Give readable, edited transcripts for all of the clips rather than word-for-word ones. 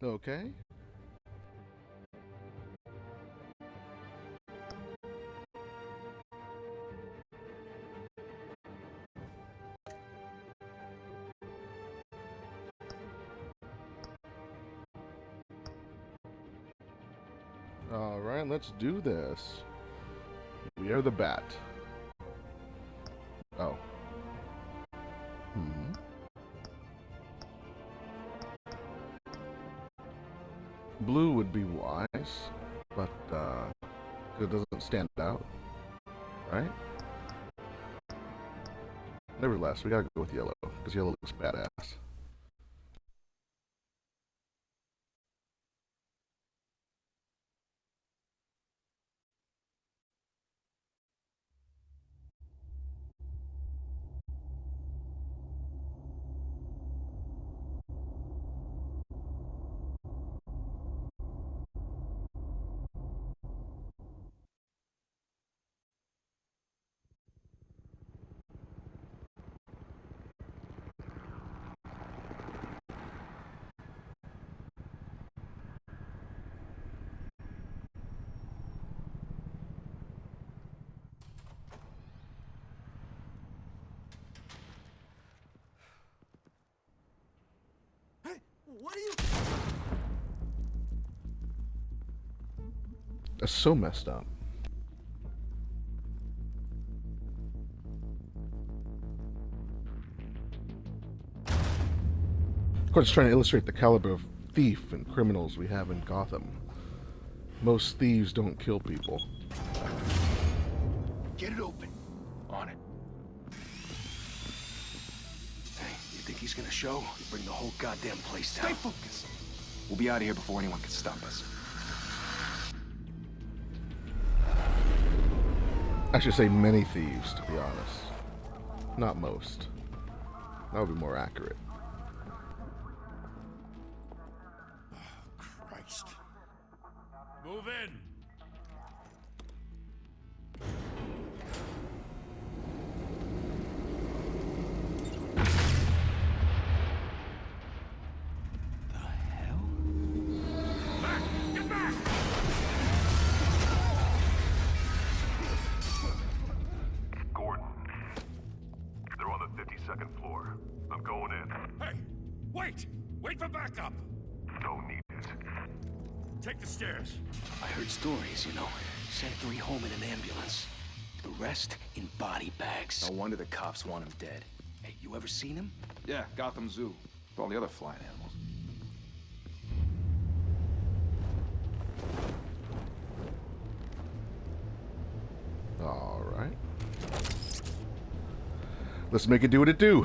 Okay. Alright, let's do this. We are the bat. Oh. Hmm. Blue would be wise, but it doesn't stand out, right? Nevertheless, we gotta go with yellow, because yellow looks badass. Hey, what are you? That's so messed up. Of course, it's trying to illustrate the caliber of thief and criminals we have in Gotham. Most thieves don't kill people. Get it open. On it. Hey, you think he's gonna show? Bring the whole goddamn place down. Stay focused. We'll be out of here before anyone can stop us. I should say many thieves, to be honest. Not most. That would be more accurate. Christ. Move in! The hell? Back! Get back! Gordon. They're on the 52nd floor. I'm going in. Hey! Wait! Wait for backup! Don't need it. Take the stairs. I heard stories, you know. Sent 3 home in an ambulance. The rest in body bags. No wonder the cops want him dead. Hey, you ever seen him? Yeah, Gotham Zoo. With all the other flying animals. Alright. Let's make it do what it do.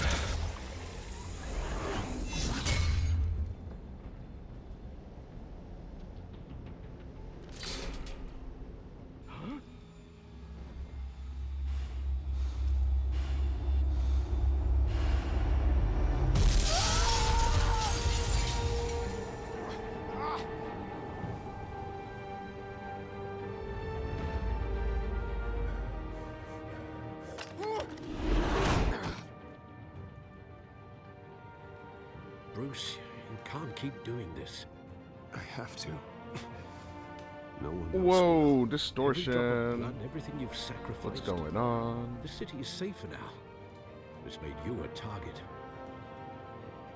Bruce, you can't keep doing this. I have to. No one else Whoa, will. Every drop of distortion. blood, everything you've sacrificed. What's going on? The city is safer now. It's made you a target.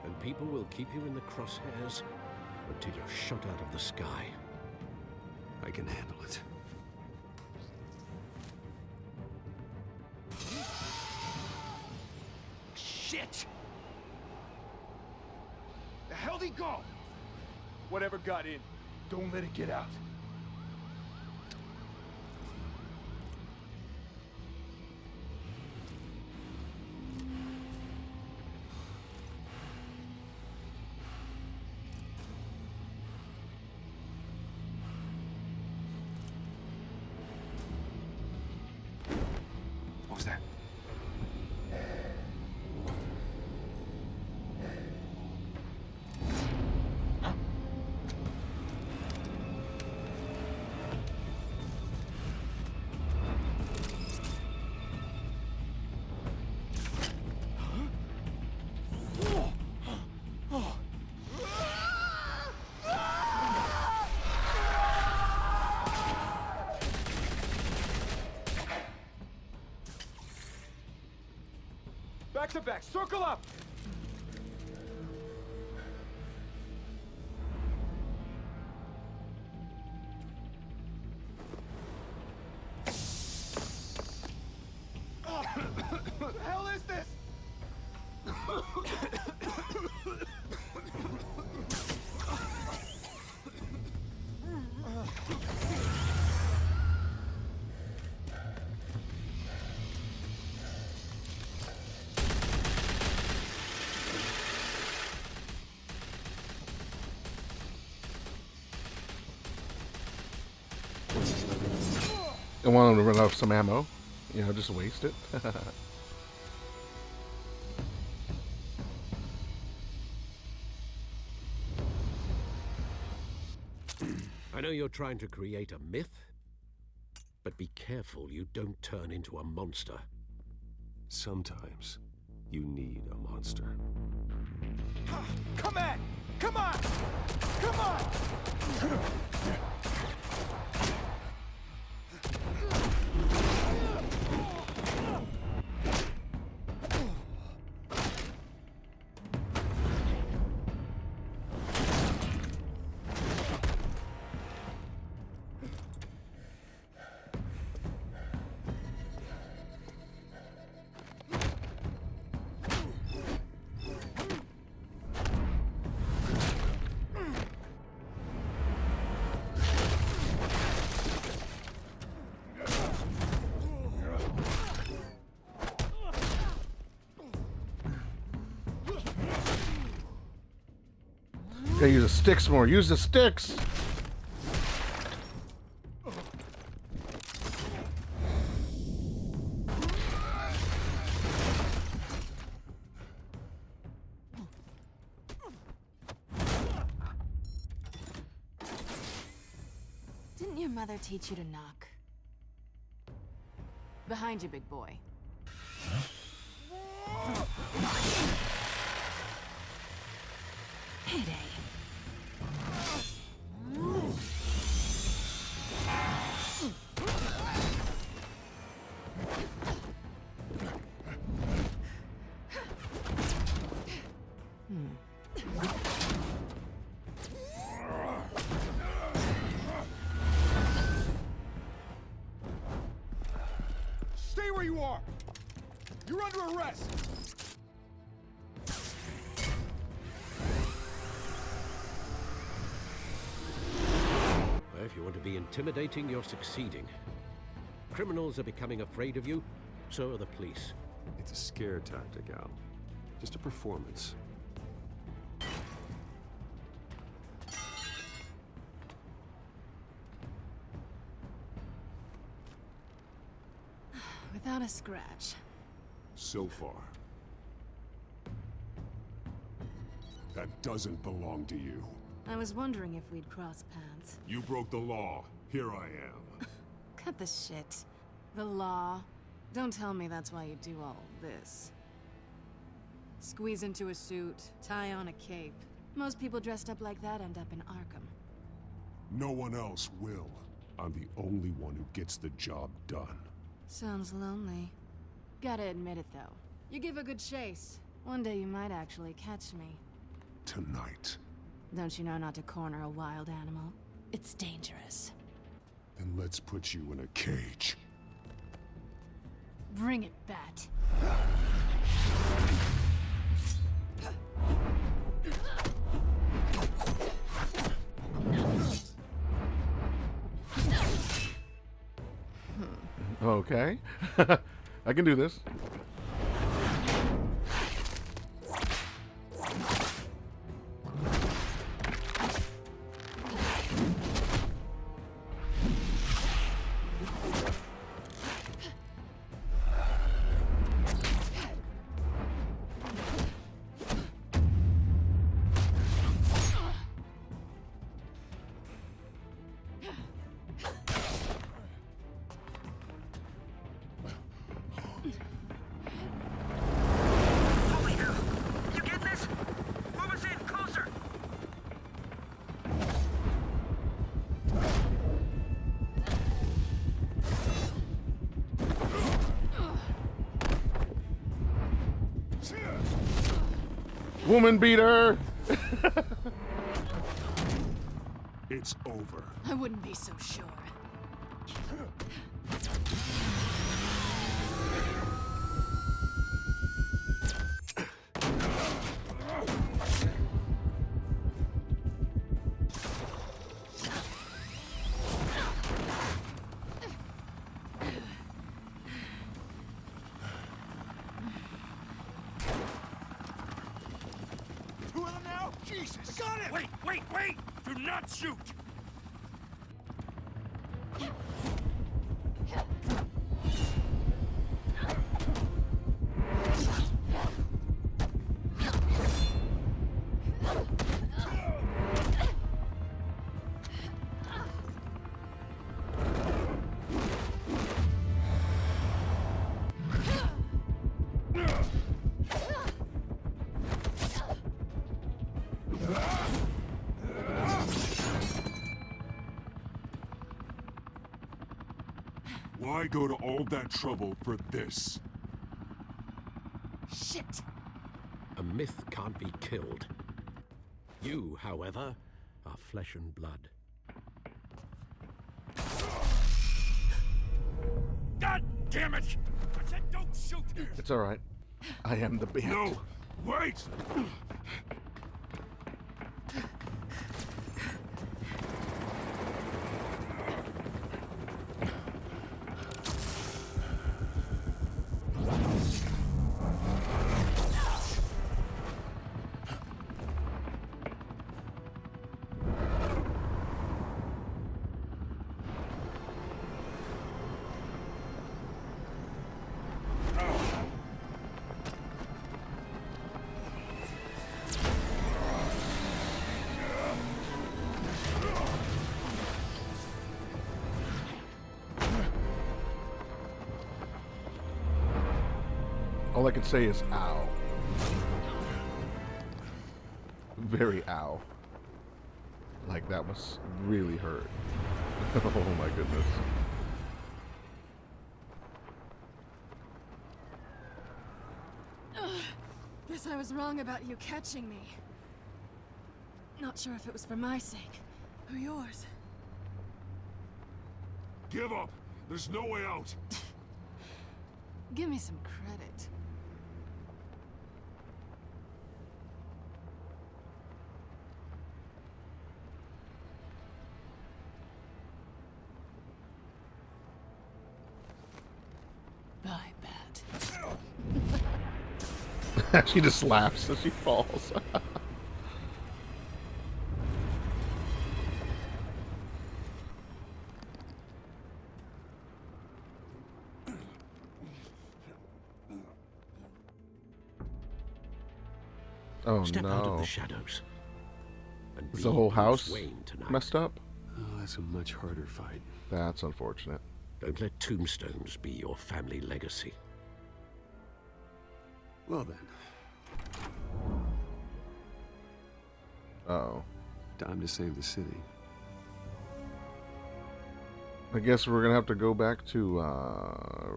And people will keep you in the crosshairs until you're shot out of the sky. I can handle it. Shit! The hell'd he go? Whatever got in, don't let it get out. What was that? Back to back, circle up! What the hell is this? I want him to run out of some ammo. You know, just waste it. I know you're trying to create a myth, but be careful you don't turn into a monster. Sometimes you need a monster. Come on! Come on! Come on! Gotta use the sticks more. Use the sticks! Didn't your mother teach you to knock? Behind you, big boy. Payday. Stay where you are! You're under arrest! Well, if you want to be intimidating, you're succeeding. Criminals are becoming afraid of you, so are the police. It's a scare tactic, Al. Just a performance. Without a scratch. So far. That doesn't belong to you. I was wondering if we'd cross paths. You broke the law. Here I am. Cut the shit. The law. Don't tell me that's why you do all this. Squeeze into a suit, tie on a cape. Most people dressed up like that end up in Arkham. No one else will. I'm the only one who gets the job done. Sounds lonely. Gotta admit it, though. You give a good chase. One day you might actually catch me. Tonight. Don't you know not to corner a wild animal? It's dangerous. Then let's put you in a cage. Bring it, Bat. Okay. I can do this. Woman beater! It's over. I wouldn't be so sure. Two of them now? Jesus! Got him! Wait, wait, wait! Do not shoot! Why go to all that trouble for this? Shit! A myth can't be killed. You, however, are flesh and blood. God damn it! I said don't shoot! It's alright. I am the band. No! Wait! All I can say is ow. Very ow. Like that must really hurt. Oh my goodness. Guess I was wrong about you catching me. Not sure if it was for my sake or yours. Give up! There's no way out! Give me some credit. Bye, Bat. She just laughs as she falls. Oh Step out of no. the shadows. And Is be the whole Bruce house Wayne tonight. messed up? Oh, that's a much harder fight. That's unfortunate. Don't let tombstones be your family legacy. Well then, Uh-oh. time to save the city. I guess we're gonna have to go back to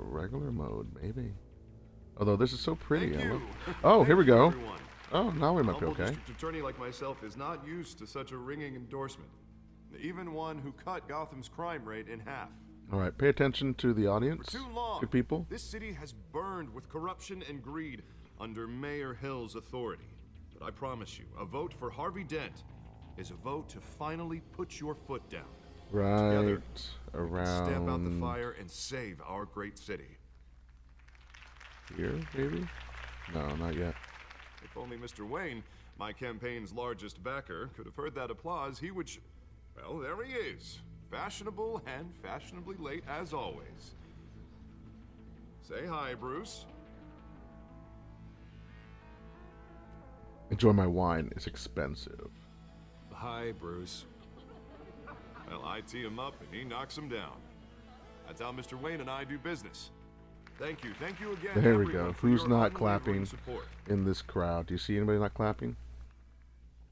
regular mode, maybe. Although this is so pretty. I love- Oh, here we go. Everyone. Oh, now we might be Humble okay. district attorney like myself is not used to such a ringing endorsement. Even one who cut Gotham's crime rate in half. All right, pay attention to the audience. For too long, Good people. this city has burned with corruption and greed under Mayor Hill's authority. But I promise you, a vote for Harvey Dent is a vote to finally put your foot down. Right Together, we can stamp out the around fire and save our great city. here, maybe? No, not yet. If only Mr. Wayne, my campaign's largest backer, could have heard that applause, he would well, there he is. Fashionable and fashionably late as always. Say hi, Bruce. Enjoy my wine. It's expensive. Hi, Bruce. Well, I tee him up and he knocks him down. That's how Mr. Wayne and I do business. Thank you again. There we everyone, go. for Who's your not unwavering clapping support. in this crowd? Do you see anybody not clapping?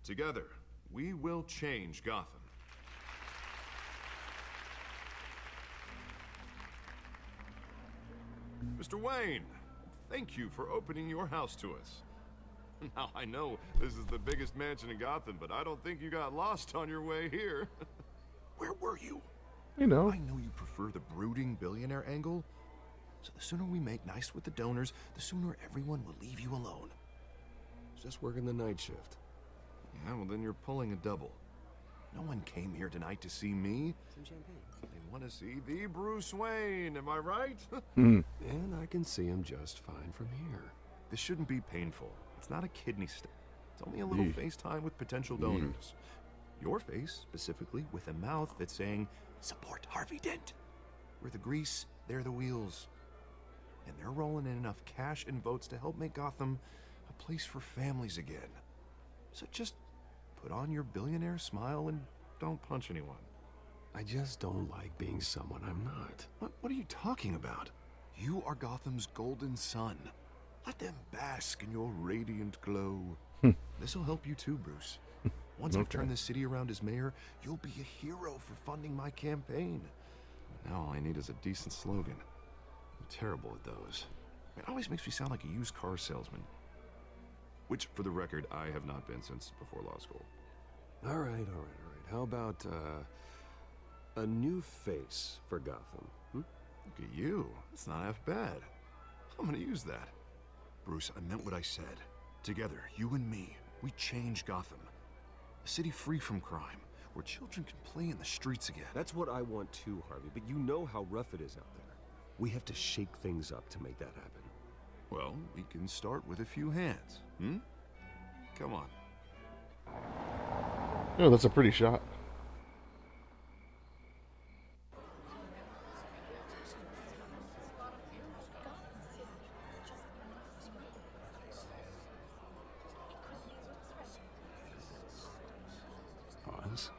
Together, we will change Gotham. Mr. Wayne, thank you for opening your house to us. Now, I know this is the biggest mansion in Gotham, but I don't think you got lost on your way here. Where were you? You know. I know you prefer the brooding billionaire angle, so the sooner we make nice with the donors, the sooner everyone will leave you alone. Just working the night shift. Yeah, well then you're pulling a double. No one came here tonight to see me. Some champagne. They want to see the Bruce Wayne, am I right? And I can see him just fine from here. This shouldn't be painful. It's not a kidney stone. It's only a little FaceTime with potential donors. Your face, specifically, with a mouth that's saying, support Harvey Dent. We're the grease, they're the wheels. And they're rolling in enough cash and votes to help make Gotham a place for families again. So just put on your billionaire smile and don't punch anyone. I just don't like being someone I'm not. What are you talking about? You are Gotham's golden sun. Let them bask in your radiant glow. This'll help you too, Bruce. Once I've turned this city around as mayor, you'll be a hero for funding my campaign. Now all I need is a decent slogan. I'm terrible at those. It always makes me sound like a used car salesman. Which, for the record, I have not been since before law school. All right. How about, a new face for Gotham? Look at you. It's not half bad. I'm gonna use that. Bruce, I meant what I said. Together, you and me, we change Gotham. A city free from crime, where children can play in the streets again. That's what I want too, Harvey, but you know how rough it is out there. We have to shake things up to make that happen. Well, we can start with a few hands, Come on. Oh, that's a pretty shot. Pause.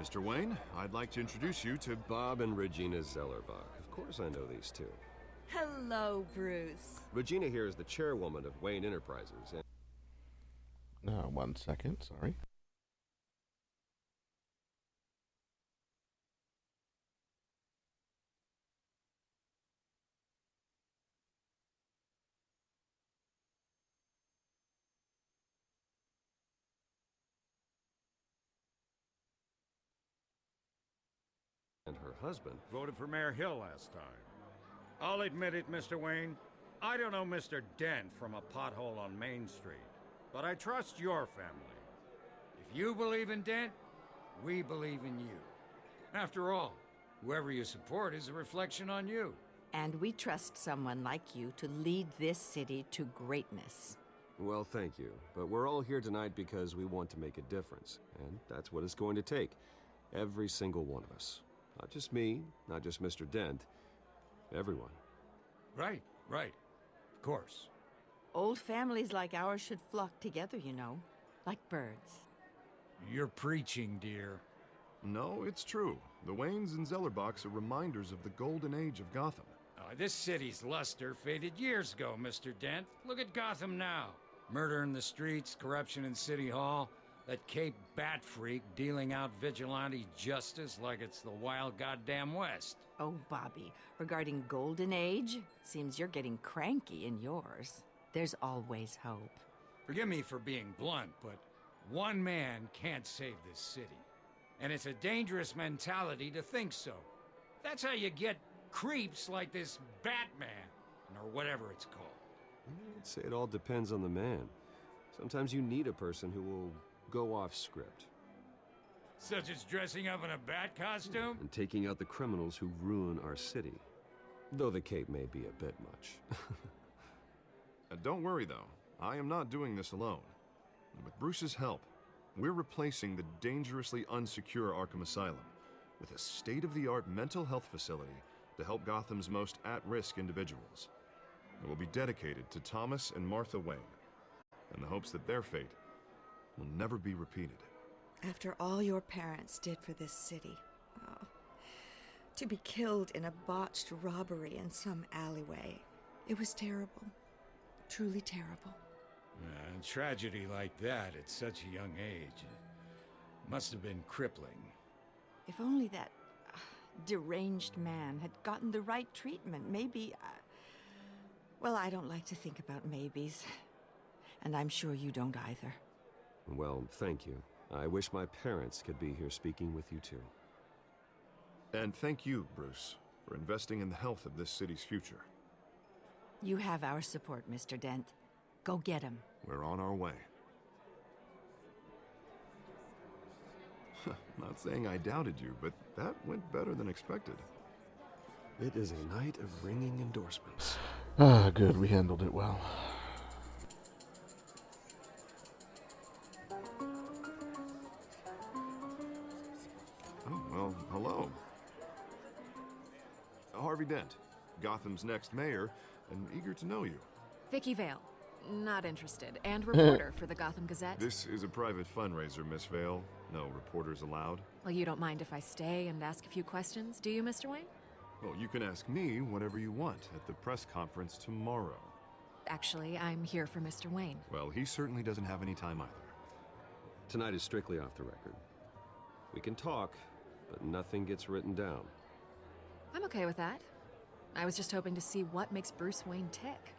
Mr. Wayne, I'd like to introduce you to Bob and Regina Zellerbach. Of course I know these two. Hello, Bruce. Regina here is the chairwoman of Wayne Enterprises, and 1 second, sorry. her husband. Voted for Mayor Hill last time. I'll admit it, Mr. Wayne. I don't know Mr. Dent from a pothole on Main Street, but I trust your family. If you believe in Dent, we believe in you. After all, whoever you support is a reflection on you. And we trust someone like you to lead this city to greatness. Well, thank you. But we're all here tonight because we want to make a difference. And that's what it's going to take. Every single one of us. Not just me, not just Mr. Dent. Everyone. Right. Of course. Old families like ours should flock together, you know. Like birds. You're preaching, dear. No, it's true. The Waynes and Zellerbachs are reminders of the golden age of Gotham. This city's luster faded years ago, Mr. Dent. Look at Gotham now. Murder in the streets, corruption in City Hall, that Cape Bat freak dealing out vigilante justice like it's the wild goddamn West. Oh, Bobby, regarding Golden Age, seems you're getting cranky in yours. There's always hope. Forgive me for being blunt, but one man can't save this city. And it's a dangerous mentality to think so. That's how you get creeps like this Batman, or whatever it's called. I'd say it all depends on the man. Sometimes you need a person who will go off script. Such as dressing up in a bat costume? And taking out the criminals who ruin our city. Though the cape may be a bit much. Don't worry, though. I am not doing this alone. And with Bruce's help, we're replacing the dangerously unsecure Arkham Asylum with a state-of-the-art mental health facility to help Gotham's most at-risk individuals. It will be dedicated to Thomas and Martha Wayne, in the hopes that their fate will never be repeated. After all your parents did for this city, to be killed in a botched robbery in some alleyway, it was terrible. Truly terrible. Tragedy like that at such a young age must have been crippling. If only that deranged man had gotten the right treatment, maybe... well, I don't like to think about maybes. and I'm sure you don't either. Well, thank you. I wish my parents could be here speaking with you too. And thank you, Bruce, for investing in the health of this city's future. You have our support, Mr. Dent. Go get him. We're on our way. Not saying I doubted you, but that went better than expected. It is a night of ringing endorsements. Ah, good. We handled it well. Oh, well, hello. Harvey Dent, Gotham's next mayor, and eager to know you. Vicky Vale. Not interested. And reporter for the Gotham Gazette. This is a private fundraiser, Miss Vale. No reporters allowed. Well, you don't mind if I stay and ask a few questions, do you, Mr. Wayne? Well, you can ask me whatever you want at the press conference tomorrow. Actually, I'm here for Mr. Wayne. Well, he certainly doesn't have any time either. Tonight is strictly off the record. We can talk, but nothing gets written down. I'm okay with that. I was just hoping to see what makes Bruce Wayne tick.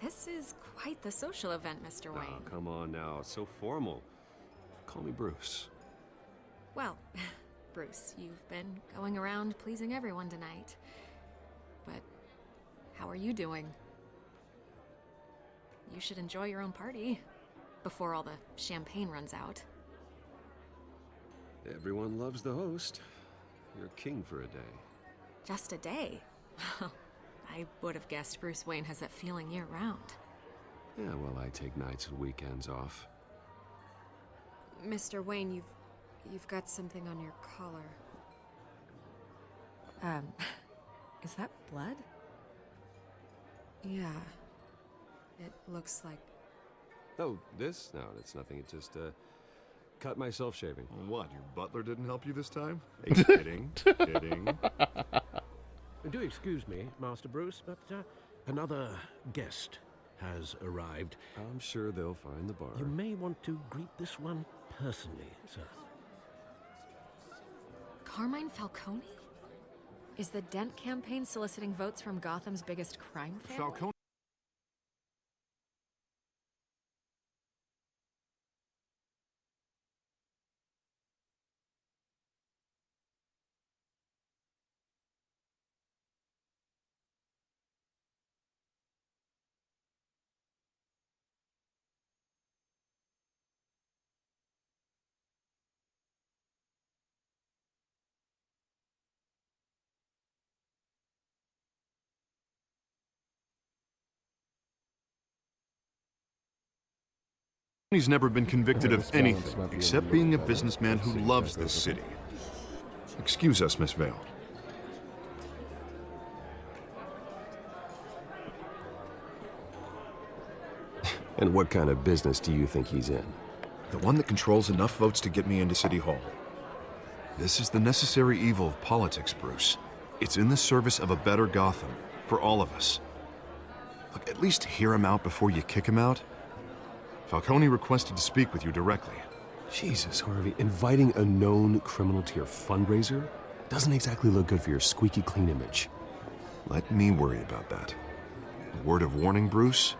This is quite the social event, Mr. Wayne. Oh, come on now. It's so formal. Call me Bruce. Well, Bruce, you've been going around pleasing everyone tonight. But how are you doing? You should enjoy your own party before all the champagne runs out. Everyone loves the host. You're king for a day. Just a day? I would have guessed Bruce Wayne has that feeling year-round. Yeah, well, I take nights and weekends off. Mr. Wayne, you've got something on your collar. Is that blood? Yeah. It looks like... Oh, this? No, it's nothing. It just, cut myself shaving. What, your butler didn't help you this time? Hey, kidding, kidding. Do excuse me, Master Bruce, but another guest has arrived. I'm sure they'll find the bar. You may want to greet this one personally, sir. Carmine Falcone? Is the Dent campaign soliciting votes from Gotham's biggest crime family? Falcone. He's never been convicted of anything except being a businessman who loves this city. Excuse us, Miss Vale. And what kind of business do you think he's in? The one that controls enough votes to get me into City Hall. This is the necessary evil of politics, Bruce. It's in the service of a better Gotham, for all of us. Look, at least hear him out before you kick him out. Falcone requested to speak with you directly. Jesus, Harvey, inviting a known criminal to your fundraiser doesn't exactly look good for your squeaky clean image. Let me worry about that. A word of warning, Bruce.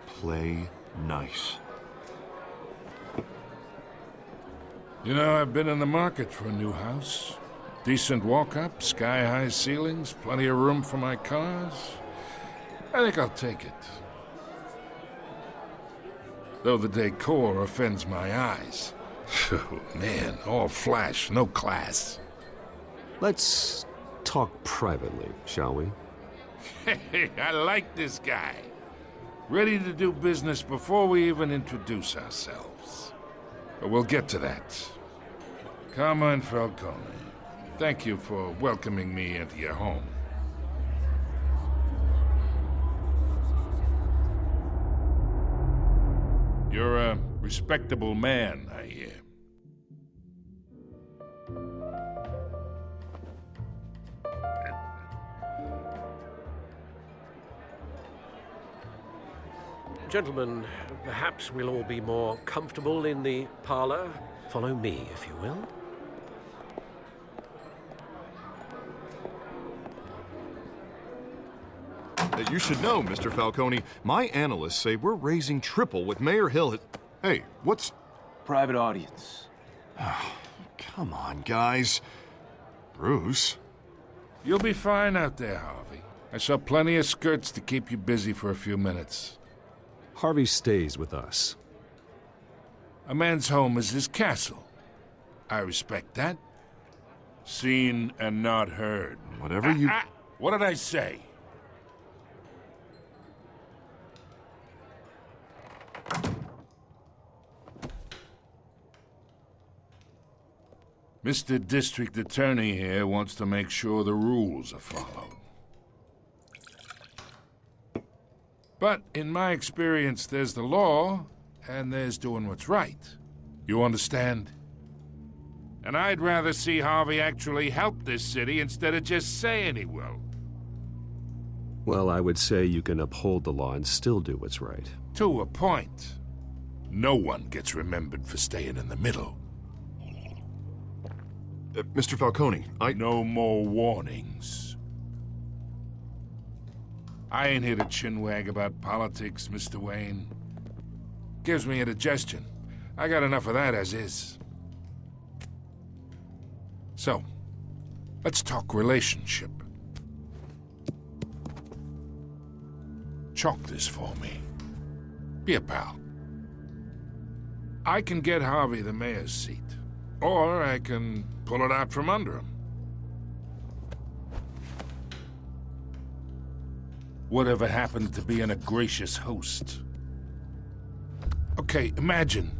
Play nice. You know, I've been in the market for a new house. Decent walk-up, sky-high ceilings, plenty of room for my cars. I think I'll take it. Though the decor offends my eyes. Oh, man, all flash, no class. Let's talk privately, shall we? Hey, I like this guy. Ready to do business before we even introduce ourselves. But we'll get to that. Carmine Falcone, thank you for welcoming me into your home. You're a respectable man, I hear. Gentlemen, perhaps we'll all be more comfortable in the parlor. Follow me, if you will. You should know, Mr. Falcone, my analysts say we're raising triple what Mayor Hill has... Hey, what's... Private audience. Come on, guys. Bruce? You'll be fine out there, Harvey. I saw plenty of skirts to keep you busy for a few minutes. Harvey stays with us. A man's home is his castle. I respect that. Seen and not heard. Whatever you... What did I say? Mr. District Attorney here wants to make sure the rules are followed. But in my experience, there's the law, and there's doing what's right. You understand? And I'd rather see Harvey actually help this city instead of just saying he will. Well, I would say you can uphold the law and still do what's right. To a point. No one gets remembered for staying in the middle. Mr. Falcone, No more warnings. I ain't here to chinwag about politics, Mr. Wayne. Gives me indigestion. I got enough of that as is. So, let's talk relationship. Chalk this for me. Be a pal. I can get Harvey the mayor's seat, or I can pull it out from under him. Whatever happened to being a gracious host? Okay, imagine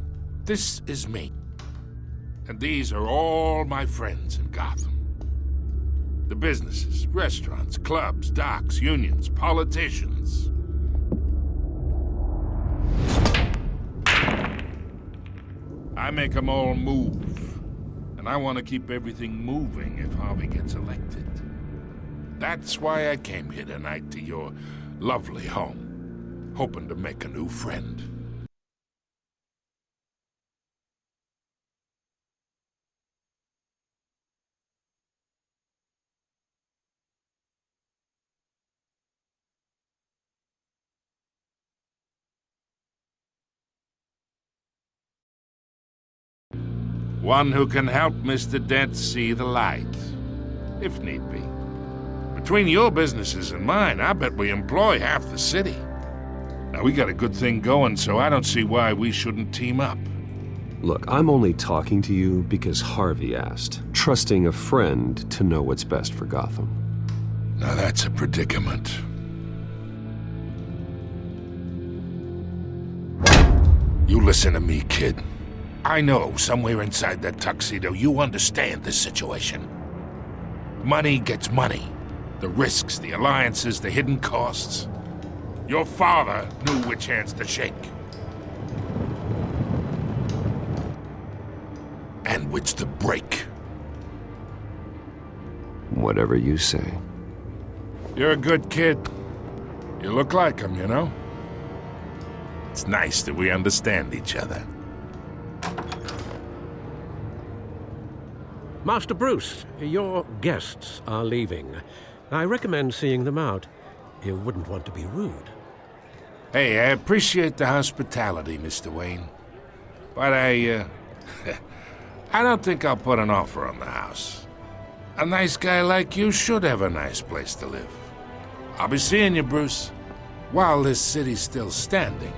this is me, and these are all my friends in Gotham. The businesses, restaurants, clubs, docks, unions, politicians. I make them all move. And I want to keep everything moving if Harvey gets elected. That's why I came here tonight to your lovely home, hoping to make a new friend. One who can help Mr. Dent see the light, if need be. Between your businesses and mine, I bet we employ half the city. Now, we got a good thing going, so I don't see why we shouldn't team up. Look, I'm only talking to you because Harvey asked, trusting a friend to know what's best for Gotham. Now that's a predicament. You listen to me, kid. I know somewhere inside that tuxedo you understand this situation. Money gets money. The risks, the alliances, the hidden costs. Your father knew which hands to shake. And which to break. Whatever you say. You're a good kid. You look like him, you know? It's nice that we understand each other. Master Bruce, your guests are leaving. I recommend seeing them out. You wouldn't want to be rude. Hey, I appreciate the hospitality, Mr. Wayne. But I don't think I'll put an offer on the house. A nice guy like you should have a nice place to live. I'll be seeing you, Bruce, while this city's still standing.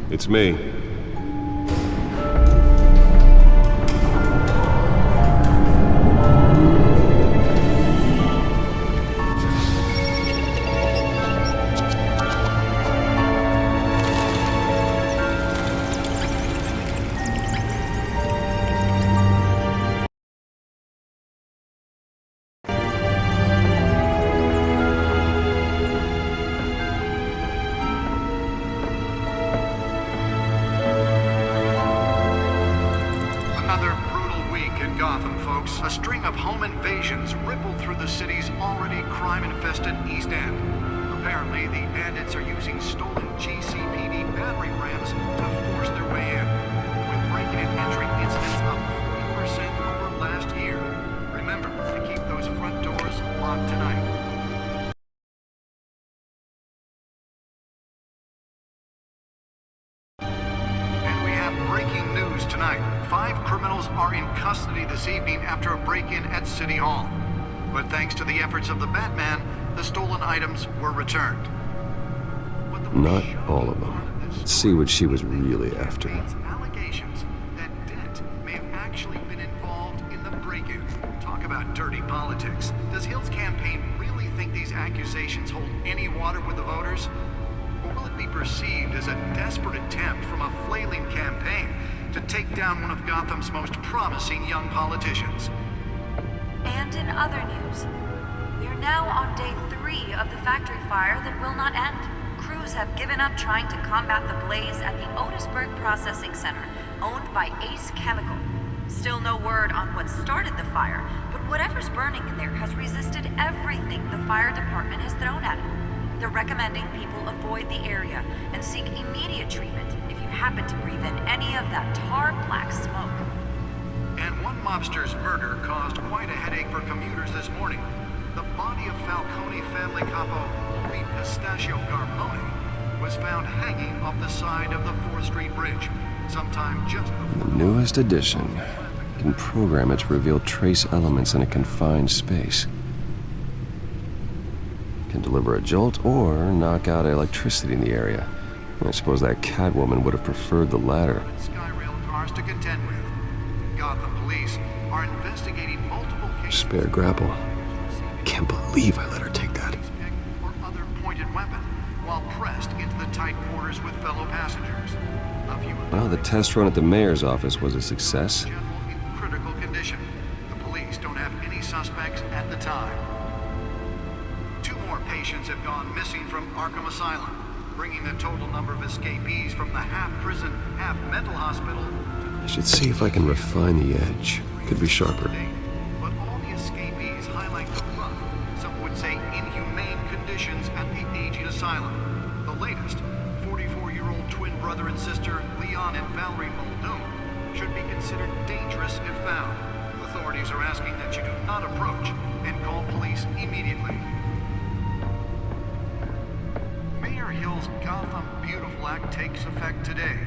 It's me. weeks, a string of home invasions rippled through the city's already crime-infested East End. Apparently, the bandits are using stolen GCPD battering rams to force their way in, with break-in and entry incidents up 40% over last year. Remember to keep those front doors locked tonight. And we have breaking news tonight. 5 criminals are in custody this evening after a break-in at City Hall. But thanks to the efforts of the Batman, the stolen items were returned. Not all of them. Let's see what she was really after. Allegations that Dent may have actually been involved in the break-in. Talk about dirty politics. Does Hill's campaign really think these accusations hold any water with the voters? Or will it be perceived as a desperate attempt from a flailing campaign to take down one of Gotham's most promising young politicians? And in other news, we are now on day 3 of the factory fire that will not end. Crews have given up trying to combat the blaze at the Otisburg Processing Center, owned by Ace Chemical. Still no word on what started the fire, but whatever's burning in there has resisted everything the fire department has thrown at it. They're recommending people avoid the area and seek immediate treatment if you happen to breathe in any of that tar black smoke. And one mobster's murder caused quite a headache for commuters this morning. The body of Falcone family capo Lee Pistachio Garpone was found hanging off the side of the 4th Street Bridge, sometime just before... The newest edition can program it to reveal trace elements in a confined space. Can deliver a jolt or knock out electricity in the area. I suppose that Catwoman would have preferred the latter. Skyrail cars to contend with. Gotham police are investigating multiple cases... Spare grapple. Can't believe I let her take that. ...or other pointed weapon, while pressed into the tight quarters with fellow passengers. Well, the test run at the mayor's office was a success. In critical condition. The police don't have any suspects at the time. 2 more patients have gone missing from Arkham Asylum, bringing the total number of escapees from the half-prison, half-mental hospital. I should see if I can refine the edge. Could be sharper. But all the escapees highlight the rough, some would say inhumane conditions at the aging asylum. The latest, 44-year-old twin brother and sister Leon and Valerie Muldoon, should be considered dangerous if found. Authorities are asking that you do not approach and call police immediately. Mayor Hill's Gotham Beautiful Act takes effect today,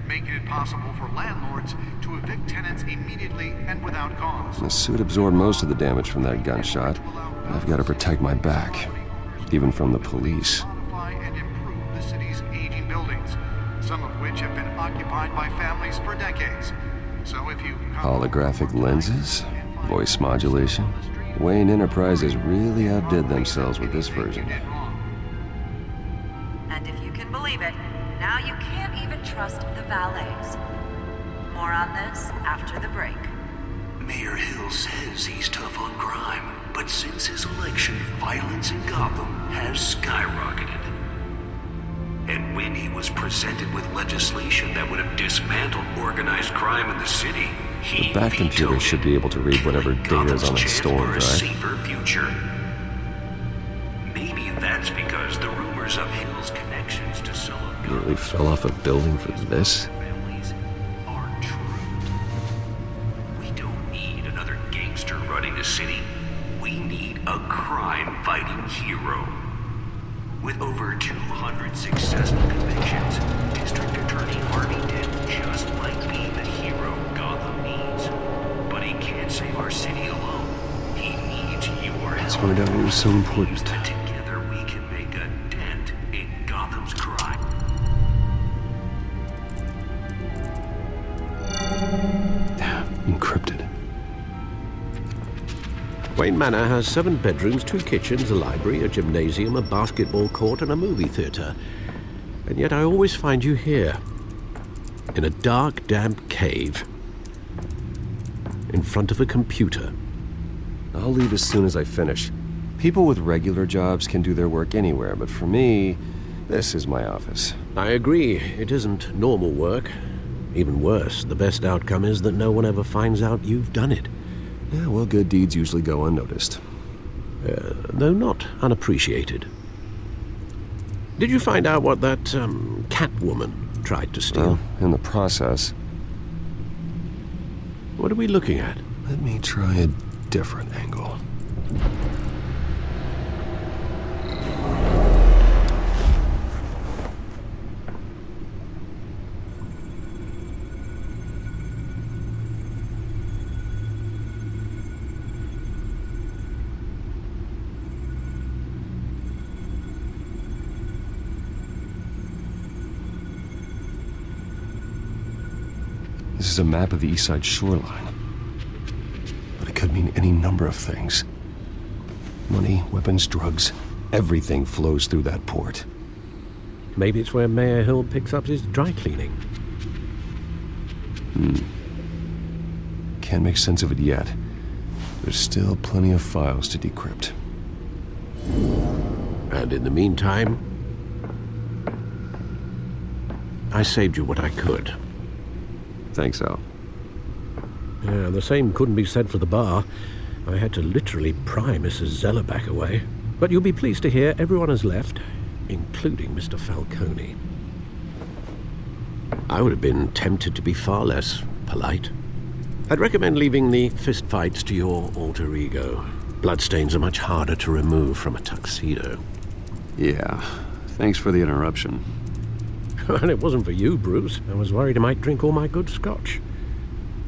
making it possible for landlords to evict tenants immediately and without cause. The suit absorbed most of the damage from that gunshot. I've got to protect my back, even from the police. Modify and improve the city's aging buildings, some of which have been occupied by families for decades. So if you... Holographic lenses? Voice modulation? Wayne Enterprises really outdid themselves with this version. And if you can believe it, now you can't even trust the valets. More on this after the break. Mayor Hill says he's tough on crime, but since his election, violence in Gotham has skyrocketed. And when he was presented with legislation that would have dismantled organized crime in the city, he The Batcomputer should be able to read whatever data is on its storm drive. safer future. Maybe that's because the rumors of Hill's connections to some of Nearly fell off a building for this. families aren't true. We don't need another gangster running the city. We need a crime-fighting hero. With over 200 successful convictions, District Attorney Harvey Dent just might be the hero Gotham needs. But he can't save our city alone. He needs your help. Let's find out what was so important. Together we can make a dent in Gotham's crime. Encrypted. Wayne Manor has 7 bedrooms, 2 kitchens, a library, a gymnasium, a basketball court, and a movie theater. And yet I always find you here, in a dark, damp cave, in front of a computer. I'll leave as soon as I finish. People with regular jobs can do their work anywhere, but for me, this is my office. I agree, it isn't normal work. Even worse, the best outcome is that no one ever finds out you've done it. Yeah, well, good deeds usually go unnoticed. Though not unappreciated. Did you find out what that, Catwoman tried to steal? Well, in the process. What are we looking at? Let me try a different angle. This is a map of the East Side shoreline. But it could mean any number of things. Money, weapons, drugs, everything flows through that port. Maybe it's where Mayor Hill picks up his dry cleaning. Can't make sense of it yet. There's still plenty of files to decrypt. And in the meantime, I saved you what I could. Thanks, Al. Yeah, the same couldn't be said for the bar. I had to literally pry Mrs. Zellerback away. But you'll be pleased to hear everyone has left, including Mr. Falcone. I would have been tempted to be far less polite. I'd recommend leaving the fistfights to your alter ego. Bloodstains are much harder to remove from a tuxedo. Yeah, thanks for the interruption. And it wasn't for you, Bruce. I was worried I might drink all my good scotch.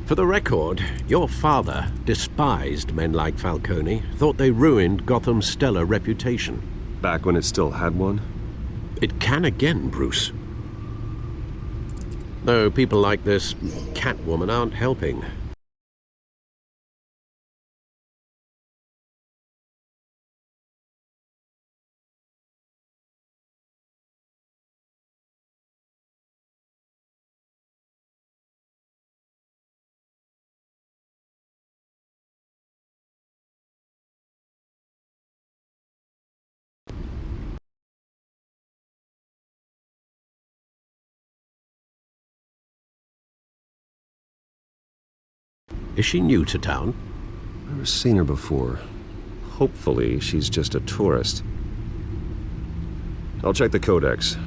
For the record, your father despised men like Falcone, thought they ruined Gotham's stellar reputation. Back when it still had one? It can again, Bruce. Though people like this Catwoman aren't helping. Is she new to town? Never seen her before. Hopefully, she's just a tourist. I'll check the codex.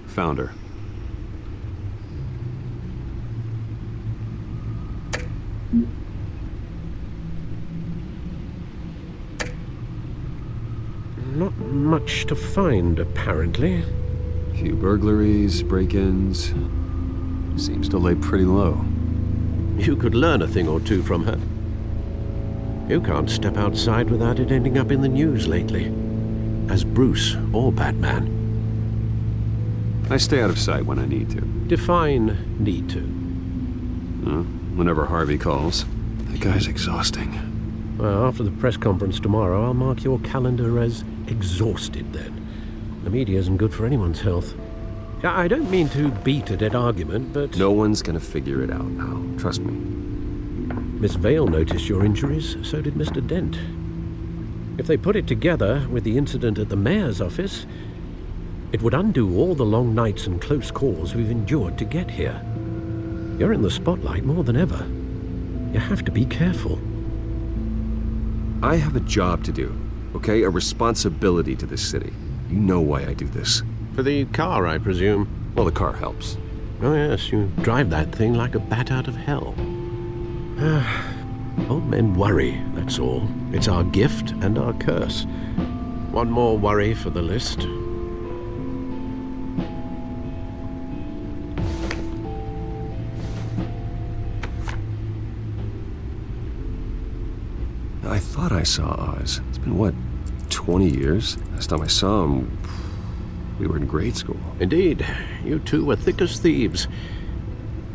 Found her. Not much to find, apparently. Few burglaries, break-ins. Seems to lay pretty low. You could learn a thing or two from her. You can't step outside without it ending up in the news lately. As Bruce or Batman. I stay out of sight when I need to. Define need to. Whenever Harvey calls. That guy's exhausting. Well, after the press conference tomorrow, I'll mark your calendar as exhausted then. The media isn't good for anyone's health. I don't mean to beat a dead argument, but... No one's gonna figure it out now. Trust me. Miss Vale noticed your injuries, so did Mr. Dent. If they put it together with the incident at the mayor's office, it would undo all the long nights and close calls we've endured to get here. You're in the spotlight more than ever. You have to be careful. I have a job to do, okay? A responsibility to this city. You know why I do this. For the car, I presume? Well, the car helps. Oh yes, you drive that thing like a bat out of hell. Old men worry, that's all. It's our gift and our curse. One more worry for the list. I thought I saw Oz. It's been, what, 20 years? Last time I saw him, we were in grade school. Indeed. You two were thick as thieves.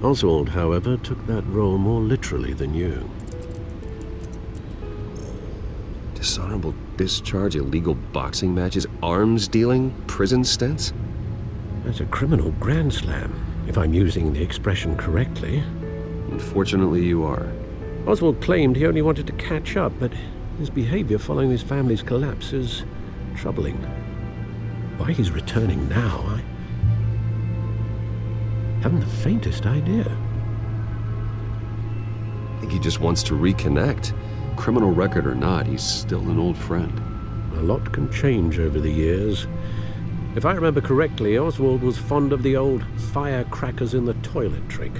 Oswald, however, took that role more literally than you. Dishonorable discharge, illegal boxing matches, arms dealing, prison stints? That's a criminal grand slam, if I'm using the expression correctly. Unfortunately, you are. Oswald claimed he only wanted to catch up, but his behavior following his family's collapse is troubling. Why he's returning now, I haven't the faintest idea. I think he just wants to reconnect. Criminal record or not, he's still an old friend. A lot can change over the years. If I remember correctly, Oswald was fond of the old firecrackers in the toilet trick.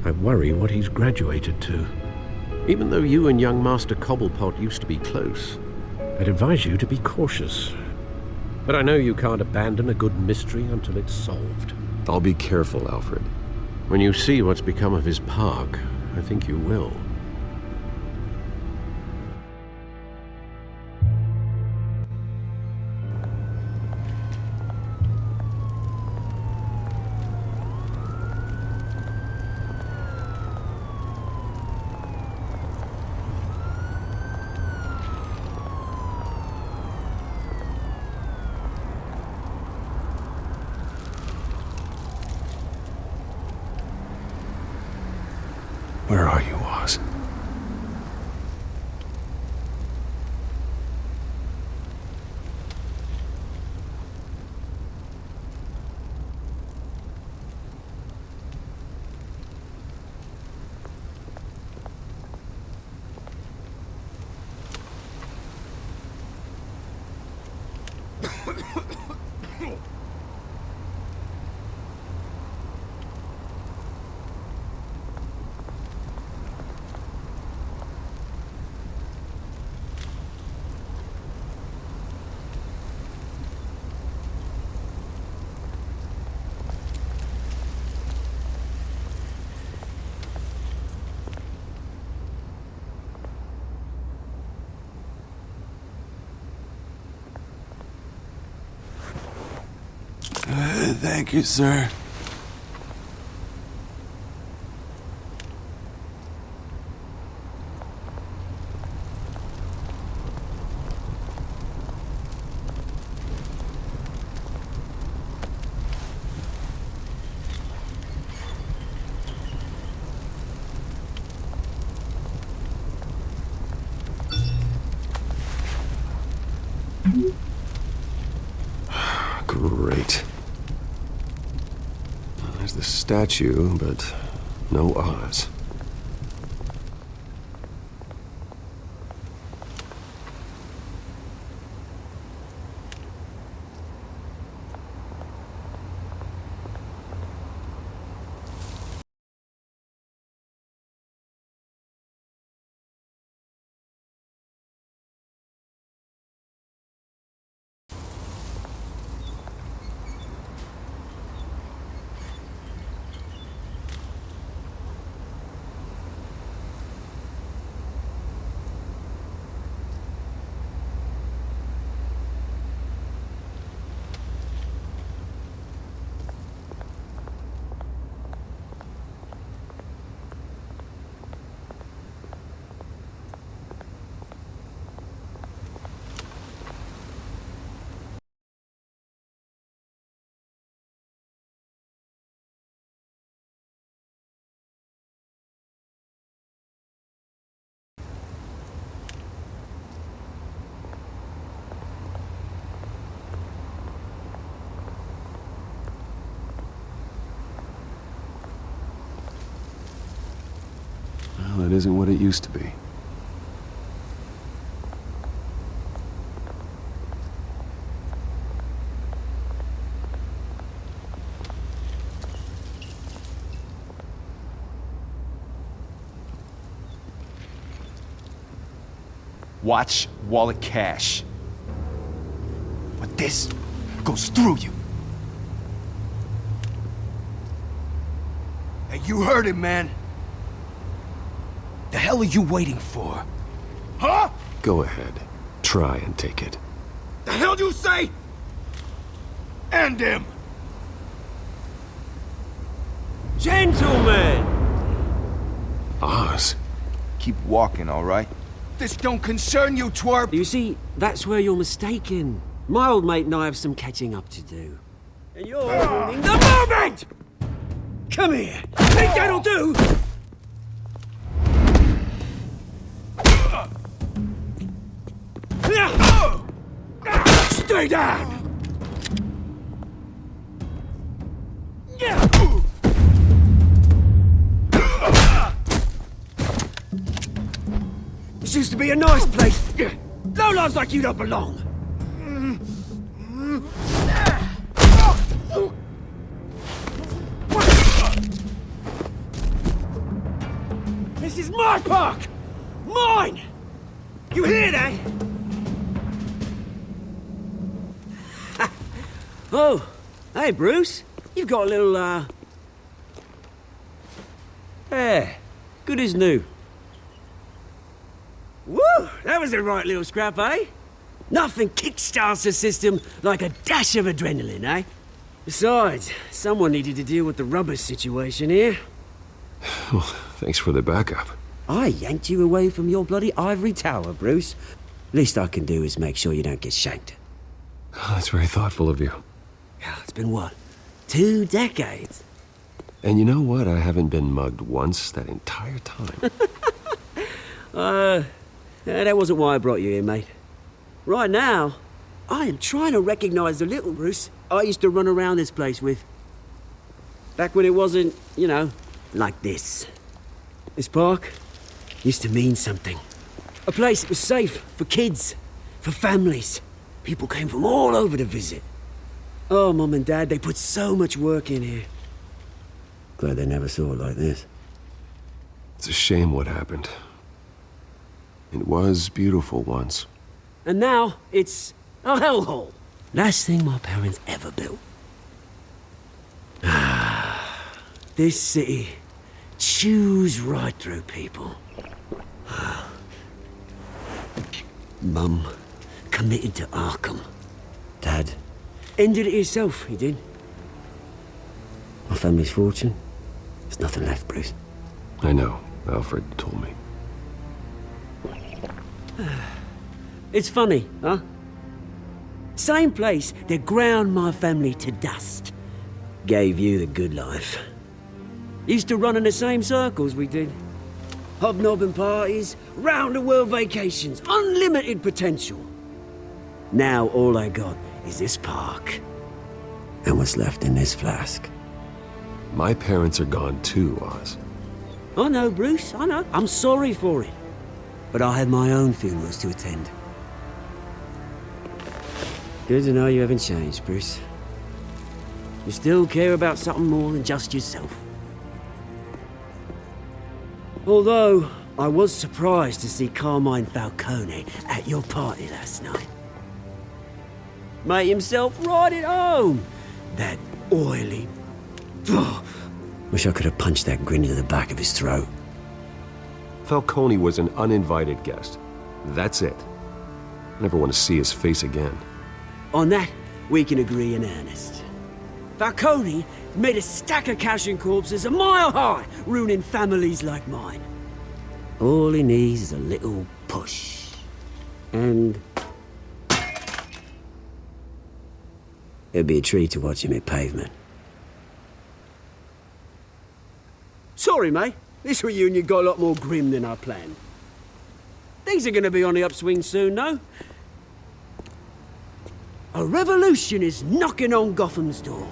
I worry what he's graduated to. Even though you and young Master Cobblepot used to be close, I'd advise you to be cautious. But I know you can't abandon a good mystery until it's solved. I'll be careful, Alfred. When you see what's become of his park, I think you will. Where are you, Oz? Thank you, sir. Great. There's the statue, but no Oz. Well, it isn't what it used to be. Watch wallet cash. But this goes through you. Hey, you heard it, man. The hell are you waiting for? Huh? Go ahead. Try and take it. The hell you say? End him! Gentlemen! Oz. Keep walking, all right? This don't concern you, twerp! You see, that's where you're mistaken. My old mate and I have some catching up to do. And you're ruining the moment! Come here! Think that'll do? Stay down! This used to be a nice place. Lowlifes like you don't belong. This is my park! Mine! You hear that? Oh, hey, Bruce. You've got a little, Yeah, good as new. Woo! That was a right little scrap, eh? Nothing kickstarts the system like a dash of adrenaline, eh? Besides, someone needed to deal with the rubber situation here. Well, thanks for the backup. I yanked you away from your bloody ivory tower, Bruce. Least I can do is make sure you don't get shanked. Oh, that's very thoughtful of you. Yeah, it's been what? 2 decades? And you know what? I haven't been mugged once that entire time. That wasn't why I brought you here, mate. Right now, I am trying to recognize the little Bruce I used to run around this place with. Back when it wasn't, you know, like this. This park used to mean something. A place that was safe for kids, for families. People came from all over to visit. Oh, Mum and Dad, they put so much work in here. Glad they never saw it like this. It's a shame what happened. It was beautiful once. And now, it's a hellhole. Last thing my parents ever built. This city chews right through people. Mum committed to Arkham. Dad ended it himself, he did. My family's fortune, there's nothing left, Bruce. I know. Alfred told me. It's funny, huh? Same place that ground my family to dust. Gave you the good life. Used to run in the same circles we did. Hobnobbing parties, round-the-world vacations, unlimited potential. Now all I got is this park. And what's left in this flask. My parents are gone too, Oz. I know, Bruce, I know. I'm sorry for it. But I have my own funerals to attend. Good to know you haven't changed, Bruce. You still care about something more than just yourself. Although, I was surprised to see Carmine Falcone at your party last night. Made himself right at home. That oily... Oh, wish I could have punched that grin into the back of his throat. Falcone was an uninvited guest. That's it. I never want to see his face again. On that, we can agree in earnest. Falcone made a stack of cash and corpses a mile high, ruining families like mine. All he needs is a little push. And... it'd be a treat to watch him hit pavement. Sorry, mate. This reunion got a lot more grim than I planned. Things are gonna be on the upswing soon, though. A revolution is knocking on Gotham's door.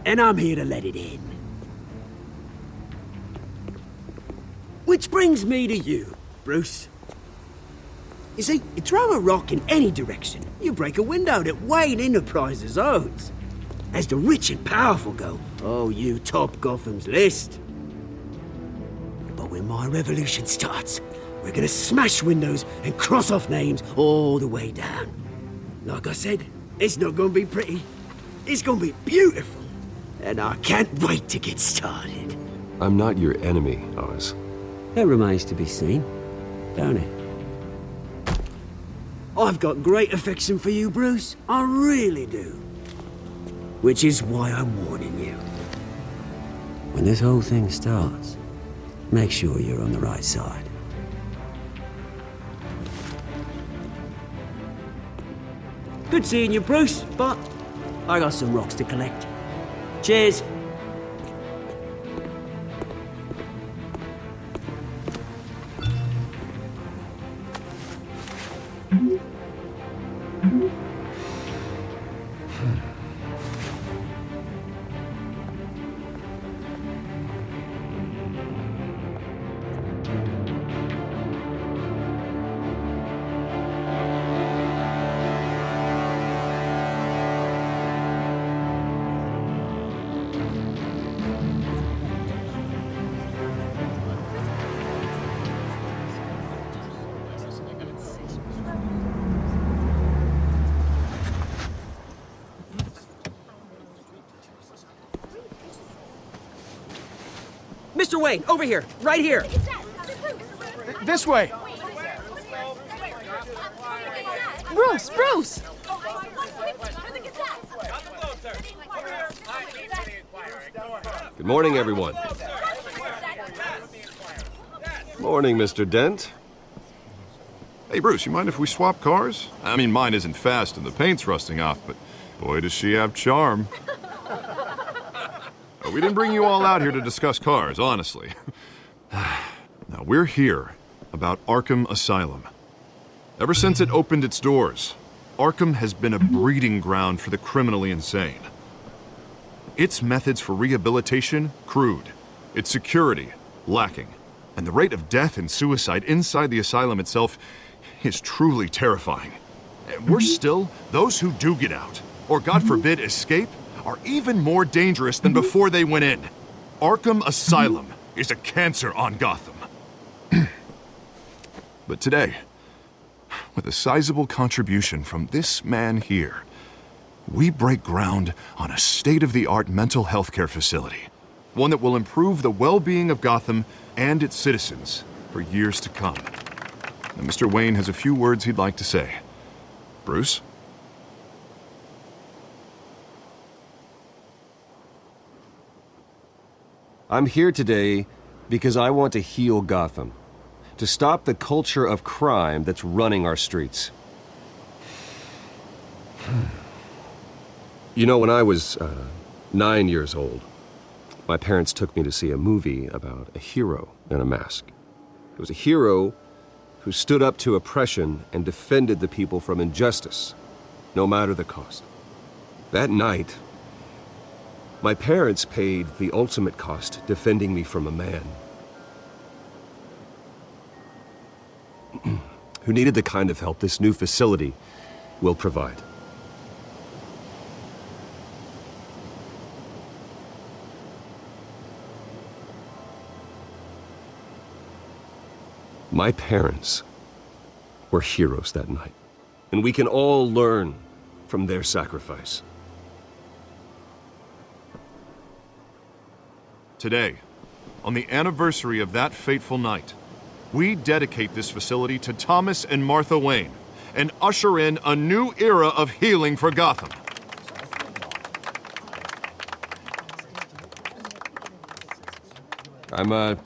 And I'm here to let it in. Which brings me to you, Bruce. You see, you throw a rock in any direction, you break a window that Wayne Enterprises owns. As the rich and powerful go, oh, you top Gotham's list. But when my revolution starts, we're gonna smash windows and cross off names all the way down. Like I said, it's not gonna be pretty. It's gonna be beautiful. And I can't wait to get started. I'm not your enemy, Oz. That remains to be seen, don't it? I've got great affection for you, Bruce. I really do. Which is why I'm warning you. When this whole thing starts, make sure you're on the right side. Good seeing you, Bruce, but I got some rocks to collect. Cheers. Mr. Wayne, over here, right here. This way. Bruce! Good morning, everyone. Morning, Mr. Dent. Hey, Bruce, you mind if we swap cars? I mean, mine isn't fast and the paint's rusting off, but boy, does she have charm. We didn't bring you all out here to discuss cars, honestly. Now, we're here about Arkham Asylum. Ever since it opened its doors, Arkham has been a breeding ground for the criminally insane. Its methods for rehabilitation, crude. Its security, lacking. And the rate of death and suicide inside the asylum itself is truly terrifying. And worse still, those who do get out, or God forbid escape, are even more dangerous than before they went in. Arkham Asylum is a cancer on Gotham. But today, with a sizable contribution from this man here, we break ground on a state-of-the-art mental health care facility. One that will improve the well-being of Gotham and its citizens for years to come. And Mr. Wayne has a few words he'd like to say. Bruce? I'm here today because I want to heal Gotham. To stop the culture of crime that's running our streets. You know, when I was 9 years old, my parents took me to see a movie about a hero in a mask. It was a hero who stood up to oppression and defended the people from injustice, no matter the cost. That night, my parents paid the ultimate cost defending me from a man who needed the kind of help this new facility will provide. My parents were heroes that night, and we can all learn from their sacrifice. Today, on the anniversary of that fateful night, we dedicate this facility to Thomas and Martha Wayne and usher in a new era of healing for Gotham. I'm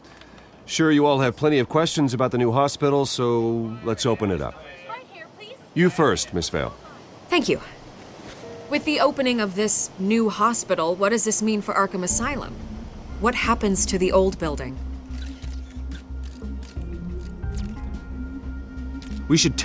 sure you all have plenty of questions about the new hospital, so let's open it up. You first, Miss Vale. Thank you. With the opening of this new hospital, what does this mean for Arkham Asylum? What happens to the old building? We should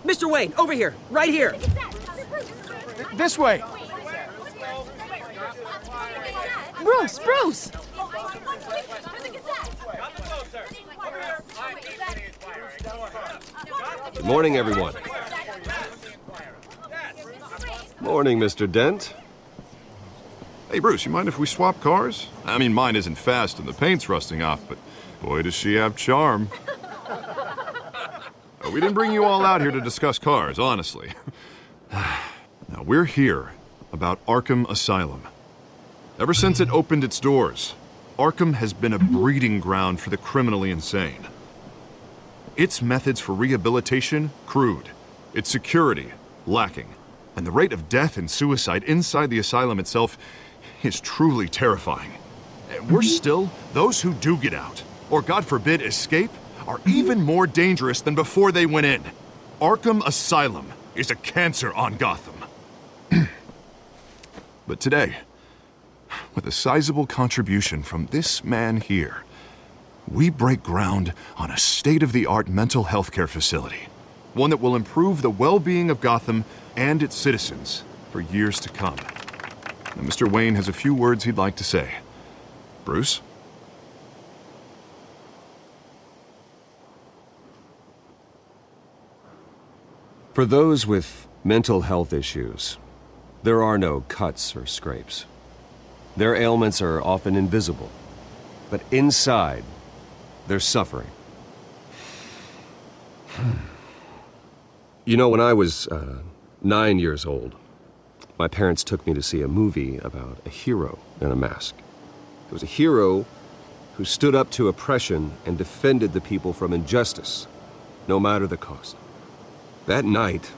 Mr. Wayne, over here, right here. This way. Bruce! Good morning, everyone. Morning, Mr. Dent. Hey, Bruce, you mind if we swap cars? I mean, mine isn't fast and the paint's rusting off, but boy, does she have charm. We didn't bring you all out here to discuss cars, honestly. Now, we're here about Arkham Asylum. Ever since it opened its doors, Arkham has been a breeding ground for the criminally insane. Its methods for rehabilitation, crude. Its security, lacking. And the rate of death and suicide inside the asylum itself is truly terrifying. And worse still, those who do get out, or God forbid escape, are even more dangerous than before they went in. Arkham Asylum is a cancer on Gotham. But today, with a sizable contribution from this man here, we break ground on a state-of-the-art mental health care facility. One that will improve the well-being of Gotham and its citizens for years to come. Now, Mr. Wayne has a few words he'd like to say. Bruce? For those with mental health issues, there are no cuts or scrapes. Their ailments are often invisible, but inside, they're suffering. You know, when I was 9 years old, my parents took me to see a movie about a hero in a mask. It was a hero who stood up to oppression and defended the people from injustice, no matter the cost. That night,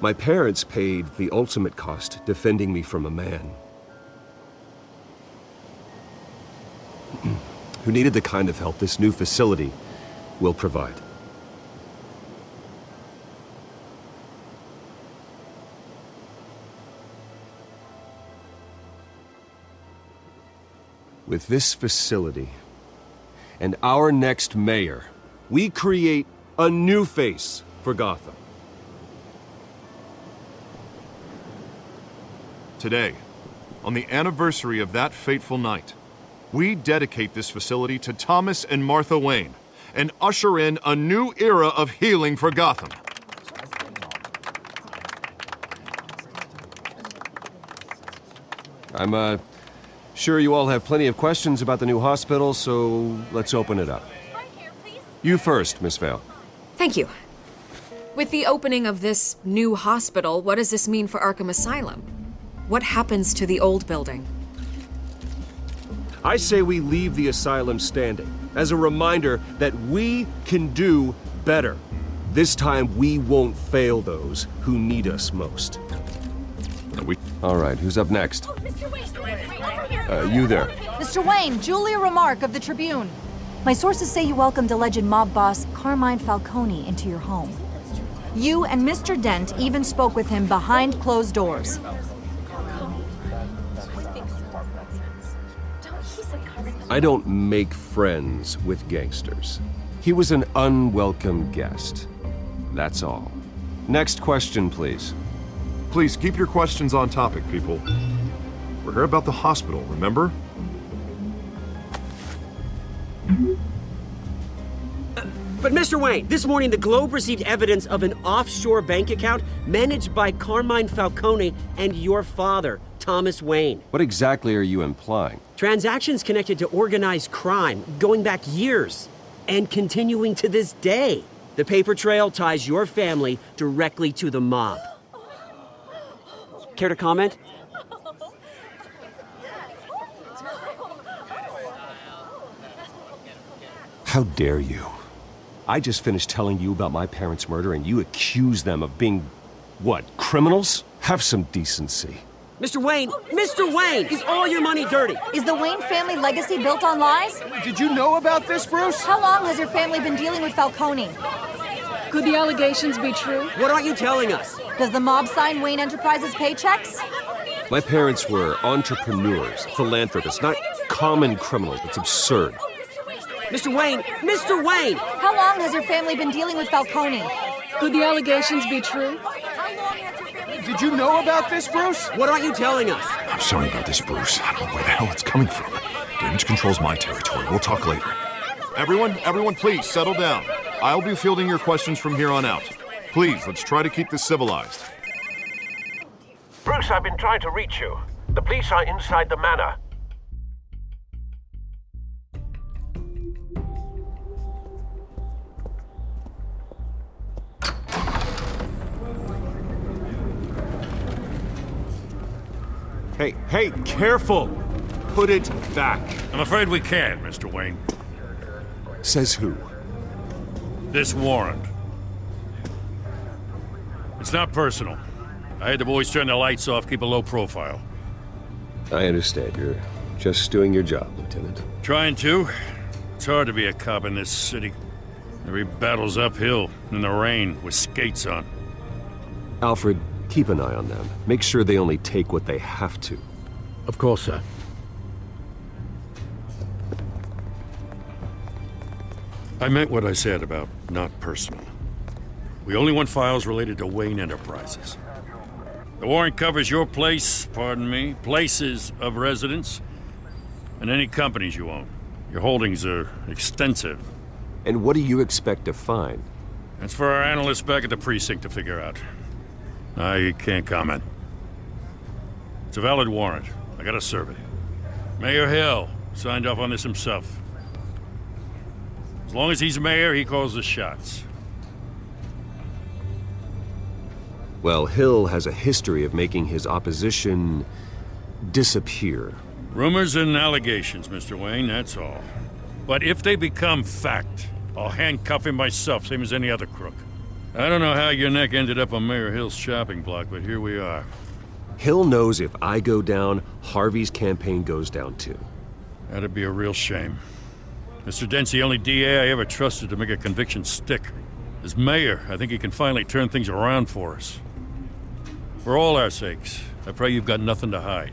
my parents paid the ultimate cost defending me from a man who needed the kind of help this new facility will provide. With this facility and our next mayor, we create a new face for Gotham. Today, on the anniversary of that fateful night, we dedicate this facility to Thomas and Martha Wayne and usher in a new era of healing for Gotham. I'm sure you all have plenty of questions about the new hospital, so let's open it up. You first, Miss Vale. Thank you. With the opening of this new hospital, what does this mean for Arkham Asylum? What happens to the old building? I say we leave the asylum standing as a reminder that we can do better. This time we won't fail those who need us most. All right, who's up next? You there. Mr. Wayne, Julia Remark of the Tribune. My sources say you welcomed alleged mob boss Carmine Falcone into your home. You and Mr. Dent even spoke with him behind closed doors. I don't make friends with gangsters. He was an unwelcome guest. That's all. Next question, please. Please keep your questions on topic, people. We're here about the hospital, remember? But Mr. Wayne, this morning the Globe received evidence of an offshore bank account managed by Carmine Falcone and your father, Thomas Wayne. What exactly are you implying? Transactions connected to organized crime going back years and continuing to this day. The paper trail ties your family directly to the mob. Care to comment? How dare you? I just finished telling you about my parents' murder and you accuse them of being, what, criminals? Have some decency. Mr. Wayne, is all your money dirty? Is the Wayne family legacy built on lies? Did you know about this, Bruce? How long has your family been dealing with Falcone? Could the allegations be true? What aren't you telling us? Does the mob sign Wayne Enterprises paychecks? My parents were entrepreneurs, philanthropists, not common criminals. It's absurd. Mr. Wayne! How long has your family been dealing with Falcone? Could the allegations be true? Did you know about this, Bruce? What aren't you telling us? I'm sorry about this, Bruce. I don't know where the hell it's coming from. Damage control's my territory. We'll talk later. Everyone, please settle down. I'll be fielding your questions from here on out. Please, let's try to keep this civilized. Bruce, I've been trying to reach you. The police are inside the manor. Hey, careful! Put it back. I'm afraid we can't, Mr. Wayne. Says who? This warrant. It's not personal. I had the boys turn the lights off, keep a low profile. I understand. You're just doing your job, Lieutenant. Trying to. It's hard to be a cop in this city. Every battle's uphill, in the rain, with skates on. Alfred, Keep an eye on them. Make sure they only take what they have to. Of course, sir. I meant what I said about not personal. We only want files related to Wayne Enterprises. The warrant covers your place, pardon me, places of residence, and any companies you own. Your holdings are extensive. And what do you expect to find? That's for our analysts back at the precinct to figure out. I can't comment. It's a valid warrant. I gotta serve it. Mayor Hill signed off on this himself. As long as he's mayor, he calls the shots. Well, Hill has a history of making his opposition disappear. Rumors and allegations, Mr. Wayne, that's all. But if they become fact, I'll handcuff him myself, same as any other crook. I don't know how your neck ended up on Mayor Hill's shopping block, but here we are. Hill knows if I go down, Harvey's campaign goes down too. That'd be a real shame. Mr. Dent's the only DA I ever trusted to make a conviction stick. As mayor, I think he can finally turn things around for us. For all our sakes, I pray you've got nothing to hide.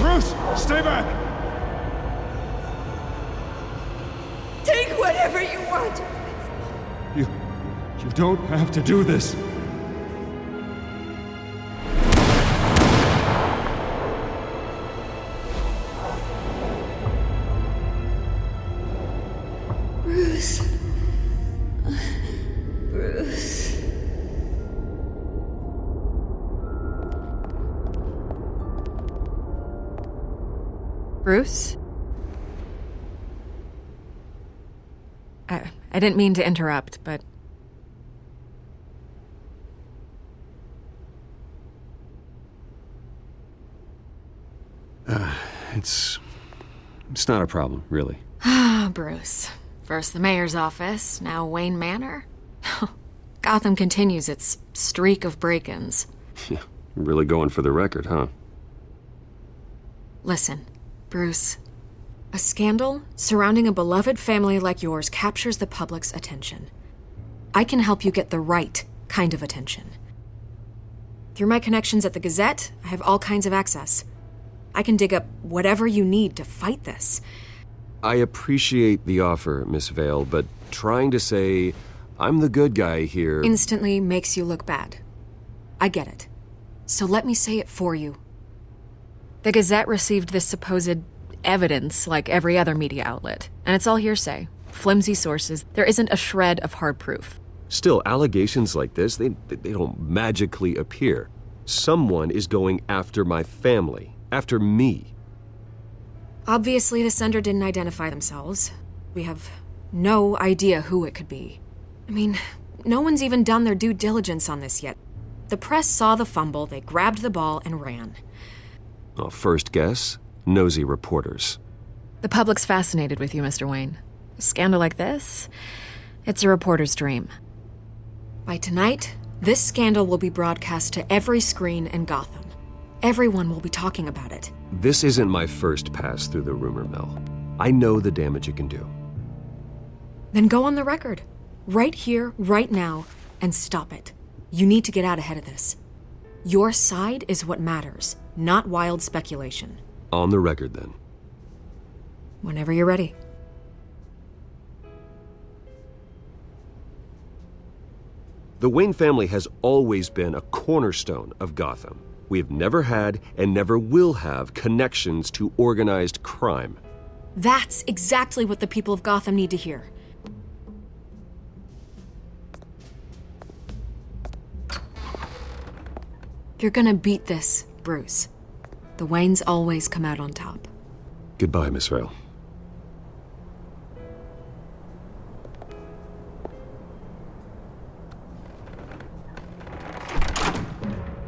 Bruce, stay back! Take whatever you want! You don't have to do this. Bruce. Bruce. Bruce? I didn't mean to interrupt, but... It's not a problem, really. Ah, Bruce. First the mayor's office, now Wayne Manor. Gotham continues its streak of break-ins. Yeah, really going for the record, huh? Listen, Bruce. A scandal surrounding a beloved family like yours captures the public's attention. I can help you get the right kind of attention. Through my connections at the Gazette, I have all kinds of access. I can dig up whatever you need to fight this. I appreciate the offer, Miss Vale, but trying to say I'm the good guy here... instantly makes you look bad. I get it. So let me say it for you. The Gazette received this supposed evidence like every other media outlet, and it's all hearsay. Flimsy sources. There isn't a shred of hard proof. Still, allegations like this, they don't magically appear. Someone is going after my family, after me. Obviously, the sender didn't identify themselves. We have no idea who it could be. I mean, no one's even done their due diligence on this yet. The press saw the fumble, they grabbed the ball and ran. Well, first guess, nosy reporters. The public's fascinated with you, Mr. Wayne. A scandal like this, it's a reporter's dream. By tonight, this scandal will be broadcast to every screen in Gotham. Everyone will be talking about it. This isn't my first pass through the rumor mill. I know the damage it can do. Then go on the record. Right here, right now, and stop it. You need to get out ahead of this. Your side is what matters, not wild speculation. On the record, then. Whenever you're ready. The Wayne family has always been a cornerstone of Gotham. We have never had and never will have connections to organized crime. That's exactly what the people of Gotham need to hear. You're gonna beat this, Bruce. The Waynes always come out on top. Goodbye, Miss Vale.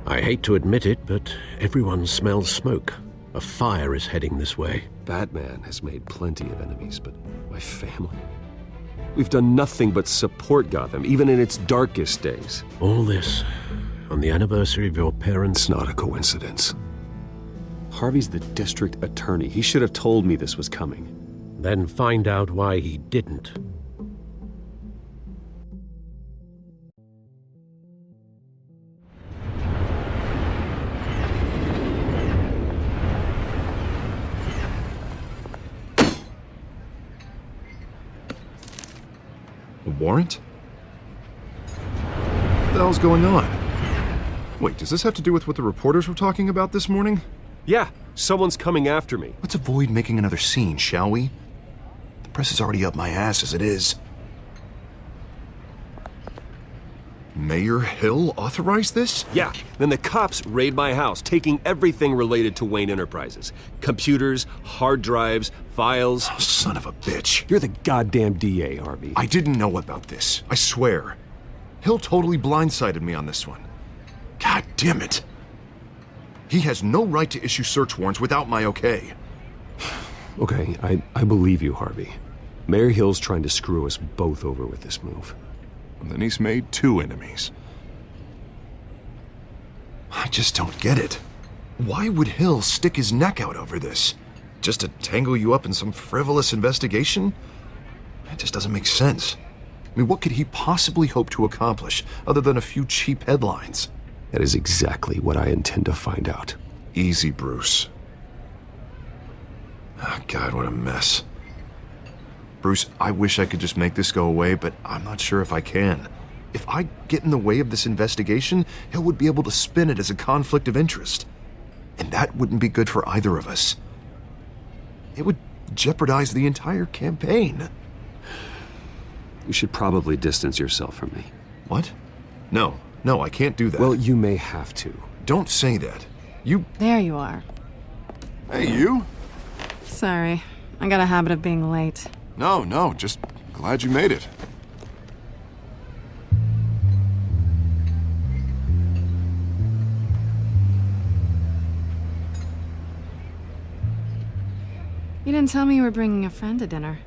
I hate to admit it, but everyone smells smoke. A fire is heading this way. Batman has made plenty of enemies, but my family? We've done nothing but support Gotham, even in its darkest days. All this on the anniversary of your parents'... It's not a coincidence. Harvey's the district attorney. He should have told me this was coming. Then find out why he didn't. A warrant? What the hell's going on? Wait, does this have to do with what the reporters were talking about this morning? Yeah, someone's coming after me. Let's avoid making another scene, shall we? The press is already up my ass as it is. Mayor Hill authorized this? Yeah, then the cops raid my house, taking everything related to Wayne Enterprises. Computers, hard drives, files. Oh, son of a bitch. You're the goddamn DA, Harvey. I didn't know about this. I swear. Hill totally blindsided me on this one. God damn it. He has no right to issue search warrants without my okay. Okay, I believe you, Harvey. Mayor Hill's trying to screw us both over with this move. And then he's made 2 enemies. I just don't get it. Why would Hill stick his neck out over this? Just to tangle you up in some frivolous investigation? It just doesn't make sense. I mean, what could he possibly hope to accomplish other than a few cheap headlines? That is exactly what I intend to find out. Easy, Bruce. Oh, God, what a mess. Bruce, I wish I could just make this go away, but I'm not sure if I can. If I get in the way of this investigation, Hill would be able to spin it as a conflict of interest. And that wouldn't be good for either of us. It would jeopardize the entire campaign. You should probably distance yourself from me. What? No, I can't do that. Well, you may have to. Don't say that. You... There you are. Hey, you? Sorry. I got a habit of being late. No, just glad you made it. You didn't tell me you were bringing a friend to dinner.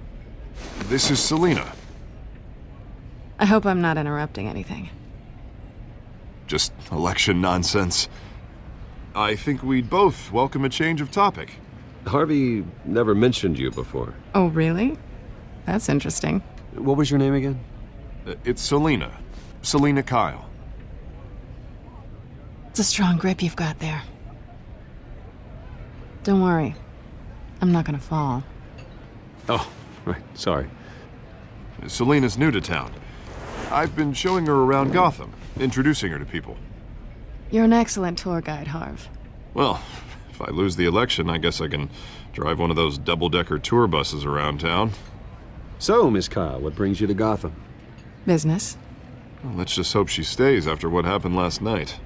This is Selina. I hope I'm not interrupting anything. Just election nonsense. I think we'd both welcome a change of topic. Harvey never mentioned you before. Oh, really? That's interesting. What was your name again? It's Selina. Selina Kyle. It's a strong grip you've got there. Don't worry. I'm not gonna fall. Oh, right. Sorry. Selina's new to town. I've been showing her around Gotham, introducing her to people. You're an excellent tour guide, Harv. Well, if I lose the election, I guess I can drive one of those double-decker tour buses around town. So, Miss Kyle, what brings you to Gotham? Business. Well, let's just hope she stays after what happened last night.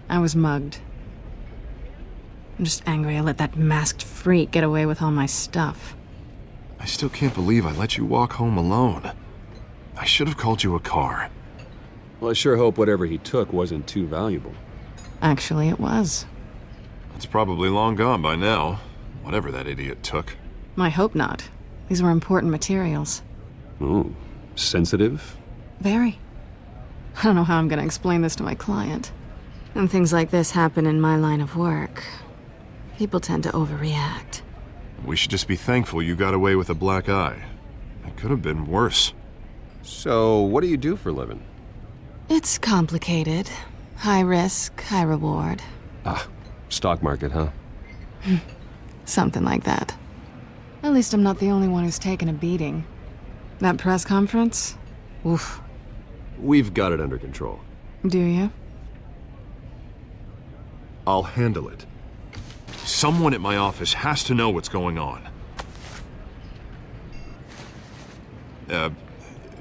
I was mugged. I'm just angry I let that masked freak get away with all my stuff. I still can't believe I let you walk home alone. I should have called you a car. Well, I sure hope whatever he took wasn't too valuable. Actually, it was. It's probably long gone by now, whatever that idiot took. I hope not. These were important materials. Ooh, sensitive? Very. I don't know how I'm gonna explain this to my client. When things like this happen in my line of work, people tend to overreact. We should just be thankful you got away with a black eye. It could have been worse. So, what do you do for a living? It's complicated. High risk, high reward. Ah, stock market, huh? Something like that. At least I'm not the only one who's taken a beating. That press conference? Oof. We've got it under control. Do you? I'll handle it. Someone at my office has to know what's going on.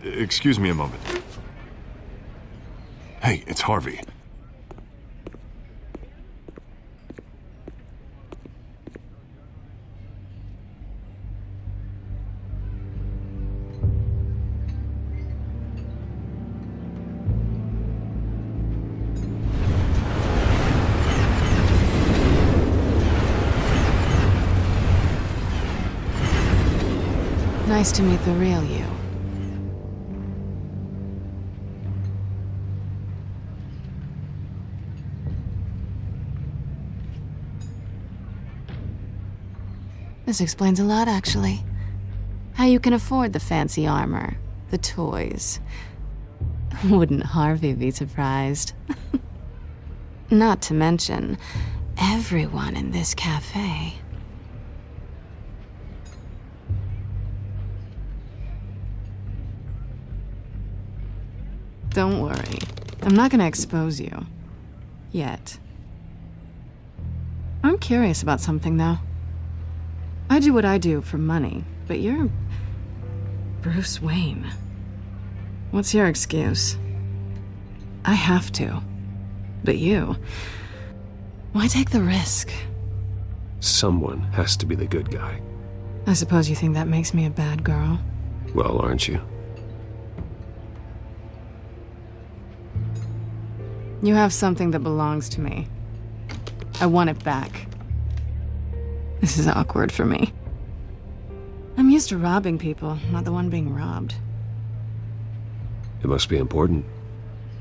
Excuse me a moment. Hey, it's Harvey. Nice to meet the real you. This explains a lot, actually. How you can afford the fancy armor, the toys. Wouldn't Harvey be surprised? Not to mention, everyone in this cafe. Don't worry. I'm not gonna expose you. Yet. I'm curious about something, though. I do what I do for money, but you're Bruce Wayne. What's your excuse? I have to. But you... why take the risk? Someone has to be the good guy. I suppose you think that makes me a bad girl? Well, aren't you? You have something that belongs to me. I want it back. This is awkward for me. I'm used to robbing people, not the one being robbed. It must be important.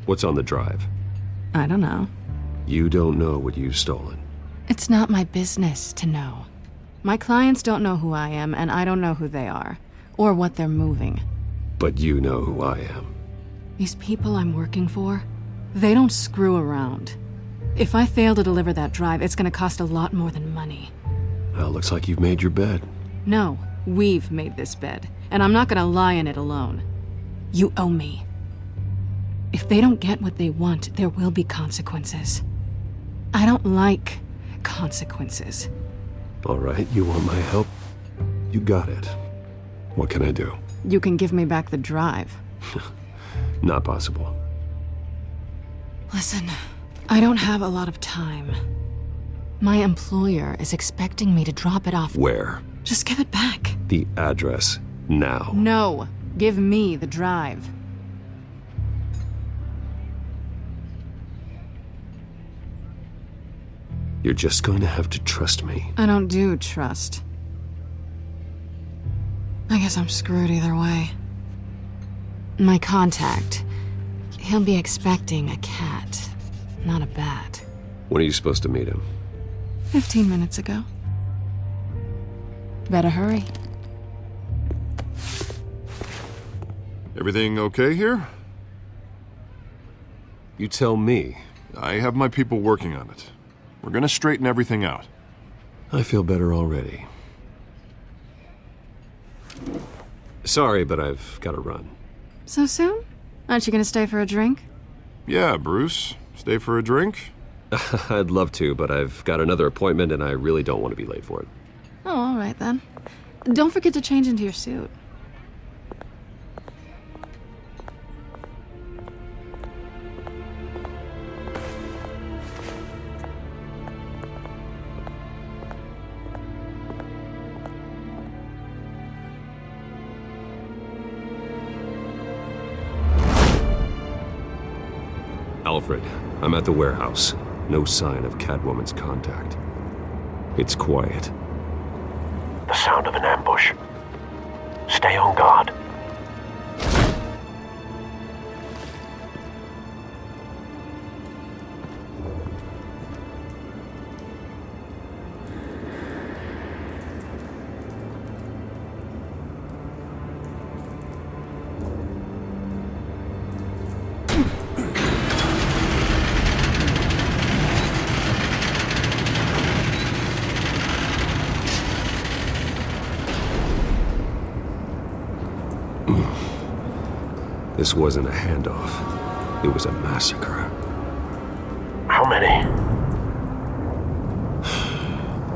What's on the drive? I don't know. You don't know what you've stolen. It's not my business to know. My clients don't know who I am, and I don't know who they are, or what they're moving. But you know who I am. These people I'm working for, they don't screw around. If I fail to deliver that drive, it's gonna cost a lot more than money. Well, looks like you've made your bed. No, we've made this bed, and I'm not gonna lie in it alone. You owe me. If they don't get what they want, there will be consequences. I don't like consequences. All right, you want my help? You got it. What can I do? You can give me back the drive. Not possible. Listen, I don't have a lot of time. My employer is expecting me to drop it off. Where? Just give it back. The address, now. No, give me the drive. You're just going to have to trust me. I don't do trust. I guess I'm screwed either way. My contact, he'll be expecting a cat, not a bat. When are you supposed to meet him? 15 minutes ago. Better hurry. Everything okay here? You tell me. I have my people working on it. We're gonna straighten everything out. I feel better already. Sorry, but I've got to run. So soon? Aren't you gonna stay for a drink? Yeah, Bruce. Stay for a drink? I'd love to, but I've got another appointment and I really don't want to be late for it. Oh, all right then. Don't forget to change into your suit. Alfred, I'm at the warehouse. No sign of Catwoman's contact. It's quiet. The sound of an ambush. Stay on guard. This wasn't a handoff. It was a massacre. How many?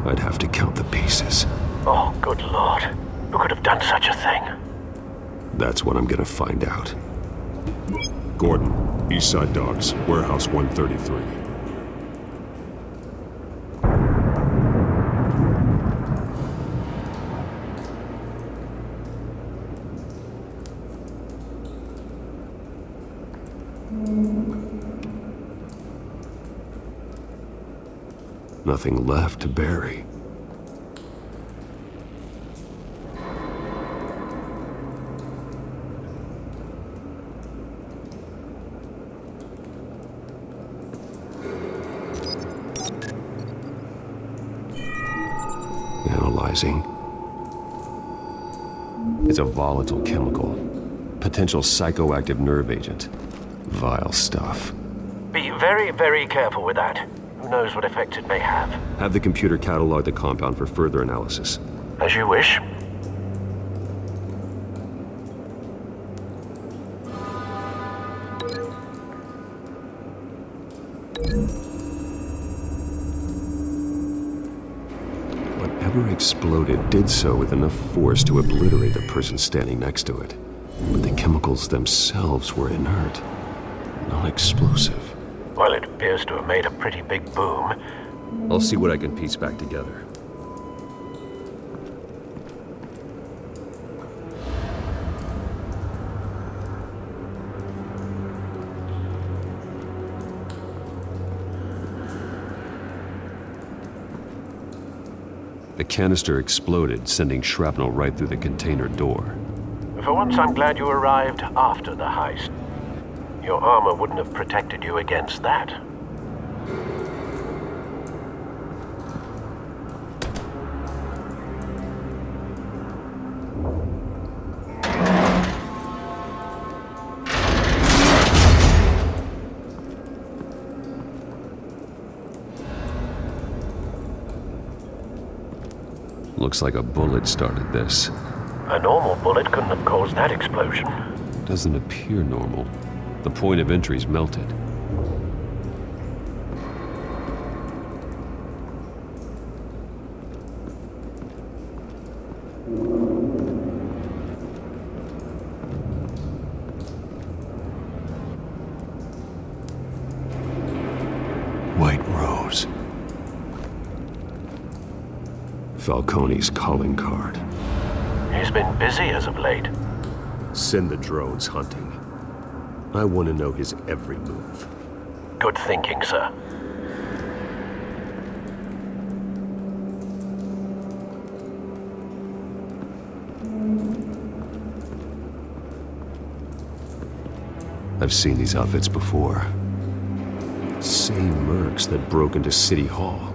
I'd have to count the pieces. Oh, good lord. Who could have done such a thing? That's what I'm gonna find out. Gordon, Eastside Docks, Warehouse 133. Nothing left to bury. Analyzing. It's a volatile chemical. Potential psychoactive nerve agent. Vile stuff. Be very, very careful with that. Who knows what effect it may have? Have the computer catalog the compound for further analysis. As you wish. Whatever exploded did so with enough force to obliterate the person standing next to it. But the chemicals themselves were inert, not explosive. Well, it appears to have made a pretty big boom. I'll see what I can piece back together. The canister exploded, sending shrapnel right through the container door. For once, I'm glad you arrived after the heist. Your armor wouldn't have protected you against that. Looks like a bullet started this. A normal bullet couldn't have caused that explosion. Doesn't appear normal. The point of entry's melted. White Rose. Falcone's calling card. He's been busy as of late. Send the drones hunting. I want to know his every move. Good thinking, sir. I've seen these outfits before. Same mercs that broke into City Hall.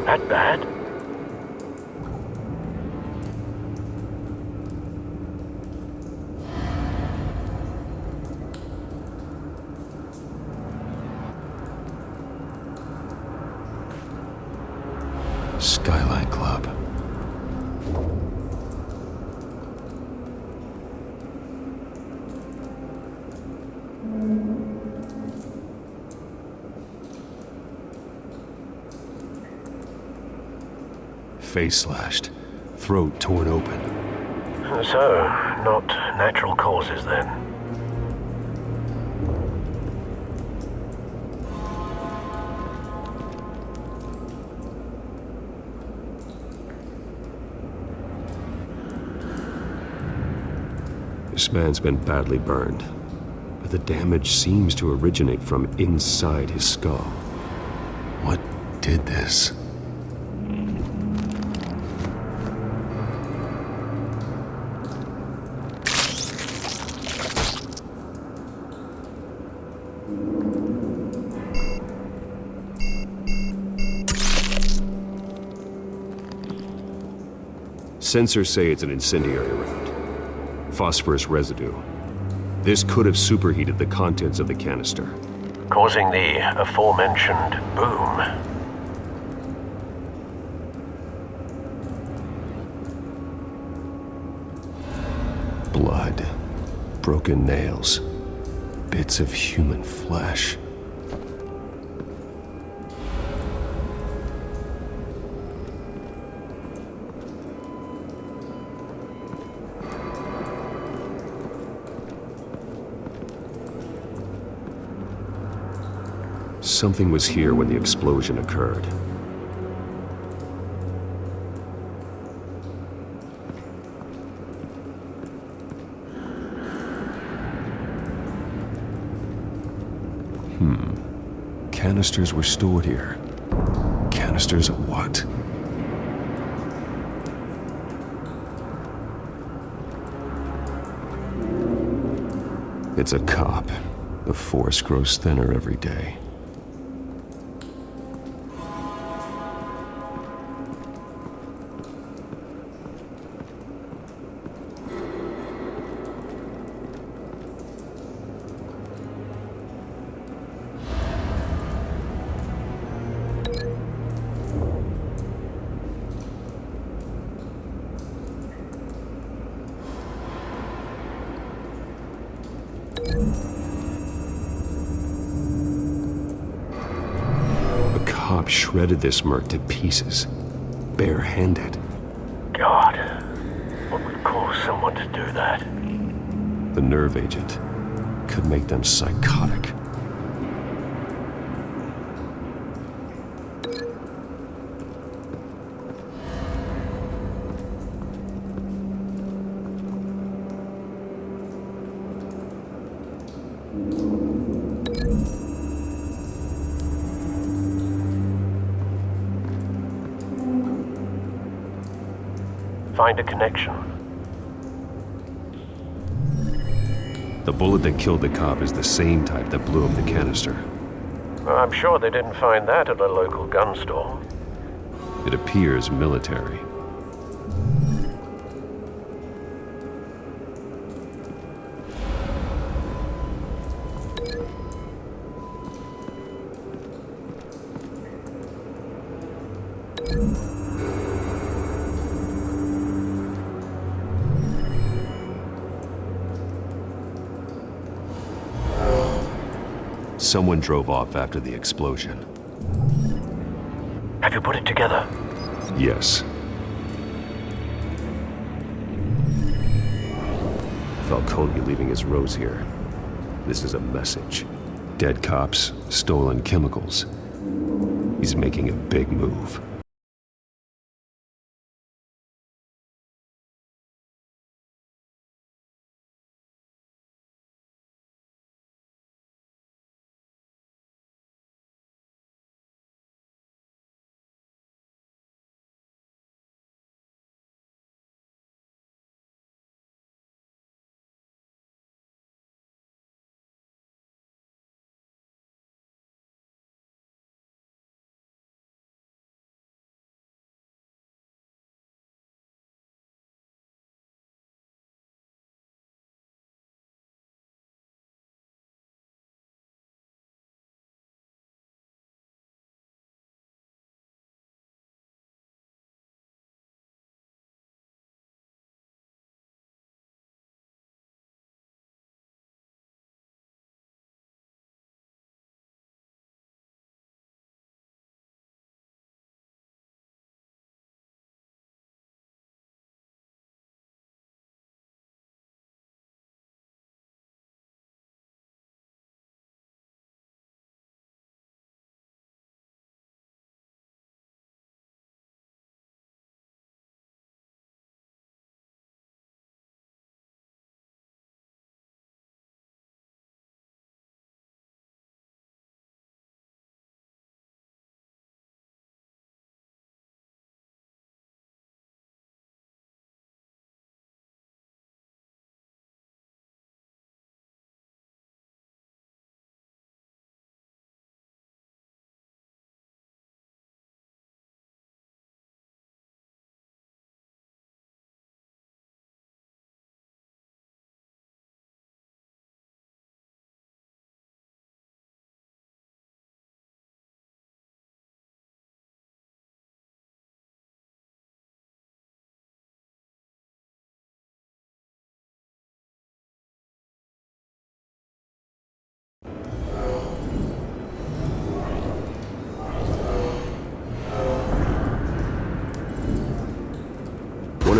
That bad? Skyline Club. Face slashed, throat torn open. So, not natural causes then. This man's been badly burned, but the damage seems to originate from inside his skull. What did this? Sensors say it's an incendiary round. Phosphorus residue. This could have superheated the contents of the canister, causing the aforementioned boom. Blood, broken nails, bits of human flesh. Something was here when the explosion occurred. Canisters were stored here. Canisters of what? It's a cop. The force grows thinner every day. Shredded this merc to pieces, barehanded. God, what would cause someone to do that? The nerve agent could make them psychotic. Find a connection. The bullet that killed the cop is the same type that blew up the canister. I'm sure they didn't find that at a local gun store. It appears military. Someone drove off after the explosion. Have you put it together? Yes. Falcone leaving his rose here. This is a message. Dead cops, stolen chemicals. He's making a big move.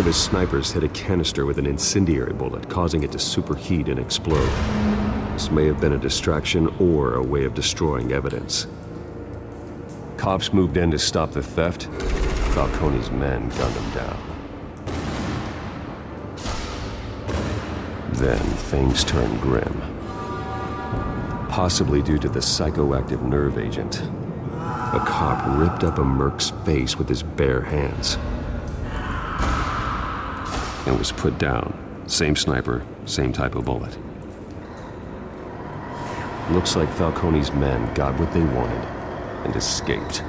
of his snipers hit a canister with an incendiary bullet, causing it to superheat and explode. This may have been a distraction or a way of destroying evidence. Cops moved in to stop the theft. Falcone's men gunned him down. Then things turned grim. Possibly due to the psychoactive nerve agent. A cop ripped up a merc's face with his bare hands. And was put down. Same sniper, same type of bullet. Looks like Falcone's men got what they wanted and escaped.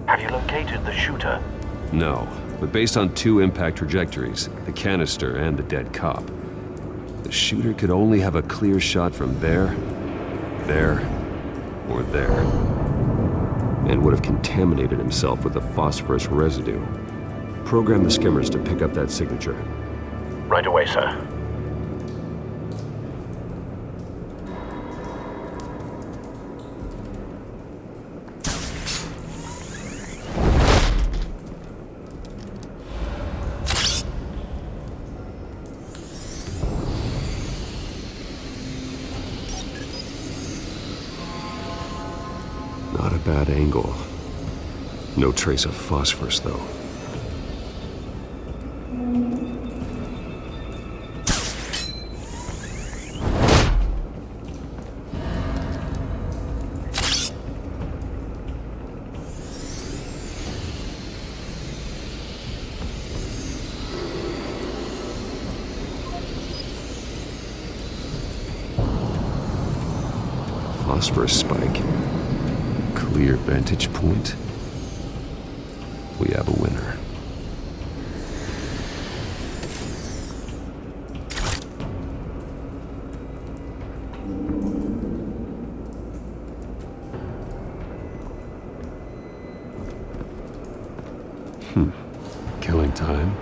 Have you located the shooter? No, but based on two impact trajectories, the canister and the dead cop, the shooter could only have a clear shot from there, or there, and would have contaminated himself with the phosphorus residue. Program the skimmers to pick up that signature. Right away, sir. Not a bad angle. No trace of phosphorus, though. Phosphorus spike. Clear vantage point. We have a winner. Killing time.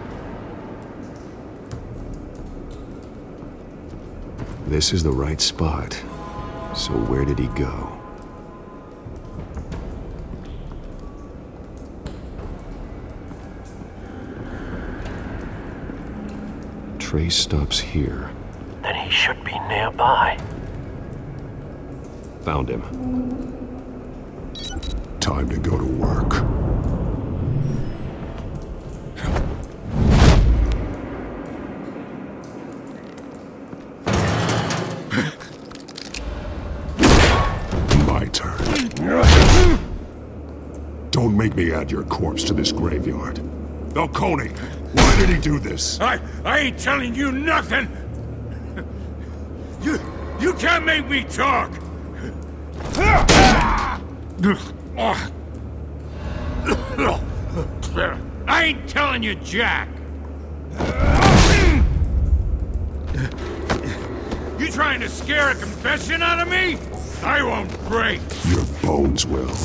This is the right spot. So where did he go? Trace stops here. Then he should be nearby. Found him. Time to go to work. My turn. Don't make me add your corpse to this graveyard. Falcone, why did he do this? I ain't telling you nothing! You can't make me talk! I ain't telling you jack! You trying to scare a confession out of me? I won't break! Your bones will.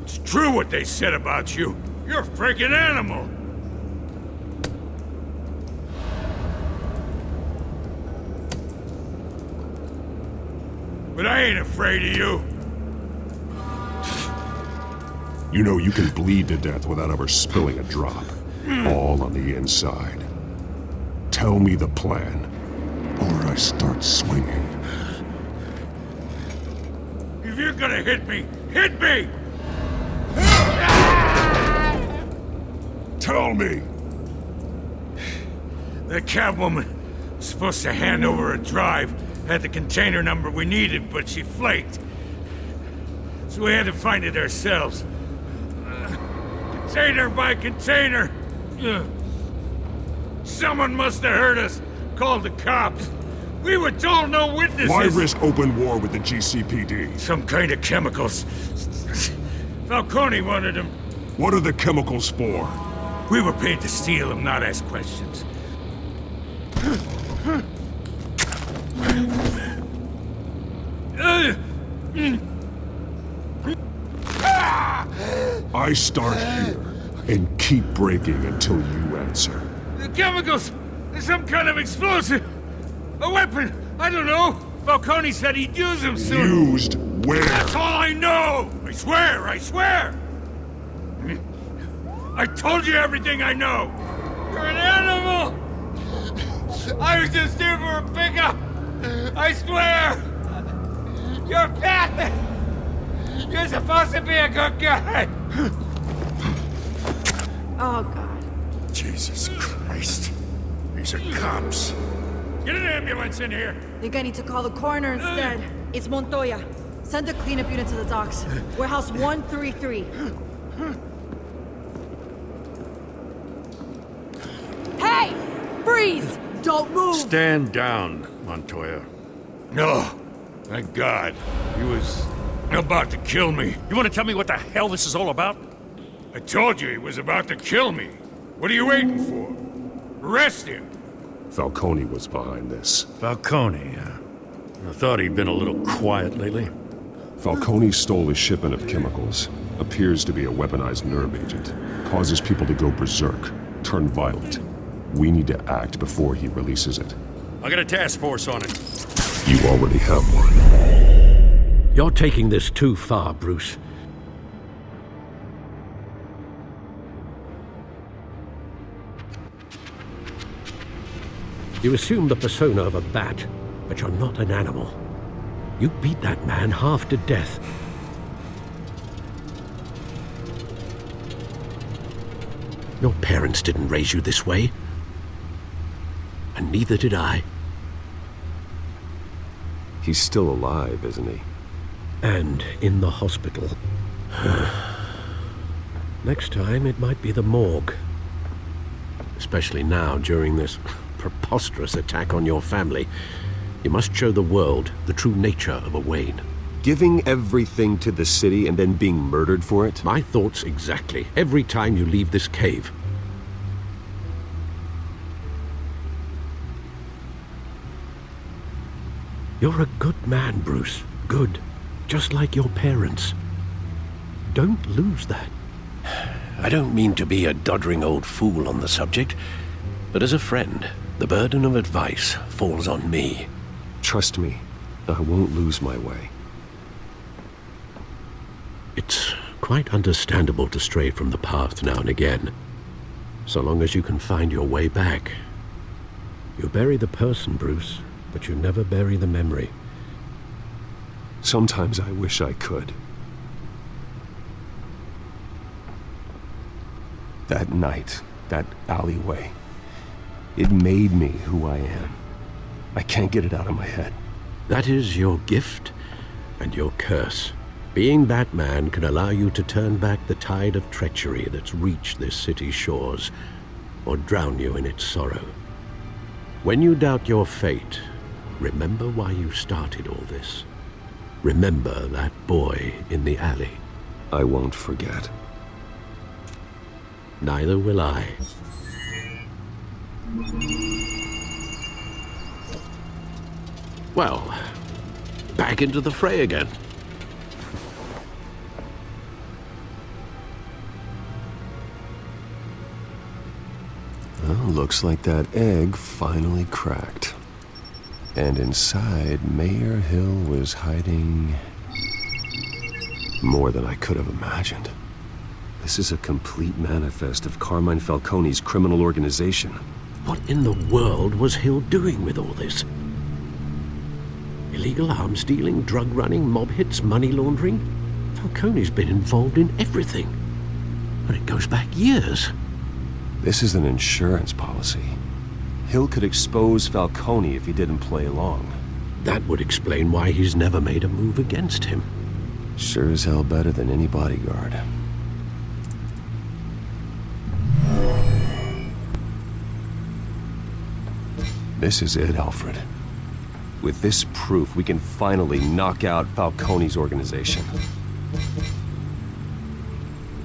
It's true what they said about you. You're a freaking animal! But I ain't afraid of you. You know you can bleed to death without ever spilling a drop. All on the inside. Tell me the plan, or I start swinging. If you're gonna hit me, hit me! Tell me! The Catwoman was supposed to hand over a drive, had the container number we needed, but she flaked. So we had to find it ourselves. Container by container. Someone must have heard us, called the cops. We were told no witnesses. Why risk open war with the GCPD? Some kind of chemicals. Falcone wanted them. What are the chemicals for? We were paid to steal them, not ask questions. I start here and keep breaking until you answer. The chemicals! Some kind of explosive. A weapon. I don't know. Falcone said he'd use them soon. Used where? That's all I know. I swear. I swear. I told you everything I know. You're an animal. I was just here for a pickup. I swear. You're Batman. You're supposed to be a good guy. Oh, God. Jesus Christ. These are cops. Get an ambulance in here. Think I need to call the coroner instead. It's Montoya. Send a cleanup unit to the docks. Warehouse 133. Hey! Freeze! Don't move! Stand down, Montoya. No. Thank God. He was about to kill me. You want to tell me what the hell this is all about? I told you he was about to kill me. What are you waiting for? Arrest him. Falcone was behind this. Falcone, I thought he'd been a little quiet lately. Falcone stole a shipment of chemicals. Appears to be a weaponized nerve agent. Causes people to go berserk, turn violent. We need to act before he releases it. I got a task force on it. You already have one. You're taking this too far, Bruce. You assume the persona of a bat, but you're not an animal. You beat that man half to death. Your parents didn't raise you this way. And neither did I. He's still alive, isn't he? And in the hospital. Next time, it might be the morgue. Especially now, during this preposterous attack on your family. You must show the world the true nature of a Wayne. Giving everything to the city and then being murdered for it? My thoughts exactly. Every time you leave this cave. You're a good man, Bruce. Good. Just like your parents. Don't lose that. I don't mean to be a doddering old fool on the subject, but as a friend, the burden of advice falls on me. Trust me, I won't lose my way. It's quite understandable to stray from the path now and again, so long as you can find your way back. You bury the person, Bruce, but you never bury the memory. Sometimes I wish I could. That night, that alleyway, it made me who I am. I can't get it out of my head. That is your gift and your curse. Being Batman can allow you to turn back the tide of treachery that's reached this city's shores, or drown you in its sorrow. When you doubt your fate, remember why you started all this. Remember that boy in the alley. I won't forget. Neither will I. Well, back into the fray again. Well, looks like that egg finally cracked. And inside, Mayor Hill was hiding more than I could have imagined. This is a complete manifest of Carmine Falcone's criminal organization. What in the world was Hill doing with all this? Illegal arms dealing, drug running, mob hits, money laundering? Falcone's been involved in everything. But it goes back years. This is an insurance policy. Hill could expose Falcone if he didn't play along. That would explain why he's never made a move against him. Sure as hell better than any bodyguard. This is it, Alfred. With this proof, we can finally knock out Falcone's organization.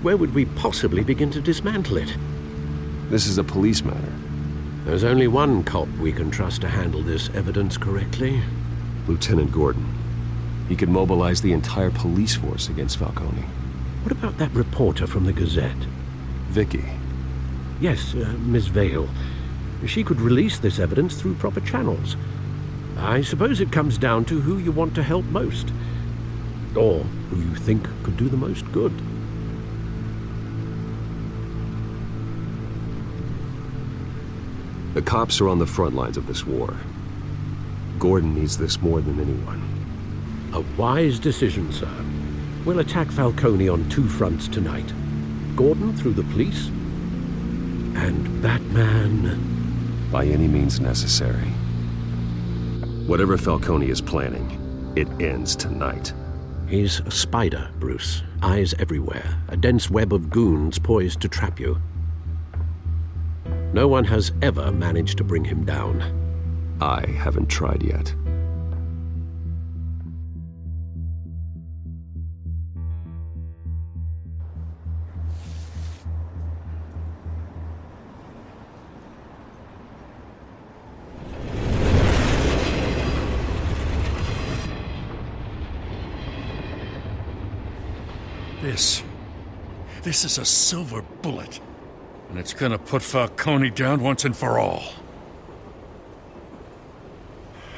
Where would we possibly begin to dismantle it? This is a police matter. There's only one cop we can trust to handle this evidence correctly. Lieutenant Gordon. He could mobilize the entire police force against Falcone. What about that reporter from the Gazette? Vicky. Yes, Miss Vale. she could release this evidence through proper channels. I suppose it comes down to who you want to help most, or who you think could do the most good. The cops are on the front lines of this war. Gordon needs this more than anyone. A wise decision, sir. We'll attack Falcone on 2 fronts tonight. Gordon through the police, and Batman... by any means necessary. Whatever Falcone is planning, it ends tonight. He's a spider, Bruce. Eyes everywhere. A dense web of goons poised to trap you. No one has ever managed to bring him down. I haven't tried yet. This is a silver bullet, and it's gonna put Falcone down once and for all.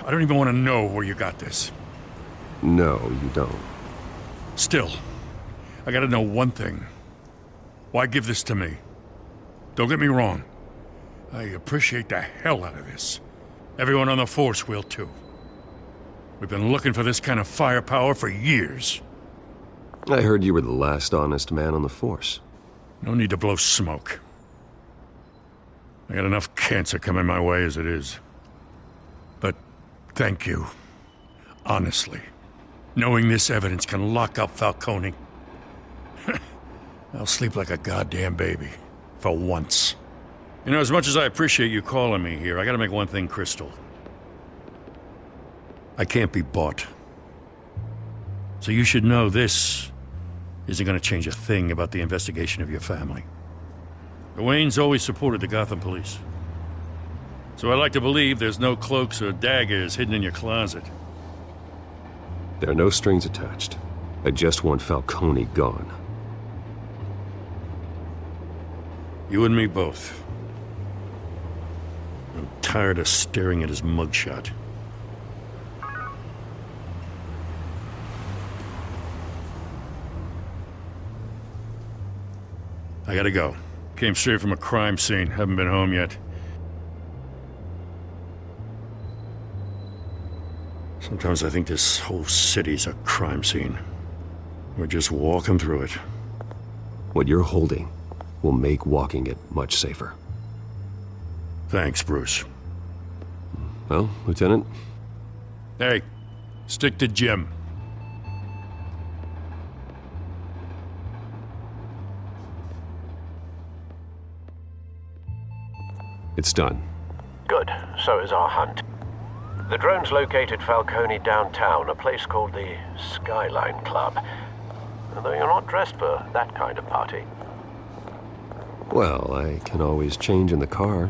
I don't even want to know where you got this. No, you don't. Still, I gotta know one thing. Why give this to me? Don't get me wrong. I appreciate the hell out of this. Everyone on the force will too. We've been looking for this kind of firepower for years. I heard you were the last honest man on the force. No need to blow smoke. I got enough cancer coming my way as it is. But thank you. Honestly. Knowing this evidence can lock up Falcone. I'll sleep like a goddamn baby. For once. You know, as much as I appreciate you calling me here, I gotta make one thing crystal. I can't be bought. So you should know this isn't gonna change a thing about the investigation of your family. The Waynes always supported the Gotham police. So I like to believe there's no cloaks or daggers hidden in your closet. There are no strings attached. I just want Falcone gone. You and me both. I'm tired of staring at his mugshot. I gotta go. Came straight from a crime scene. Haven't been home yet. Sometimes I think this whole city's a crime scene. We're just walking through it. What you're holding will make walking it much safer. Thanks, Bruce. Well, Lieutenant? Hey, stick to Jim. It's done. Good. So is our hunt. The drones located Falcone downtown, a place called the Skyline Club. Though you're not dressed for that kind of party. Well, I can always change in the car.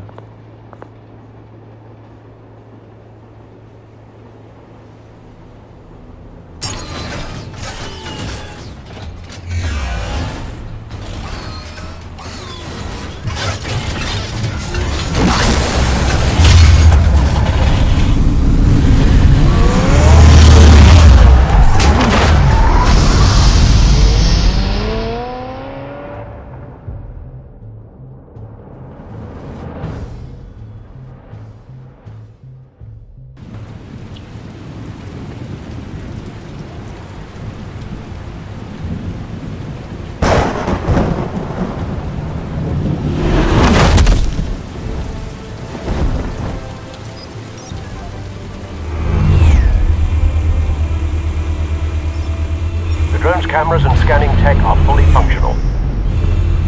Cameras and scanning tech are fully functional.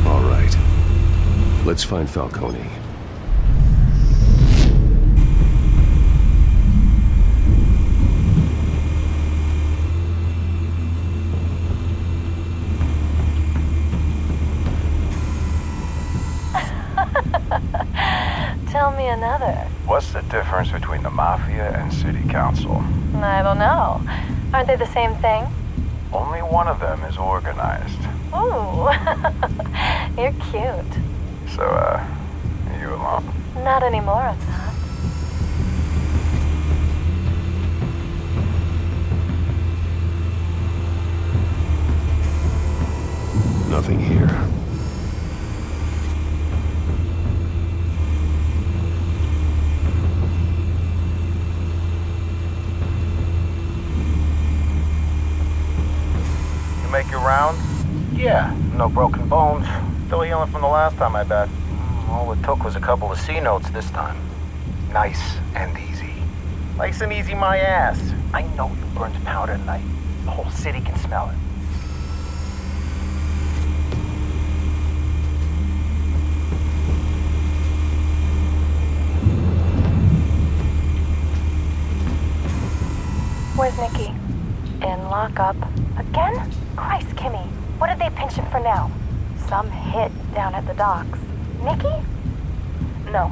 All right. Let's find Falcone. Tell me another. What's the difference between the Mafia and City Council? I don't know. Aren't they the same thing? Only one of them is organized. Ooh, you're cute. So, you along. Not anymore, Assad. Nothing here. You make your rounds? Yeah, no broken bones. Still healing from the last time, I bet. All it took was a couple of C notes this time. Nice and easy. Nice and easy my ass. I know you burned powder tonight. The whole city can smell it. Where's Nikki? In lockup. Again? Christ, Kimmy. What did they pinch him for now? Some hit down at the docks. Nikki? No.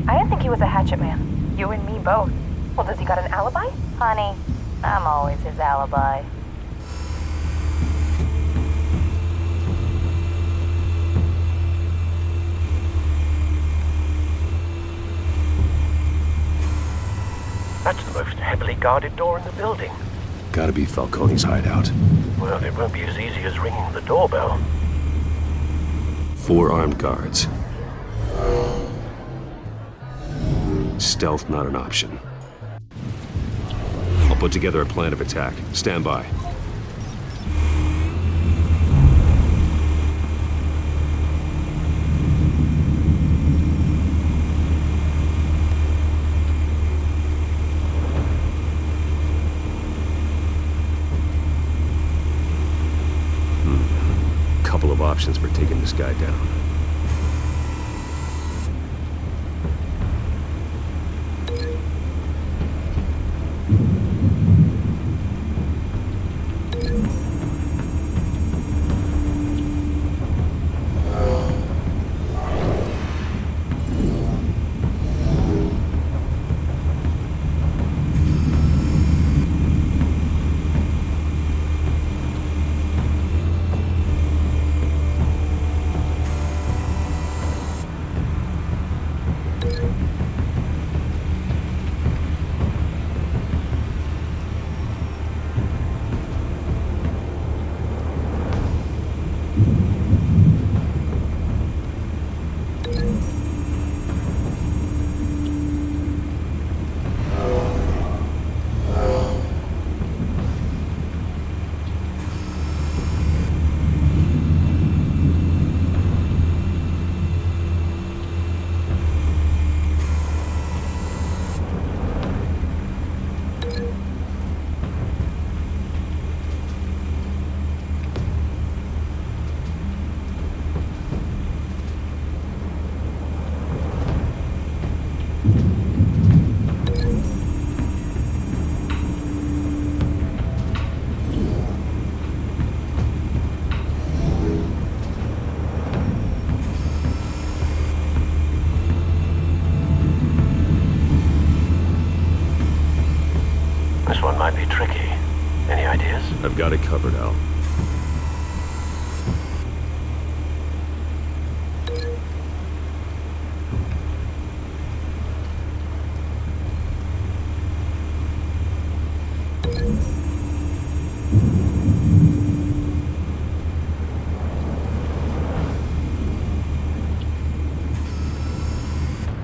I didn't think he was a hatchet man. You and me both. Well, does he got an alibi? Honey, I'm always his alibi. That's the most heavily guarded door in the building. Gotta be Falcone's hideout. Well, it won't be as easy as ringing the doorbell. 4 armed guards. Stealth not an option. I'll put together a plan of attack. Stand by. Couple of options for taking this guy down. This one might be tricky. Any ideas? I've got it covered, Al.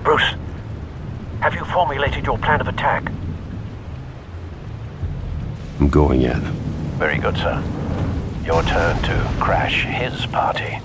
Bruce, have you formulated your plan of attack? I'm going in. Very good, sir. Your turn to crash his party.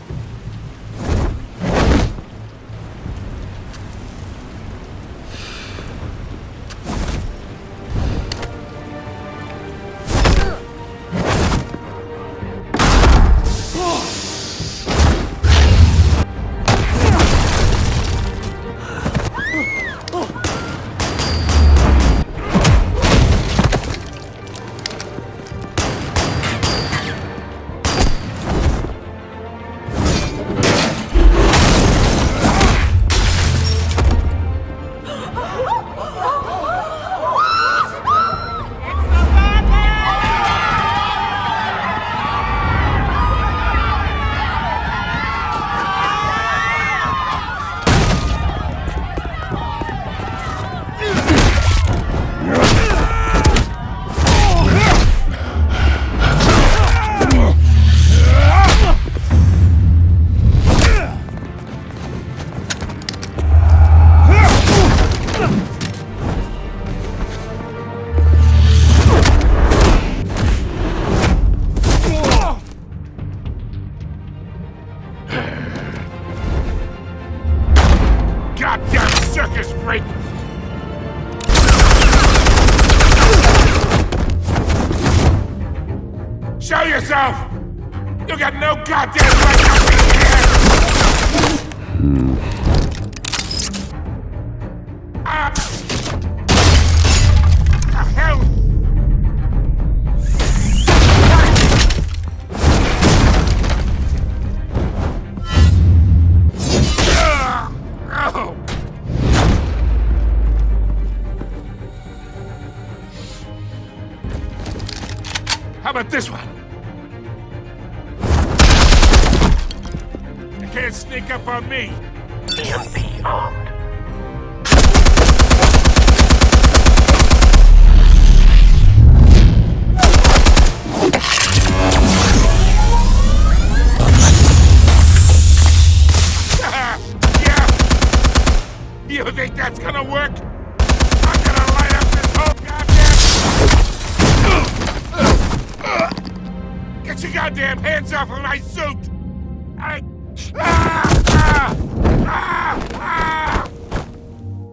goddamn circus freak! Show yourself! You got no goddamn right to be here! The hell? Oh. How about this one? You can't sneak up on me. EMP armed. You think that's gonna work? I'm gonna light up this whole goddamn... Get your goddamn hands off of my suit!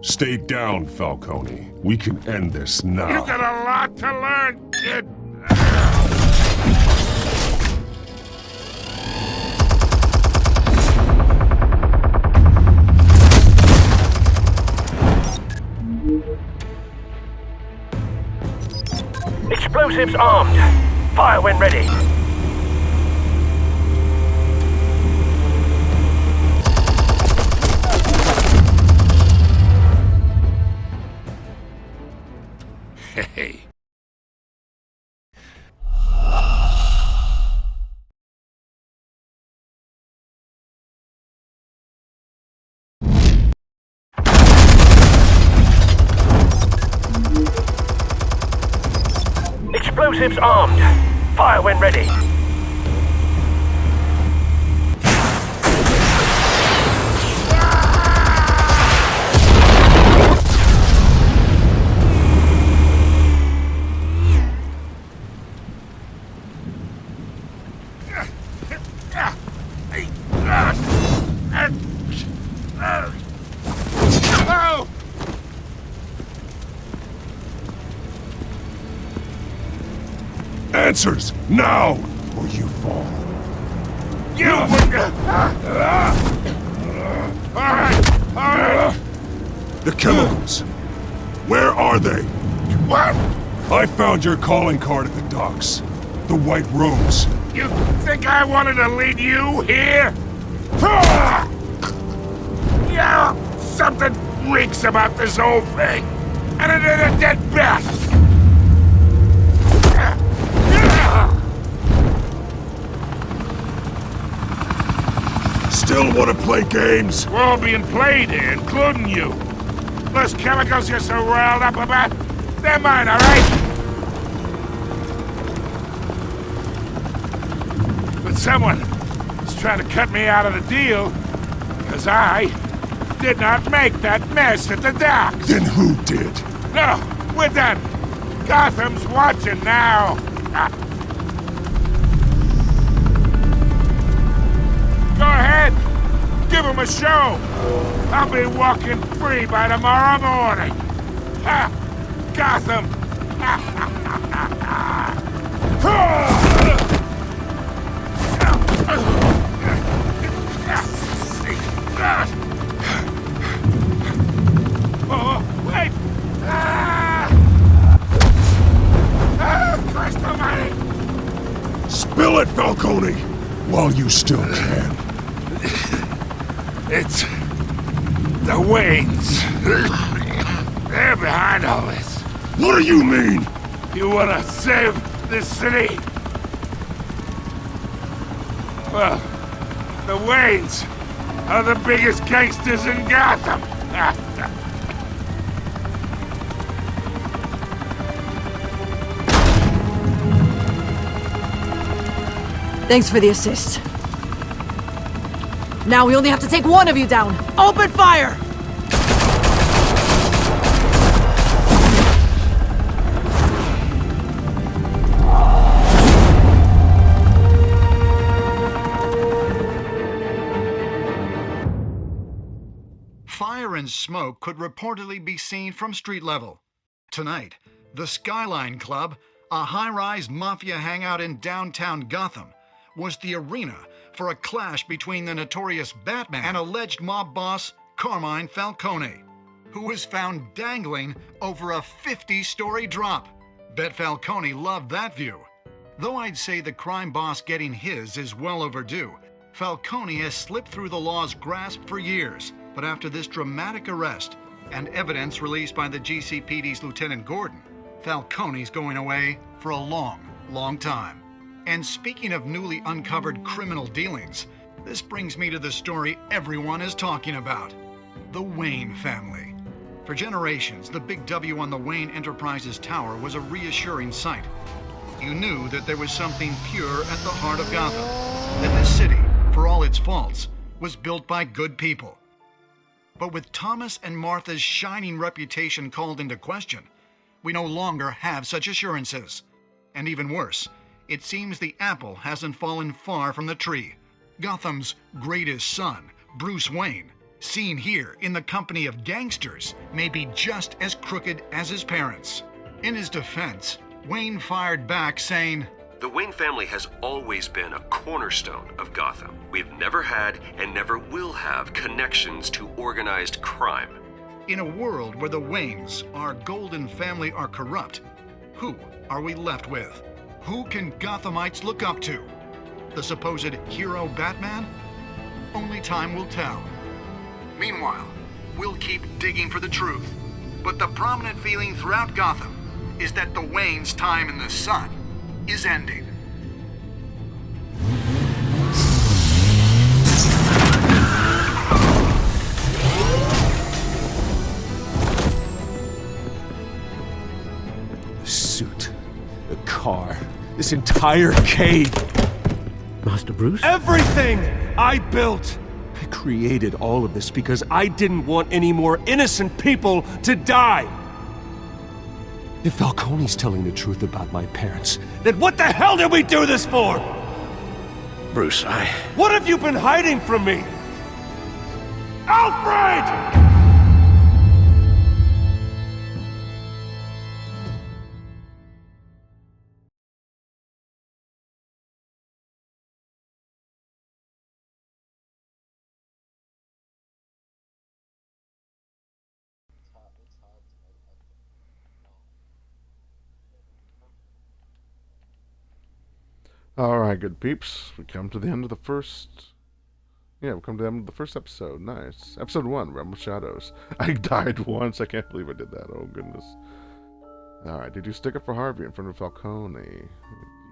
Stay down, Falcone. We can end this now. You got a lot to learn, kid! Explosives armed. Fire when ready. Hey. Explosives armed. Fire when ready. Answers, now, or you fall. You Alright! The chemicals. Where are they? What? I found your calling card at the docks. The White Rose. You think I wanted to lead you here? Yeah, something reeks about this whole thing. And it is a dead bat. Still want to play games? We're all being played here, including you. Those chemicals you're so riled up about, they're mine, all right? But someone is trying to cut me out of the deal because I did not make that mess at the docks. Then who did? No, we're done. Gotham's watching now. Go ahead. Give him a show. I'll be walking free by tomorrow morning. Ha! Gotham. Oh, wait! Christ almighty! Spill it, Falcone, while you still can. It's the Waynes. They're behind all this. What do you mean? You wanna save this city? Well, the Waynes are the biggest gangsters in Gotham. Thanks for the assist. Now we only have to take one of you down. Open fire! Fire and smoke could reportedly be seen from street level. Tonight, the Skyline Club, a high-rise mafia hangout in downtown Gotham, was the arena for a clash between the notorious Batman and alleged mob boss Carmine Falcone, who was found dangling over a 50-story drop. Bet Falcone loved that view. Though I'd say the crime boss getting his is well overdue, Falcone has slipped through the law's grasp for years. But after this dramatic arrest and evidence released by the GCPD's Lieutenant Gordon, Falcone's going away for a long, long time. And speaking of newly uncovered criminal dealings, this brings me to the story everyone is talking about: the Wayne family. For generations, the big W on the Wayne Enterprises Tower was a reassuring sight. You knew that there was something pure at the heart of Gotham, that this city, for all its faults, was built by good people. But with Thomas and Martha's shining reputation called into question, we no longer have such assurances. And even worse, it seems the apple hasn't fallen far from the tree. Gotham's greatest son, Bruce Wayne, seen here in the company of gangsters, may be just as crooked as his parents. In his defense, Wayne fired back saying, "The Wayne family has always been a cornerstone of Gotham. We've never had and never will have connections to organized crime." In a world where the Waynes, our golden family, are corrupt, who are we left with? Who can Gothamites look up to? The supposed hero Batman? Only time will tell. Meanwhile, we'll keep digging for the truth. But the prominent feeling throughout Gotham is that the Waynes' time in the sun is ending. The suit, the car, this entire cave. Master Bruce? Everything I built! I created all of this because I didn't want any more innocent people to die! If Falcone's telling the truth about my parents, then what the hell did we do this for? Bruce, What have you been hiding from me? Alfred! Alright, good peeps. We come to the end of the first... Yeah, we come to the end of the first episode. Nice. Episode 1, Realm of Shadows. I died once. I can't believe I did that. Oh, goodness. Alright, did you stick up for Harvey in front of Falcone?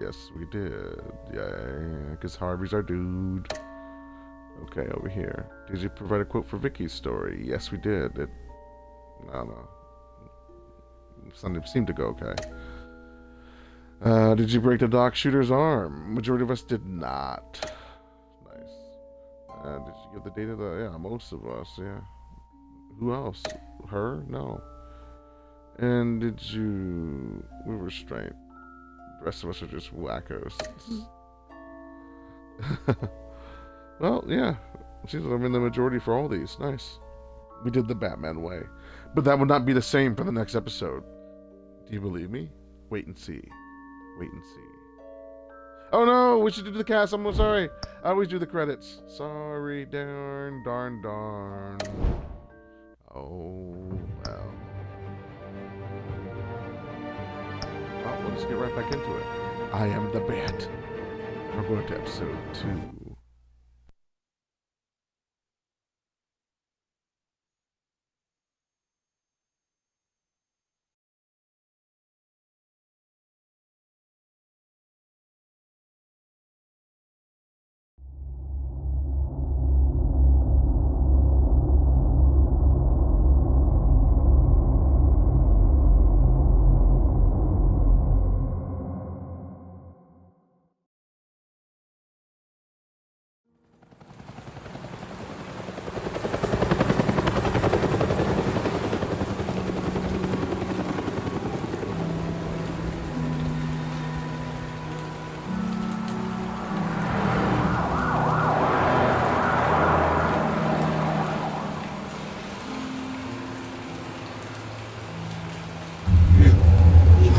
Yes, we did. Yay, because Harvey's our dude. Okay, over here. Did you provide a quote for Vicky's story? Yes, we did. I don't know. Something seemed to go okay. Did you break the dock shooter's arm? Majority of us did not. Nice. Did you give the data to... Yeah, most of us, yeah. Who else? Her? No. And did you... We were restrained. The rest of us are just wackos. Well, yeah. Seems like I'm in the majority for all these. Nice. We did the Batman way. But that would not be the same for the next episode. Do you believe me? Wait and see. Wait and see. Oh no, we should do the cast. I'm sorry. I always do the credits. Sorry, darn. Oh, well. Well, we'll just get right back into it. I am the Bat. We're going to episode 2.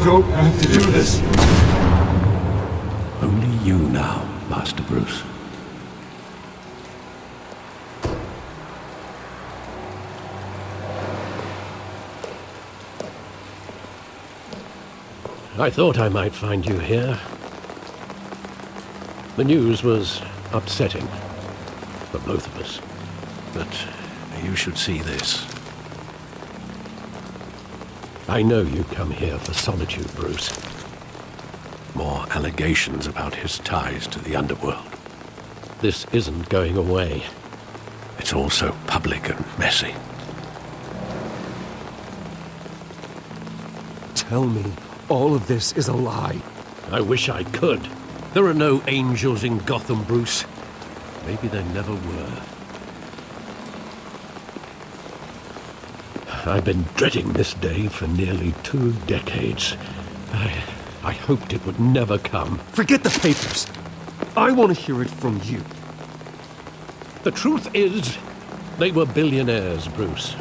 don't have to do this. Only you now, Master Bruce. I thought I might find you here. The news was upsetting for both of us. But you should see this. I know you come here for solitude, Bruce. More allegations about his ties to the underworld. This isn't going away. It's all so public and messy. Tell me all of this is a lie. I wish I could. There are no angels in Gotham, Bruce. Maybe there never were. I've been dreading this day for nearly 2 decades. I hoped it would never come. Forget the papers. I want to hear it from you. The truth is, they were billionaires, Bruce.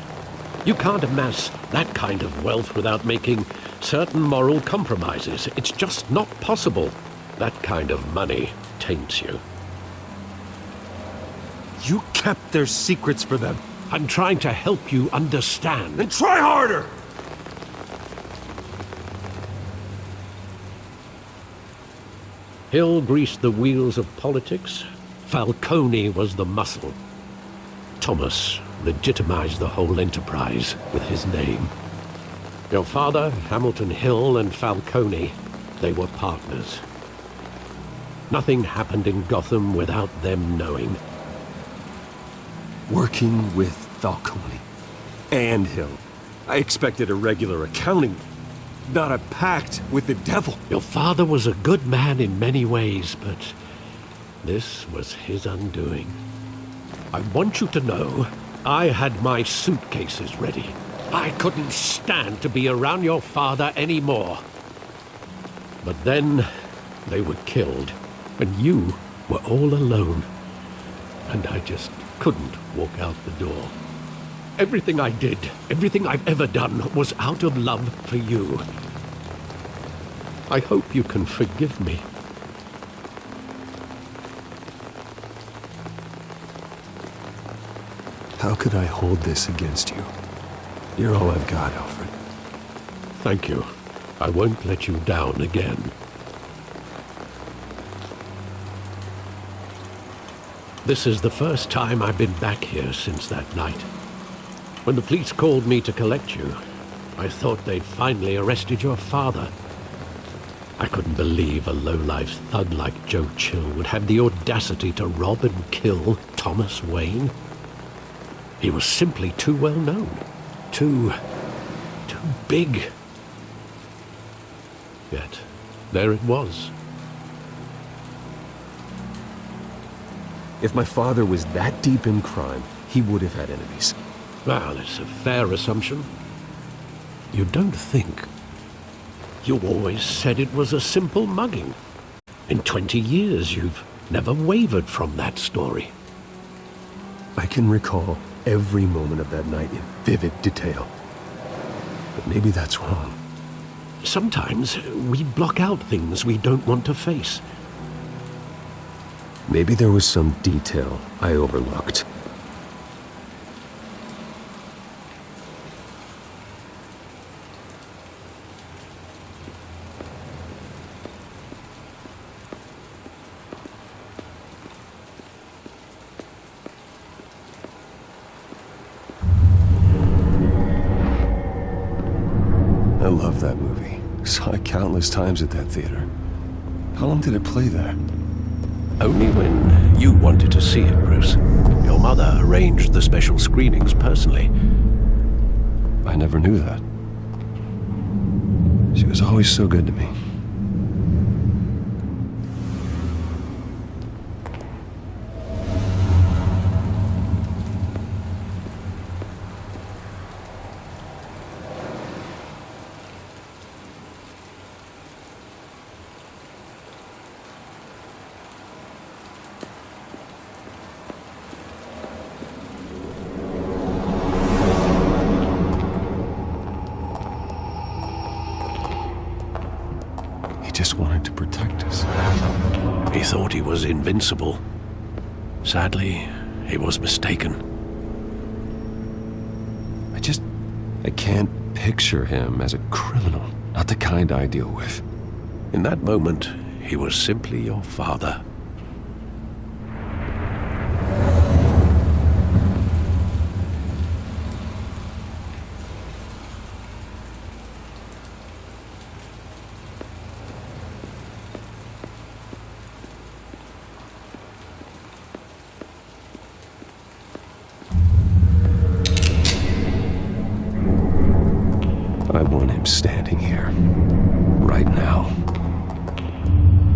You can't amass that kind of wealth without making certain moral compromises. It's just not possible. That kind of money taints you. You kept their secrets for them. I'm trying to help you understand. Then try harder! Hill greased the wheels of politics. Falcone was the muscle. Thomas legitimized the whole enterprise with his name. Your father, Hamilton Hill, and Falcone, they were partners. Nothing happened in Gotham without them knowing. Working with Falcone and Hill. I expected a regular accounting, not a pact with the devil. Your father was a good man in many ways, but this was his undoing. I want you to know, I had my suitcases ready. I couldn't stand to be around your father anymore. But then, they were killed, and you were all alone. And I just couldn't walk out the door. Everything I did, everything I've ever done, was out of love for you. I hope you can forgive me. How could I hold this against you? You're all I've got, Alfred. Thank you. I won't let you down again. This is the first time I've been back here since that night. When the police called me to collect you, I thought they'd finally arrested your father. I couldn't believe a low-life thug like Joe Chill would have the audacity to rob and kill Thomas Wayne. He was simply too well known. Too big. Yet, there it was. If my father was that deep in crime, he would have had enemies. Well, it's a fair assumption. You don't think. You always said it was a simple mugging. In 20 years, you've never wavered from that story. I can recall every moment of that night in vivid detail. But maybe that's wrong. Sometimes we block out things we don't want to face. Maybe there was some detail I overlooked. I love that movie. Saw it countless times at that theater. How long did it play there? Only when you wanted to see it, Bruce. Your mother arranged the special screenings personally. I never knew that. She was always so good to me. just wanted to protect us. He thought he was invincible. Sadly, he was mistaken. I can't picture him as a criminal. Not the kind I deal with. In that moment, he was simply your father. I want him standing here, right now.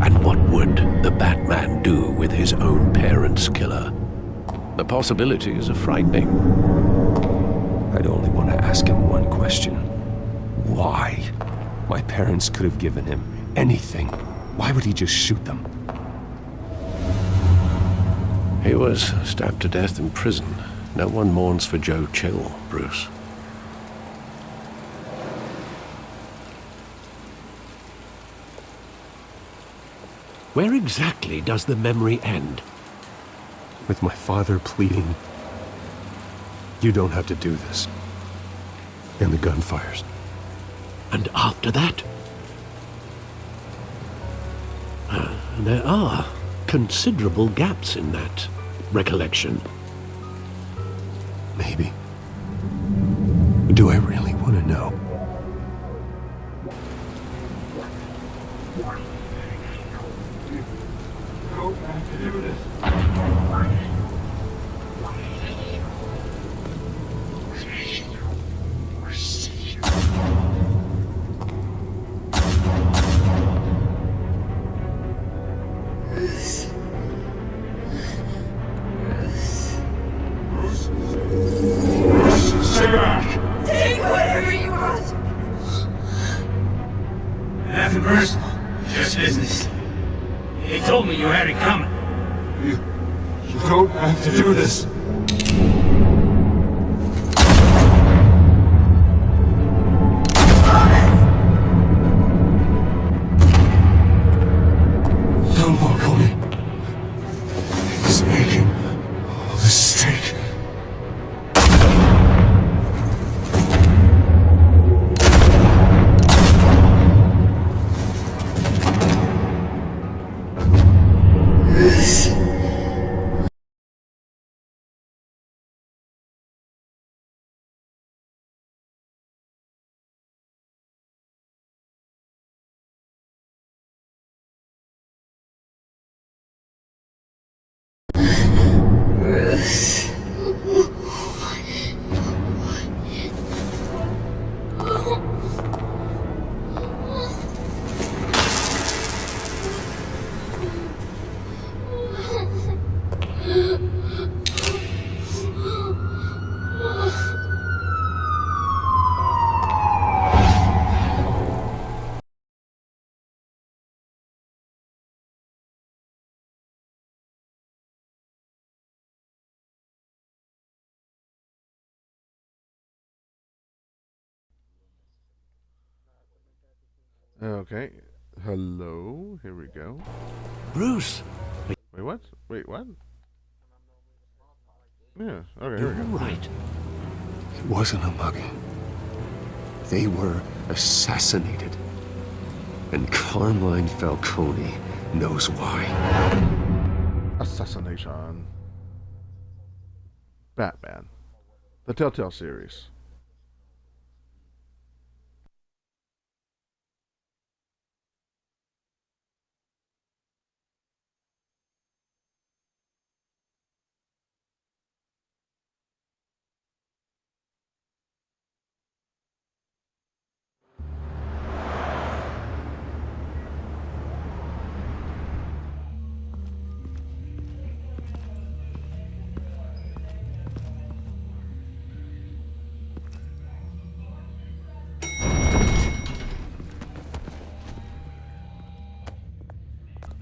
And what would the Batman do with his own parents' killer? The possibilities are frightening. I'd only want to ask him one question. Why? My parents could have given him anything. Why would he just shoot them? He was stabbed to death in prison. No one mourns for Joe Chill, Bruce. Where exactly does the memory end? With my father pleading, "You don't have to do this." And the gun fires. And after that? There are considerable gaps in that recollection. Maybe. Do I really want to know? Take whatever you want. Nothing personal, just business. He told me you had it coming. You don't have to do this. Don Falcone is making a mistake. Okay. Hello. Here we go. Bruce! Wait, what? Wait, what? Yeah. Okay, You're here we go. Right. It wasn't a mugging. They were assassinated. And Carmine Falcone knows why. Assassination. Batman. The Telltale series.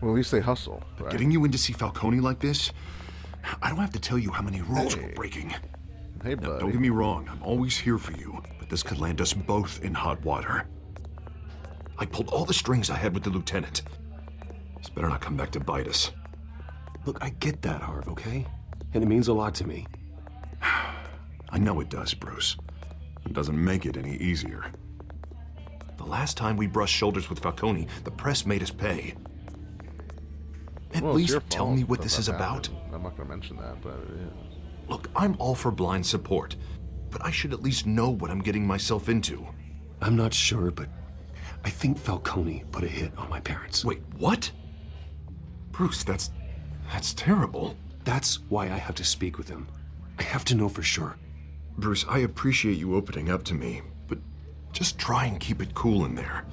Well, at least they hustle. Right? Getting you in to see Falcone like this, I don't have to tell you how many rules we're breaking. Hey, Now, buddy. don't get me wrong, I'm always here for you, but this could land us both in hot water. I pulled all the strings I had with the lieutenant. This better not come back to bite us. Look, I get that, Harv, okay? And it means a lot to me. I know it does, Bruce. It doesn't make it any easier. The last time we brushed shoulders with Falcone, the press made us pay. At Well, it's your least tell fault me what that this that is about. happened. I'm not going to mention that, but it is. Look, I'm all for blind support, but I should at least know what I'm getting myself into. I'm not sure, but I think Falcone put a hit on my parents. Wait, what? Bruce, that's terrible. That's why I have to speak with him. I have to know for sure. Bruce, I appreciate you opening up to me, but just try and keep it cool in there.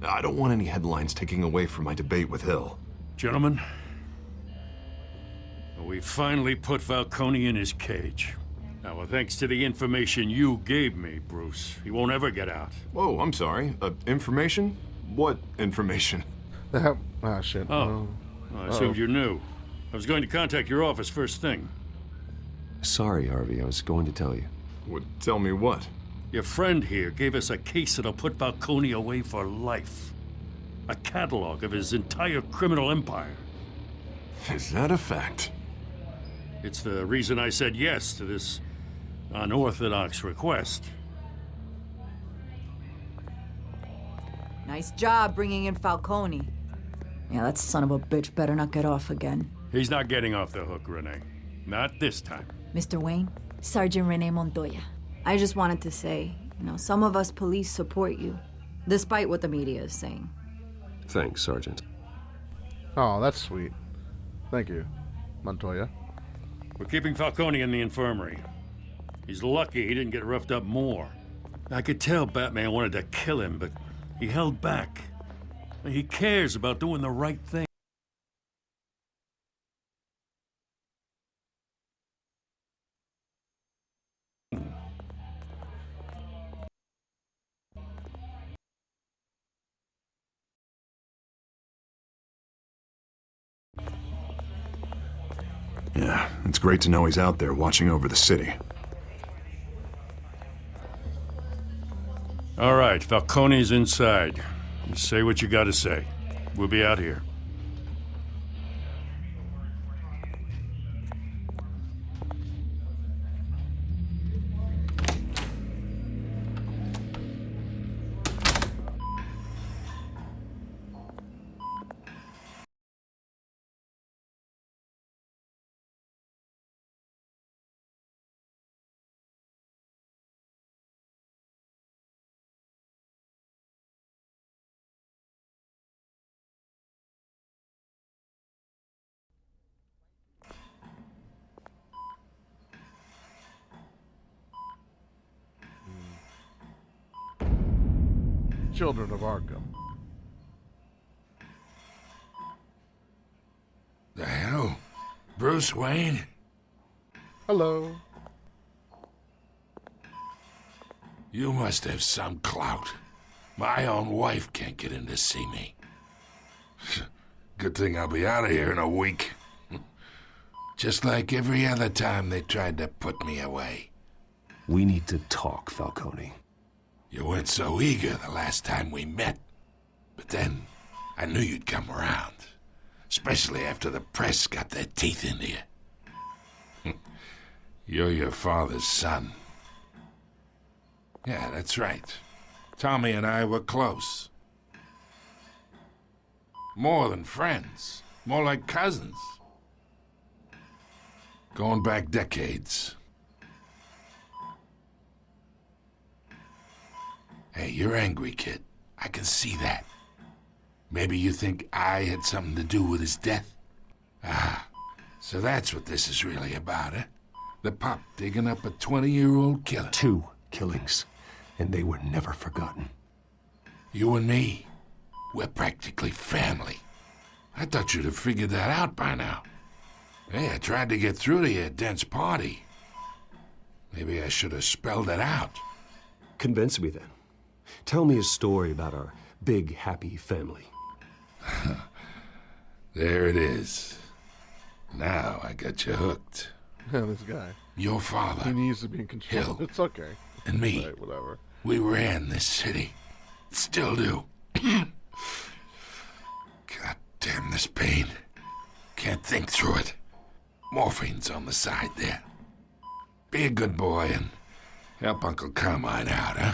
I don't want any headlines taking away from my debate with Hill. Gentlemen, we finally put Falcone in his cage. Now, thanks to the information you gave me, Bruce, he won't ever get out. Whoa, I'm sorry. Information? What information? Shit. Oh, I assumed you knew. I was going to contact your office first thing. Sorry, Harvey, I was going to tell you. Tell me what? Your friend here gave us a case that'll put Falcone away for life. A catalog of his entire criminal empire. Is that a fact? It's the reason I said yes to this unorthodox request. Nice job bringing in Falcone. Yeah, that son of a bitch better not get off again. He's not getting off the hook, Renee. Not this time. Mr. Wayne, Sergeant Renee Montoya. I just wanted to say, some of us police support you, despite what the media is saying. Thanks, Sergeant. Oh, that's sweet. Thank you, Montoya. We're keeping Falcone in the infirmary. He's lucky he didn't get roughed up more. I could tell Batman wanted to kill him, but he held back. He cares about doing the right thing. Yeah, it's great to know he's out there watching over the city. All right, Falcone's inside. You say what you gotta say. We'll be out here. Children of Arkham. The hell? Bruce Wayne? Hello. You must have some clout. My own wife can't get in to see me. Good thing I'll be out of here in a week. Just like every other time they tried to put me away. We need to talk, Falcone. You weren't so eager the last time we met. But then, I knew you'd come around. Especially after the press got their teeth into you. You're your father's son. Yeah, that's right. Tommy and I were close. More than friends. More like cousins. Going back decades. Hey, you're angry, kid. I can see that. Maybe you think I had something to do with his death? Ah, so that's what this is really about, eh? The pop digging up a 20-year-old killer. 2 killings, and they were never forgotten. You and me, we're practically family. I thought you'd have figured that out by now. Hey, I tried to get through to you at Dent's party. Maybe I should have spelled it out. Convince me then. Tell me a story about our big, happy family. There it is. Now I got you hooked. Yeah, this guy. Your father. He needs to be in control. Hill. It's okay. And me. Right, whatever. We ran this city. Still do. God damn this pain. Can't think through it. Morphine's on the side there. Be a good boy and help Uncle Carmine out, huh?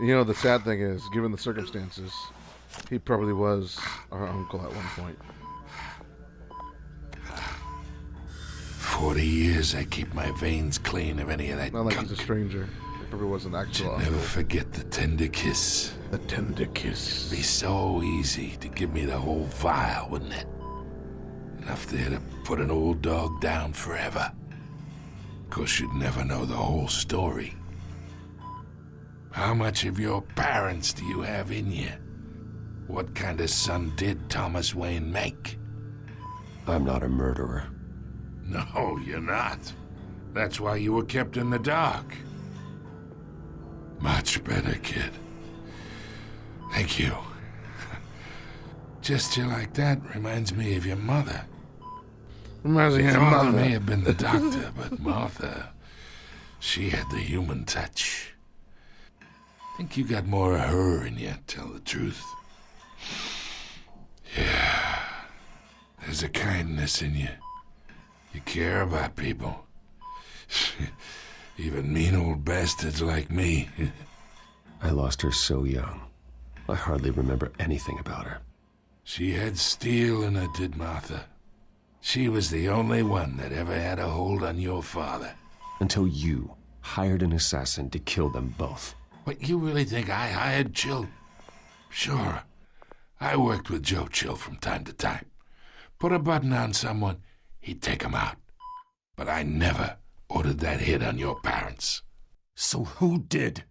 You know, the sad thing is, given the circumstances, he probably was our uncle at one point. 40 years I keep my veins clean of any of that Not like gunk. he's a stranger. He probably was an actual Never uncle. forget the tender kiss. The tender kiss. It'd be so easy to give me the whole vial, wouldn't it? Enough there to put an old dog down forever. Of course, you'd never know the whole story. How much of your parents do you have in you? What kind of son did Thomas Wayne make? I'm not a murderer. No, you're not. That's why you were kept in the dark. Much better, kid. Thank you. Gesture like that reminds me of your mother. Reminds me of your Father mother. may have been the doctor, but Martha, she had the human touch. Think you got more of her in you, tell the truth. Yeah. There's a kindness in you. You care about people. Even mean old bastards like me. I lost her so young. I hardly remember anything about her. She had steel in her, did Martha. She was the only one that ever had a hold on your father. Until you hired an assassin to kill them both. What, you really think I hired Chill? Sure. I worked with Joe Chill from time to time. Put a button on someone, he'd take him out. But I never ordered that hit on your parents. So who did?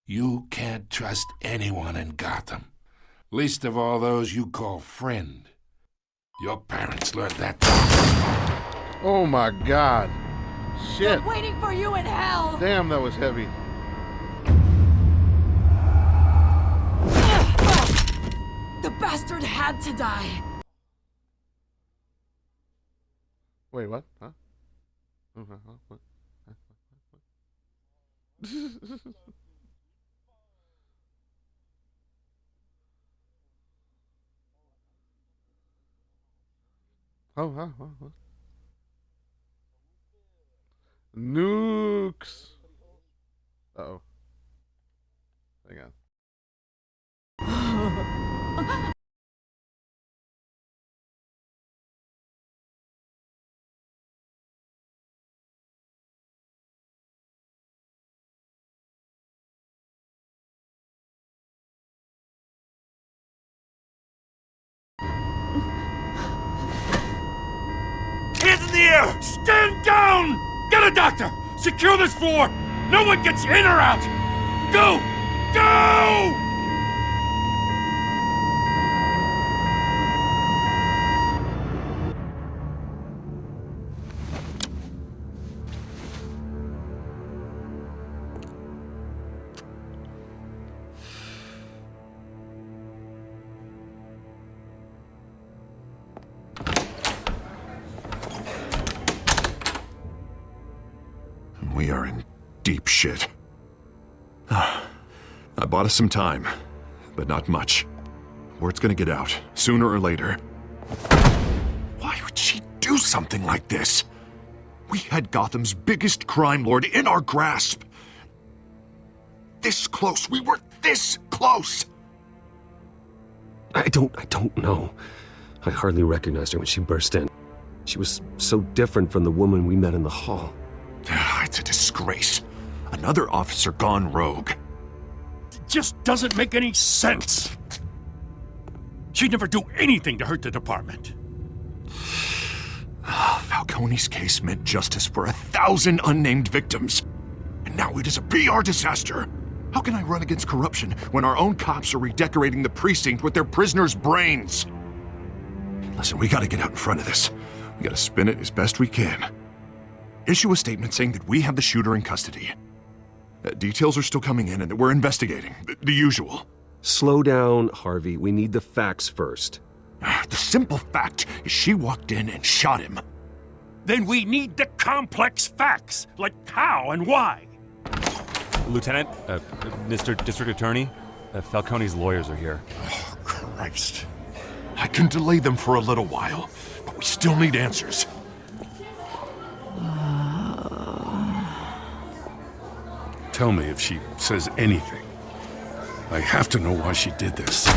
You can't trust anyone in Gotham. Least of all those you call friend. Your parents learned that. Oh my god. Shit. I'm waiting for you in hell! Damn, that was heavy. The bastard had to die. Wait, what? Huh? What? What? Nukes. Uh-oh. Hang on. Hands in the air! Stand down! Get a doctor! Secure this floor! No one gets in or out! Go! Go! We are in deep shit. I bought us some time, but not much. Word's gonna get out, sooner or later. Why would she do something like this? We had Gotham's biggest crime lord in our grasp. This close, we were this close! I don't know. I hardly recognized her when she burst in. She was so different from the woman we met in the hall. It's a disgrace. Another officer gone rogue. It just doesn't make any sense. She'd never do anything to hurt the department. Falcone's case meant justice for 1,000 unnamed victims. And now it is a PR disaster. How can I run against corruption when our own cops are redecorating the precinct with their prisoners' brains? Listen, we gotta get out in front of this. We gotta spin it as best we can. Issue a statement saying that we have the shooter in custody. Details are still coming in and that we're investigating. The usual. Slow down, Harvey. We need the facts first. The simple fact is she walked in and shot him. Then we need the complex facts, like how and why. Lieutenant, Mr. District Attorney, Falcone's lawyers are here. Oh, Christ. I can delay them for a little while, but we still need answers. Tell me if she says anything. I have to know why she did this.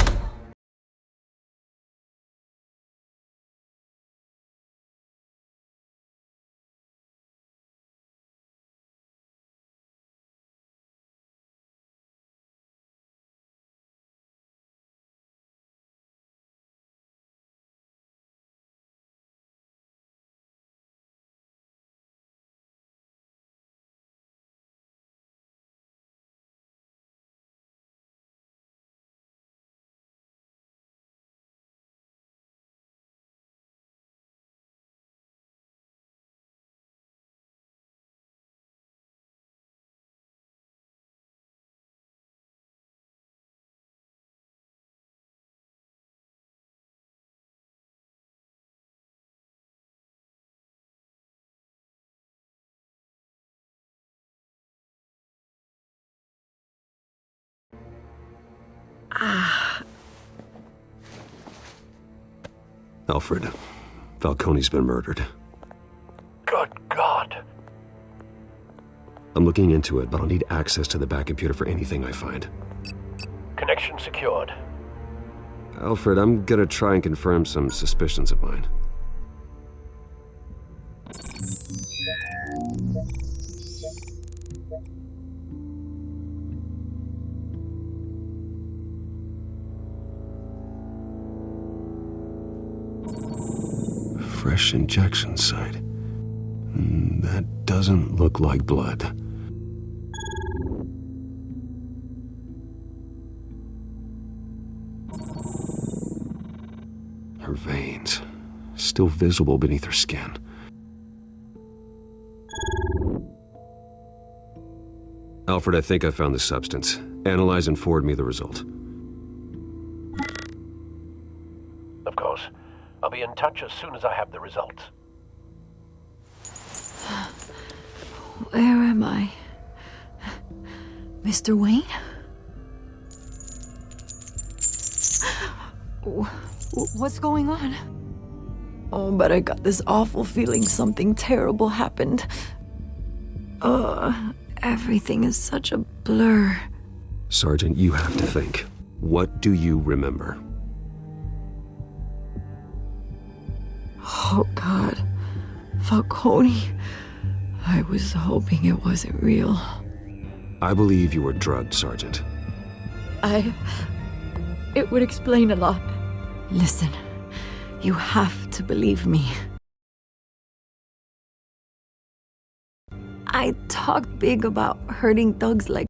Alfred, Falcone's been murdered. Good God. I'm looking into it, but I'll need access to the back computer for anything I find. Connection secured. Alfred, I'm gonna try and confirm some suspicions of mine. Fresh injection site. That doesn't look like blood. Her veins, still visible beneath her skin. Alfred, I think I found the substance. Analyze and forward me the result. Of course. I'll be in touch as soon as I have the results. Where am I? Mr. Wayne? What's going on? Oh, but I got this awful feeling something terrible happened. Everything is such a blur. Sergeant, you have to think. What do you remember? Oh, God. Falcone. I was hoping it wasn't real. I believe you were drugged, Sergeant. It would explain a lot. Listen, you have to believe me. I talked big about hurting thugs like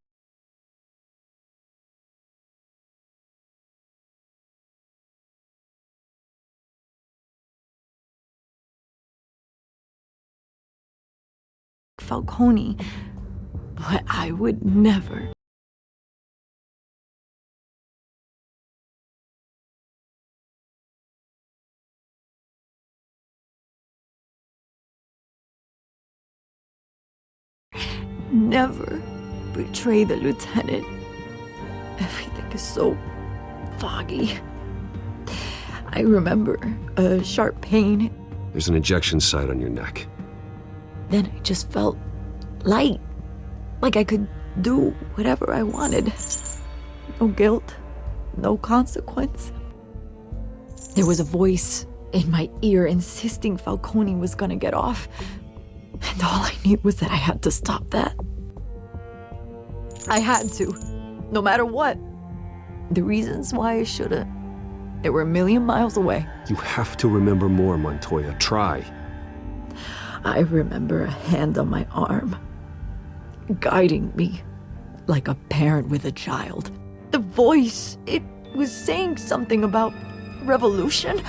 Falcone, but I would never. Never betray the lieutenant. Everything is so foggy. I remember a sharp pain. There's an injection site on your neck. Then I just felt light. Like I could do whatever I wanted. No guilt, no consequence. There was a voice in my ear insisting Falcone was gonna get off. And all I knew was that I had to stop that. I had to, no matter what. The reasons why I should've, they were a million miles away. You have to remember more, Montoya. Try. I remember a hand on my arm, guiding me like a parent with a child. The voice, it was saying something about revolution.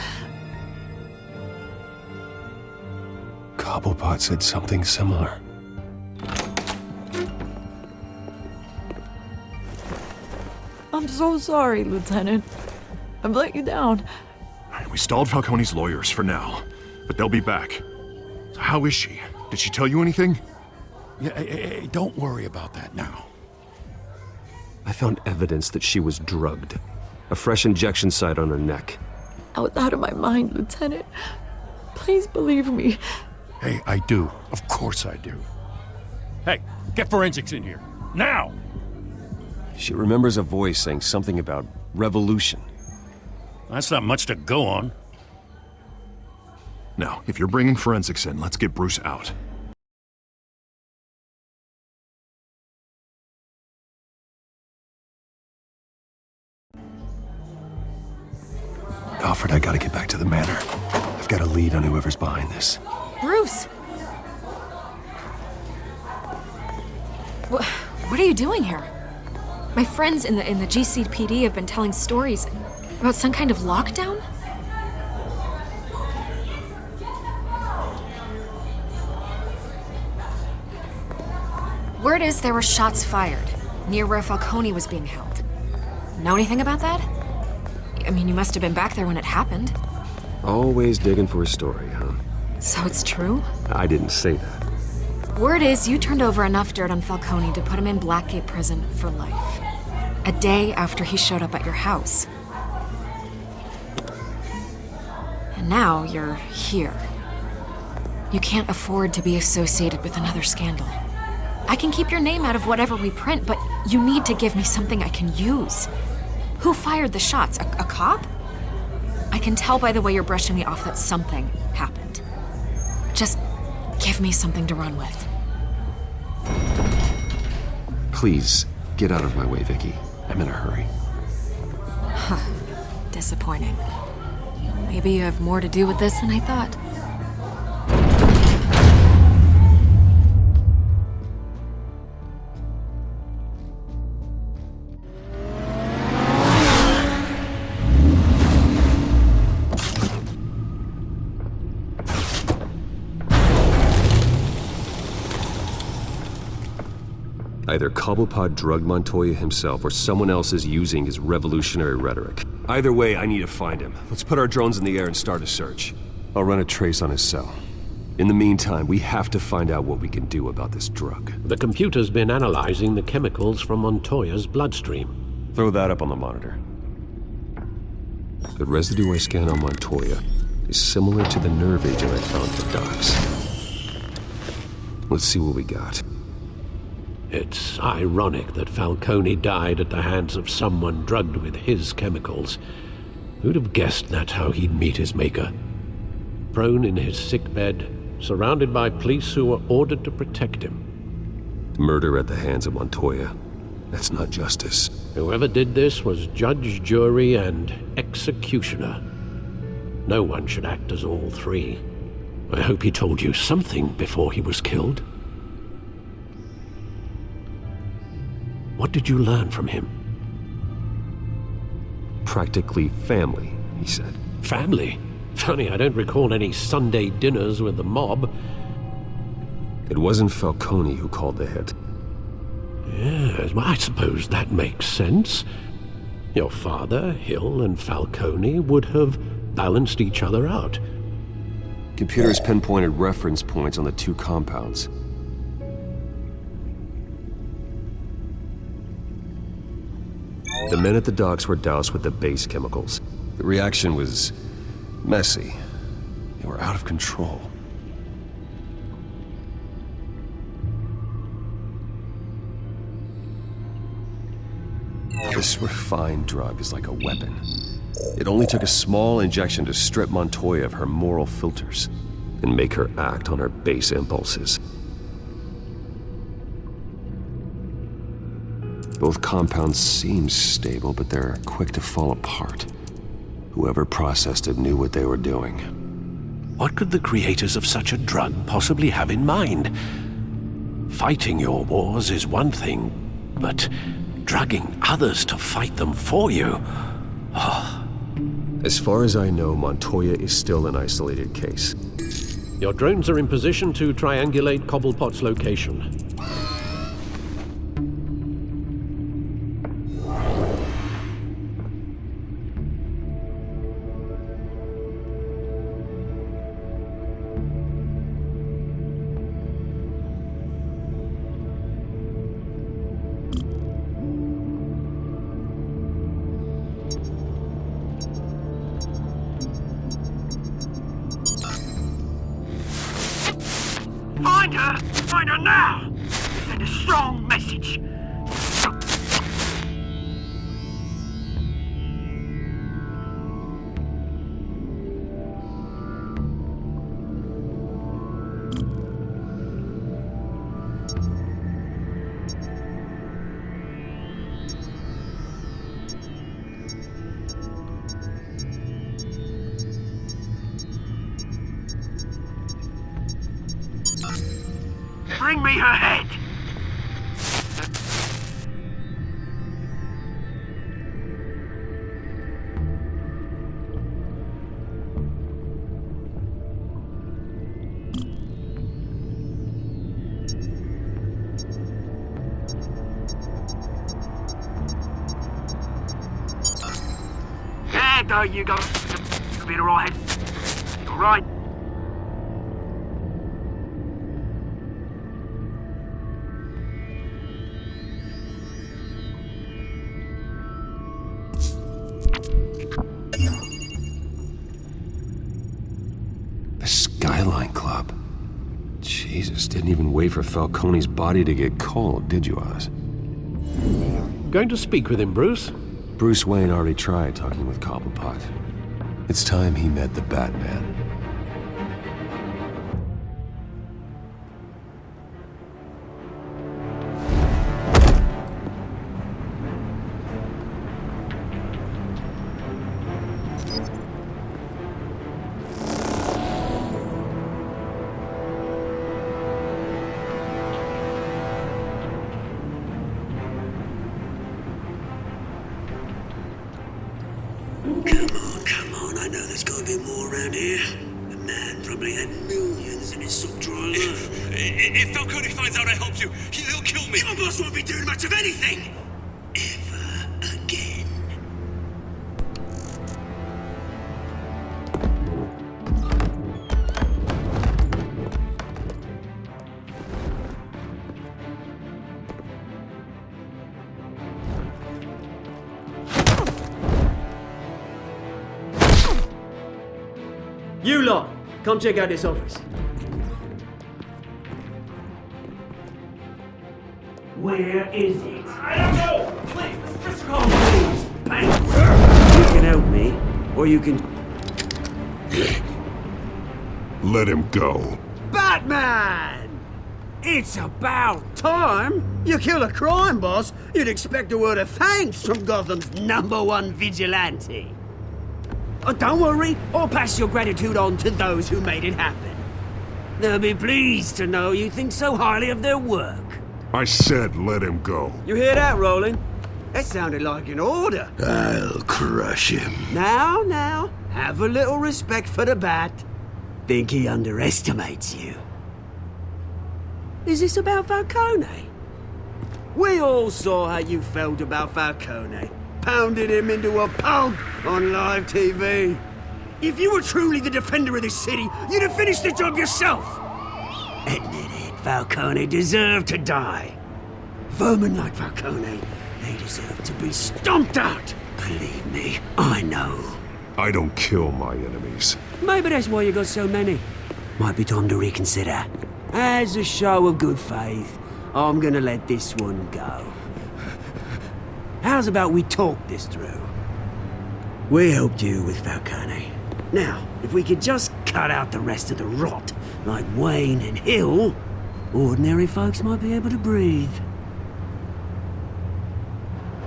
Cobblepot said something similar. I'm so sorry, Lieutenant. I've let you down. We stalled Falcone's lawyers for now, but they'll be back. So how is she? Did she tell you anything? Yeah, hey, don't worry about that now. I found evidence that she was drugged. A fresh injection site on her neck. I was out of my mind, Lieutenant. Please believe me. Hey, I do. Of course I do. Hey, get forensics in here. Now! She remembers a voice saying something about revolution. That's not much to go on. Now, if you're bringing forensics in, let's get Bruce out. Alfred, I gotta get back to the manor. I've got a lead on whoever's behind this. Bruce! What are you doing here? My friends in the GCPD have been telling stories about some kind of lockdown? Word is there were shots fired near where Falcone was being held. Know anything about that? I mean, you must have been back there when it happened. Always digging for a story, huh? So it's true? I didn't say that. Word is you turned over enough dirt on Falcone to put him in Blackgate Prison for life. A day after he showed up at your house. And now you're here. You can't afford to be associated with another scandal. I can keep your name out of whatever we print, but you need to give me something I can use. Who fired the shots? A cop? I can tell by the way you're brushing me off that something happened. Just give me something to run with. Please, get out of my way, Vicky. I'm in a hurry. Huh. Disappointing. Maybe you have more to do with this than I thought. Either Cobblepot drugged Montoya himself or someone else is using his revolutionary rhetoric. Either way, I need to find him. Let's put our drones in the air and start a search. I'll run a trace on his cell. In the meantime, we have to find out what we can do about this drug. The computer's been analyzing the chemicals from Montoya's bloodstream. Throw that up on the monitor. The residue I scanned on Montoya is similar to the nerve agent I found at the docks. Let's see what we got. It's ironic that Falcone died at the hands of someone drugged with his chemicals. Who'd have guessed that's how he'd meet his maker? Prone in his sickbed, surrounded by police who were ordered to protect him. Murder at the hands of Montoya. That's not justice. Whoever did this was judge, jury, and executioner. No one should act as all three. I hope he told you something before he was killed. What did you learn from him? Practically family, he said. Family? Funny, I don't recall any Sunday dinners with the mob. It wasn't Falcone who called the hit. Yes, well, I suppose that makes sense. Your father, Hill, and Falcone would have balanced each other out. Computers pinpointed reference points on the two compounds. The men at the docks were doused with the base chemicals. The reaction was messy. They were out of control. This refined drug is like a weapon. It only took a small injection to strip Montoya of her moral filters and make her act on her base impulses. Both compounds seem stable, but they're quick to fall apart. Whoever processed it knew what they were doing. What could the creators of such a drug possibly have in mind? Fighting your wars is one thing, but drugging others to fight them for you? Oh. As far as I know, Montoya is still an isolated case. Your drones are in position to triangulate Cobblepot's location. Find her! Find her now! Send a strong message. Bring me her head! There you go. You'll be alright. Alright. Skyline Club. Jesus, didn't even wait for Falcone's body to get cold, did you, Oz? Going to speak with him, Bruce? Bruce Wayne already tried talking with Cobblepot. It's time he met the Batman. Come on, I know there's gotta be more around here. The man probably had millions in his suck-dry life. If Falcone finds out I helped you, he'll kill me. Your boss won't be doing much of anything! Ever again. You lot, come check out this office. Where is it? I don't know! Please, just come, please! You can help me, or you can... Let him go. Batman! It's about time! You kill a crime boss, you'd expect a word of thanks from Gotham's #1 vigilante. Oh, don't worry, I'll pass your gratitude on to those who made it happen. They'll be pleased to know you think so highly of their work. I said let him go. You hear that, Roland? That sounded like an order. I'll crush him. Now, have a little respect for the Bat. Think he underestimates you. Is this about Falcone? We all saw how you felt about Falcone. Pounded him into a pulp on live TV. If you were truly the defender of this city, you'd have finished the job yourself. Admit it, Falcone deserved to die. Vermin like Falcone, they deserve to be stomped out. Believe me, I know. I don't kill my enemies. Maybe that's why you got so many. Might be time to reconsider. As a show of good faith, I'm gonna let this one go. How's about we talk this through? We helped you with Falcone. Now, if we could just cut out the rest of the rot, like Wayne and Hill, ordinary folks might be able to breathe.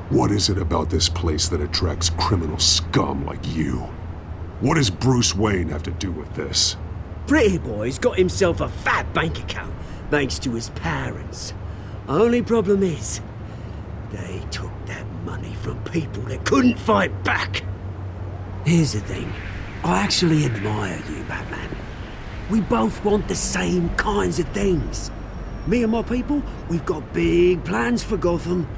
What is it about this place that attracts criminal scum like you? What does Bruce Wayne have to do with this? Pretty Boy's got himself a fat bank account, thanks to his parents. Only problem is, they took that money from people that couldn't fight back. Here's the thing. I actually admire you, Batman. We both want the same kinds of things. Me and my people, we've got big plans for Gotham.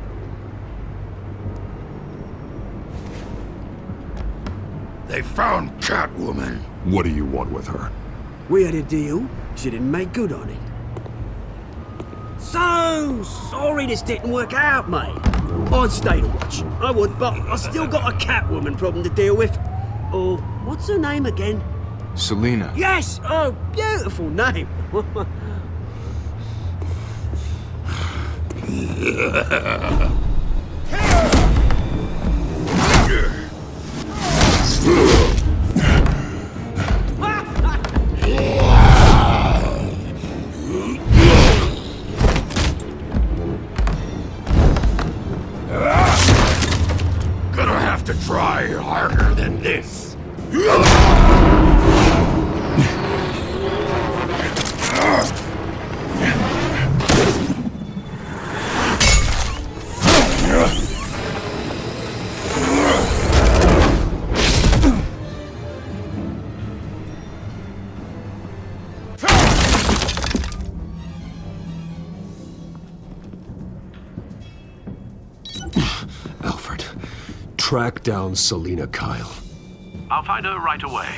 They found Catwoman. What do you want with her? We had a deal. She didn't make good on it. So sorry this didn't work out, mate. I'd stay to watch. I would, but I still got a Catwoman problem to deal with. Oh, what's her name again? Selina. Yes! Oh, beautiful name. Gonna have to try harder than this. Alfred, track down Selina Kyle. I'll find her right away.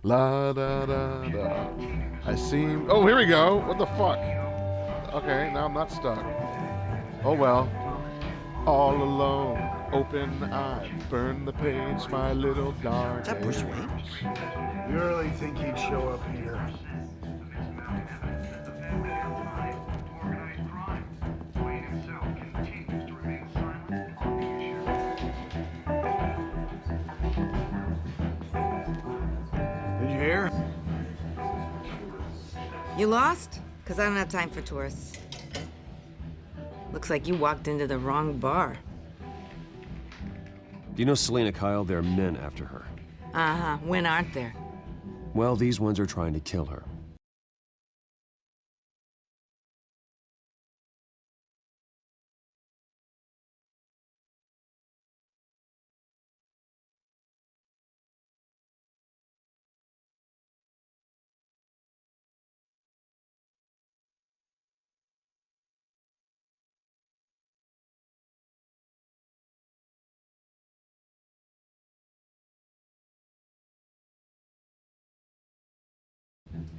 La da da da. I seem. Oh, here we go. What the fuck? Okay, now I'm not stuck. Oh well. All alone, open eye, burn the page, my little dark. Is that Bruce Wayne? You really think he'd show up here? Did you hear? You lost? Because I don't have time for tourists. Looks like you walked into the wrong bar. Do you know Selina Kyle? There are men after her. Uh-huh. When aren't there? Well, these ones are trying to kill her.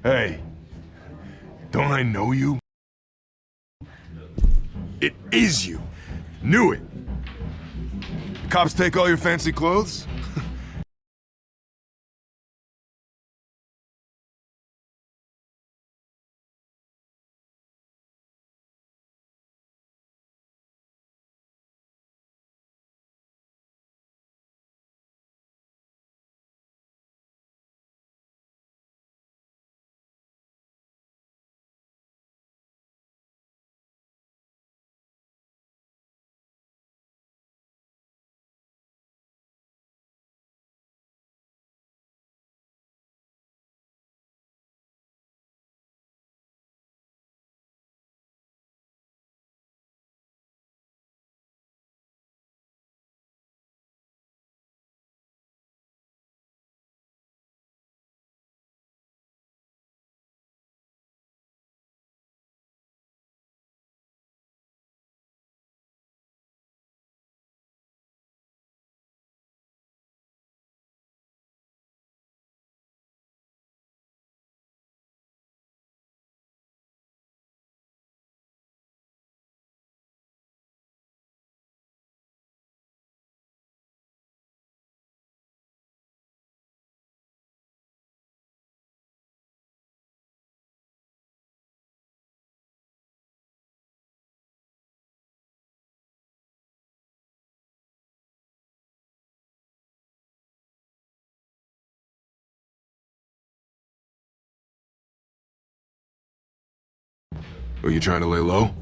Hey, don't I know you? It is you. Knew it. Cops take all your fancy clothes? Are you trying to lay low?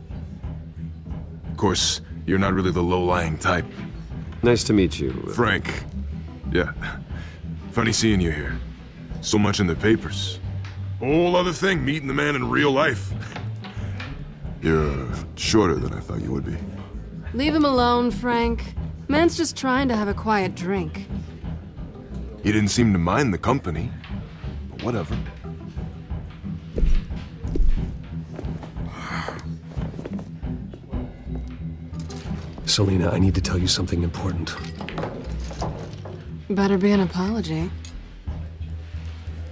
Of course, you're not really the low-lying type. Nice to meet you. Frank. Yeah. Funny seeing you here. So much in the papers. Whole other thing, meeting the man in real life. You're shorter than I thought you would be. Leave him alone, Frank. Man's just trying to have a quiet drink. He didn't seem to mind the company. But whatever. Selina, I need to tell you something important. Better be an apology.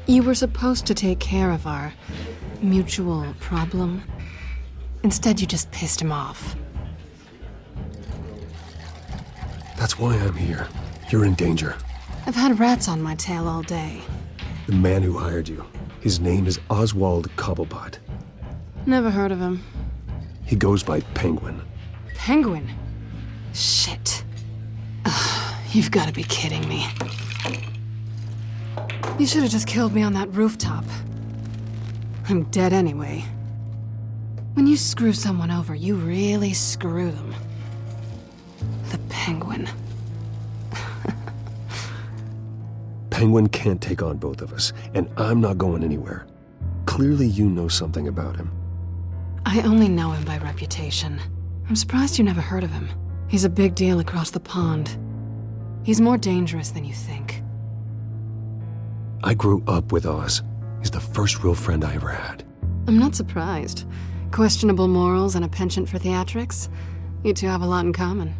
You were supposed to take care of our mutual problem. Instead, you just pissed him off. That's why I'm here. You're in danger. I've had rats on my tail all day. The man who hired you, his name is Oswald Cobblepot. Never heard of him. He goes by Penguin. Penguin? Shit. Ugh, you've got to be kidding me. You should have just killed me on that rooftop. I'm dead anyway. When you screw someone over, you really screw them. The Penguin. Penguin can't take on both of us, and I'm not going anywhere. Clearly you know something about him. I only know him by reputation. I'm surprised you never heard of him. He's a big deal across the pond. He's more dangerous than you think. I grew up with Oz. He's the first real friend I ever had. I'm not surprised. Questionable morals and a penchant for theatrics. You two have a lot in common.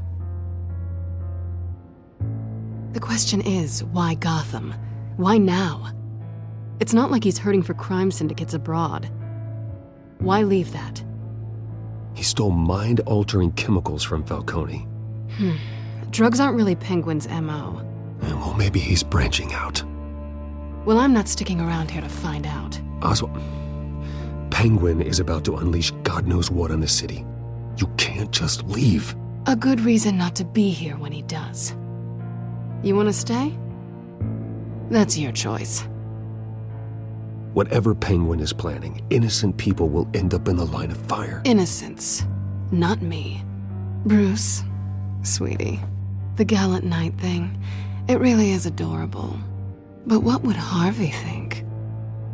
The question is, why Gotham? Why now? It's not like he's hurting for crime syndicates abroad. Why leave that? He stole mind-altering chemicals from Falcone. Drugs aren't really Penguin's M.O. Well, maybe he's branching out. Well, I'm not sticking around here to find out. Oswald, Penguin is about to unleash God knows what on the city. You can't just leave. A good reason not to be here when he does. You want to stay? That's your choice. Whatever Penguin is planning, innocent people will end up in the line of fire. Innocence, not me. Bruce, sweetie, the gallant knight thing, it really is adorable. But what would Harvey think?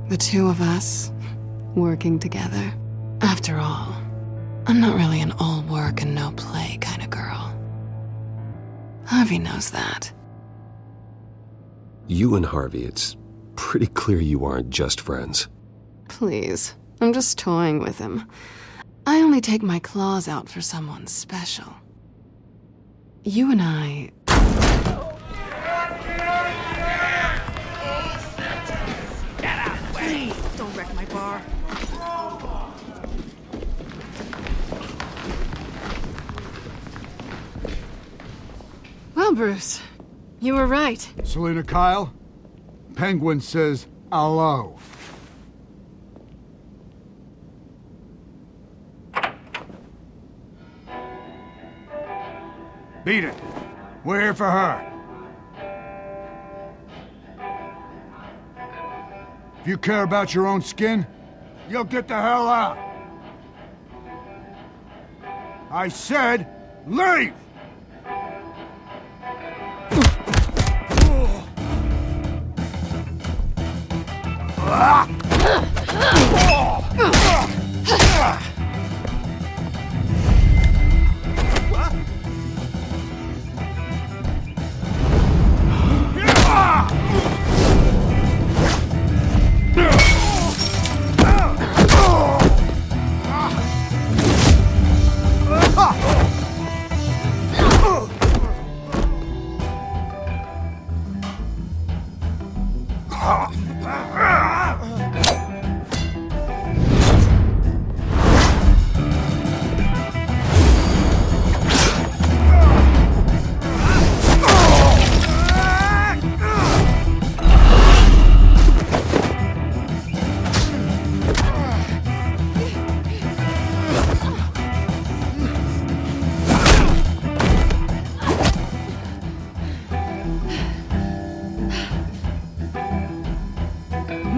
The two of us, working together. After all, I'm not really an all work and no play kind of girl. Harvey knows that. You and Harvey, it's pretty clear you aren't just friends. Please, I'm just toying with him. I only take my claws out for someone special. You and I... Please, don't wreck my bar. Well, Bruce, you were right. Selina Kyle, Penguin says hello. Beat it. We're here for her. If you care about your own skin, you'll get the hell out. I said, leave!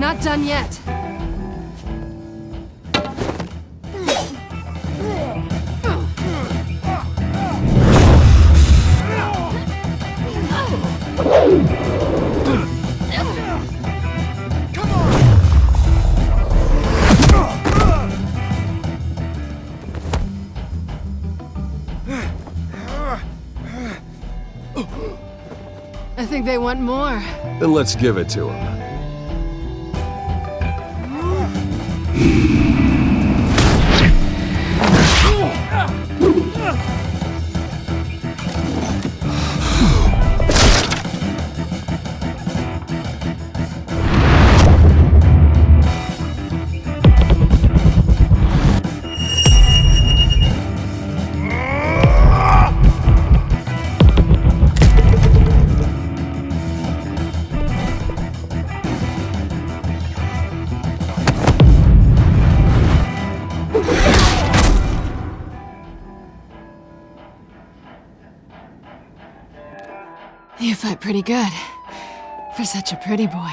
Not done yet. I think they want more. Then let's give it to him. You fight pretty good. For such a pretty boy.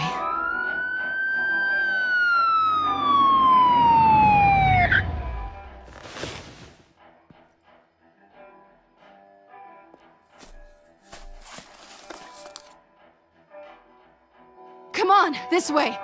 Come on, this way!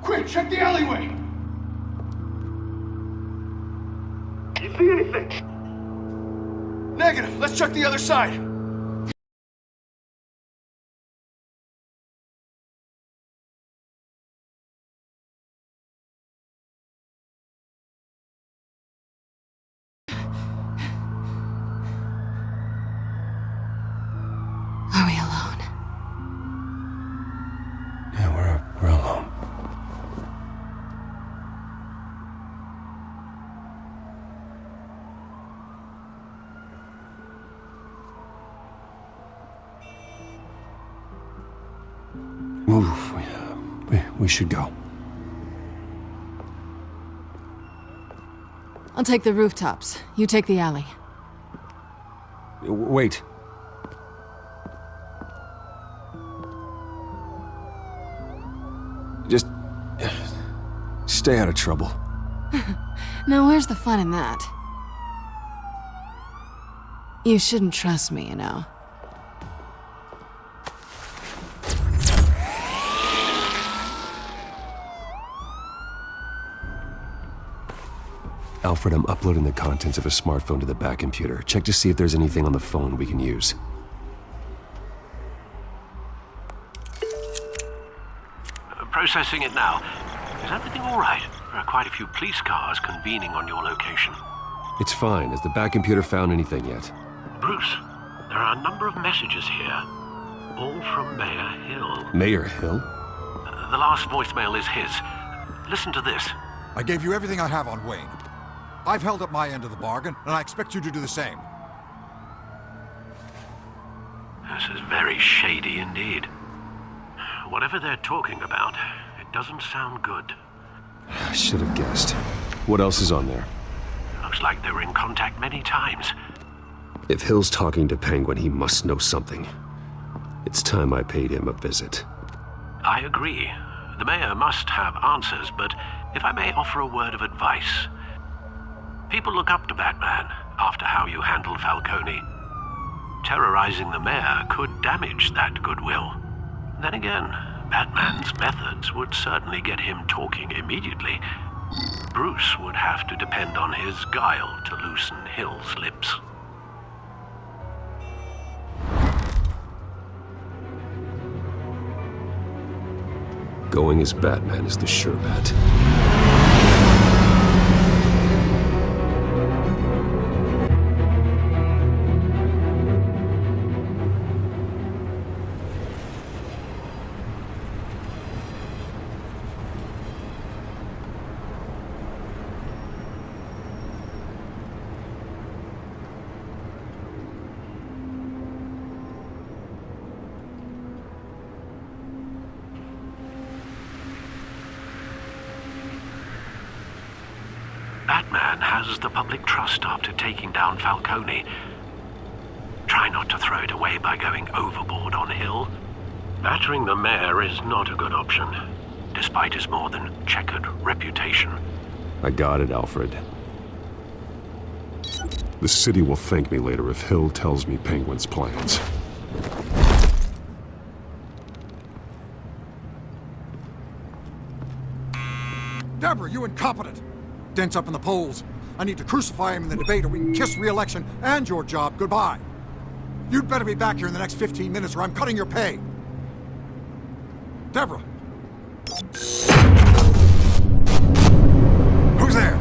Quick, check the alleyway! You see anything? Negative. Let's check the other side. Are we alone? Yeah, we're alone. Move. We should go. I'll take the rooftops. You take the alley. Wait. Just stay out of trouble. Now, where's the fun in that? You shouldn't trust me, you know. Alfred, I'm uploading the contents of a smartphone to the back computer. Check to see if there's anything on the phone we can use. Processing it now. Is everything all right? There are quite a few police cars convening on your location. It's fine. Has the back computer found anything yet? Bruce, there are a number of messages here, all from Mayor Hill. Mayor Hill? The last voicemail is his. Listen to this. I gave you everything I have on Wayne. I've held up my end of the bargain, and I expect you to do the same. This is very shady indeed. Whatever they're talking about, it doesn't sound good. I should have guessed. What else is on there? Looks like they were in contact many times. If Hill's talking to Penguin, he must know something. It's time I paid him a visit. I agree. The mayor must have answers, but if I may offer a word of advice. People look up to Batman after how you handled Falcone. Terrorizing the mayor could damage that goodwill. Then again, Batman's methods would certainly get him talking immediately. Bruce would have to depend on his guile to loosen Hill's lips. Going as Batman is the sure bet. Batman has the public trust after taking down Falcone. Try not to throw it away by going overboard on Hill. Battering the mayor is not a good option, despite his more than checkered reputation. I got it, Alfred. The city will thank me later if Hill tells me Penguin's plans. Deborah, you incompetent! Dent's up in the polls. I need to crucify him in the debate or we can kiss re-election and your job goodbye. You'd better be back here in the next 15 minutes or I'm cutting your pay. Deborah! Who's there?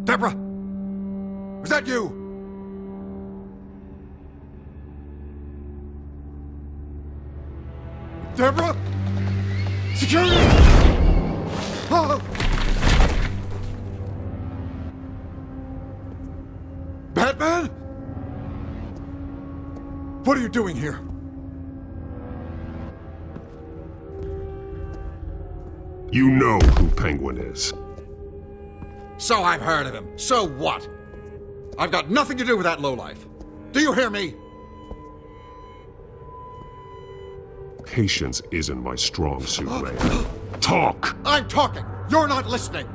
Deborah! Was that you? Deborah! Security! Oh! Batman? What are you doing here? You know who Penguin is. So I've heard of him. So what? I've got nothing to do with that lowlife. Do you hear me? Patience isn't my strong suit, Ray. Talk! I'm talking. You're not listening.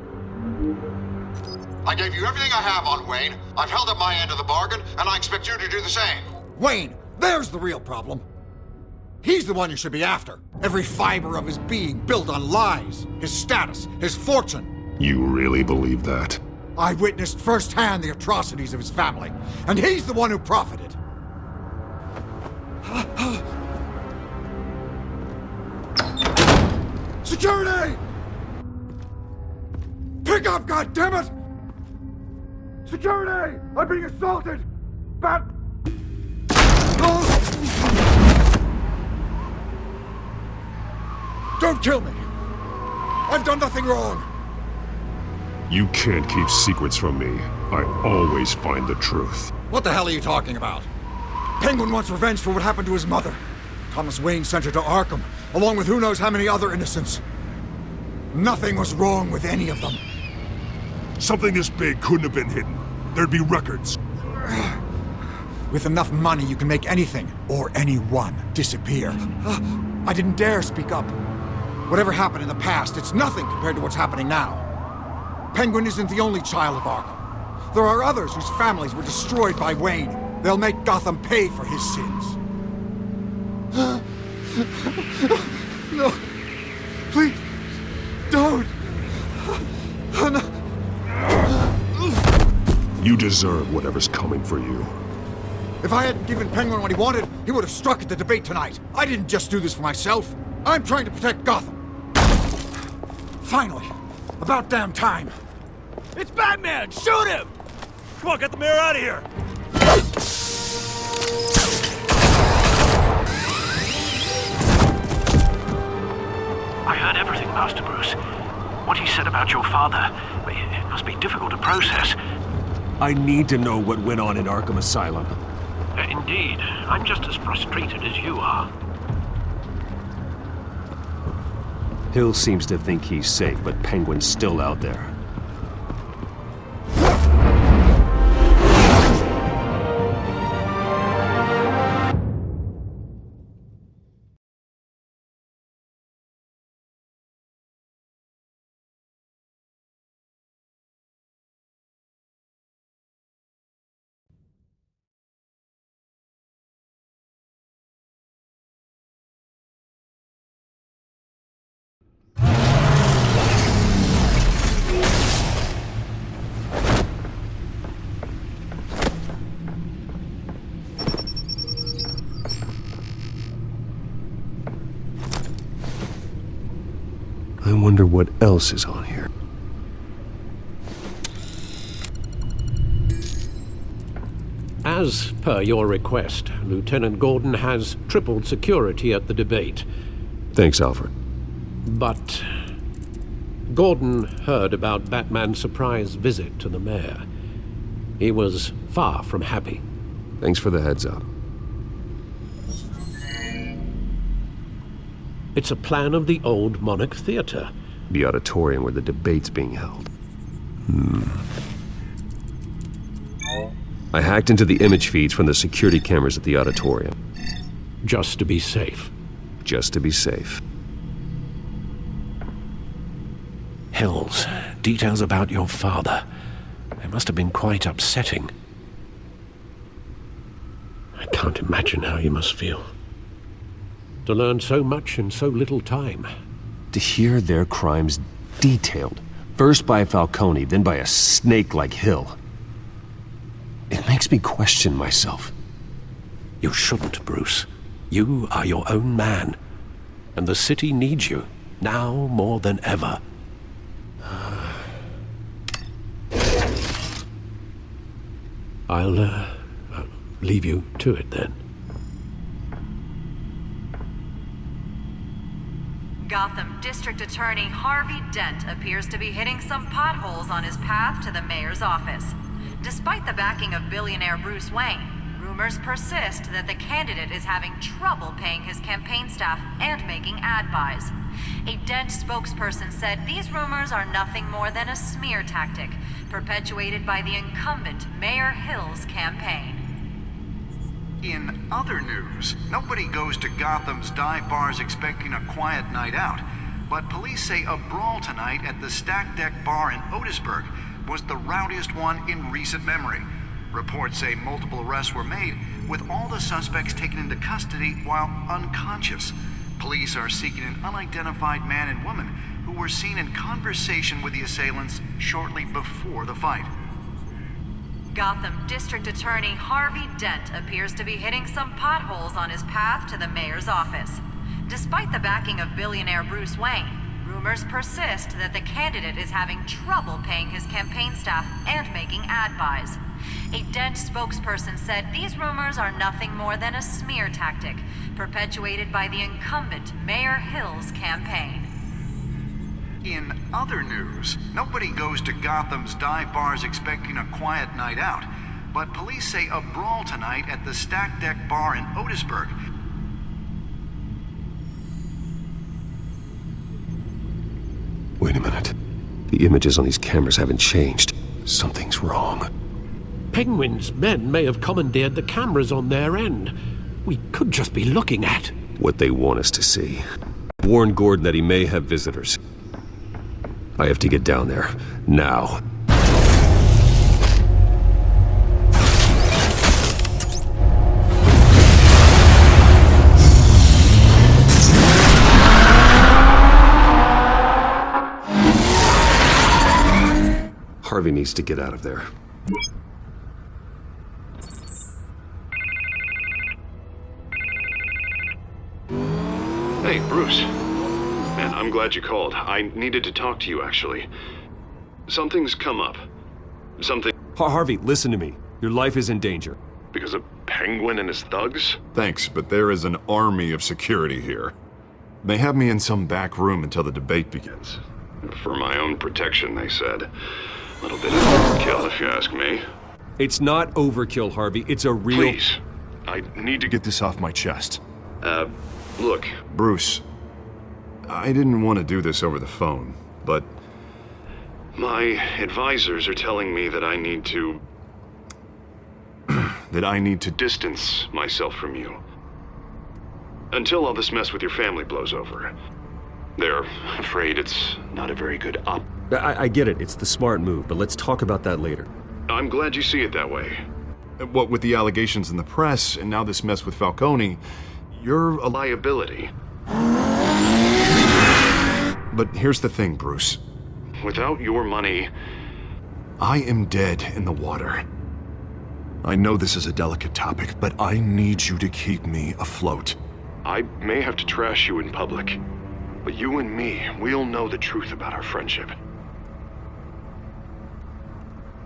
I gave you everything I have on Wayne. I've held up my end of the bargain, and I expect you to do the same. Wayne, there's the real problem. He's the one you should be after. Every fiber of his being built on lies, his status, his fortune. You really believe that? I witnessed firsthand the atrocities of his family, and he's the one who profited. Security! Pick up, goddammit! Security! I'm being assaulted! Don't kill me! I've done nothing wrong! You can't keep secrets from me. I always find the truth. What the hell are you talking about? Penguin wants revenge for what happened to his mother. Thomas Wayne sent her to Arkham, along with who knows how many other innocents. Nothing was wrong with any of them. Something this big couldn't have been hidden. There'd be records. With enough money, you can make anything, or anyone, disappear. I didn't dare speak up. Whatever happened in the past, it's nothing compared to what's happening now. Penguin isn't the only child of Arkham. There are others whose families were destroyed by Wayne. They'll make Gotham pay for his sins. No. Please. Don't. No. You deserve whatever's coming for you. If I hadn't given Penguin what he wanted, he would have struck at the debate tonight. I didn't just do this for myself. I'm trying to protect Gotham. Finally. About damn time. It's Batman! Shoot him! Come on, get the mayor out of here! I heard everything, Master Bruce. What he said about your father, it must be difficult to process. I need to know what went on in Arkham Asylum. Indeed. I'm just as frustrated as you are. Hill seems to think he's safe, but Penguin's still out there. I wonder what else is on here. As per your request, Lieutenant Gordon has tripled security at the debate. Thanks, Alfred. But Gordon heard about Batman's surprise visit to the mayor. He was far from happy. Thanks for the heads up. It's a plan of the old Monarch Theater. The auditorium where the debate's being held. I hacked into the image feeds from the security cameras at the auditorium. Just to be safe. Just to be safe. Hills, details about your father. They must have been quite upsetting. I can't imagine how you must feel. To learn so much in so little time. To hear their crimes detailed, first by Falcone, then by a snake like Hill. It makes me question myself. You shouldn't, Bruce. You are your own man. And the city needs you, now more than ever. I'll leave you to it then. Gotham District Attorney Harvey Dent appears to be hitting some potholes on his path to the mayor's office. Despite the backing of billionaire Bruce Wayne, rumors persist that the candidate is having trouble paying his campaign staff and making ad buys. A Dent spokesperson said these rumors are nothing more than a smear tactic, perpetuated by the incumbent Mayor Hill's campaign. In other news, nobody goes to Gotham's dive bars expecting a quiet night out, but police say a brawl tonight at the Stack Deck Bar in Otisburg was the rowdiest one in recent memory. Reports say multiple arrests were made, with all the suspects taken into custody while unconscious. Police are seeking an unidentified man and woman who were seen in conversation with the assailants shortly before the fight. Gotham District Attorney Harvey Dent appears to be hitting some potholes on his path to the mayor's office. Despite the backing of billionaire Bruce Wayne, rumors persist that the candidate is having trouble paying his campaign staff and making ad buys. A Dent spokesperson said these rumors are nothing more than a smear tactic, perpetuated by the incumbent Mayor Hill's campaign. In other news, nobody goes to Gotham's dive bars expecting a quiet night out, but police say a brawl tonight at the Stack Deck Bar in Otisburg. Wait a minute. The images on these cameras haven't changed. Something's wrong. Penguin's men may have commandeered the cameras on their end. We could just be looking at what they want us to see. Warn Gordon that he may have visitors. I have to get down there, now. Harvey needs to get out of there. Hey, Bruce. Man, I'm glad you called. I needed to talk to you, actually. Something's come up. Something... Harvey, listen to me. Your life is in danger. Because of Penguin and his thugs? Thanks, but there is an army of security here. They have me in some back room until the debate begins. For my own protection, they said. A little bit of overkill, if you ask me. It's not overkill, Harvey. It's a real... Please. I need to get this off my chest. Look, Bruce. I didn't want to do this over the phone, but... my advisors are telling me that I need to... that I need to distance myself from you. Until all this mess with your family blows over. They're afraid it's not a very good op... I get it. It's the smart move, but let's talk about that later. I'm glad you see it that way. What with the allegations in the press, and now this mess with Falcone, you're a liability. But here's the thing, Bruce. Without your money, I am dead in the water. I know this is a delicate topic, but I need you to keep me afloat. I may have to trash you in public, but you and me, we'll know the truth about our friendship.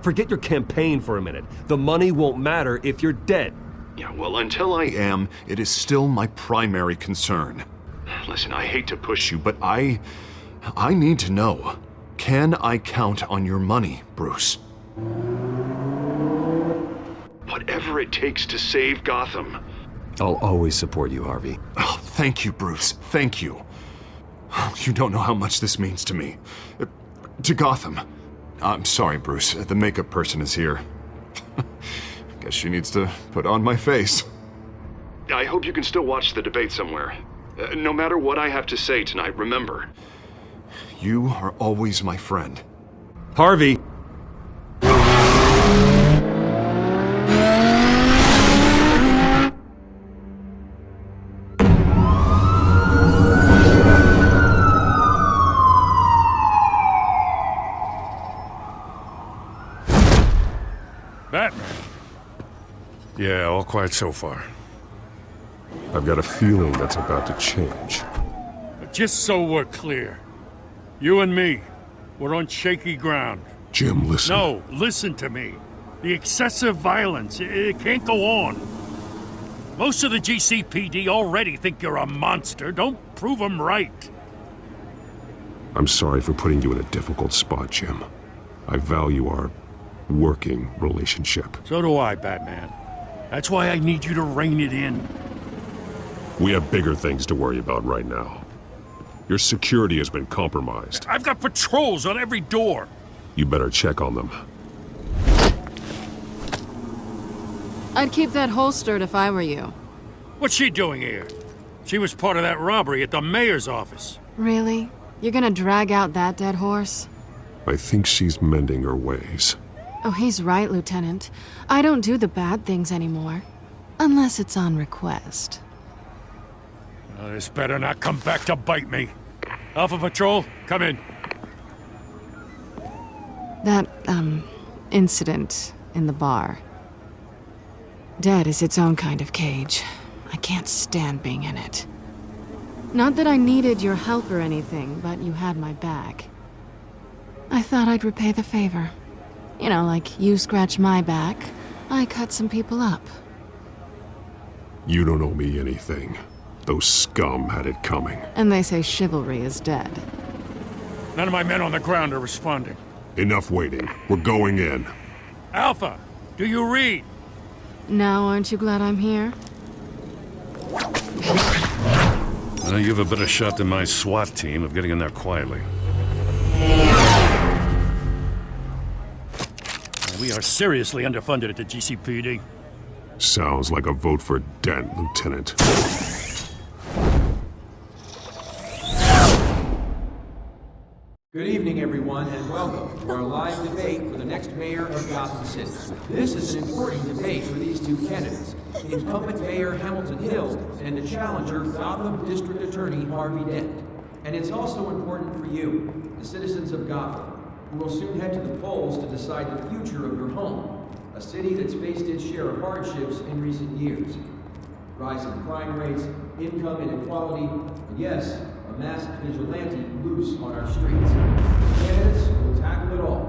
Forget your campaign for a minute. The money won't matter if you're dead. Yeah, well, until I am, it is still my primary concern. Listen, I hate to push you, but I need to know. Can I count on your money, Bruce? Whatever it takes to save Gotham. I'll always support you, Harvey. Oh, thank you, Bruce. Thank you. You don't know how much this means to me. To Gotham. I'm sorry, Bruce. The makeup person is here. Guess she needs to put on my face. I hope you can still watch the debate somewhere. No matter what I have to say tonight, remember, you are always my friend. Harvey! Batman. Yeah, all quiet so far. I've got a feeling that's about to change. But just so we're clear, you and me, we're on shaky ground. Jim, listen. No, listen to me. The excessive violence, it can't go on. Most of the GCPD already think you're a monster. Don't prove them right. I'm sorry for putting you in a difficult spot, Jim. I value our working relationship. So do I, Batman. That's why I need you to rein it in. We have bigger things to worry about right now. Your security has been compromised. I've got patrols on every door. You better check on them. I'd keep that holstered if I were you. What's she doing here? She was part of that robbery at the mayor's office. Really? You're gonna drag out that dead horse? I think she's mending her ways. Oh, he's right, Lieutenant. I don't do the bad things anymore. Unless it's on request. This better not come back to bite me. Alpha Patrol, come in. That, incident in the bar. Dead is its own kind of cage. I can't stand being in it. Not that I needed your help or anything, but you had my back. I thought I'd repay the favor. You know, like you scratch my back, I cut some people up. You don't owe me anything. Those scum had it coming. And they say chivalry is dead. None of my men on the ground are responding. Enough waiting. We're going in. Alpha, do you read? Now aren't you glad I'm here? You have a better shot than my SWAT team of getting in there quietly. We are seriously underfunded at the GCPD. Sounds like a vote for Dent, Lieutenant. Good evening, everyone, and welcome to our live debate for the next mayor of Gotham City. This is an important debate for these two candidates, the incumbent Mayor Hamilton Hill and the challenger Gotham District Attorney Harvey Dent. And it's also important for you, the citizens of Gotham, who will soon head to the polls to decide the future of your home, a city that's faced its share of hardships in recent years. Rising crime rates, income inequality, and yes, a masked vigilante loose on our streets. Candidates will tackle it all.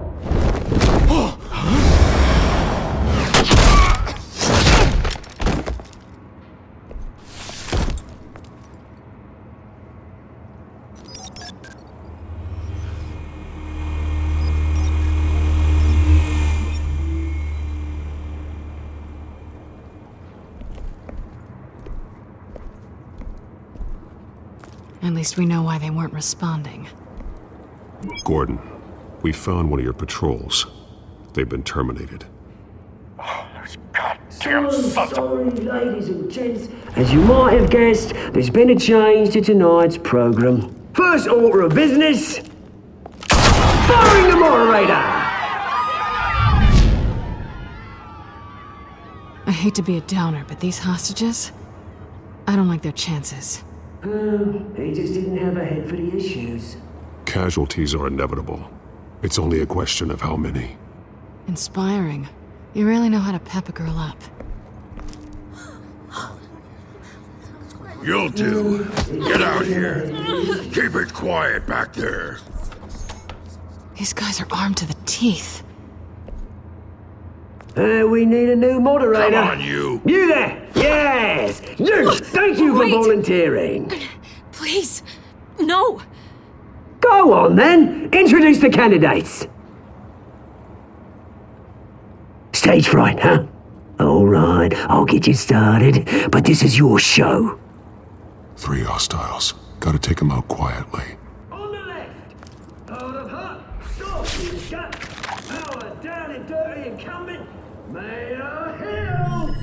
At least we know why they weren't responding. Gordon, we found one of your patrols. They've been terminated. So sorry, ladies and gents. As you might have guessed, there's been a change to tonight's program. First order of business, firing the moderator! I hate to be a downer, but these hostages, I don't like their chances. They just didn't have a head for the issues. Casualties are inevitable. It's only a question of how many. Inspiring. You really know how to pep a girl up. You'll do. Get out here. Keep it quiet back there. These guys are armed to the teeth. We need a new moderator. Come on, you. You there! Yes! You! Thank you for volunteering. Please, no. Go on then. Introduce the candidates. Stage fright, huh? All right, I'll get you started, but this is your show. 3 hostiles. Gotta take them out quietly. On the left, out of hot, soft in the gut, power down and dirty incumbent, Mayor Hill.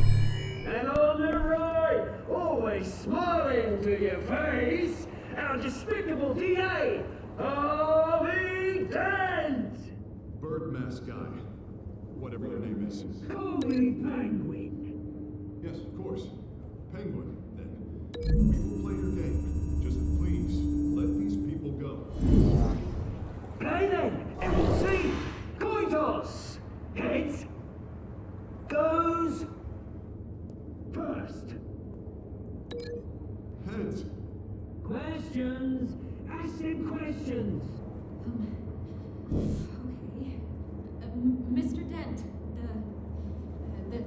And on the right, always smiling to your face, our despicable DA, Harvey Dent. Bird mask guy. Whatever your name is. Call me Penguin. Yes, of course. Penguin, then. We will play your game. Just please, let these people go. Play then, and we'll see. Coin toss. Heads. Goes. First. Heads. Questions. Ask them questions. Mr. Dent,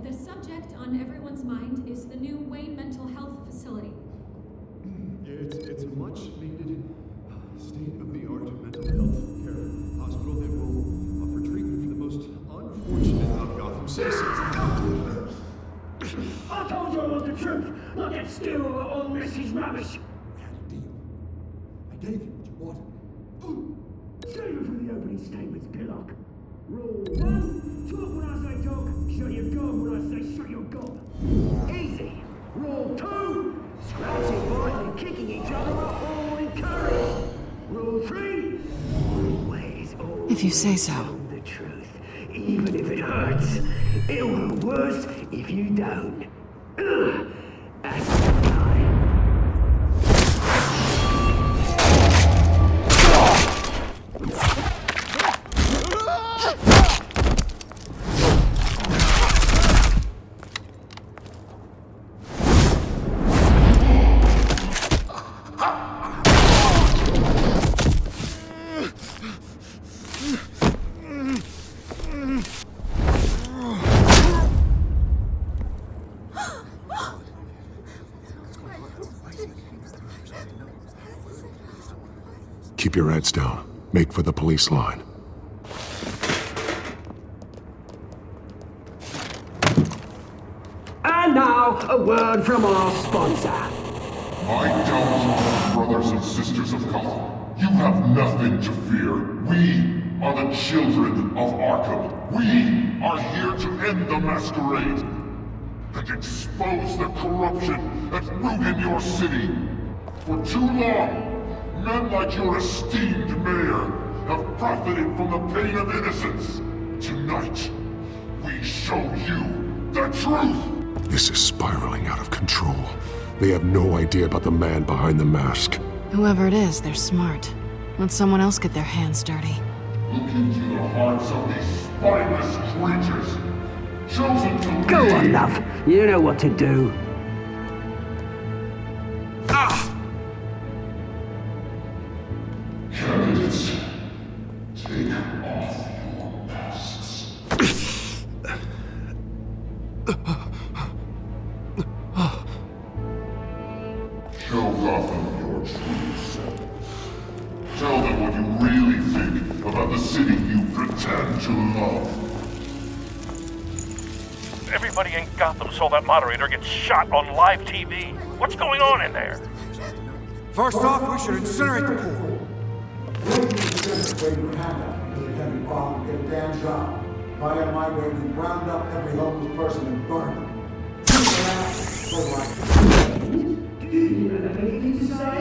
the subject on everyone's mind is the new Wayne Mental Health Facility. It's a much needed state-of-the-art mental health care hospital that will offer treatment for the most unfortunate of Gotham citizens. I told you I want the truth, not that stew or Mrs. Rubbish. I gave you what you wanted. Save it for the opening statements, Pillock. Rule 1, talk when I say talk, shut your gob when I say shut your gob. Easy. Rule 2, scratching, biting, and kicking each other are all encouraged. Rule 3, always If you say so. the truth, Even if it hurts, it'll hurt worse if you don't. That's the time. Keep your heads down. Make for the police line. And now, a word from our sponsor. My downfall, brothers and sisters of color. You have nothing to fear. We are the children of Arkham. We are here to end the masquerade and expose the corruption that's rooted in your city. For too long, men like your esteemed mayor have profited from the pain of innocence. Tonight, we show you the truth! This is spiraling out of control. They have no idea about the man behind the mask. Whoever it is, they're smart. Let someone else get their hands dirty. Look into the hearts of these spineless creatures, chosen to Go lead. on, love. You know what to do. Candidates, take off your masks. Show Gotham your true selves. Tell them what you really think about the city you pretend to love. Everybody in Gotham saw that moderator get shot on live TV. What's going on in there? First off, we should incinerate the pool. Get a damn job. If I had my way, we'd round up every homeless person and burn them. Do you have anything to say?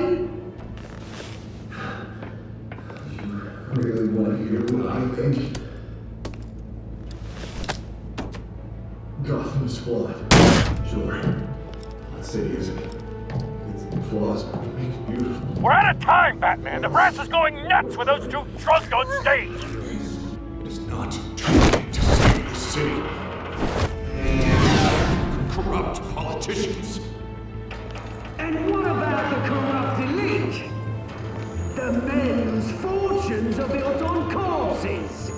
You really want to hear what I think? Gotham is flawed. Sure. That city isn't. Its flaws make it beautiful. We're out of time, Batman. The press is going nuts with those two drunks on stage. It is not trying to save the city. Corrupt politicians. And what about the corrupt elite? The men whose fortunes are built on corpses.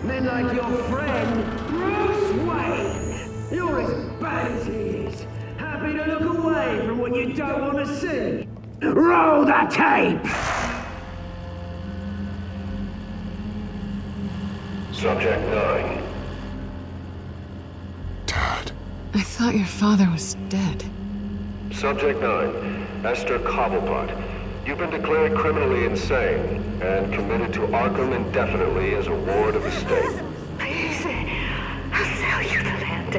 Men like your friend, Bruce Wayne. You're as bad as he is. Happy to look away from what you don't want to see. Roll the tape! Subject 9. I thought your father was dead. Subject 9. Esther Cobblepot. You've been declared criminally insane and committed to Arkham indefinitely as a ward of the state. Please, I'll sell you the land.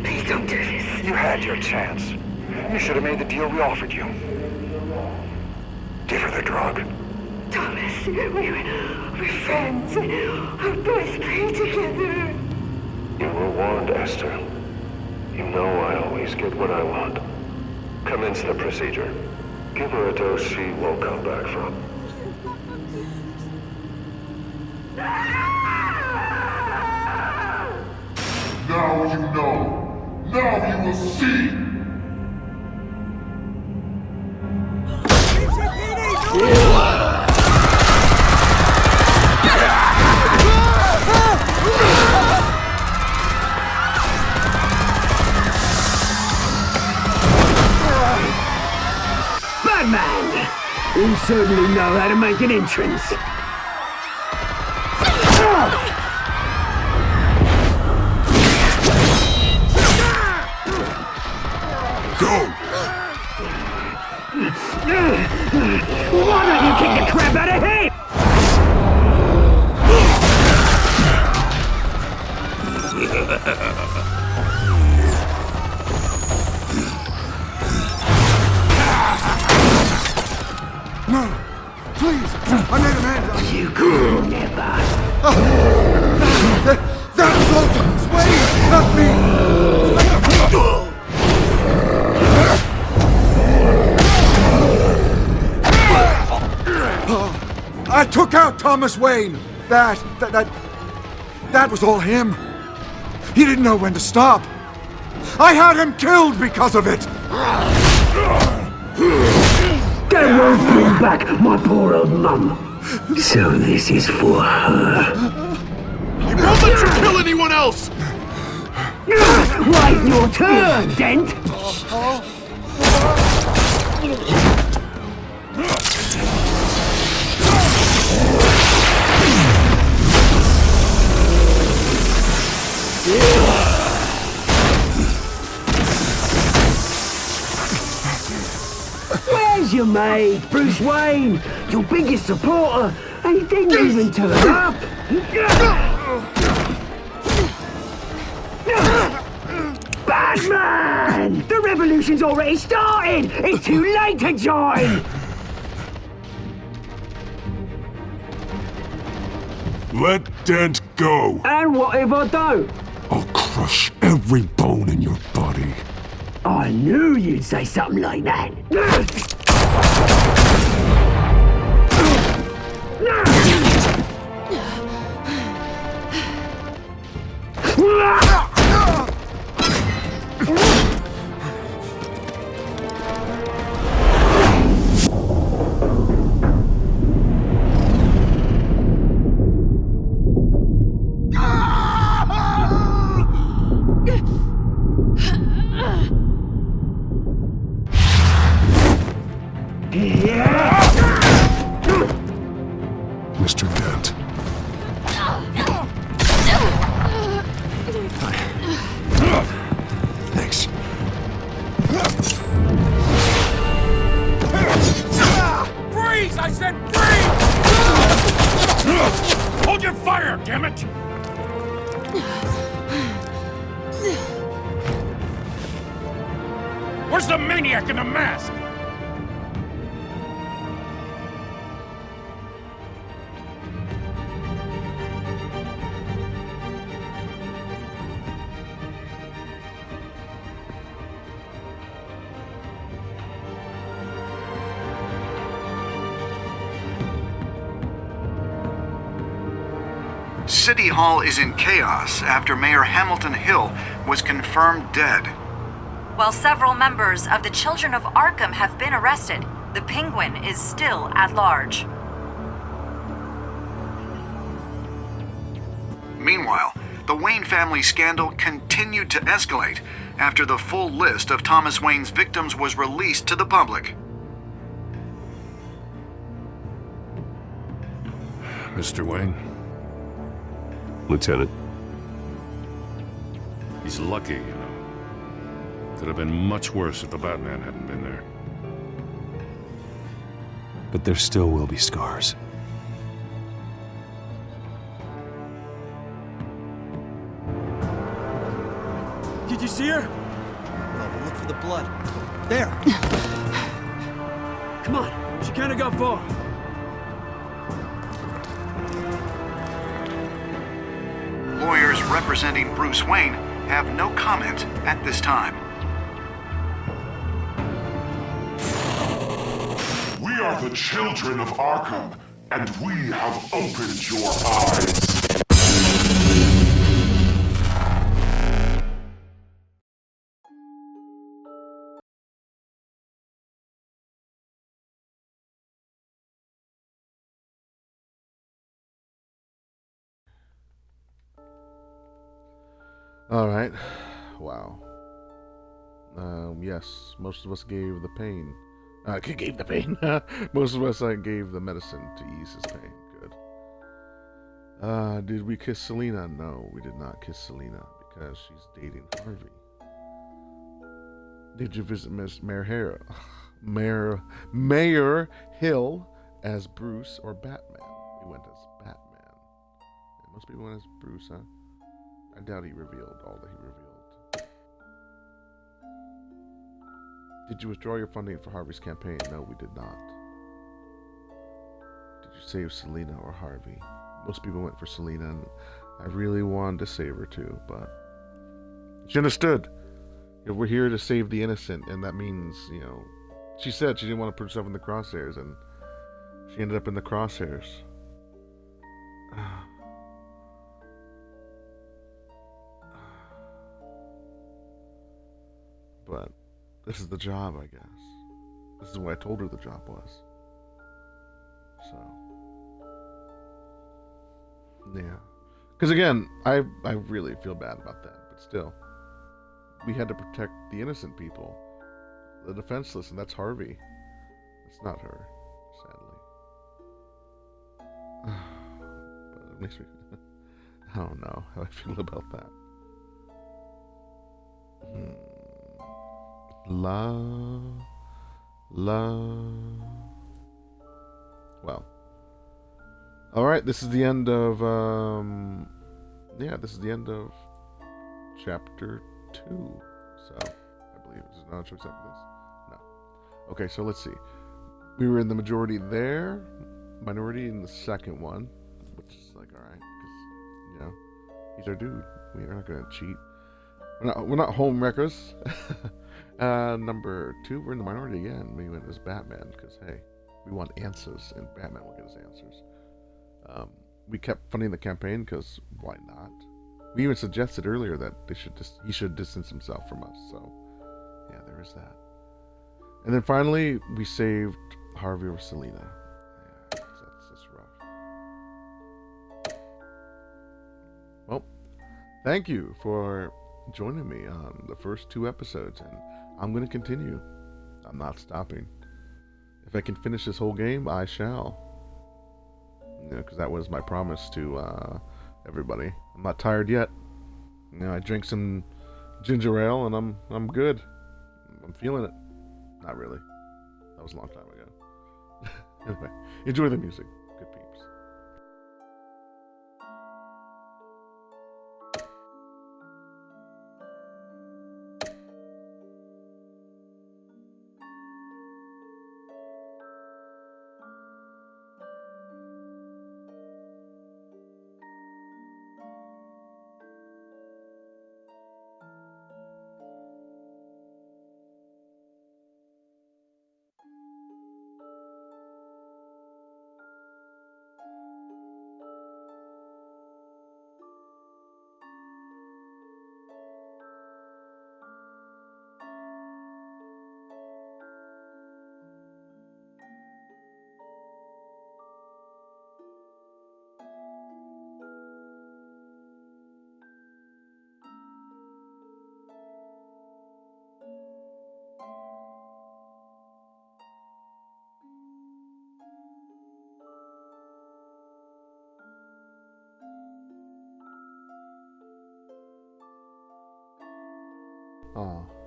Please don't do this. You had your chance. You should have made the deal we offered you. Give her the drug. Thomas, we're friends. Our boys play together. You were warned, Esther. You know I always get what I want. Commence the procedure. Give her a dose she won't come back from. Now you know. Now you will see. Batman! You certainly know how to make an entrance. Go! Why don't you kick the crap out of him? No! Please! I made a man! You could never! That was all Thomas Wayne, not me! I took out Thomas Wayne! That was all him. He didn't know when to stop. I had him killed because of it! That won't bring back my poor old mum. So this is for her. He won't let you kill anyone else! Right, your turn, Dent! Where's your mate, Bruce Wayne? Your biggest supporter, and he didn't even turn up! Batman! The revolution's already started! It's too late to join! Let Dent go! And what if I don't? I'll crush every bone in your body. I knew you'd say something like that. Mr. Dent. Thanks. Freeze! I said freeze! Hold your fire, damn it! Where's the maniac in the mask? City Hall is in chaos after Mayor Hamilton Hill was confirmed dead. While several members of the Children of Arkham have been arrested, the Penguin is still at large. Meanwhile, the Wayne family scandal continued to escalate after the full list of Thomas Wayne's victims was released to the public. Mr. Wayne? Lieutenant. He's lucky, you know. Could have been much worse if the Batman hadn't been there. But there still will be scars. Did you see her? No, but look for the blood. There. Come on. She can't have got far. Lawyers representing Bruce Wayne have no comment at this time. We are the children of Arkham, and we have opened your eyes. All right. Wow. Yes, most of us gave the pain. Gave the pain. Most of us gave the medicine to ease his pain. Good. Did we kiss Selina? No, we did not kiss Selina because she's dating Harvey. Did you visit Miss Mayor Hill as Bruce or Batman? We went as Batman. And most people went as Bruce, huh? I doubt he revealed all that he revealed. Did you withdraw your funding for Harvey's campaign? No, we did not. Did you save Selina or Harvey? Most people went for Selina, and I really wanted to save her too, but she understood. We're here to save the innocent, and that means, she said she didn't want to put herself in the crosshairs, and she ended up in the crosshairs. But this is the job, I guess. This is what I told her the job was. So, yeah. Because again, I really feel bad about that, but still. We had to protect the innocent people, the defenseless, and that's Harvey. It's not her, sadly. But it makes me... I don't know how I feel about that. Well. Alright, this is the end of, this is the end of chapter 2. So, I believe there's another choice after this. No. Okay, so let's see. We were in the majority there, minority in the second one, which is like, alright, because, he's our dude. We're not going to cheat. We're not home wreckers. Number 2, we're in the minority again. We went as Batman, because, hey, we want answers, and Batman will get us answers. We kept funding the campaign, because why not? We even suggested earlier that he should distance himself from us, so yeah, there is that. And then finally, we saved Harvey or Selina. Yeah, that's rough. Well, thank you for joining me on the first 2 episodes, and I'm going to continue. I'm not stopping. If I can finish this whole game, I shall. Because that was my promise to everybody. I'm not tired yet. I drank some ginger ale and I'm good. I'm feeling it. Not really. That was a long time ago. Anyway, enjoy the music. Good peeps.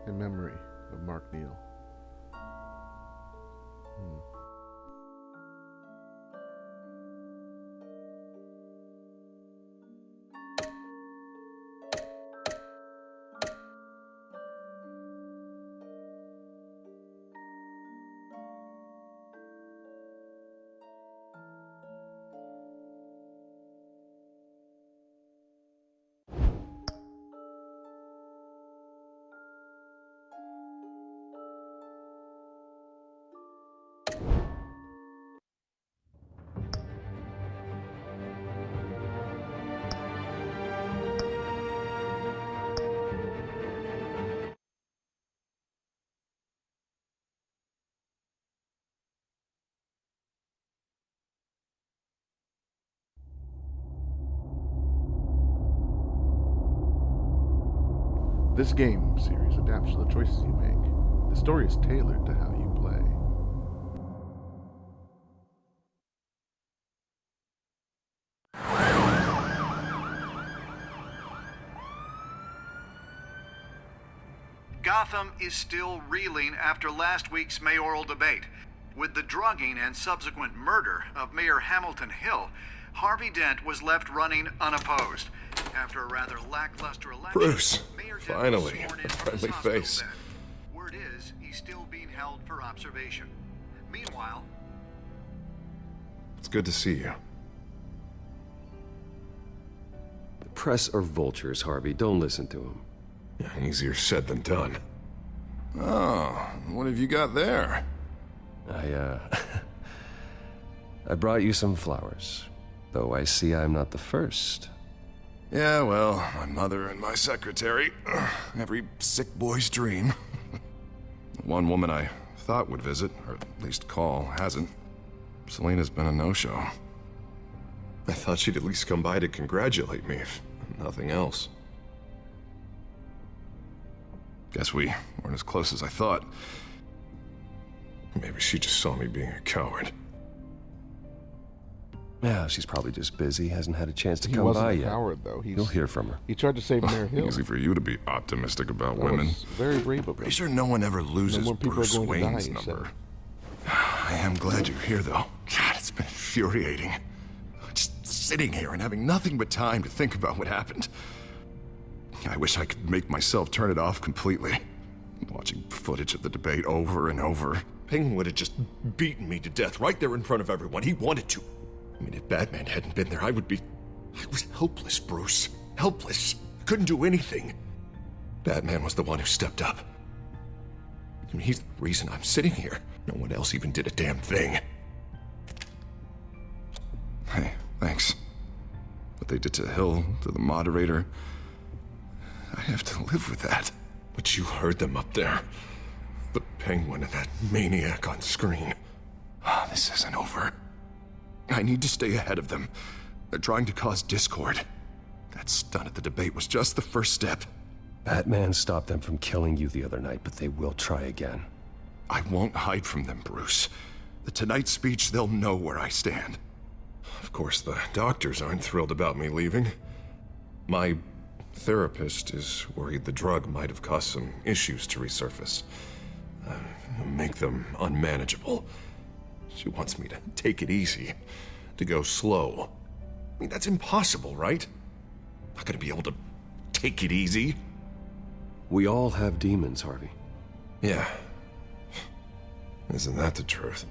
In memory of Mark Neal. This game series adapts to the choices you make. The story is tailored to how you play. Gotham is still reeling after last week's mayoral debate. With the drugging and subsequent murder of Mayor Hamilton Hill, Harvey Dent was left running unopposed. After a rather lackluster election, Bruce, Mayor Dent finally, was sworn in a from his friendly hospital face. bed. Word is, he's still being held for observation. Meanwhile, It's good to see you. press are vultures, Harvey. Don't listen to them. Easier said than done. Oh, what have you got there? I brought you some flowers. Though I see I'm not the first. Yeah, well, my mother and my secretary. Every sick boy's dream. One woman I thought would visit, or at least call, hasn't. Selena's been a no-show. I thought she'd at least come by to congratulate me, if nothing else. Guess we weren't as close as I thought. Maybe she just saw me being a coward. Yeah, she's probably just busy, hasn't had a chance to He come wasn't by a yet. coward, though. You'll hear from her. He tried to save Mayor Hill. Easy for you to be optimistic about That women. was very brave of him. Pretty sure no one ever loses No more people Bruce are going to Wayne's die, he said. number. I am glad you're here, though. God, it's been infuriating. Just sitting here and having nothing but time to think about what happened. I wish I could make myself turn it off completely. Watching footage of the debate over and over. Penguin would have just beaten me to death right there in front of everyone. He wanted to. I mean, if Batman hadn't been there, I was helpless, Bruce. Helpless. Couldn't do anything. Batman was the one who stepped up. I mean, he's the reason I'm sitting here. No one else even did a damn thing. Hey, thanks. What they did to Hill, to the moderator, I have to live with that. But you heard them up there. The Penguin and that maniac on screen. This isn't over. I need to stay ahead of them. They're trying to cause discord. That stunt at the debate was just the first step. Batman stopped them from killing you the other night, but they will try again. I won't hide from them, Bruce. The Tonight speech, they'll know where I stand. Of course, the doctors aren't thrilled about me leaving. My therapist is worried the drug might have caused some issues to resurface. Make them unmanageable. She wants me to take it easy, to go slow. I mean, that's impossible, right? Not gonna be able to take it easy. We all have demons, Harvey. Yeah. Isn't that the truth?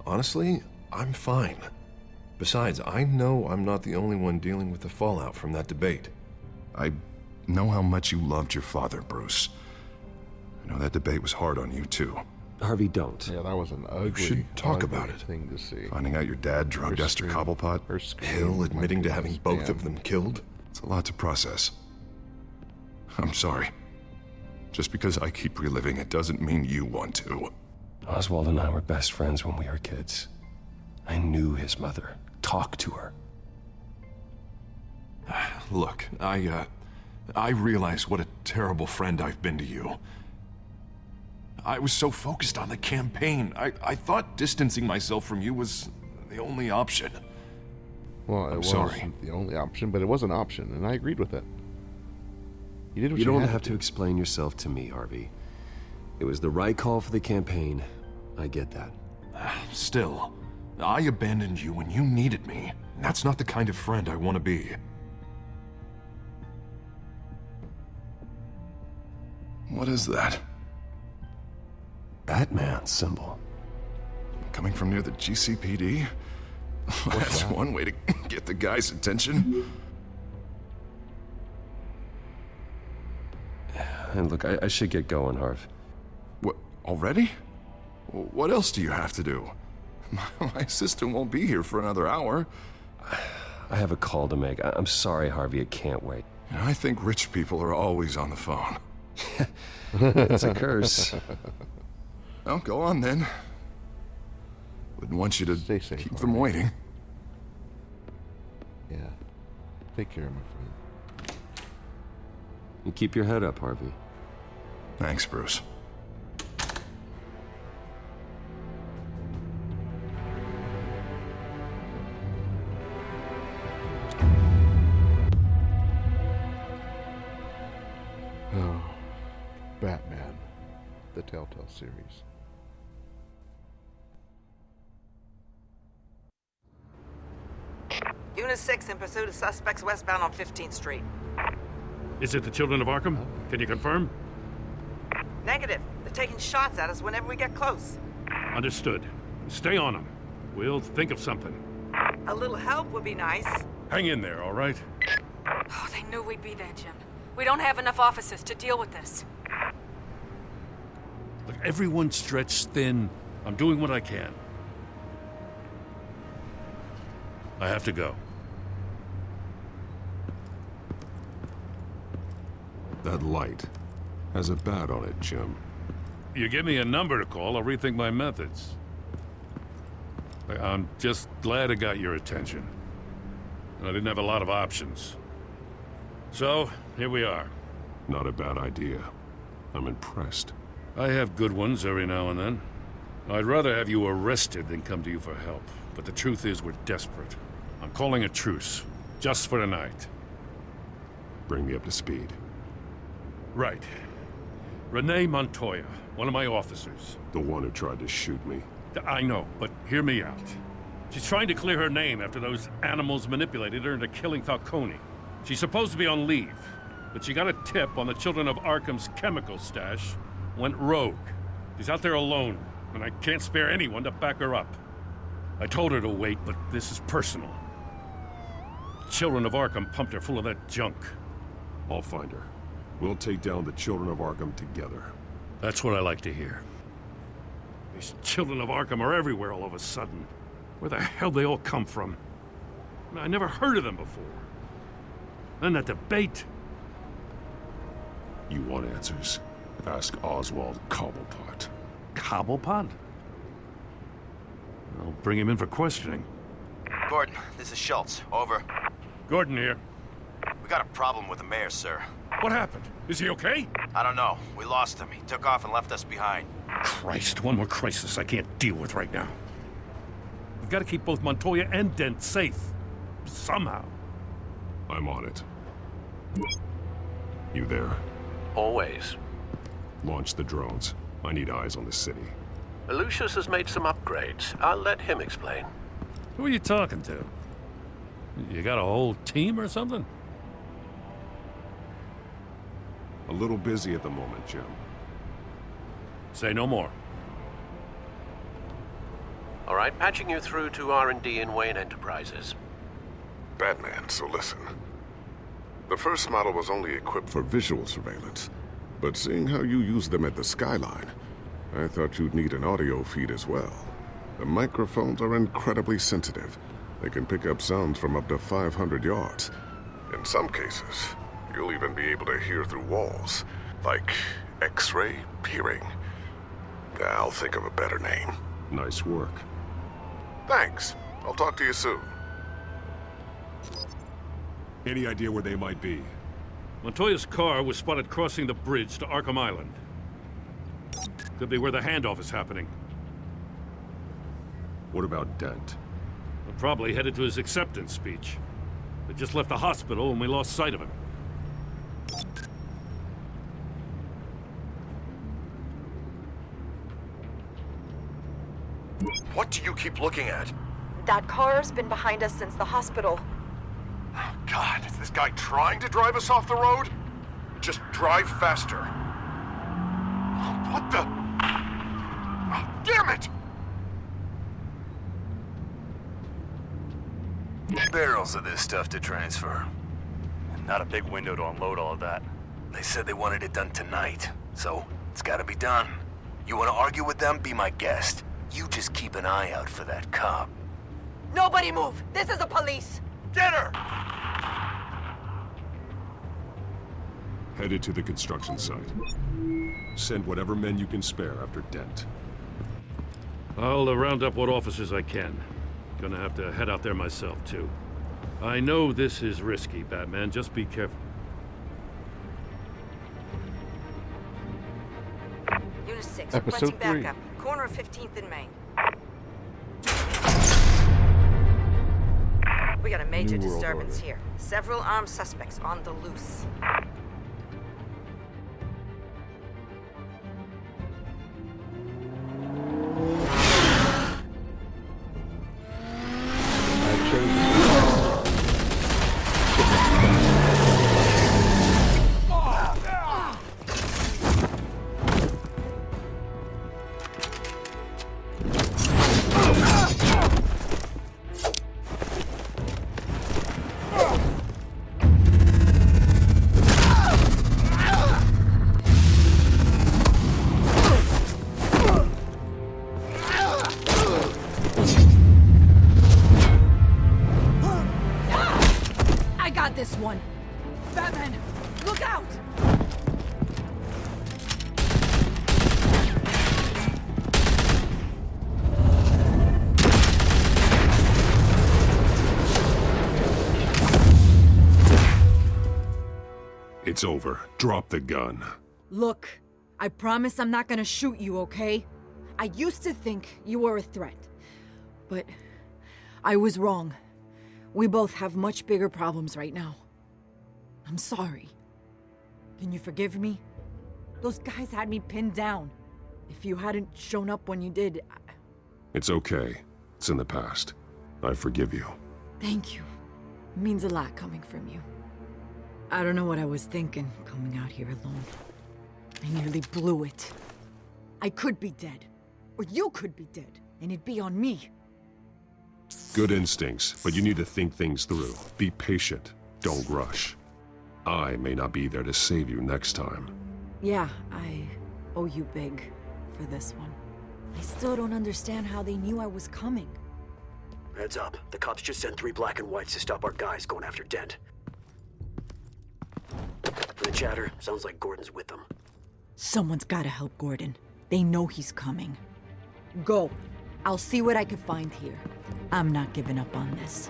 Honestly, I'm fine. Besides, I know I'm not the only one dealing with the fallout from that debate. I know how much you loved your father, Bruce. I know that debate was hard on you, too. Harvey, don't. Yeah, that was an ugly, We should talk ugly about it. thing to see. Finding out your dad drugged Esther Cobblepot, Hill admitting to having both of them killed. It's a lot to process. I'm sorry. Just because I keep reliving it doesn't mean you want to. Oswald and I were best friends when we were kids. I knew his mother. Talk to her. Look, I realize what a terrible friend I've been to you. I was so focused on the campaign. I thought distancing myself from you was the only option. Well, it wasn't the only option, but it was an option, and I agreed with it. You did what you don't had have to explain yourself to me, Harvey. It was the right call for the campaign. I get that. Still, I abandoned you when you needed me. That's not the kind of friend I want to be. What is that? Batman symbol. Coming from near the GCPD? That's one way to get the guy's attention. And look, I should get going, Harv. What, already? What else do you have to do? My assistant won't be here for another hour. I have a call to make. I'm sorry, Harvey, it can't wait. I think rich people are always on the phone. It's a curse. Well, go on then. Wouldn't want you to keep them waiting. Yeah. Take care, my friend. You keep your head up, Harvey. Thanks, Bruce. Oh, Batman, the Telltale series. Unit 6 in pursuit of suspects westbound on 15th Street. Is it the Children of Arkham? Can you confirm? Negative. They're taking shots at us whenever we get close. Understood. Stay on them. We'll think of something. A little help would be nice. Hang in there, all right? Oh, they Knew we'd be there, Jim. We don't have enough officers to deal with this. Look, everyone's stretched thin. I'm doing what I can. I have to go. That light has a bat on it, Jim. You give me a number to call, I'll rethink my methods. I'm just glad I got your attention. I didn't have a lot of options. So, here we are. Not a bad idea. I'm impressed. I have good ones every now and then. I'd rather have you arrested than come to you for help. But the truth is, we're desperate. I'm calling a truce. Just for tonight. Bring me up to speed. Right. Renee Montoya, one of my officers. The one who tried to shoot me. I know, but hear me out. She's trying to clear her name after those animals manipulated her into killing Falcone. She's supposed to be on leave, but she got a tip on the Children of Arkham's chemical stash, went rogue. She's out there alone, and I can't spare anyone to back her up. I told her to wait, but this is personal. Children of Arkham pumped her full of that junk. I'll find her. We'll take down the Children of Arkham together. That's what I like to hear. These Children of Arkham are everywhere all of a sudden. Where the hell they all come from? I never heard of them before. Then that debate. You want answers? Ask Oswald Cobblepot. Cobblepot? I'll bring him in for questioning. Gordon, this is Schultz. Over. Gordon here. We got a problem with the mayor, sir. What happened? Is he okay? I don't know. We lost him. He took off and left us behind. Christ, one more crisis I can't deal with right now. We've got to keep both Montoya and Dent safe. Somehow. I'm on it. You there? Always. Launch the drones. I need eyes on the city. Lucius has made some upgrades. I'll let him explain. Who are you talking to? You got a whole team or something? A little busy at the moment, Jim. Say no more. All right, patching you through to R&D in Wayne Enterprises. Batman, so listen. The first model was only equipped for visual surveillance, but seeing how you use them at the Skyline, I thought you'd need an audio feed as well. The microphones are incredibly sensitive. They can pick up sounds from up to 500 yards. In some cases, you'll even be able to hear through walls, like X-ray hearing. I'll think of a better name. Nice work. Thanks. I'll talk to you soon. Any idea where they might be? Montoya's car was spotted crossing the bridge to Arkham Island. Could be where the handoff is happening. What about Dent? We're probably headed to his acceptance speech. They just left the hospital and we lost sight of him. What do you keep looking at? That car's been behind us since the hospital. God, is this guy trying to drive us off the road? Just drive faster. What the? Oh, damn it! Barrels of this stuff to transfer. Not a big window to unload all of that. They said they wanted it done tonight, so it's gotta be done. You wanna argue with them? Be my guest. You just keep an eye out for that cop. Nobody move! This is the police! Get her! Headed to the construction site. Send whatever men you can spare after Dent. I'll round up what officers I can. Gonna have to head out there myself, too. I know this is risky, Batman. Just be careful. Unit 6, Episode requesting 3. backup. Corner of 15th and Main. We got a major New World disturbance Order. here. Several armed suspects on the loose. got this one. Batman, look out! It's over. Drop the gun. Look, I promise I'm not gonna shoot you, okay? I used to think you were a threat, but I was wrong. We both have much bigger problems right now. I'm sorry. Can you forgive me? Those guys had me pinned down. If you hadn't shown up when you did, It's okay. It's in the past. I forgive you. Thank you. It means a lot coming from you. I don't know what I was thinking coming out here alone. I nearly blew it. I could be dead. Or you could be dead, and it'd be on me. Good instincts, but you need to think things through. Be patient. Don't rush. I may not be there to save you next time. Yeah, I owe you big for this one. I still don't understand how they knew I was coming. Heads up. The cops just sent 3 black and whites to stop our guys going after Dent. For the chatter, sounds like Gordon's with them. Someone's gotta help Gordon. They know he's coming. Go. I'll see what I can find here. I'm not giving up on this.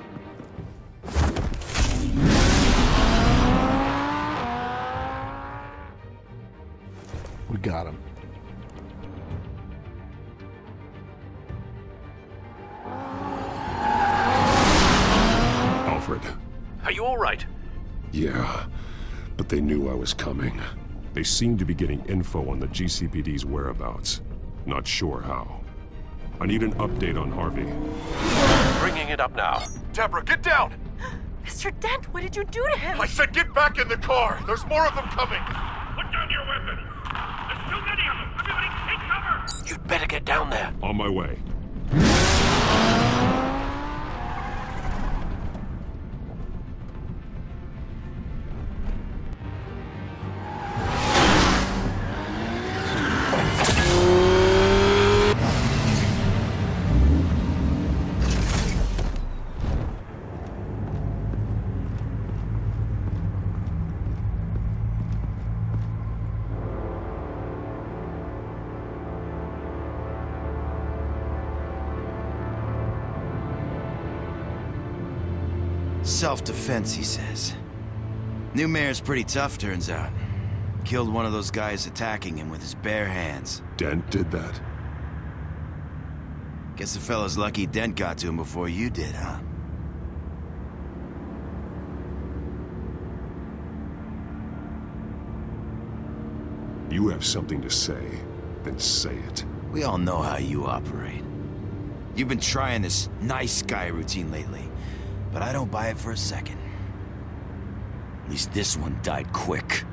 We got him. Alfred. Are you all right? Yeah, but they knew I was coming. They seemed to be getting info on the GCPD's whereabouts. Not sure how. I need an update on Harvey. Bringing it up now. Deborah, get down! Mr. Dent, what did you do to him? I said get back in the car! There's more of them coming! Put down your weapon! There's too many of them! Everybody take cover! You'd better get down there. On my way. Self-defense, he says. New mayor's pretty tough, turns out. Killed one of those guys attacking him with his bare hands. Dent did that? Guess the fella's lucky Dent got to him before you did, huh? You have something to say, then say it. We all know how you operate. You've been trying this nice guy routine lately, but I don't buy it for a second. At least this one died quick.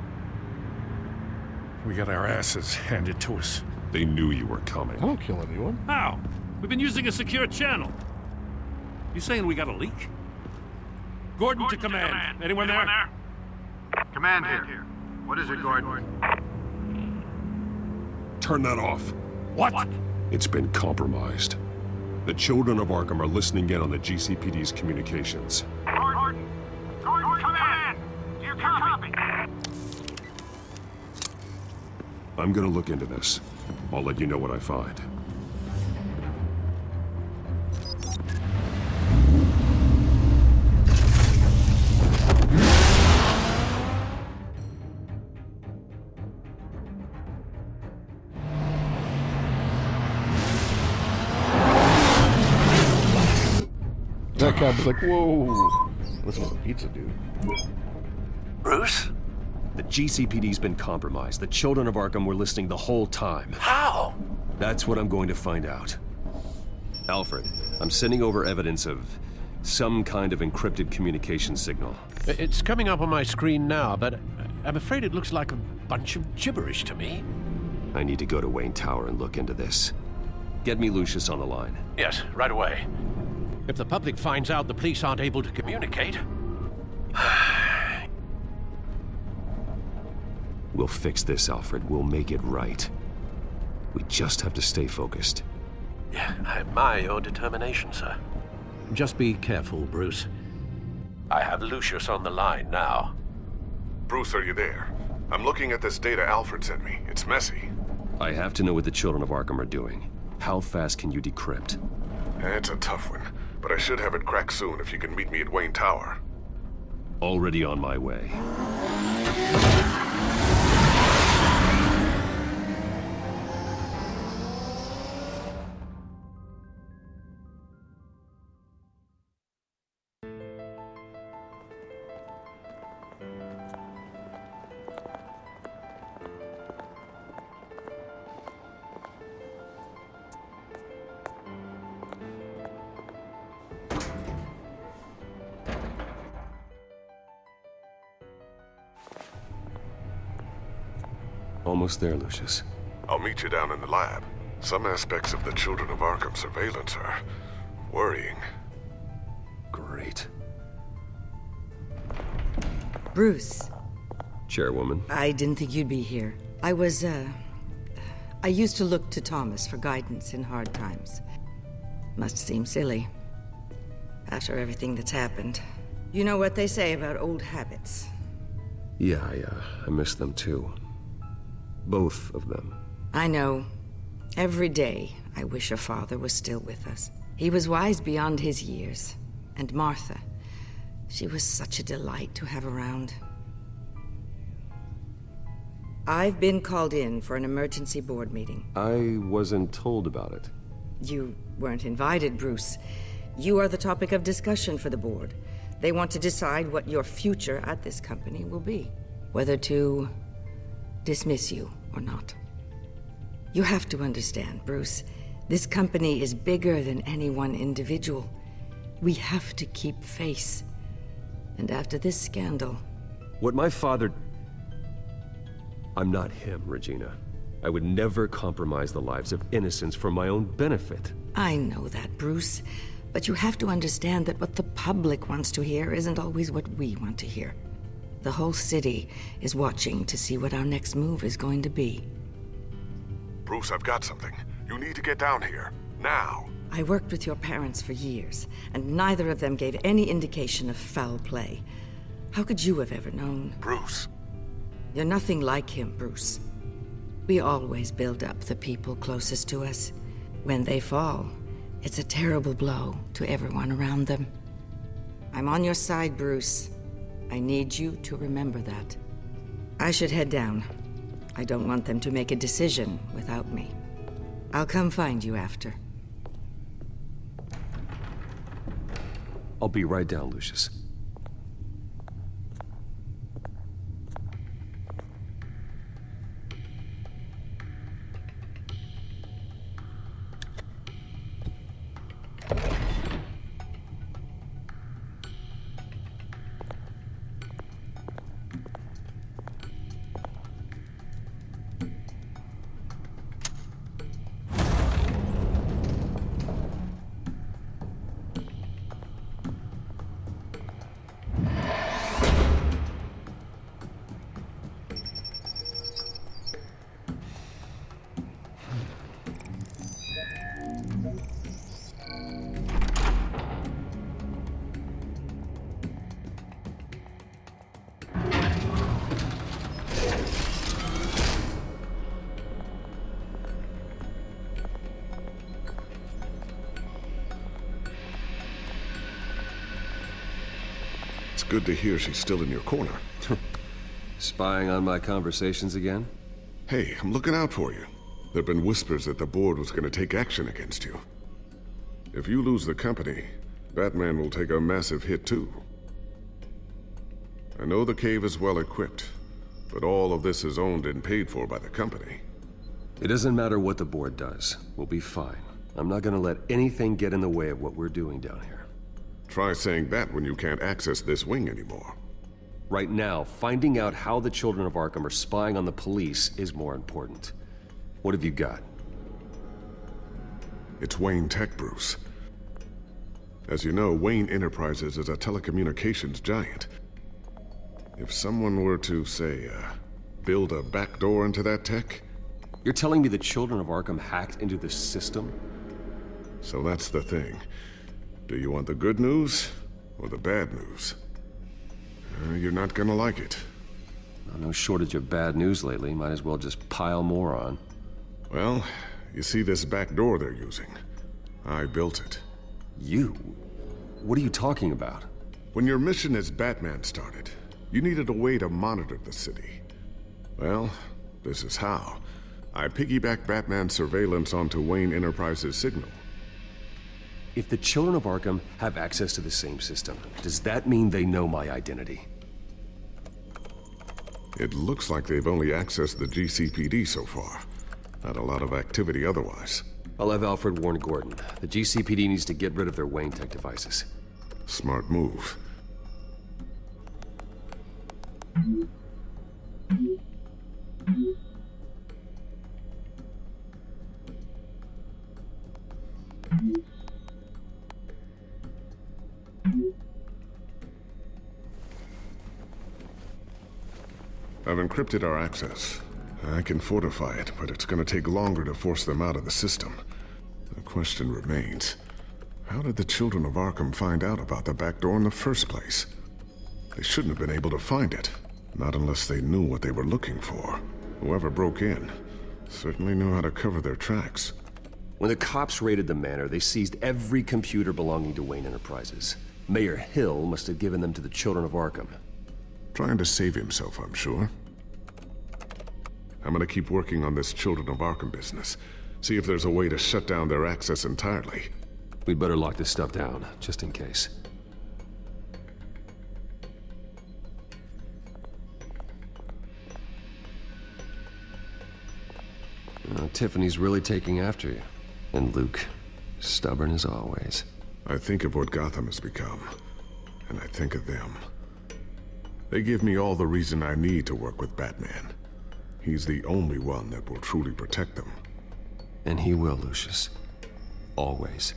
We got our asses handed to us. They knew you were coming. I don't kill anyone. How? We've been using a secure channel. You saying we got a leak? Gordon to command. Anyone there? Command here. What is it, Gordon? Turn that off. What? It's been compromised. The children of Arkham are listening in on the GCPD's communications. Gordon, command! Do you copy? I'm gonna look into this. I'll let you know what I find. That guy was like, whoa. This was a pizza, dude. Bruce? The GCPD's been compromised. The children of Arkham were listening the whole time. How? That's what I'm going to find out. Alfred, I'm sending over evidence of some kind of encrypted communication signal. It's coming up on my screen now, but I'm afraid it looks like a bunch of gibberish to me. I need to go to Wayne Tower and look into this. Get me Lucius on the line. Yes, right away. If the public finds out the police aren't able to communicate... We'll fix this, Alfred. We'll make it right. We just have to stay focused. Yeah, I admire your determination, sir. Just be careful, Bruce. I have Lucius on the line now. Bruce, are you there? I'm looking at this data Alfred sent me. It's messy. I have to know what the Children of Arkham are doing. How fast can you decrypt? It's a tough one, but I should have it cracked soon if you can meet me at Wayne Tower. Already on my way. Almost there, Lucius. I'll meet you down in the lab. Some aspects of the Children of Arkham surveillance are worrying. Great. Bruce. Chairwoman. I didn't think you'd be here. I used to look to Thomas for guidance in hard times. Must seem silly. After everything that's happened. You know what they say about old habits. Yeah, I miss them too. Both of them. I know. Every day, I wish a father was still with us. He was wise beyond his years. And Martha, she was such a delight to have around. I've been called in for an emergency board meeting. I wasn't told about it. You weren't invited, Bruce. You are the topic of discussion for the board. They want to decide what your future at this company will be. Whether to dismiss you or not. You have to understand, Bruce. This company is bigger than any one individual. We have to keep face. And after this scandal... What my father... I'm not him, Regina. I would never compromise the lives of innocents for my own benefit. I know that, Bruce. But you have to understand that what the public wants to hear isn't always what we want to hear. The whole city is watching to see what our next move is going to be. Bruce, I've got something. You need to get down here. Now. I worked with your parents for years, and neither of them gave any indication of foul play. How could you have ever known? Bruce. You're nothing like him, Bruce. We always build up the people closest to us. When they fall, it's a terrible blow to everyone around them. I'm on your side, Bruce. I need you to remember that. I should head down. I don't want them to make a decision without me. I'll come find you after. I'll be right down, Lucius. Good to hear she's still in your corner. Spying on my conversations again? Hey, I'm looking out for you. There've been whispers that the board was going to take action against you. If you lose the company, Batman will take a massive hit too. I know the cave is well equipped, but all of this is owned and paid for by the company. It doesn't matter what the board does. We'll be fine. I'm not gonna let anything get in the way of what we're doing down here. Try saying that when you can't access this wing anymore. Right now, finding out how the Children of Arkham are spying on the police is more important. What have you got? It's Wayne Tech, Bruce. As you know, Wayne Enterprises is a telecommunications giant. If someone were to, say, build a backdoor into that tech... You're telling me the Children of Arkham hacked into this system? So that's the thing. Do you want the good news or the bad news? You're not gonna like it. No shortage of bad news lately. Might as well just pile more on. Well, you see this back door they're using? I built it. You? What are you talking about? When your mission as Batman started, you needed a way to monitor the city. Well, this is how. I piggybacked Batman's surveillance onto Wayne Enterprises' signal. If the Children of Arkham have access to the same system, does that mean they know my identity? It looks like they've only accessed the GCPD so far. Not a lot of activity otherwise. I'll have Alfred warn Gordon. The GCPD needs to get rid of their Wayne Tech devices. Smart move. I've encrypted our access. I can fortify it, but it's gonna take longer to force them out of the system. The question remains, how did the Children of Arkham find out about the back door in the first place? They shouldn't have been able to find it. Not unless they knew what they were looking for. Whoever broke in certainly knew how to cover their tracks. When the cops raided the manor, they seized every computer belonging to Wayne Enterprises. Mayor Hill must have given them to the Children of Arkham. Trying to save himself, I'm sure. I'm gonna keep working on this Children of Arkham business. See if there's a way to shut down their access entirely. We'd better lock this stuff down, just in case. Tiffany's really taking after you. And Luke, stubborn as always. I think of what Gotham has become, and I think of them. They give me all the reason I need to work with Batman. He's the only one that will truly protect them. And he will, Lucius. Always.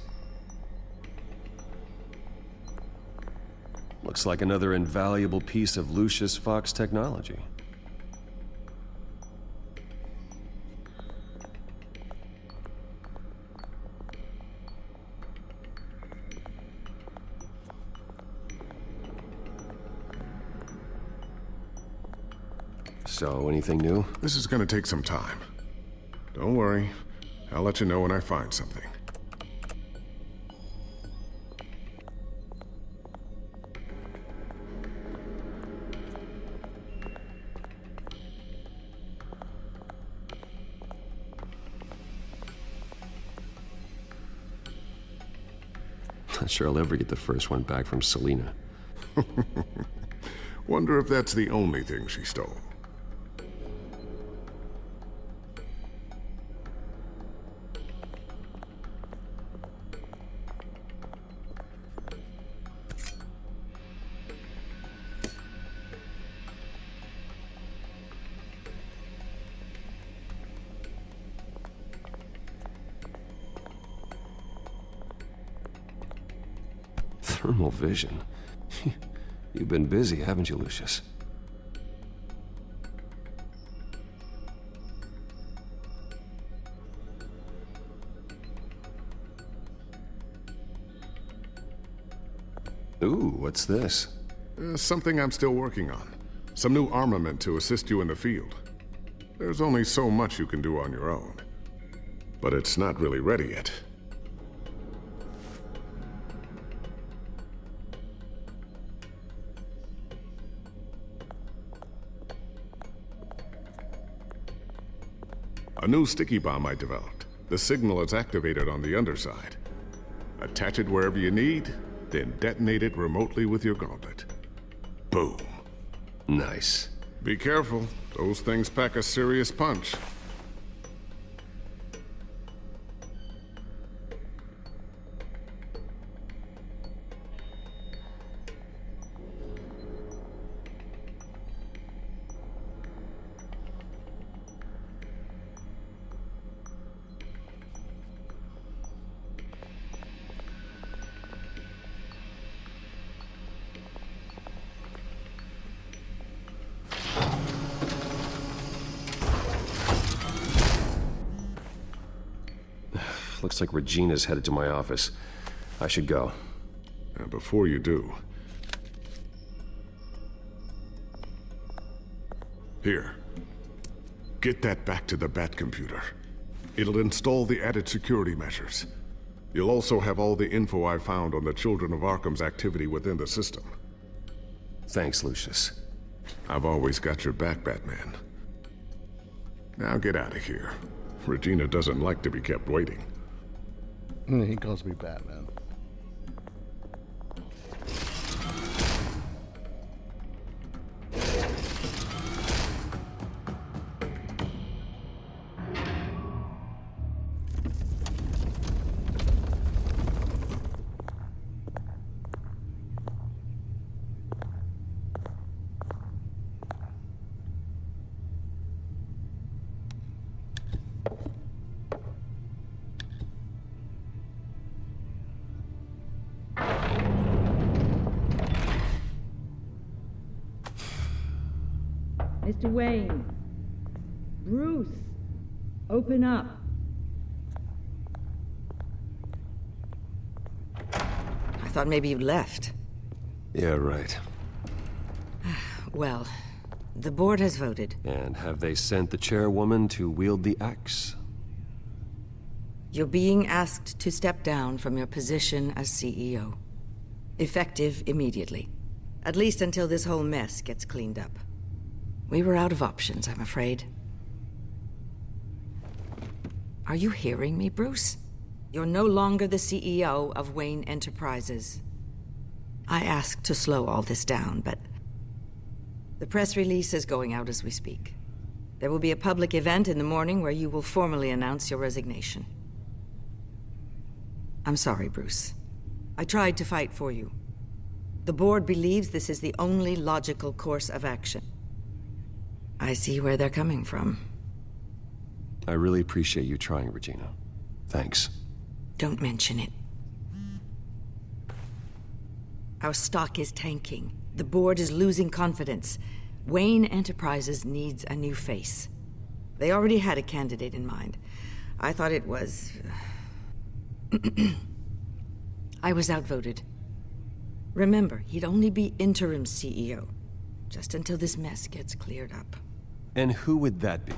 Looks like another invaluable piece of Lucius Fox technology. So, anything new? This is gonna take some time. Don't worry. I'll let you know when I find something. Not sure I'll ever get the first one back from Selina. Wonder if that's the only thing she stole. Thermal vision. You've been busy, haven't you, Lucius? Ooh, what's this? Something I'm still working on. Some new armament to assist you in the field. There's only so much you can do on your own. But it's not really ready yet. A new sticky bomb I developed. The signal is activated on the underside. Attach it wherever you need, then detonate it remotely with your gauntlet. Boom. Nice. Be careful. Those things pack a serious punch. Looks like Regina's headed to my office. I should go. Before you do, Here. Get that back to the Bat computer. It'll install the added security measures. You'll also have all the info I found on the Children of Arkham's activity within the system. Thanks, Lucius. I've always got your back, Batman. Now get out of here. Regina doesn't like to be kept waiting. He calls me Batman. Mr. Wayne. Bruce. Open up. I thought maybe you'd left. Yeah, right. Well, the board has voted. And have they sent the chairwoman to wield the axe? You're being asked to step down from your position as CEO. Effective immediately. At least until this whole mess gets cleaned up. We were out of options, I'm afraid. Are you hearing me, Bruce? You're no longer the CEO of Wayne Enterprises. I asked to slow all this down, but the press release is going out as we speak. There will be a public event in the morning where you will formally announce your resignation. I'm sorry, Bruce. I tried to fight for you. The board believes this is the only logical course of action. I see where they're coming from. I really appreciate you trying, Regina. Thanks. Don't mention it. Our stock is tanking. The board is losing confidence. Wayne Enterprises needs a new face. They already had a candidate in mind. I thought it was... I was outvoted. Remember, he'd only be interim CEO, just until this mess gets cleared up. And who would that be?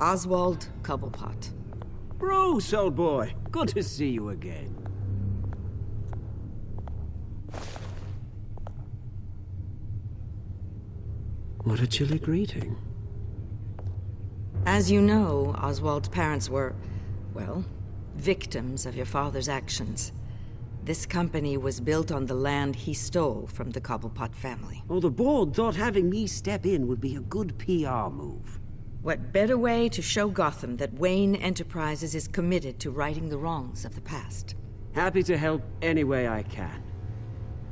Oswald Cobblepot. Bruce, old boy. Good to see you again. What a chilly greeting. As you know, Oswald's parents were, well, victims of your father's actions. This company was built on the land he stole from the Cobblepot family. Oh, the board thought having me step in would be a good PR move. What better way to show Gotham that Wayne Enterprises is committed to righting the wrongs of the past? Happy to help any way I can.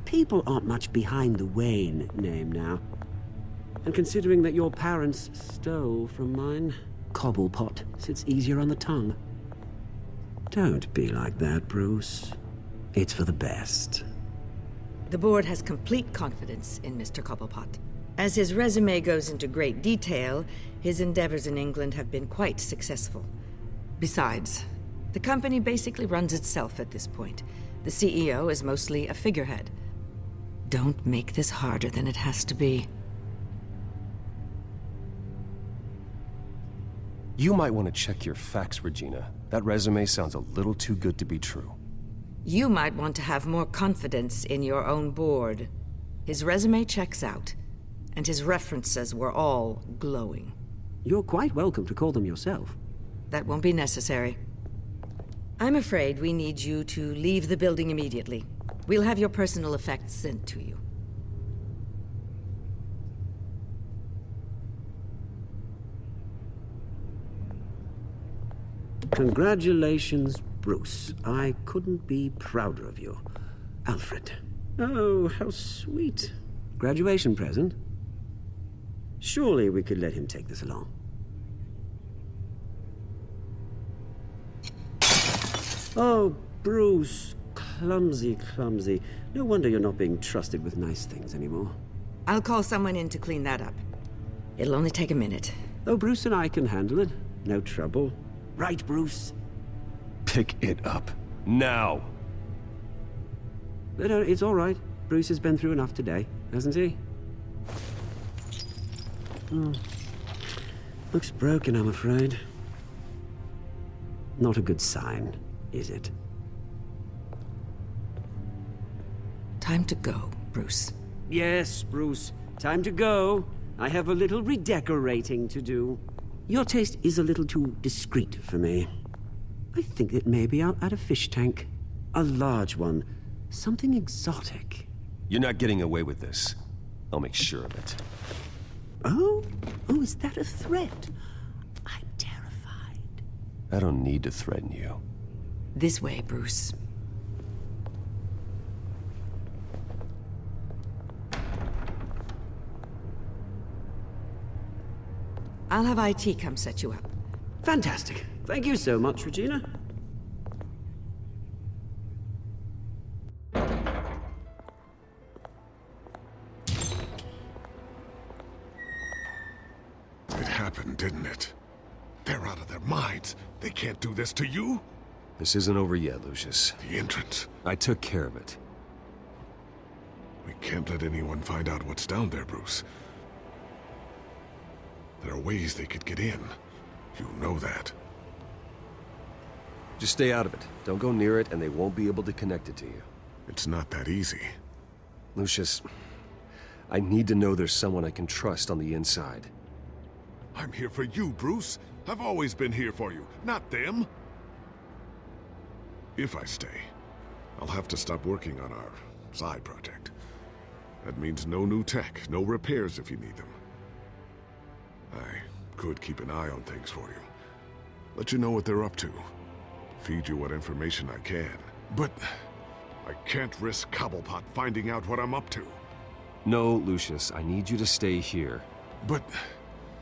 People aren't much behind the Wayne name now. And considering that your parents stole from mine, Cobblepot sits easier on the tongue. Don't be like that, Bruce. It's for the best. The board has complete confidence in Mr. Cobblepot. As his resume goes into great detail, his endeavors in England have been quite successful. Besides, the company basically runs itself at this point. The CEO is mostly a figurehead. Don't make this harder than it has to be. You might want to check your facts, Regina. That resume sounds a little too good to be true. You might want to have more confidence in your own board. His resume checks out, and his references were all glowing. You're quite welcome to call them yourself. That won't be necessary. I'm afraid we need you to leave the building immediately. We'll have your personal effects sent to you. Congratulations, Bruce. I couldn't be prouder of you. Alfred. Oh, how sweet. Graduation present? Surely we could let him take this along. Oh, Bruce. Clumsy, clumsy. No wonder you're not being trusted with nice things anymore. I'll call someone in to clean that up. It'll only take a minute. Oh, Bruce and I can handle it. No trouble. Right, Bruce? Pick it up. Now! But it's all right. Bruce has been through enough today, hasn't he? Looks broken, I'm afraid. Not a good sign, is it? Time to go, Bruce. Yes, Bruce. Time to go. I have a little redecorating to do. Your taste is a little too discreet for me. I think that maybe I'll add a fish tank. A large one. Something exotic. You're not getting away with this. I'll make sure of it. Oh? Oh, is that a threat? I'm terrified. I don't need to threaten you. This way, Bruce. I'll have IT come set you up. Fantastic. Thank you so much, Regina. It happened, didn't it? They're out of their minds. They can't do this to you? This isn't over yet, Lucius. The entrance. I took care of it. We can't let anyone find out what's down there, Bruce. There are ways they could get in. You know that. Just stay out of it. Don't go near it, and they won't be able to connect it to you. It's not that easy. Lucius, I need to know there's someone I can trust on the inside. I'm here for you, Bruce. I've always been here for you, not them. If I stay, I'll have to stop working on our side project. That means no new tech, no repairs if you need them. I could keep an eye on things for you. Let you know what they're up to. Feed you what information I can. But I can't risk Cobblepot finding out what I'm up to. No, Lucius, I need you to stay here. But...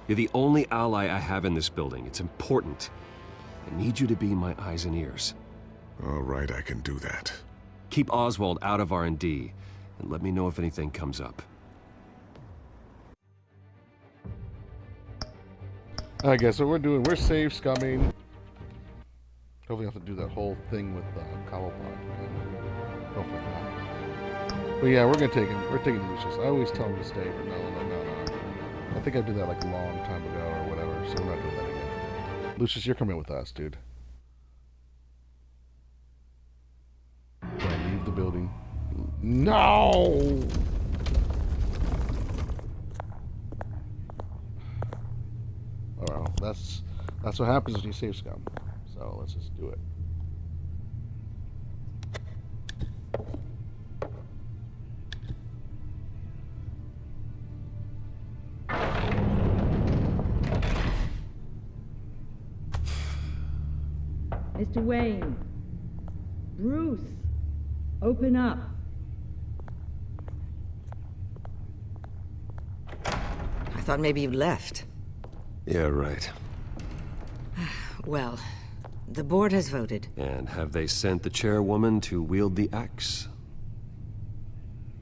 You're the only ally I have in this building. It's important. I need you to be my eyes and ears. All right, I can do that. Keep Oswald out of R&D, and let me know if anything comes up. I guess what we're safe scumming. Hopefully I have to do that whole thing with Cobblepot. Hopefully not. But yeah, we're taking Lucius. I always tell him to stay, but no. I think I did that like a long time ago or whatever, so we're not doing that again. Lucius, you're coming with us, dude. Don't leave the building. No! Oh, well, that's what happens when you save scum. So let's just do it. Mr. Wayne. Bruce. Open up. I thought maybe you left. Yeah, right. Well, the board has voted. And have they sent the chairwoman to wield the axe?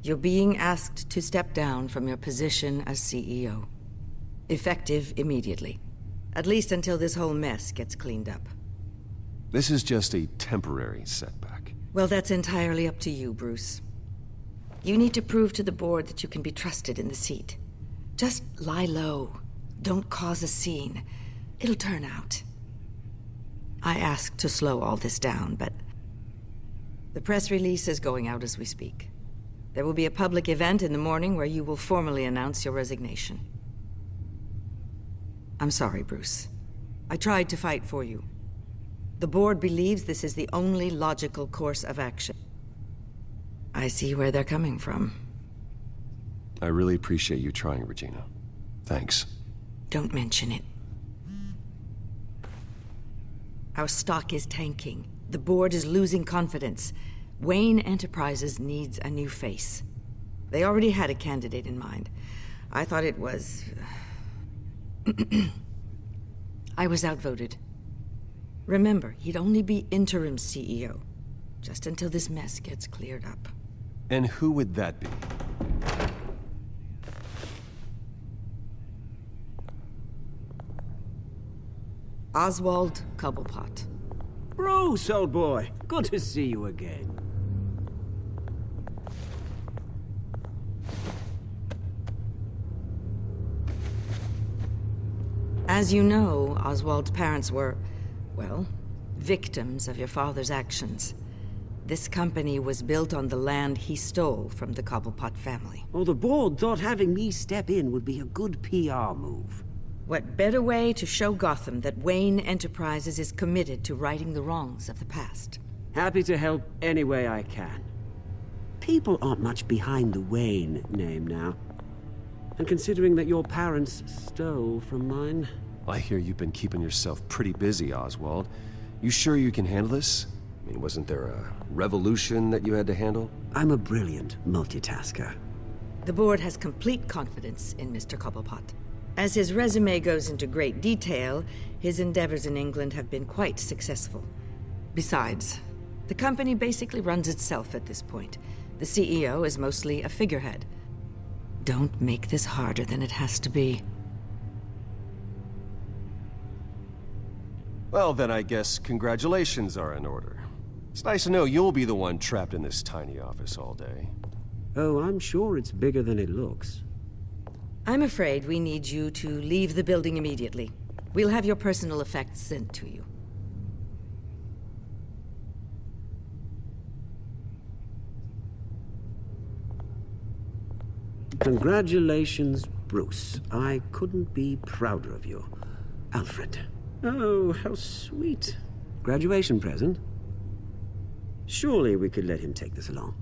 You're being asked to step down from your position as CEO. Effective immediately. At least until this whole mess gets cleaned up. This is just a temporary setback. Well, that's entirely up to you, Bruce. You need to prove to the board that you can be trusted in the seat. Just lie low. Don't cause a scene. It'll turn out. I asked to slow all this down, but the press release is going out as we speak. There will be a public event in the morning where you will formally announce your resignation. I'm sorry, Bruce. I tried to fight for you. The board believes this is the only logical course of action. I see where they're coming from. I really appreciate you trying, Regina. Thanks. Don't mention it. Our stock is tanking. The board is losing confidence. Wayne Enterprises needs a new face. They already had a candidate in mind. I thought it was... I was outvoted. Remember, he'd only be interim CEO, just until this mess gets cleared up. And who would that be? Oswald Cobblepot. Bruce, old boy. Good to see you again. As you know, Oswald's parents were, well, victims of your father's actions. This company was built on the land he stole from the Cobblepot family. Well, the board thought having me step in would be a good PR move. What better way to show Gotham that Wayne Enterprises is committed to righting the wrongs of the past? Happy to help any way I can. People aren't much behind the Wayne name now. And considering that your parents stole from mine... I hear you've been keeping yourself pretty busy, Oswald. You sure you can handle this? I mean, wasn't there a revolution that you had to handle? I'm a brilliant multitasker. The board has complete confidence in Mr. Cobblepot. As his resume goes into great detail, his endeavors in England have been quite successful. Besides, the company basically runs itself at this point. The CEO is mostly a figurehead. Don't make this harder than it has to be. Well, then I guess congratulations are in order. It's nice to know you'll be the one trapped in this tiny office all day. Oh, I'm sure it's bigger than it looks. I'm afraid we need you to leave the building immediately. We'll have your personal effects sent to you. Congratulations, Bruce. I couldn't be prouder of you. Alfred. Oh, how sweet. Graduation present? Surely we could let him take this along.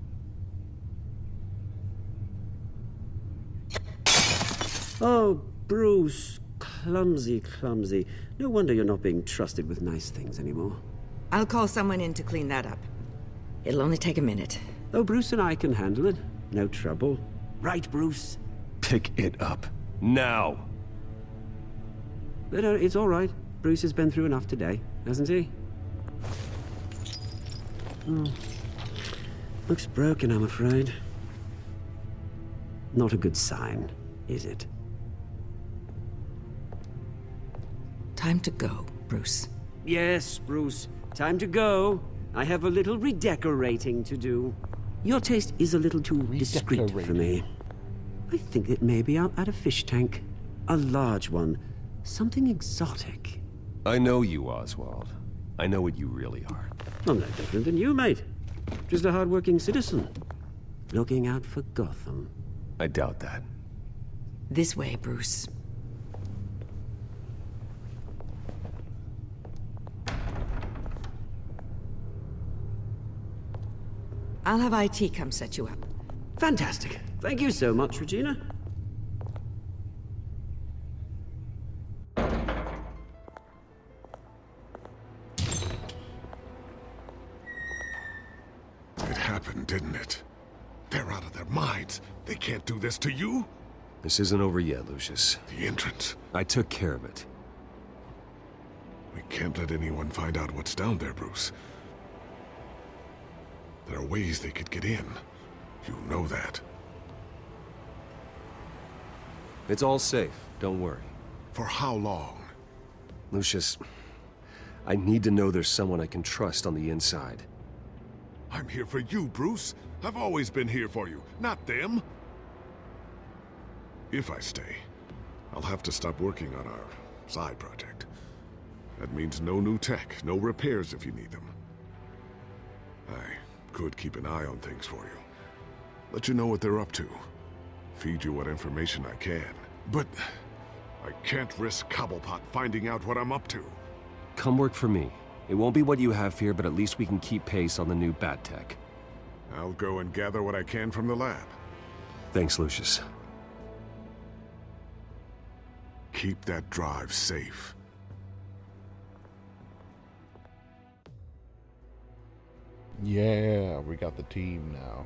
Oh, Bruce. Clumsy, clumsy. No wonder you're not being trusted with nice things anymore. I'll call someone in to clean that up. It'll only take a minute. Oh, Bruce and I can handle it. No trouble. Right, Bruce? Pick it up. Now! But it's all right. Bruce has been through enough today, hasn't he? Looks broken, I'm afraid. Not a good sign, is it? Time to go, Bruce. Yes, Bruce. Time to go. I have a little redecorating to do. Your taste is a little too discreet for me. I think that maybe I'll add a fish tank. A large one. Something exotic. I know you, Oswald. I know what you really are. I'm no different than you, mate. Just a hard-working citizen. Looking out for Gotham. I doubt that. This way, Bruce. I'll have IT come set you up. Fantastic. Thank you so much, Regina. It happened, didn't it? They're out of their minds. They can't do this to you. This isn't over yet, Lucius. The entrance. I took care of it. We can't let anyone find out what's down there, Bruce. There are ways they could get in. You know that. It's all safe. Don't worry. For how long? Lucius, I need to know there's someone I can trust on the inside. I'm here for you, Bruce. I've always been here for you, not them. If I stay, I'll have to stop working on our side project. That means no new tech, no repairs if you need them. I could keep an eye on things for you. Let you know what they're up to. Feed you what information I can. But I can't risk Cobblepot finding out what I'm up to. Come work for me. It won't be what you have here, but at least we can keep pace on the new bat tech. I'll go and gather what I can from the lab. Thanks, Lucius. Keep that drive safe. Yeah, we got the team now.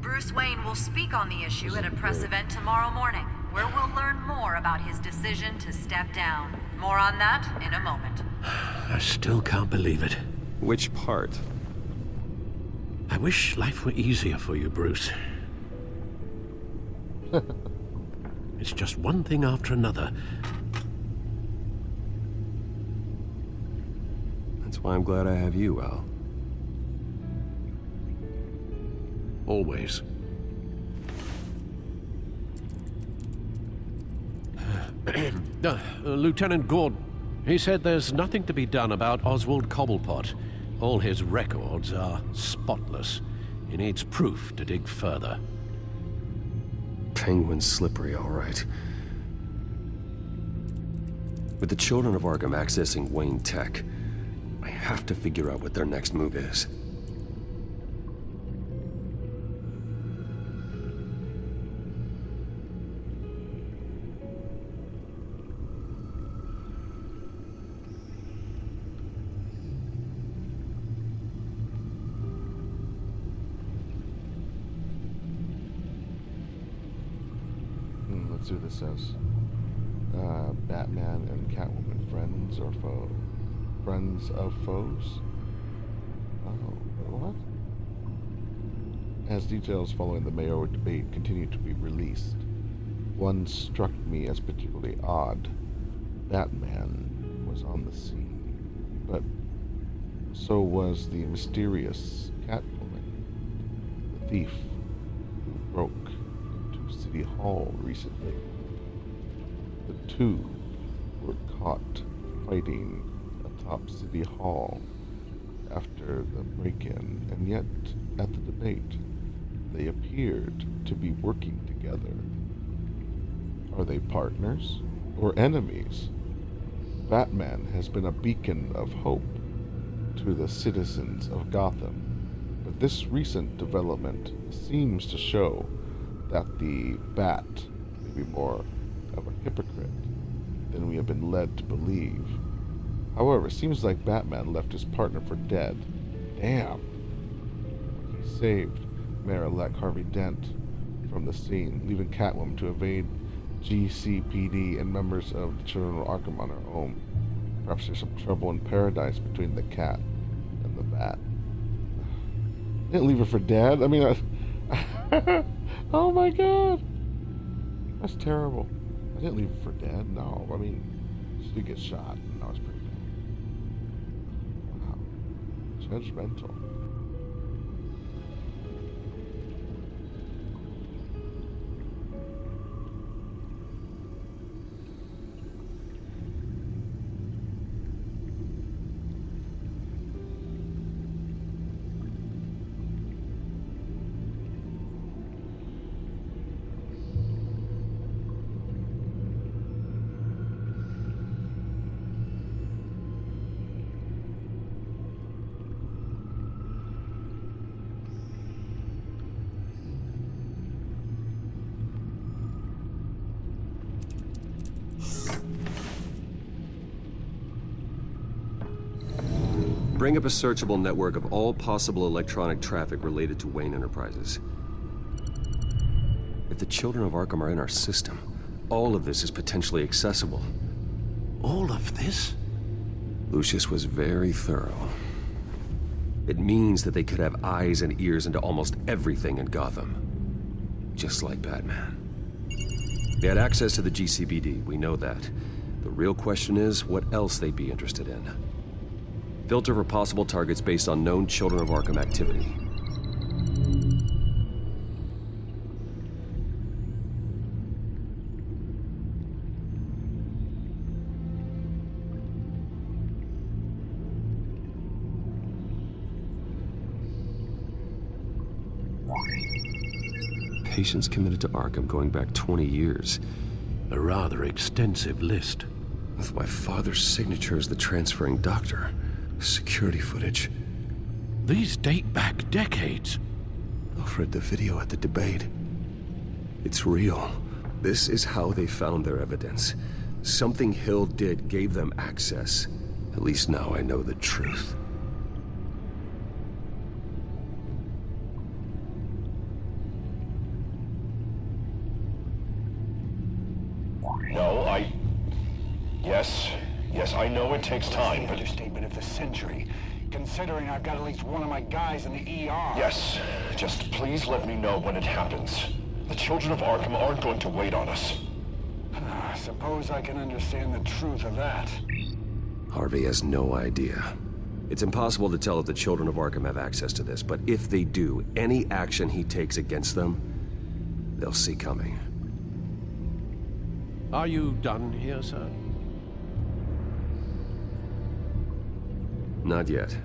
Bruce Wayne will speak on the issue at a press event tomorrow morning, where we'll learn more about his decision to step down. More on that in a moment. I still can't believe it. Which part? I wish life were easier for you, Bruce. It's just one thing after another. That's why I'm glad I have you, Al. Always. Lieutenant Gordon. He said there's nothing to be done about Oswald Cobblepot. All his records are spotless. He needs proof to dig further. Penguin's slippery, all right. With the Children of Arkham accessing Wayne Tech, I have to figure out what their next move is. Let's see what this says. Batman and Catwoman, friends or foe? Friends of foes? Oh, what? As details following the mayoral debate continue to be released, one struck me as particularly odd. Batman was on the scene, but so was the mysterious Catwoman, the thief who broke into City Hall recently. The two were caught fighting atop City Hall after the break-in, and yet, at the debate, they appeared to be working together. Are they partners or enemies? Batman has been a beacon of hope to the citizens of Gotham, but this recent development seems to show that the Bat may be more of a hypocrite than we have been led to believe. However, it seems like Batman left his partner for dead. Damn. He saved Mayor-elect Harvey Dent from the scene, leaving Catwoman to evade GCPD and members of the Children of Arkham on her own. Perhaps there's some trouble in paradise between the Cat and the Bat. Didn't leave her for dead? I mean, oh my god! That's terrible. I didn't leave her for dead. No, I mean, she did get shot, and that was pretty bad. Wow. Judgmental. Bring up a searchable network of all possible electronic traffic related to Wayne Enterprises. If the Children of Arkham are in our system, all of this is potentially accessible. All of this? Lucius was very thorough. It means that they could have eyes and ears into almost everything in Gotham. Just like Batman. They had access to the GCPD, we know that. The real question is, what else they'd be interested in. Filter for possible targets based on known Children of Arkham activity. Patients committed to Arkham going back 20 years. A rather extensive list. With my father's signature as the transferring doctor. Security footage. These date back decades. I've read the video at the debate. It's real. This is how they found their evidence. Something Hill did gave them access. At least now I know the truth. No, Yes, I know it takes time, but... Understatement of the century, considering I've got at least one of my guys in the ER. Yes, just please let me know when it happens. The Children of Arkham aren't going to wait on us. Suppose I can understand the truth of that. Harvey has no idea. It's impossible to tell if the Children of Arkham have access to this, but if they do, any action he takes against them, they'll see coming. Are you done here, sir? Not yet.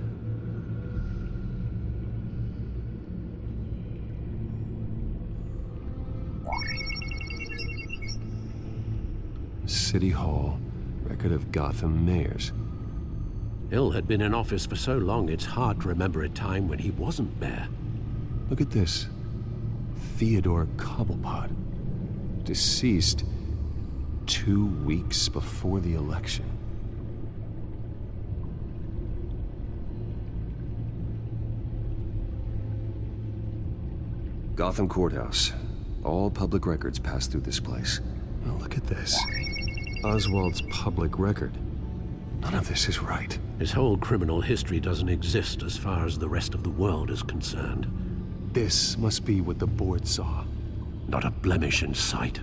City Hall. Record of Gotham mayors. Hill had been in office for so long, it's hard to remember a time when he wasn't mayor. Look at this. Theodore Cobblepot. Deceased 2 weeks before the election. Gotham Courthouse. All public records pass through this place. Oh, look at this. Oswald's public record. None of this is right. His whole criminal history doesn't exist as far as the rest of the world is concerned. This must be what the board saw. Not a blemish in sight.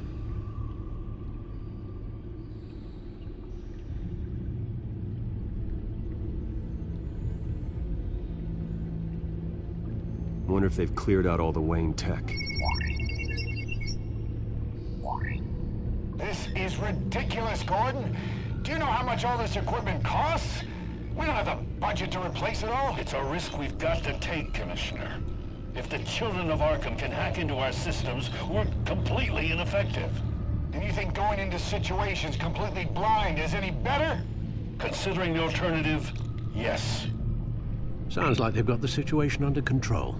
Wonder if they've cleared out all the Wayne tech. This is ridiculous, Gordon. Do you know how much all this equipment costs? We don't have the budget to replace it all. It's a risk we've got to take, Commissioner. If the children of Arkham can hack into our systems, we're completely ineffective. And you think going into situations completely blind is any better? Considering the alternative, yes. Sounds like they've got the situation under control.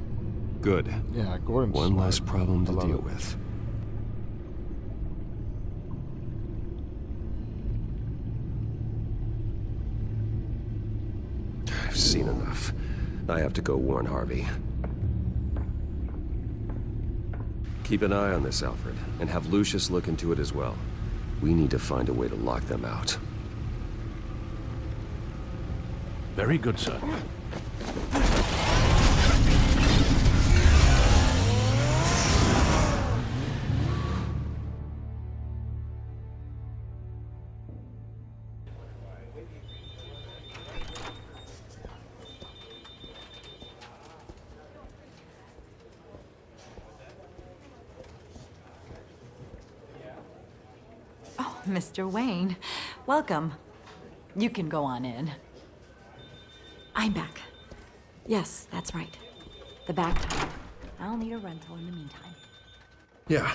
Good. Yeah, Gordon's one smart. less problem to I love deal it. with. I've seen enough. I have to go warn Harvey. Keep an eye on this, Alfred, and have Lucius look into it as well. We need to find a way to lock them out. Very good, sir. Mr. Wayne, welcome. You can go on in. I'm back. Yes, that's right. The back time. I'll need a rental in the meantime. Yeah,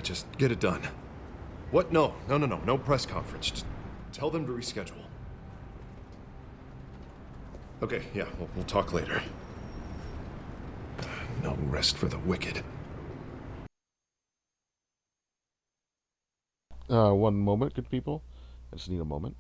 just get it done. What? No press conference. Just tell them to reschedule. Okay, yeah, we'll talk later. No rest for the wicked. One moment, good people. I just need a moment.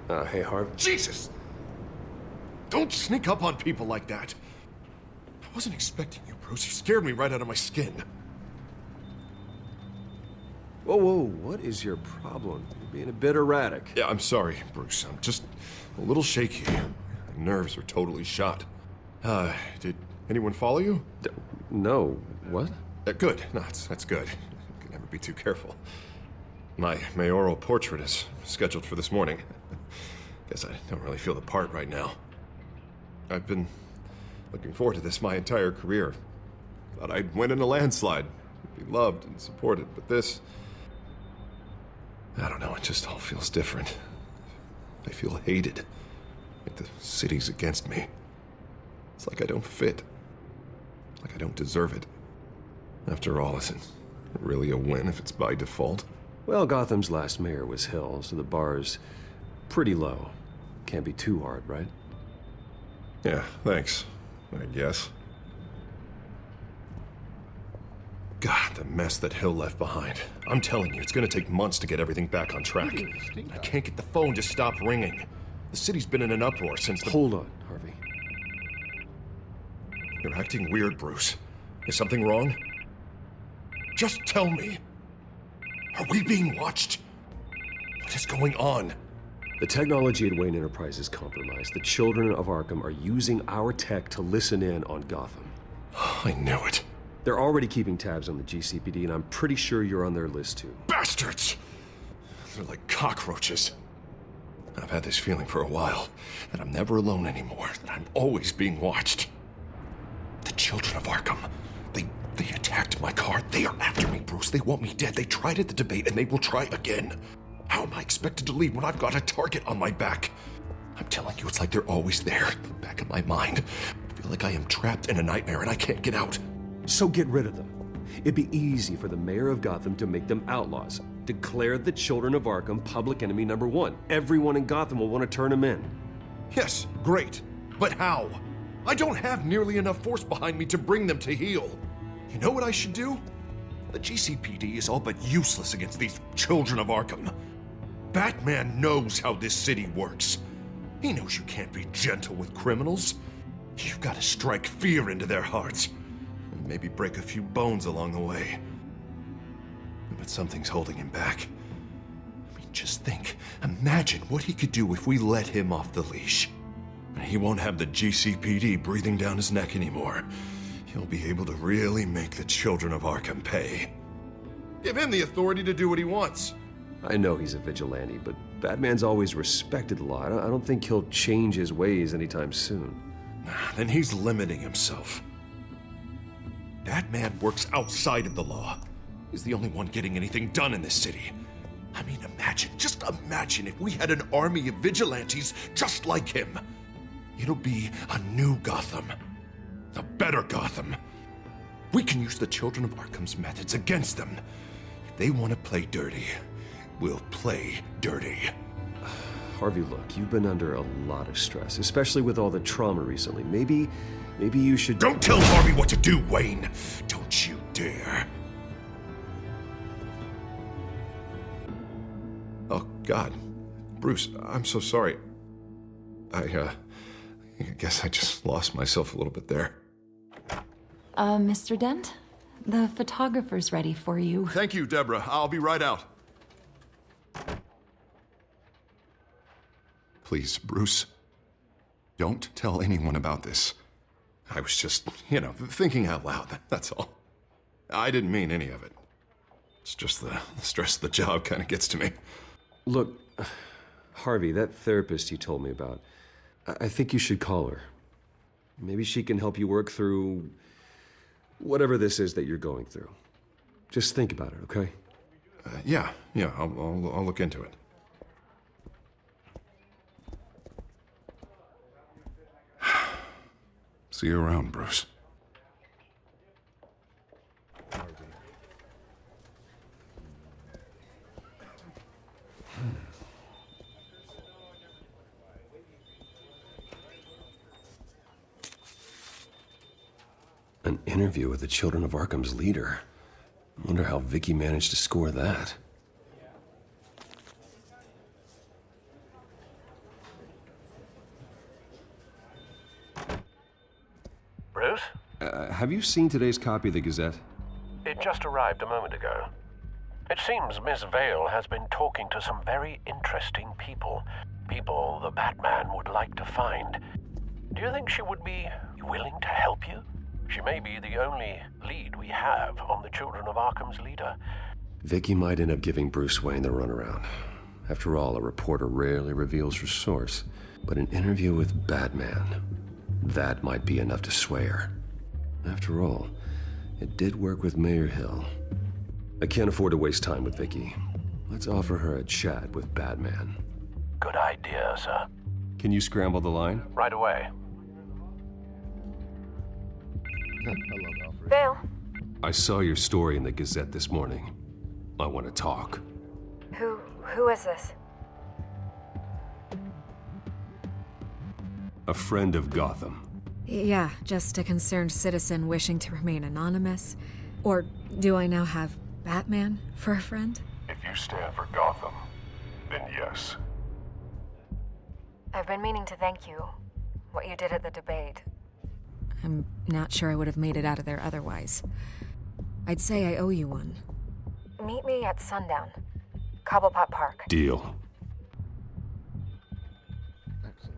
Hey, Harv. Jesus! Don't sneak up on people like that. I wasn't expecting you, Bruce. You scared me right out of my skin. Whoa, whoa, what is your problem? You're being a bit erratic. Yeah, I'm sorry, Bruce. I'm just a little shaky. My nerves are totally shot. Did anyone follow you? No. What? Good. No, that's good. You can never be too careful. My mayoral portrait is scheduled for this morning. Guess I don't really feel the part right now. I've been looking forward to this my entire career. Thought I'd win in a landslide, be loved and supported, but this... I don't know, it just all feels different. I feel hated. Like the city's against me. It's like I don't fit. Like I don't deserve it. After all, isn't it really a win if it's by default? Well, Gotham's last mayor was Hill, so the bar's pretty low. Can't be too hard, right? Yeah, thanks, I guess. God, the mess that Hill left behind. I'm telling you, it's gonna take months to get everything back on track. I can't get the phone to stop ringing. The city's been in an uproar since the... Hold on, Harvey. You're acting weird, Bruce. Is something wrong? Just tell me. Are we being watched? What is going on? The technology at Wayne Enterprise is compromised. The children of Arkham are using our tech to listen in on Gotham. I knew it. They're already keeping tabs on the GCPD, and I'm pretty sure you're on their list too. Bastards! They're like cockroaches. I've had this feeling for a while, that I'm never alone anymore, that I'm always being watched. The children of Arkham, they attacked my car. They are after me, Bruce. They want me dead. They tried at the debate, and they will try again. How am I expected to leave when I've got a target on my back? I'm telling you, it's like they're always there, in the back of my mind. I feel like I am trapped in a nightmare and I can't get out. So get rid of them. It'd be easy for the mayor of Gotham to make them outlaws. Declare the children of Arkham public enemy #1. Everyone in Gotham will want to turn them in. Yes, great. But how? I don't have nearly enough force behind me to bring them to heel. You know what I should do? The GCPD is all but useless against these children of Arkham. Batman knows how this city works. He knows you can't be gentle with criminals. You've got to strike fear into their hearts. And maybe break a few bones along the way. But something's holding him back. I mean, just think. Imagine what he could do if we let him off the leash. He won't have the GCPD breathing down his neck anymore. He'll be able to really make the children of Arkham pay. Give him the authority to do what he wants. I know he's a vigilante, but Batman's always respected the law. I don't think he'll change his ways anytime soon. Then he's limiting himself. Batman works outside of the law. He's the only one getting anything done in this city. I mean, just imagine if we had an army of vigilantes just like him. It'll be a new Gotham. A better Gotham. We can use the children of Arkham's methods against them. If they want to play dirty, we'll play dirty. Harvey, look, you've been under a lot of stress, especially with all the trauma recently. Maybe you should... Don't tell Harvey what to do, Wayne! Don't you dare. Oh, God. Bruce, I'm so sorry. I guess I just lost myself a little bit there. Mr. Dent? The photographer's ready for you. Thank you, Deborah. I'll be right out. Please, Bruce, don't tell anyone about this. I was just, thinking out loud, that's all. I didn't mean any of it. It's just the stress of the job kind of gets to me. Look, Harvey, that therapist you told me about, I think you should call her. Maybe she can help you work through whatever this is that you're going through. Just think about it, okay? Yeah, I'll look into it. See you around, Bruce. An interview with the Children of Arkham's leader. I wonder how Vicky managed to score that. Have you seen today's copy of the Gazette? It just arrived a moment ago. It seems Miss Vale has been talking to some very interesting people. People the Batman would like to find. Do you think she would be willing to help you? She may be the only lead we have on the Children of Arkham's leader. Vicky might end up giving Bruce Wayne the runaround. After all, a reporter rarely reveals her source. But an interview with Batman, that might be enough to sway her. After all, it did work with Mayor Hill. I can't afford to waste time with Vicky. Let's offer her a chat with Batman. Good idea, sir. Can you scramble the line? Right away. I love Alfred. Vale. I saw your story in the Gazette this morning. I want to talk. Who is this? A friend of Gotham. Yeah, just a concerned citizen wishing to remain anonymous. Or do I now have Batman for a friend? If you stand for Gotham, then yes. I've been meaning to thank you. What you did at the debate. I'm not sure I would have made it out of there otherwise. I'd say I owe you one. Meet me at sundown. Cobblepot Park. Deal. Excellent.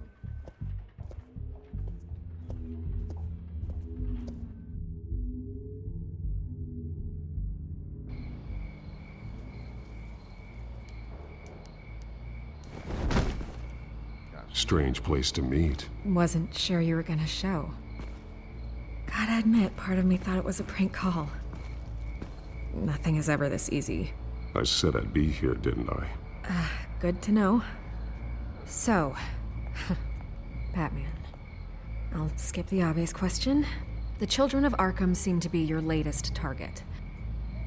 Strange place to meet. Wasn't sure you were gonna show. Gotta admit, part of me thought it was a prank call. Nothing is ever this easy. I said I'd be here, didn't I? Good to know. So, Batman. I'll skip the obvious question. The Children of Arkham seem to be your latest target.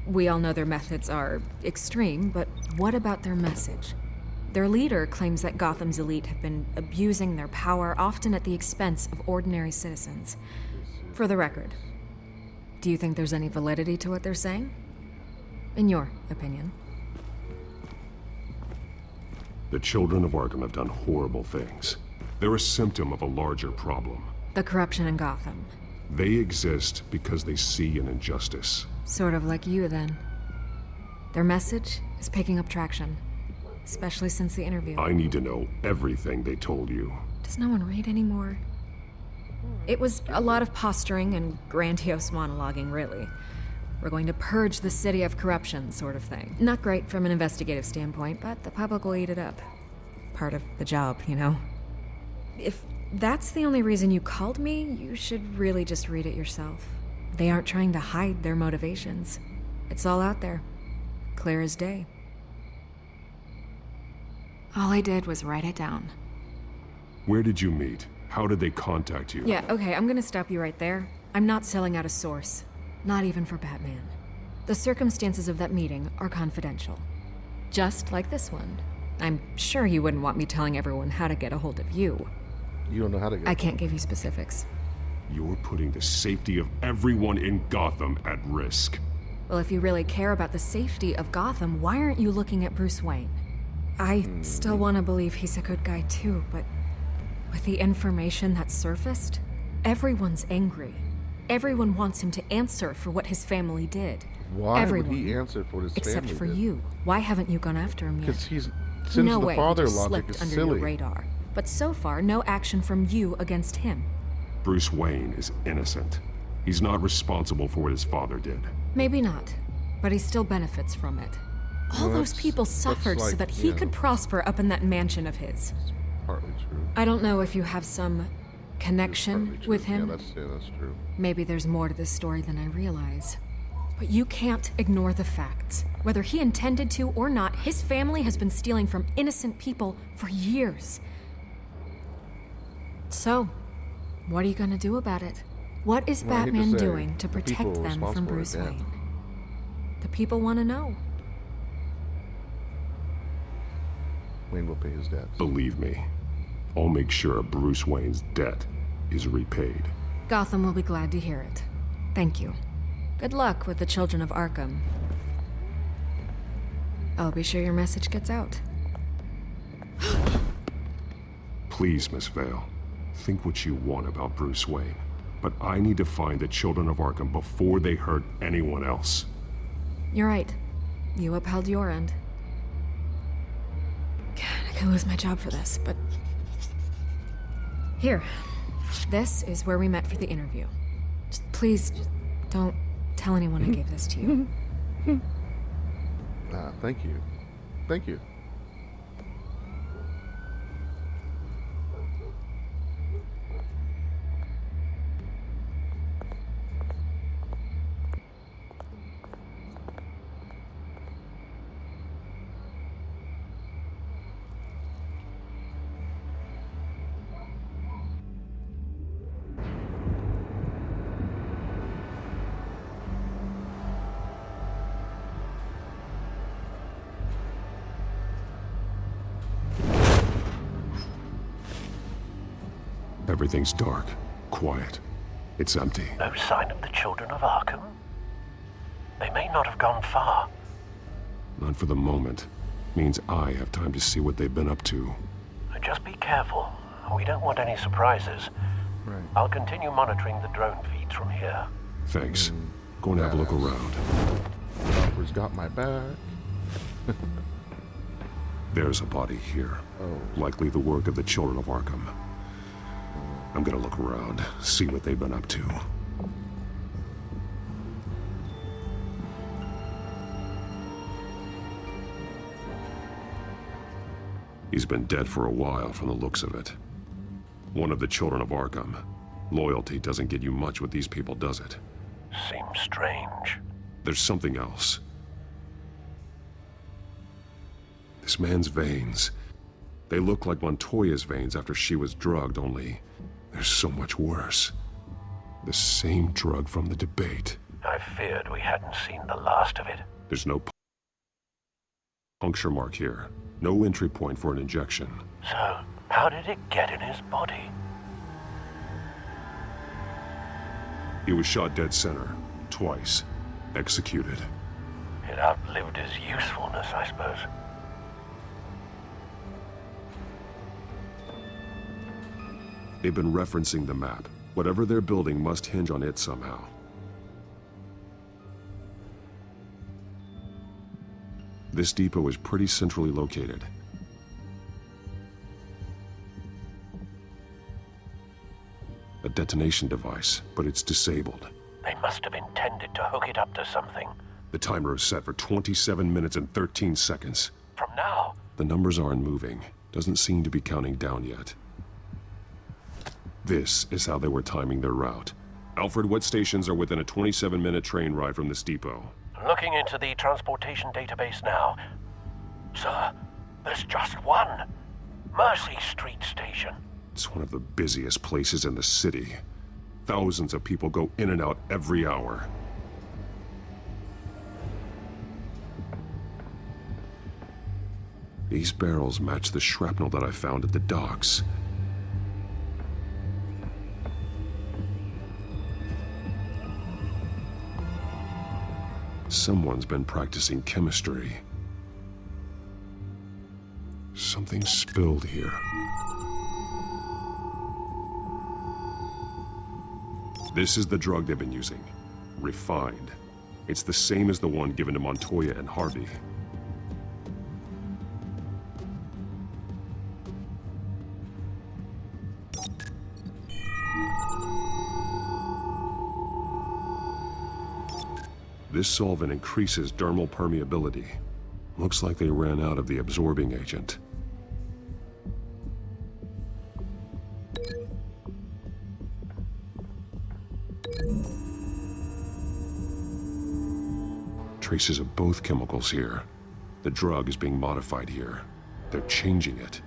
We all know their methods are extreme, but what about their message? Their leader claims that Gotham's elite have been abusing their power, often at the expense of ordinary citizens. For the record, do you think there's any validity to what they're saying? In your opinion? The Children of Arkham have done horrible things. They're a symptom of a larger problem. The corruption in Gotham. They exist because they see an injustice. Sort of like you, then. Their message is picking up traction. Especially since the interview. I need to know everything they told you. Does no one read anymore? It was a lot of posturing and grandiose monologuing, really. We're going to purge the city of corruption, sort of thing. Not great from an investigative standpoint, but the public will eat it up. Part of the job, you know? If that's the only reason you called me, you should really just read it yourself. They aren't trying to hide their motivations. It's all out there. Clear as day. All I did was write it down. Where did you meet? How did they contact you? Yeah, okay, I'm gonna stop you right there. I'm not selling out a source. Not even for Batman. The circumstances of that meeting are confidential. Just like this one. I'm sure you wouldn't want me telling everyone how to get a hold of you. You don't know how to get I can't give you specifics. You're putting the safety of everyone in Gotham at risk. Well, if you really care about the safety of Gotham, why aren't you looking at Bruce Wayne? I still want to believe he's a good guy too, but with the information that surfaced, everyone's angry. Everyone wants him to answer for what his family did. Why Everyone, would he answer for what his except family for did? you. Why haven't you gone after him yet? Because he's since no the way, father he just logic slipped is under silly. your radar. But so far, no action from you against him. Bruce Wayne is innocent. He's not responsible for what his father did. Maybe not, but he still benefits from it. All Well, those that's- people that's suffered so like, that he you could know. prosper up in that mansion of his. Partly true. I don't know if you have some connection with him. Yeah, that's true. Maybe there's more to this story than I realize. But you can't ignore the facts. Whether he intended to or not, his family has been stealing from innocent people for years. So, what are you gonna do about it? What is Well, I hate to Batman say, doing to the protect people them from responsible are Bruce dead. Wayne? The people want to know. Wayne will pay his debts. Believe me, I'll make sure Bruce Wayne's debt is repaid. Gotham will be glad to hear it. Thank you. Good luck with the Children of Arkham. I'll be sure your message gets out. Please, Miss Vale, think what you want about Bruce Wayne. But I need to find the children of Arkham before they hurt anyone else. You're right. You upheld your end. God, I could lose my job for this, but... Here. This is where we met for the interview. Please, don't tell anyone I gave this to you. Thank you. Thank you. Everything's dark, quiet. It's empty. No sign of the children of Arkham? They may not have gone far. Not for the moment. Means I have time to see what they've been up to. Just be careful. We don't want any surprises. Right. I'll continue monitoring the drone feeds from here. Thanks. Go and have a look around. Alfred's got my back. There's a body here. Oh. Likely the work of the children of Arkham. I'm gonna look around, see what they've been up to. He's been dead for a while from the looks of it. One of the children of Arkham. Loyalty doesn't get you much with these people, does it? Seems strange. There's something else. This man's veins. They look like Montoya's veins after she was drugged, only they're so much worse. The same drug from the debate. I feared we hadn't seen the last of it. There's no puncture mark here. No entry point for an injection. So, how did it get in his body? He was shot dead center. Twice. Executed. It outlived his usefulness, I suppose. They've been referencing the map. Whatever they're building must hinge on it somehow. This depot is pretty centrally located. A detonation device, but it's disabled. They must have intended to hook it up to something. The timer is set for 27 minutes and 13 seconds. From now? The numbers aren't moving. Doesn't seem to be counting down yet. This is how they were timing their route. Alfred, what stations are within a 27-minute train ride from this depot? Looking into the transportation database now. Sir, there's just one. Mercy Street Station. It's one of the busiest places in the city. Thousands of people go in and out every hour. These barrels match the shrapnel that I found at the docks. Someone's been practicing chemistry. Something spilled here. This is the drug they've been using. Refined. It's the same as the one given to Montoya and Harvey. This solvent increases dermal permeability. Looks like they ran out of the absorbing agent. Traces of both chemicals here. The drug is being modified here. They're changing it.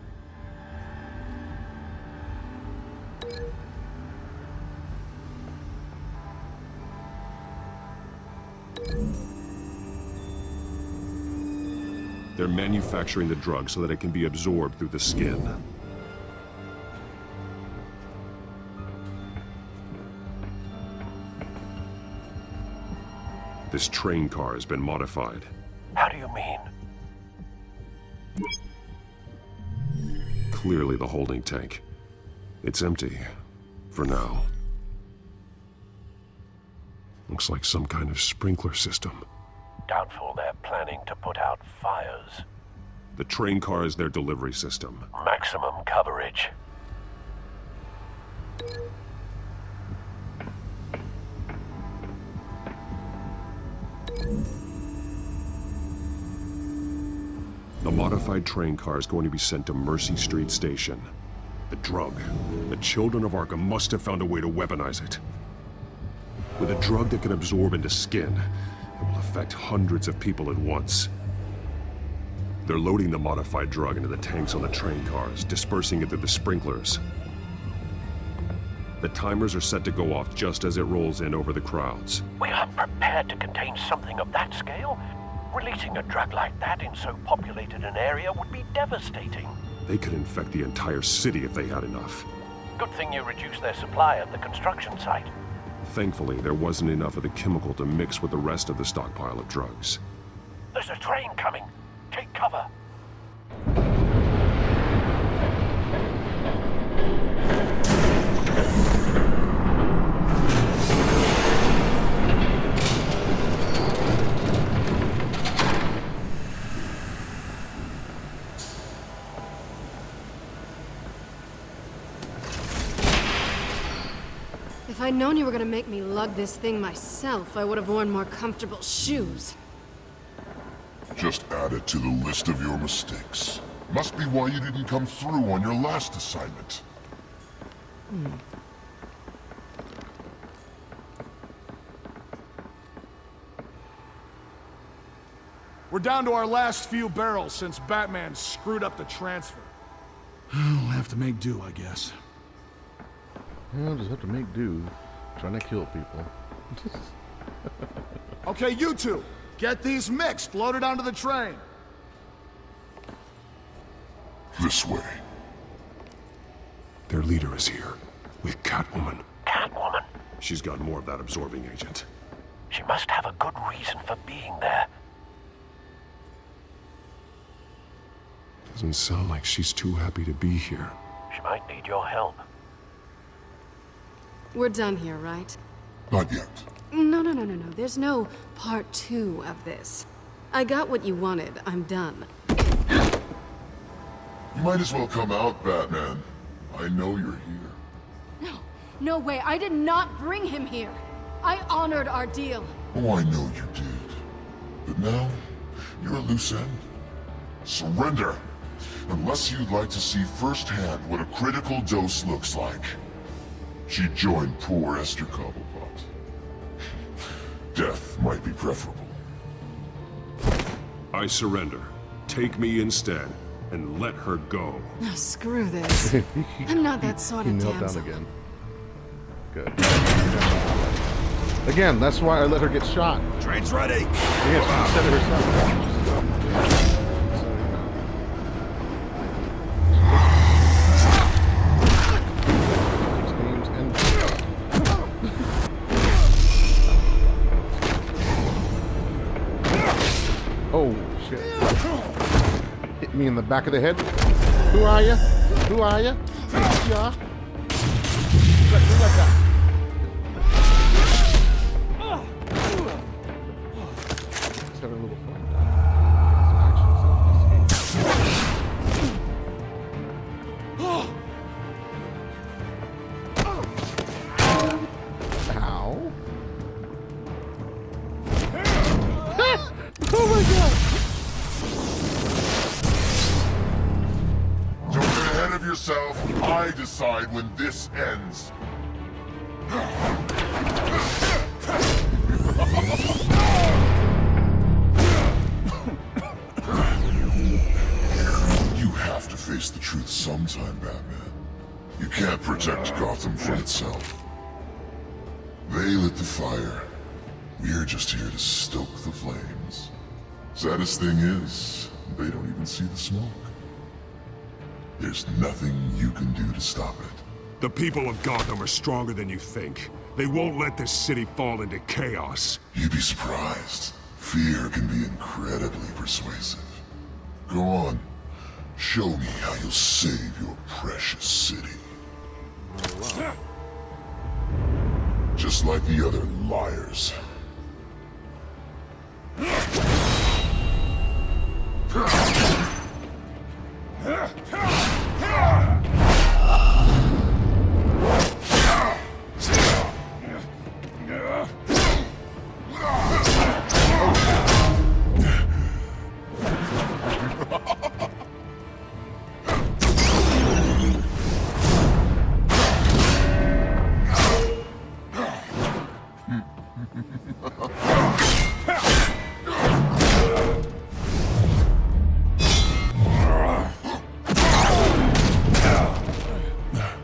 They're manufacturing the drug so that it can be absorbed through the skin. This train car has been modified. How do you mean? Clearly the holding tank. It's empty. For now. Looks like some kind of sprinkler system. Doubtful they're planning to put out fires. The train car is their delivery system. Maximum coverage. The modified train car is going to be sent to Mercy Street Station. The drug. The children of Arkham must have found a way to weaponize it. With a drug that can absorb into skin, it will affect hundreds of people at once. They're loading the modified drug into the tanks on the train cars, dispersing it through the sprinklers. The timers are set to go off just as it rolls in over the crowds. We aren't prepared to contain something of that scale. Releasing a drug like that in so populated an area would be devastating. They could infect the entire city if they had enough. Good thing you reduced their supply at the construction site. Thankfully, there wasn't enough of the chemical to mix with the rest of the stockpile of drugs. There's a train coming. Take cover. If I'd known you were gonna make me lug this thing myself, I would have worn more comfortable shoes. Just add it to the list of your mistakes. Must be why you didn't come through on your last assignment. We're down to our last few barrels since Batman screwed up the transfer. We'll have to make do, I guess. I'll just have to make do, trying to kill people. Okay, you two, get these mixed, loaded onto the train. This way. Their leader is here, with Catwoman. Catwoman? She's got more of that absorbing agent. She must have a good reason for being there. Doesn't sound like she's too happy to be here. She might need your help. We're done here, right? Not yet. No. There's no part 2 of this. I got what you wanted. I'm done. You might as well come out, Batman. I know you're here. No way. I did not bring him here. I honored our deal. Oh, I know you did. But now, you're a loose end. Surrender! Unless you'd like to see firsthand what a critical dose looks like. She joined poor Esther Cobblepot. Death might be preferable. I surrender. Take me instead, and let her go. Oh, screw this. I'm not that sort He of knelt damsel. down again. Good. Again, that's why I let her get shot. Train's ready. Yeah, she said it herself. Oh, shit. Hit me in the back of the head. Who are you? Who are you? Yeah. Who like that? Let's have a little fun. Ow. Oh my god! Don't get ahead of yourself. I decide when this ends. You have to face the truth sometime, Batman. You can't protect Gotham from itself. They lit the fire. We're just here to stoke the flames. Saddest thing is, they don't even see the smoke. There's nothing you can do to stop it. The people of Gotham are stronger than you think. They won't let this city fall into chaos. You'd be surprised. Fear can be incredibly persuasive. Go on. Show me how you'll save your precious city. Just like the other liars.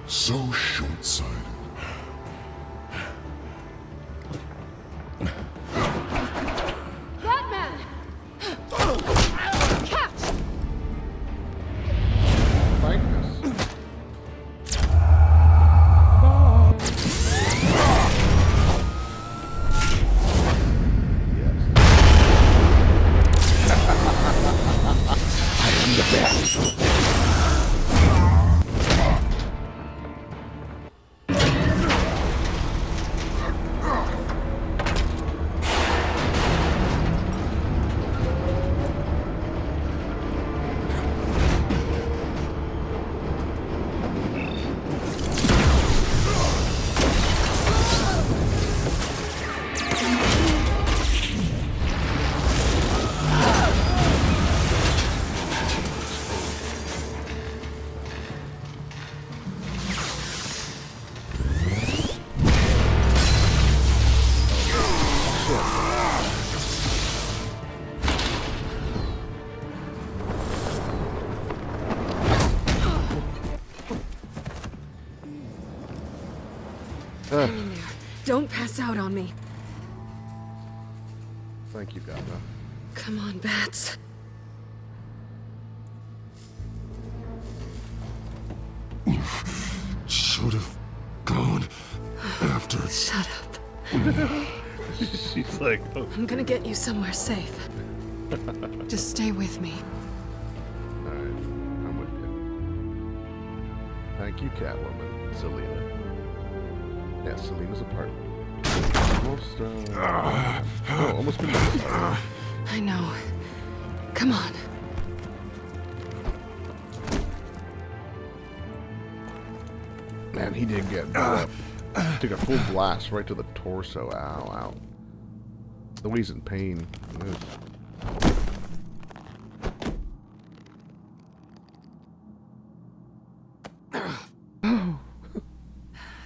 So short-sighted. Batman! Catch! Hang in there. Don't pass out on me. Thank you, Gata. Come on, Bats. Should have gone after. Shut up. She's like, oh. I'm gonna get you somewhere safe. Just stay with me. Alright, I'm with you. Thank you, Catwoman. Selina. Yeah, Selina's a part of it. Almost been I know. Come on. Man, he did get took a full blast right to the torso. Ow, ow. The way he's in pain.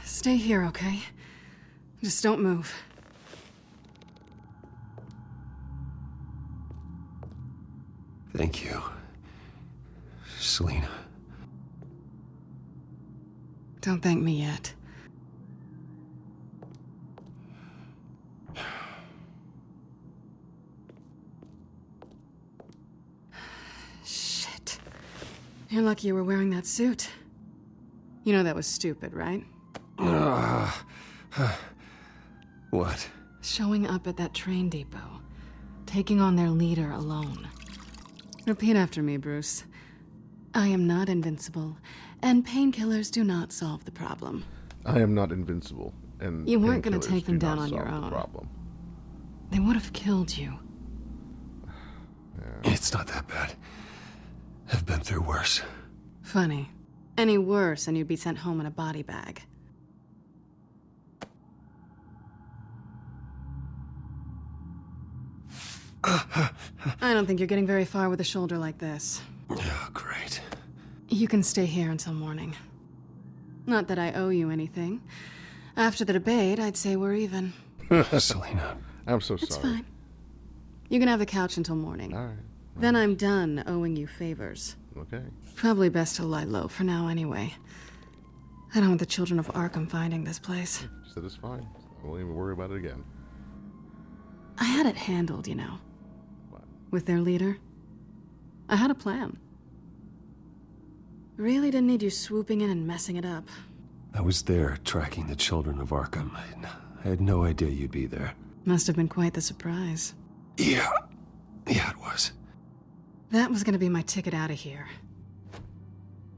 Stay here, okay? Just don't move. Thank you, Selina. Don't thank me yet. Shit. You're lucky you were wearing that suit. You know that was stupid, right? What? Showing up at that train depot. Taking on their leader alone. Repeat after me, Bruce. I am not invincible, and painkillers do not solve the problem. I am not invincible, and you weren't going to painkillers take them do down not on your solve the own. problem. They would have killed you. It's not that bad. I've been through worse. Funny. Any worse, and you'd be sent home in a body bag. I don't think you're getting very far with a shoulder like this. Oh, great. You can stay here until morning. Not that I owe you anything. After the debate, I'd say we're even. Selina. I'm so It's sorry. fine. You can have the couch until morning. All right. Then I'm done owing you favors. Okay. Probably best to lie low for now anyway. I don't want the children of Arkham finding this place. She said it's fine. I won't even worry about it again. I had it handled, you know. With their leader. I had a plan. Really didn't need you swooping in and messing it up. I was there tracking the children of Arkham. I had no idea you'd be there. Must have been quite the surprise. Yeah, it was. That was gonna be my ticket out of here.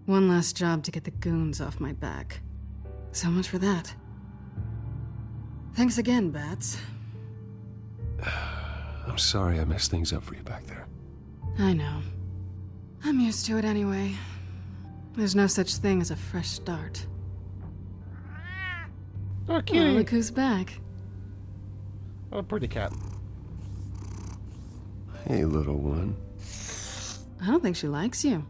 One last job to get the goons off my back. So much for that. Thanks again, Bats. I'm sorry I messed things up for you back there. I know. I'm used to it anyway. There's no such thing as a fresh start. Oh, kitty. Well, look who's back. Oh, pretty cat. Hey, little one. I don't think she likes you.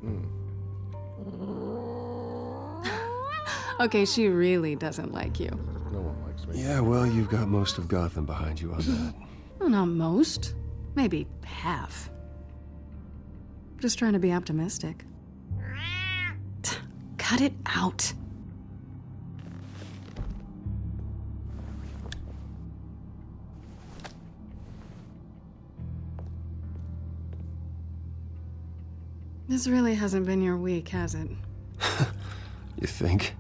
Okay, she really doesn't like you. No one likes me. Yeah, well, you've got most of Gotham behind you on that. Well, not most. Maybe half. Just trying to be optimistic. Cut it out. This really hasn't been your week, has it? You think?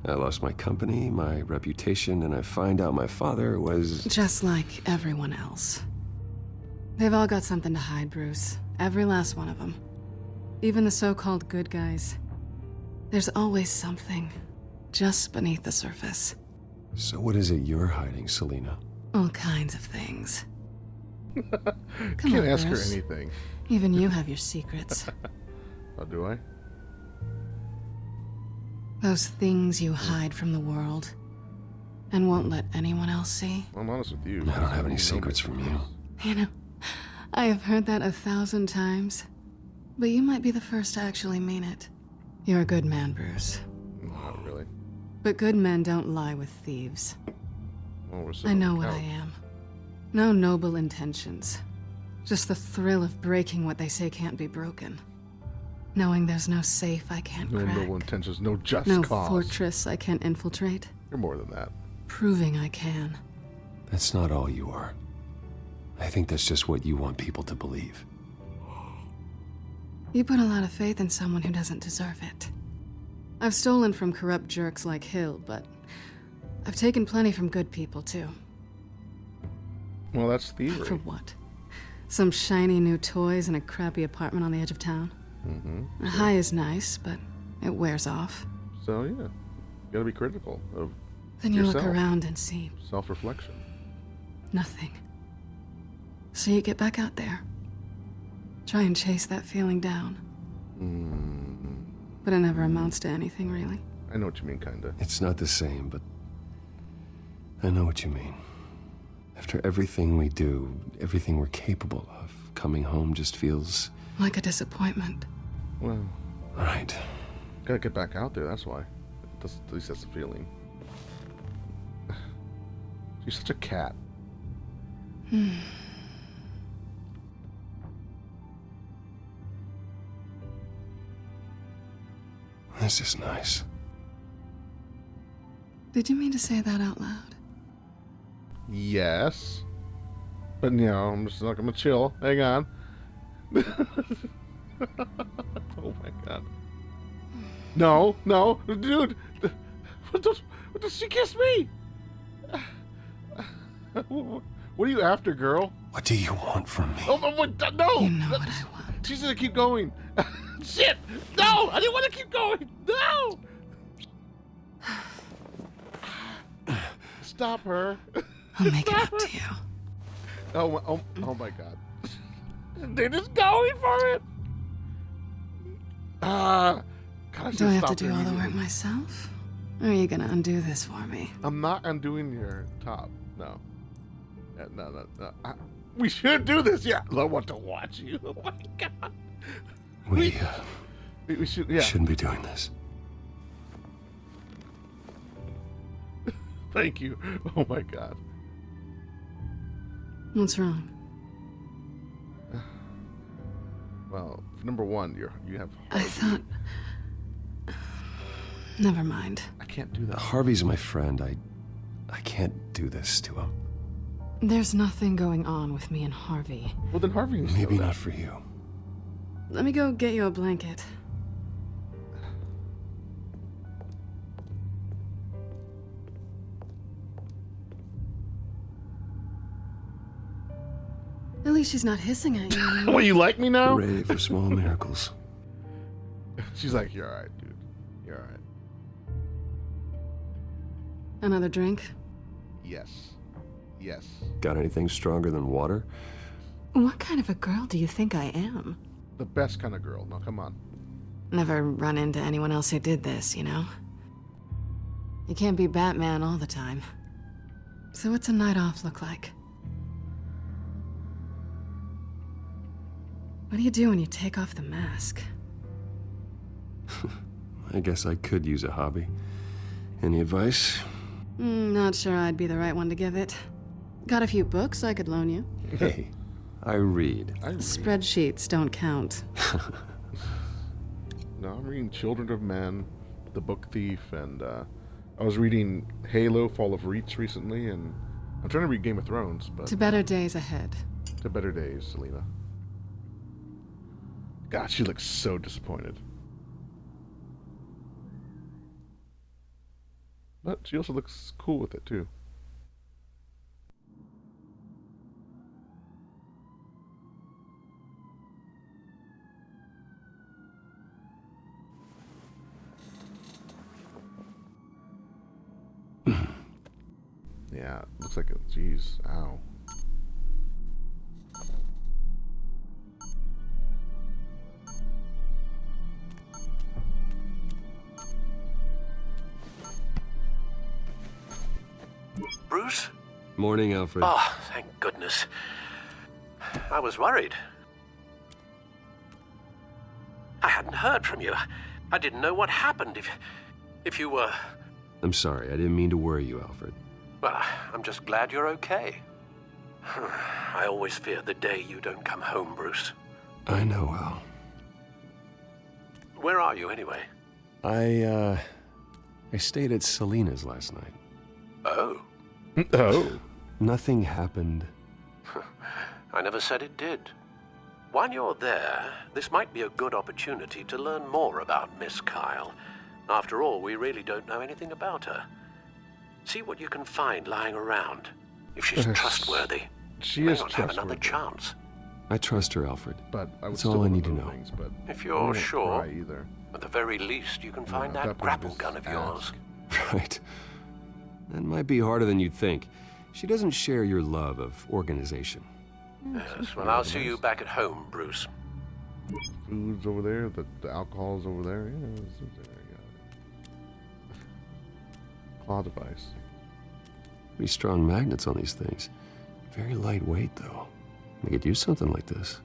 I lost my company, my reputation, and I find out my father was... Just like everyone else. They've all got something to hide, Bruce. Every last one of them. Even the so-called good guys. There's always something just beneath the surface. So what is it you're hiding, Selina? All kinds of things. Come Can't on, ask Bruce. her anything. Even you have your secrets. Oh, do I? Those things you hide from the world and won't let anyone else see. I'm honest with you. I don't have any secrets from you. You know, I have heard that 1,000 times, but you might be the first to actually mean it. You're a good man, Bruce. Not really. But good men don't lie with thieves. Well, we're I know what I am. No noble intentions. Just the thrill of breaking what they say can't be broken. Knowing there's no safe I can't No crack. noble intentions, no just No cause. fortress I can't infiltrate. You're more than that. Proving I can. That's not all you are. I think that's just what you want people to believe. You put a lot of faith in someone who doesn't deserve it. I've stolen from corrupt jerks like Hill, but I've taken plenty from good people, too. Well, that's thievery. For what? Some shiny new toys and a crappy apartment on the edge of town? Mm-hmm. A high is nice, but it wears off. So, yeah. You gotta be critical of Then you yourself. look around and see Self-reflection. nothing. So you get back out there. Try and chase that feeling down. But it never amounts to anything, really. I know what you mean, kinda. It's not the same, but I know what you mean. After everything we do, everything we're capable of, coming home just feels... Like a disappointment. Well... Right. Gotta get back out there, that's why. At least that's the feeling. You're such a cat. This is nice. Did you mean to say that out loud? Yes. But, you know, I'm just not gonna chill. Hang on. Oh my god. No, no, dude. What does she kiss me? What are you after, girl? What do you want from me? Oh, no! You know what I want. She's gonna keep going. Shit! No! I didn't want to keep going! No! Stop her. I'll make it up to you. Oh my god. They're just going for it! God, Do I have to do all the work myself? Or are you gonna undo this for me? I'm not undoing your top. No. No. We should do this. Yeah, I want to watch you. Oh my god. We should. Yeah. Shouldn't be doing this. Thank you. Oh my god. What's wrong? Well, number one, you have. I thought. Never mind. I can't do that. Harvey's my friend. I can't do this to him. There's nothing going on with me and Harvey. Well, then Harvey. Maybe not for you. Let me go get you a blanket. At least she's not hissing at you anymore. Well, you like me now? Hooray for small miracles. She's like, you're alright, dude. You're alright. Another drink? Yes. Yes. Got anything stronger than water? What kind of a girl do you think I am? The best kind of girl. Now, come on. Never run into anyone else who did this, you know? You can't be Batman all the time. So what's a night off look like? What do you do when you take off the mask? I guess I could use a hobby. Any advice? Not sure I'd be the right one to give it. Got a few books I could loan you. Hey, I read. Spreadsheets don't count. No, I'm reading Children of Men, The Book Thief, and I was reading Halo: Fall of Reach recently, and I'm trying to read Game of Thrones, but... To better days ahead. To better days, Selena. God, she looks so disappointed. But she also looks cool with it, too. Yeah, looks like it. Jeez, ow. Bruce? Morning, Alfred. Oh, thank goodness. I was worried. I hadn't heard from you. I didn't know what happened if you were... I'm sorry, I didn't mean to worry you, Alfred. Well, I'm just glad you're okay. I always fear the day you don't come home, Bruce. I know, Al. Where are you, anyway? I stayed at Selena's last night. Oh. Oh. Nothing happened. I never said it did. While you're there, this might be a good opportunity to learn more about Miss Kyle. After all, we really don't know anything about her. See what you can find lying around. If she's trustworthy, she may is not have another chance. I trust her, Alfred. But I would That's still all I wanna need to know know. things, but If I you're wouldn't sure, try either. at the very least, you can find at that that point, grapple just gun of yours. Right. That might be harder than you'd think. She doesn't share your love of organization. Yes, well, I'll see you back at home, Bruce. Food's over there, the alcohol's over there. Yeah, there you go. Claw device. Pretty strong magnets on these things. Very lightweight, though. I could use something like this.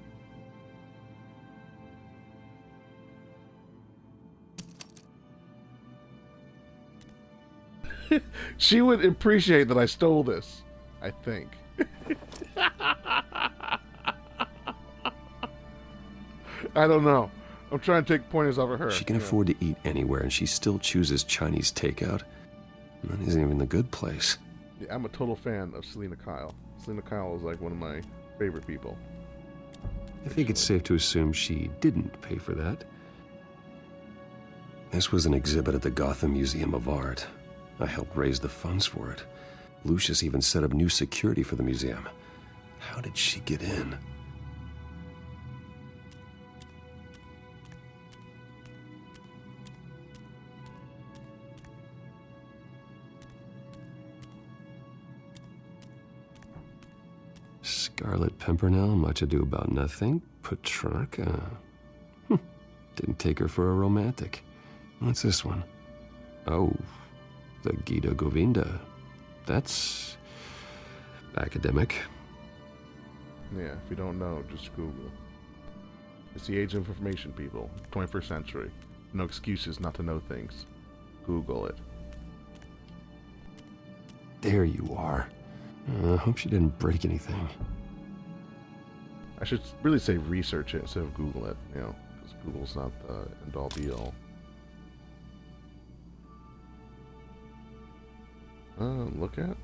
She would appreciate that I stole this, I think. I don't know. I'm trying to take pointers off of her. She can afford to eat anywhere, and she still chooses Chinese takeout. And that isn't even the good place. Yeah, I'm a total fan of Selena Kyle. Selena Kyle is like one of my favorite people. I think it's safe to assume she didn't pay for that. This was an exhibit at the Gotham Museum of Art. I helped raise the funds for it. Lucius even set up new security for the museum. How did she get in? Scarlet Pimpernel, Much Ado About Nothing, Petrarca. Didn't take her for a romantic. What's this one? Oh, the Gita Govinda. That's academic. Yeah, if you don't know, just Google. It's the age of information, people. 21st century. No excuses not to know things. Google it. There you are. I hope she didn't break anything. I should really say research it instead of Google it, you know, because Google's not the end-all be-all. Look at.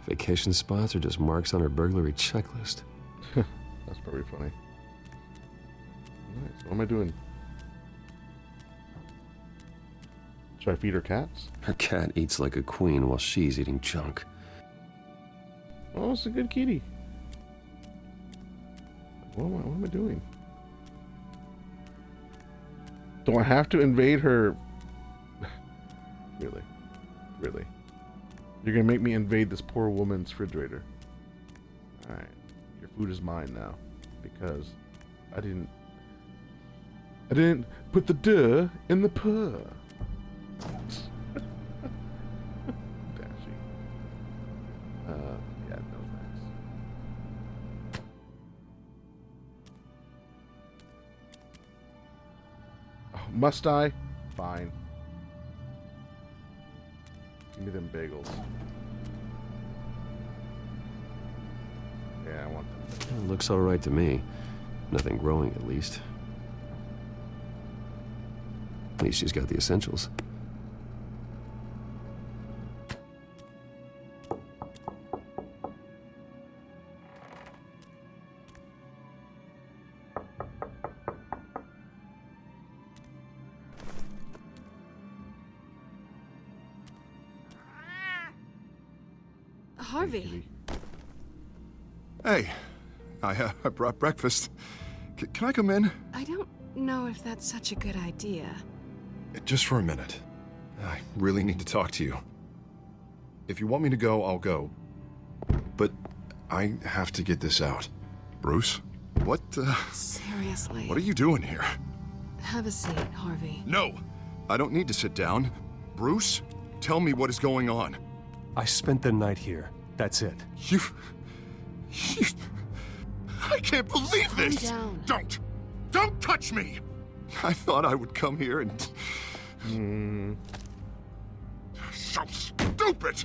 Vacation spots are just marks on her burglary checklist. That's probably funny. Nice. What am I doing? Should I feed her cats? Her cat eats like a queen while she's eating junk. Oh, it's a good kitty. What am I doing? Do I have to invade her You're gonna make me invade this poor woman's refrigerator. Alright. Your food is mine now. Because I didn't put the duh in the puh. Dashing. Yeah, no thanks. Oh, must I? Fine. Give me them bagels. Yeah, I want them. It looks all right to me. Nothing growing, at least. At least she's got the essentials. Harvey. Hey, I brought breakfast. Can I come in? I don't know if that's such a good idea. Just for a minute. I really need to talk to you. If you want me to go, I'll go. But I have to get this out. Bruce? What, Seriously. What are you doing here? Have a seat, Harvey. No! I don't need to sit down. Bruce, tell me what is going on. I spent the night here. That's it. You... I can't believe this! Calm down. Don't touch me! I thought I would come here and... So stupid!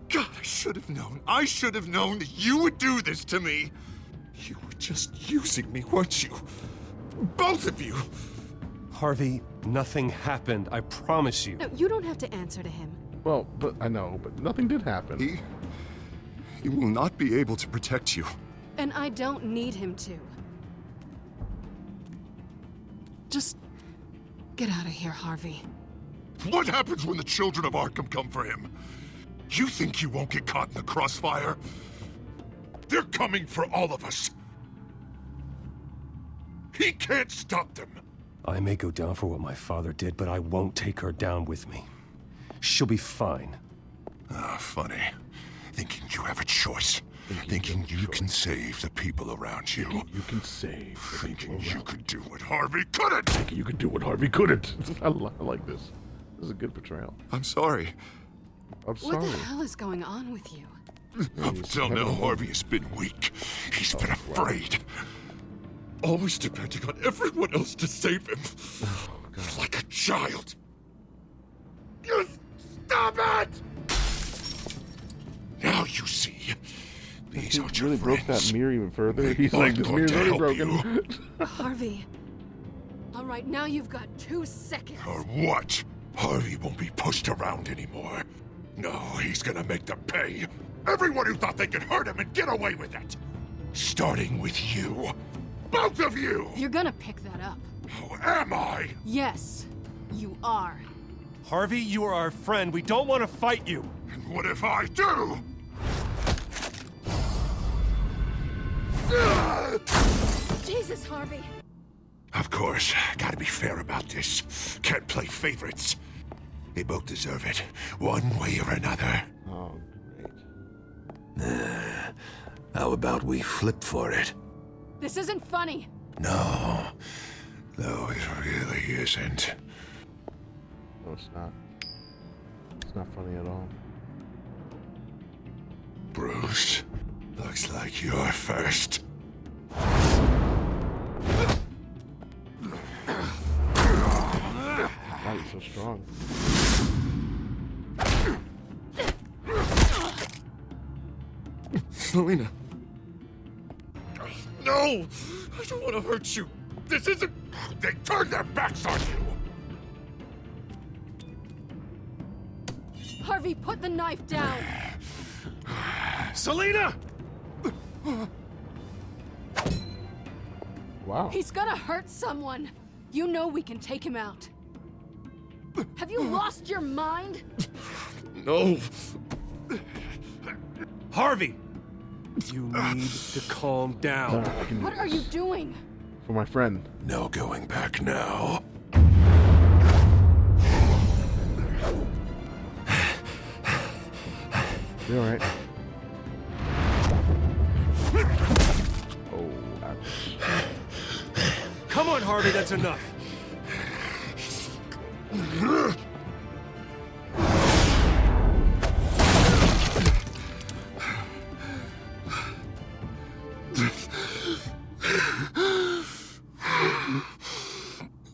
God, I should have known. I should have known that you would do this to me. You were just using me, weren't you? Both of you! Harvey, nothing happened. I promise you. No, you don't have to answer to him. Well, but I know, but nothing did happen. He will not be able to protect you. And I don't need him to. Just get out of here, Harvey. What happens when the children of Arkham come for him? You think you won't get caught in the crossfire? They're coming for all of us. He can't stop them. I may go down for what my father did, but I won't take her down with me. She'll be fine. Funny. Thinking you have a choice. Thinking you can save the people around you. You can save. Thinking you could do what Harvey couldn't. Thinking you could do what Harvey couldn't. I like this. This is a good portrayal. I'm sorry. I'm sorry. What the hell is going on with you? Up until now, Harvey has been weak. He's been afraid. Always depending on everyone else to save him. Like a child. You stop it! Now you see. These are really broke that mirror even further. He's like, this mirror's already broken. Harvey. All right, now you've got 2 seconds. Or what? Harvey won't be pushed around anymore. No, he's gonna make them pay. Everyone who thought they could hurt him and get away with it. Starting with you. Both of you! You're gonna pick that up. Oh, am I? Yes, you are. Harvey, you are our friend. We don't want to fight you. And what if I do? Jesus, Harvey. Of course, gotta be fair about this. Can't play favorites. They both deserve it, one way or another. Oh, great. How about we flip for it? This isn't funny. No. No, it really isn't. No, it's not. It's not funny at all. Bruce, looks like you're first. Why are you so strong? Selina. No! I don't want to hurt you. This isn't... They turned their backs on you! Harvey, put the knife down. Selina! Wow. He's gonna hurt someone. You know we can take him out. Have you lost your mind? No. Harvey! You need to calm down. What are you doing? For my friend. No going back now. You alright? Oh, ouch. Come on, Harvey, that's enough.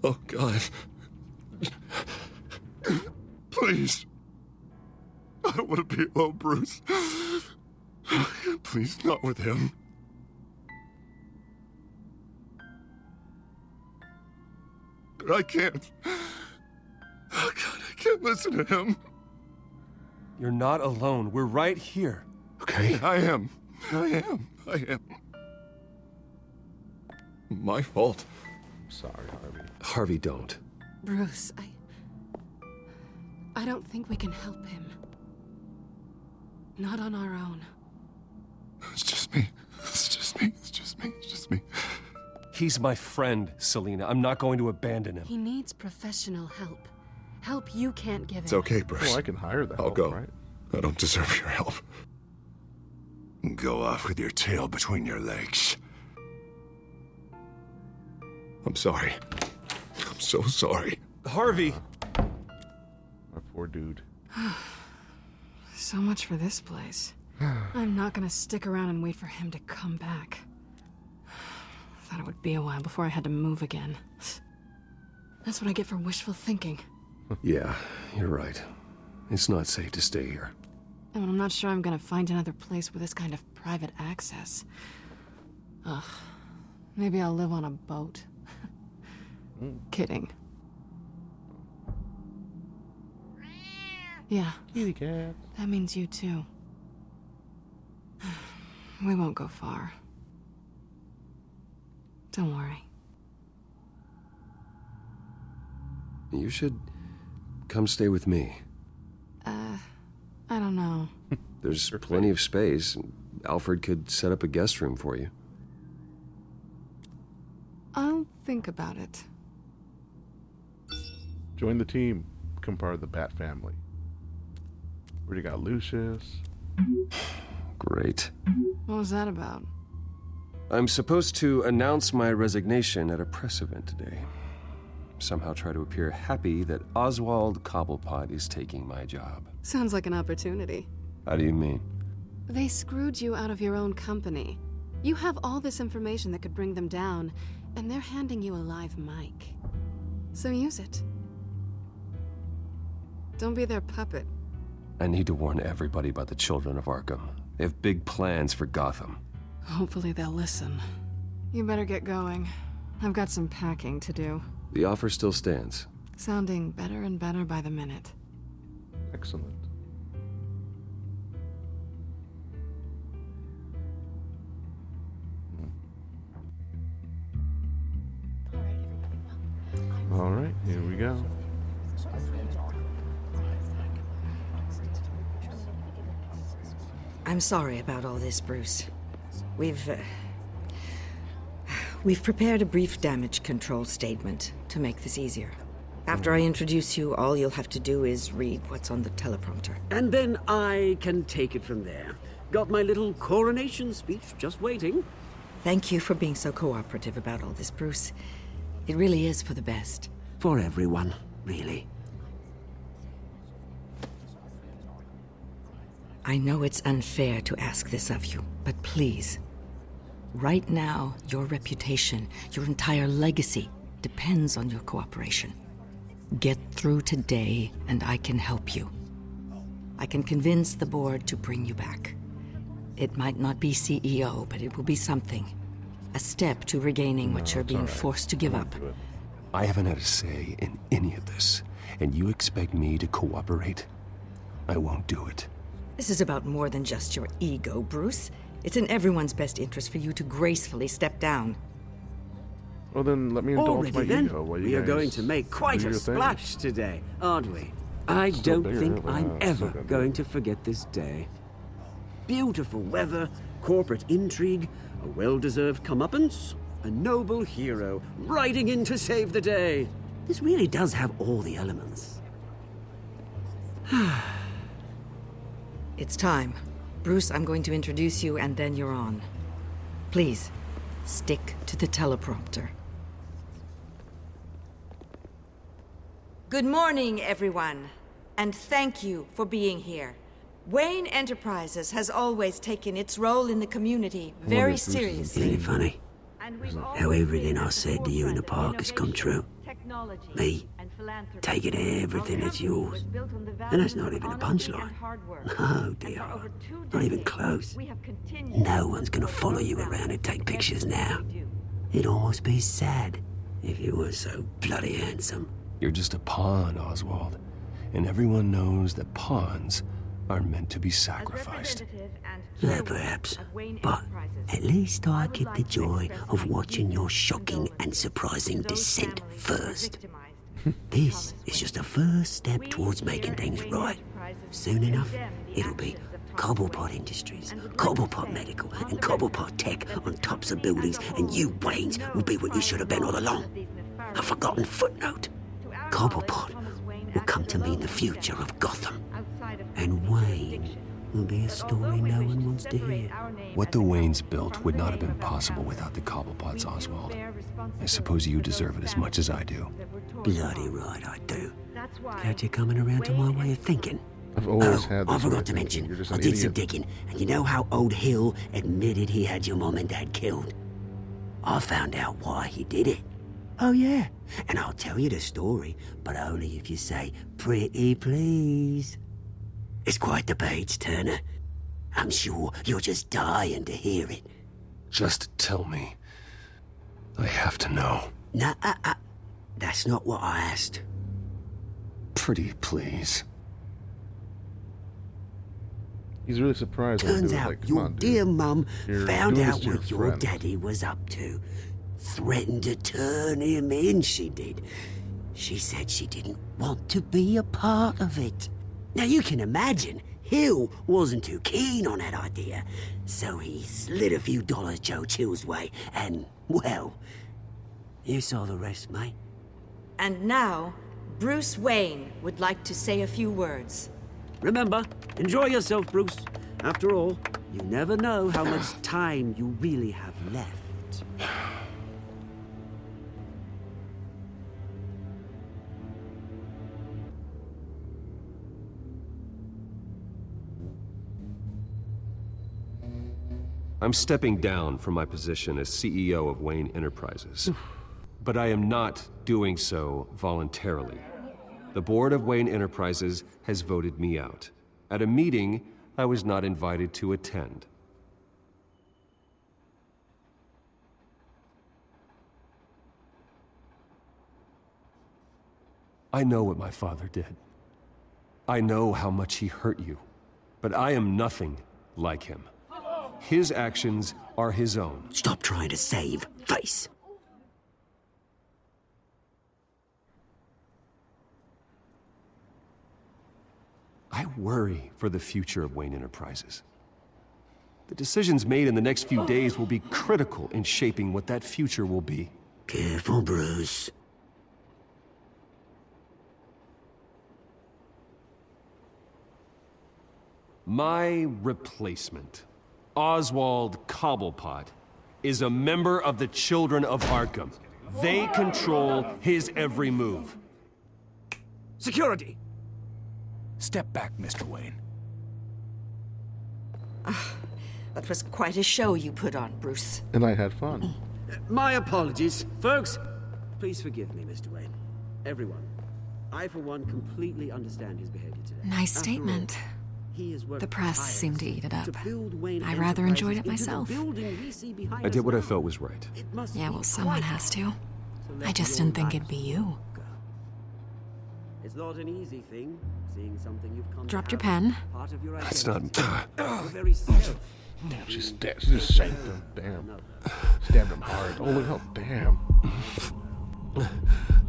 Oh, God. Please. I don't want to be alone, Bruce. Please, not with him. But I can't. Oh, God, I can't listen to him. You're not alone. We're right here. Okay? I am. My fault. I'm sorry, Harvey. Harvey, don't. Bruce, I don't think we can help him. Not on our own. It's just me. He's my friend, Selina. I'm not going to abandon him. He needs professional help. Help you can't give him. It's okay, Bruce. Well, I can hire the I'll help, go. right? I don't deserve your help. Go off with your tail between your legs. I'm sorry. I'm so sorry. Harvey! My poor dude. So much for this place. I'm not gonna stick around and wait for him to come back. Thought it would be a while before I had to move again. That's what I get for wishful thinking. Yeah, you're right. It's not safe to stay here. And I'm not sure I'm gonna find another place with this kind of private access. Ugh. Maybe I'll live on a boat. Kidding. Yeah. Kitty cat. That means you too. We won't go far. Don't worry. You should come stay with me. I don't know. There's plenty of space. Alfred could set up a guest room for you. I'll think about it. Join the team. Become part of the Bat family. Already got Lucius. Great. What was that about? I'm supposed to announce my resignation at a press event today. Somehow try to appear happy that Oswald Cobblepot is taking my job. Sounds like an opportunity. How do you mean? They screwed you out of your own company. You have all this information that could bring them down, and they're handing you a live mic. So use it. Don't be their puppet. I need to warn everybody about the children of Arkham. They have big plans for Gotham. Hopefully they'll listen. You better get going. I've got some packing to do. The offer still stands. Sounding better and better by the minute. Excellent. All right, here we go. I'm sorry about all this, Bruce. We've prepared a brief damage control statement to make this easier. After I introduce you, all you'll have to do is read what's on the teleprompter. And then I can take it from there. Got my little coronation speech just waiting. Thank you for being so cooperative about all this, Bruce. It really is for the best. For everyone, really. I know it's unfair to ask this of you, but please. Right now, your reputation, your entire legacy, depends on your cooperation. Get through today, and I can help you. I can convince the board to bring you back. It might not be CEO, but it will be something. A step to regaining what you're being forced to give up. I haven't had a say in any of this, and you expect me to cooperate? I won't do it. This is about more than just your ego, Bruce. It's in everyone's best interest for you to gracefully step down. Well, then let me indulge my ego while you we are guys going to make quite do a your thing. splash today, aren't we? I Still don't bigger, think but I'm still ever gonna do going it. to forget this day. Beautiful weather, corporate intrigue, a well-deserved comeuppance, a noble hero riding in to save the day. This really does have all the elements. It's time. Bruce, I'm going to introduce you and then you're on. Please, stick to the teleprompter. Good morning, everyone, and thank you for being here. Wayne Enterprises has always taken its role in the community very seriously. Isn't it funny? How everything I said to you in the park has come true. Me, taking everything that's yours. And that's not even a punchline. No, dear. Not even close. No one's gonna follow you around and take pictures now. It'd almost be sad if you were so bloody handsome. You're just a pawn, Oswald. And everyone knows that pawns are meant to be sacrificed. Yeah, perhaps. But at least I get the joy of watching your shocking and surprising descent first. This is just a first step towards making things right. Soon enough, it'll be Cobblepot Industries, Cobblepot Medical, and Cobblepot Tech on tops of buildings, and you, Waynes, will be what you should have been all along. A forgotten footnote. Cobblepot will come to mean the future of Gotham. And Wayne will be a story no one wants to hear. What the Waynes built would not have been possible without the Cobblepots, Oswald. I suppose you deserve it as much as I do. Bloody right I do. Glad you're coming around to my way of thinking. I've always had this I forgot way to of thinking. mention, You're just I an did some idiot. digging, and you know how old Hill admitted he had your mom and dad killed? I found out why he did it. Oh yeah, and I'll tell you the story, but only if you say, pretty please. It's quite the page, Turner. I'm sure you're just dying to hear it. Just tell me. I have to know. Nah, that's not what I asked. Pretty please. He's really surprised when I Turns do it. out Like, come your on, dude. dear mum You're found doing this out to what your your friend. daddy was up to. Threatened to turn him in, she did. She said she didn't want to be a part of it. Now you can imagine, Hill wasn't too keen on that idea, so he slid a few dollars Joe Chill's way, and, well, you saw the rest, mate. And now, Bruce Wayne would like to say a few words. Remember, enjoy yourself, Bruce. After all, you never know how much time you really have left. I'm stepping down from my position as CEO of Wayne Enterprises. But I am not doing so voluntarily. The board of Wayne Enterprises has voted me out at a meeting I was not invited to attend. I know what my father did. I know how much he hurt you, but I am nothing like him. His actions are his own. Stop trying to save face. I worry for the future of Wayne Enterprises. The decisions made in the next few days will be critical in shaping what that future will be. Careful, Bruce. My replacement, Oswald Cobblepot, is a member of the Children of Arkham. They control his every move. Security! Step back, Mr. Wayne. That was quite a show you put on, Bruce. And I had fun. My apologies. Folks, please forgive me, Mr. Wayne. Everyone. I, for one, completely understand his behavior today. Nice After all, statement. he has worked The press tirelessly seemed to eat it up. to build Wayne I rather enjoyed it Enterprises into the myself. building we see behind I did us what I now. felt was right. It must Yeah, be well, someone quite has to. to let I just your didn't think life it'd be you. go. It's not an easy thing, seeing something you've come Dropped to your have pen. part of your That's identity. not... Your very self. Damn, she just shanked him. Damn. Stabbed him hard. Oh, look how damn.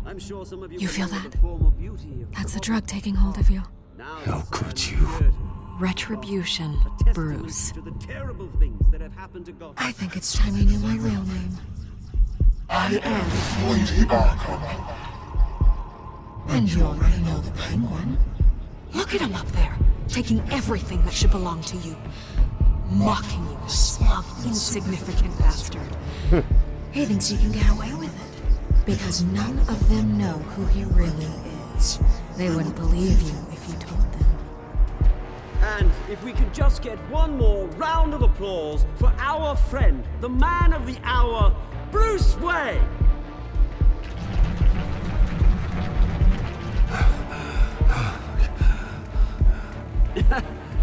I'm sure some of you You feel remember that? the formal beauty of That's a drug taking hold of you. Now How it's could you? Retribution, a testament Bruce. to the terrible things that have happened to Gotham. I think it's time you knew my real name. I am. Lady Arkham. And you already know the Penguin. Look at him up there, taking everything that should belong to you. Mocking you, a smug, insignificant bastard. He thinks he can get away with it, because none of them know who he really is. They wouldn't believe you if you told them. And if we could just get one more round of applause for our friend, the man of the hour, Bruce Wayne!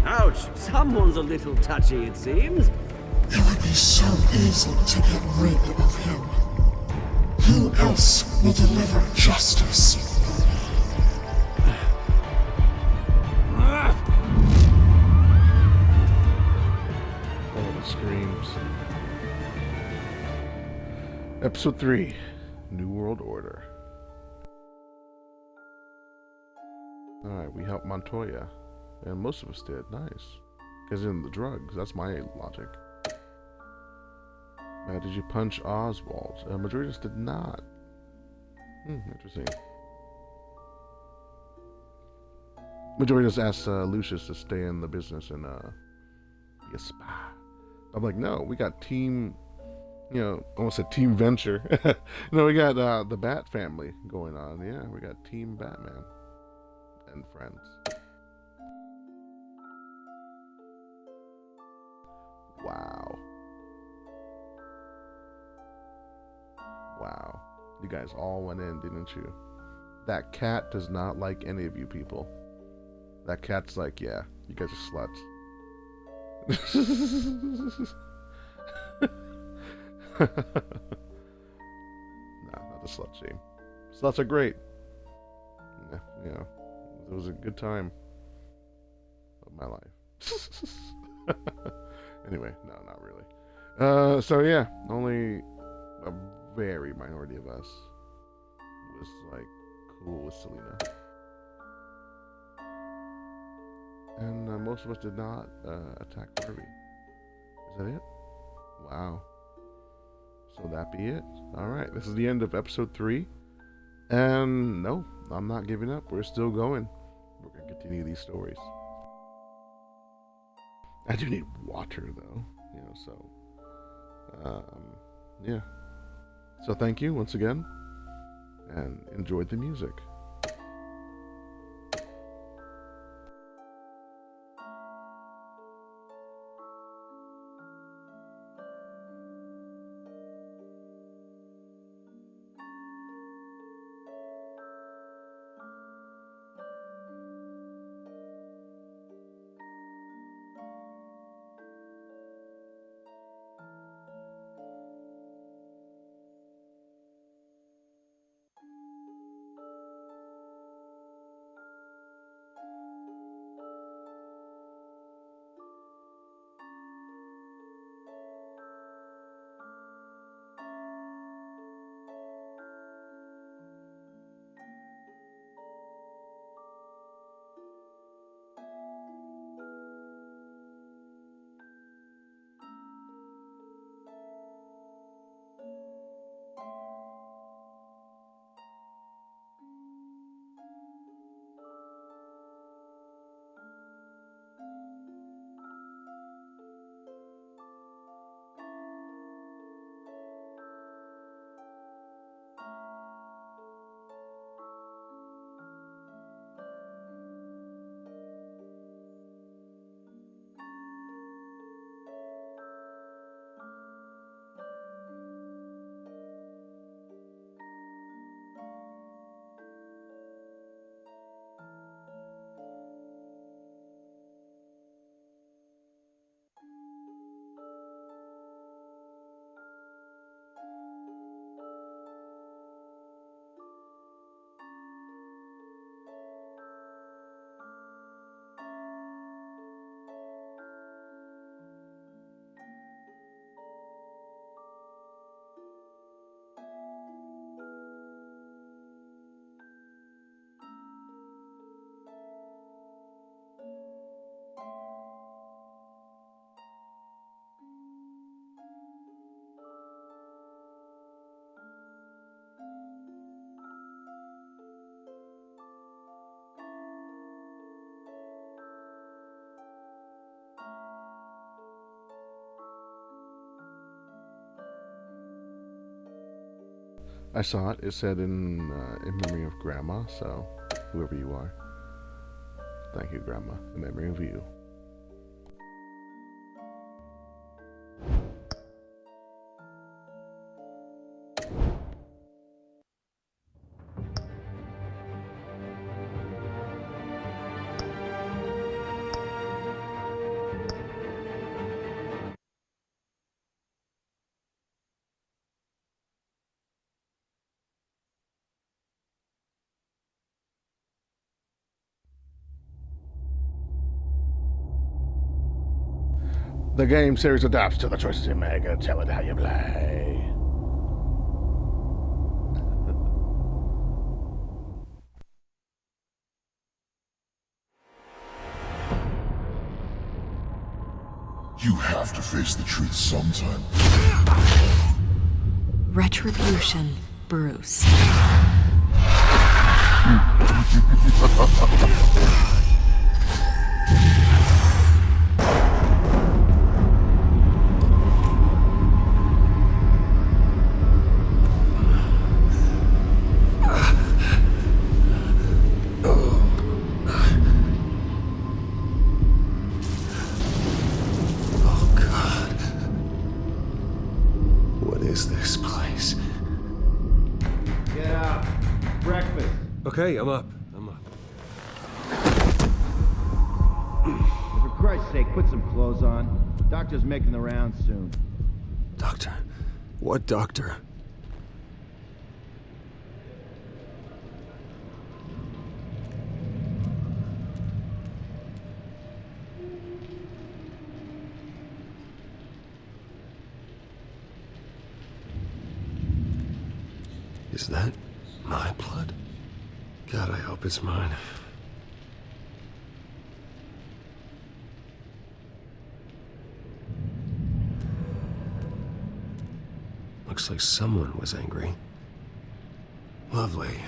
Ouch, someone's a little touchy, it seems. It would be so easy to get rid of him. Who else will deliver justice? Oh, the screams. Episode 3, New World Order. Alright, we helped Montoya. And most of us did. Nice. Because in the drugs, that's my logic. Did you punch Oswald? Majority of us did not. Interesting. Majority of us asked Lucius to stay in the business and be a spy. I'm like, no, we got team, almost a team venture. No, we got the Bat family going on. Yeah, we got Team Batman and friends. Wow. Wow. You guys all went in, didn't you? That cat does not like any of you people. That cat's like, yeah, you guys are sluts. Nah, not the slut shame. Sluts are great. Yeah, it was a good time of my life. Anyway, no, not really. So yeah, only a very minority of us was like cool with Selina, and most of us did not attack Harvey. Is that it? Wow. So that be it. All right, this is the end of episode 3, and no, I'm not giving up. We're still going. We're gonna continue these stories. I do need water though, so yeah. So thank you once again, and enjoyed the music. I saw it. It said in memory of Grandma, so whoever you are. Thank you, Grandma. In memory of you. The game series adapts to the choices you make and tell it how you play. You have to face the truth sometime. Retribution, Bruce. Okay, I'm up. For Christ's sake, put some clothes on. Doctor's making the rounds soon. Doctor? What doctor? Is that my blood? God, I hope it's mine. Looks like someone was angry. Lovely.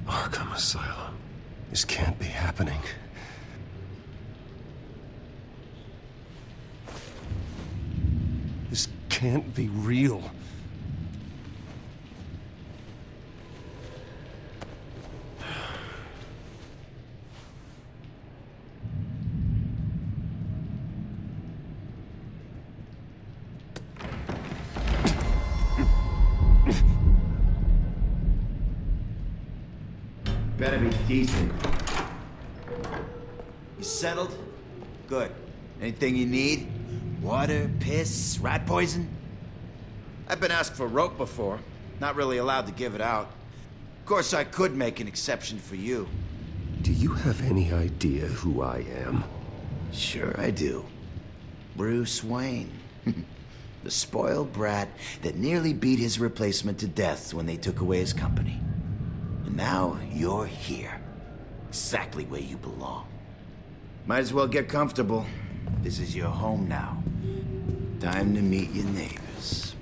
Arkham Asylum. This can't be happening. This can't be real. Better be decent. You settled? Good. Anything you need? Water, piss, rat poison? I've been asked for rope before. Not really allowed to give it out. Of course, I could make an exception for you. Do you have any idea who I am? Sure I do. Bruce Wayne. The spoiled brat that nearly beat his replacement to death when they took away his company. And now you're here. Exactly where you belong. Might as well get comfortable. This is your home now. Time to meet your neighbors.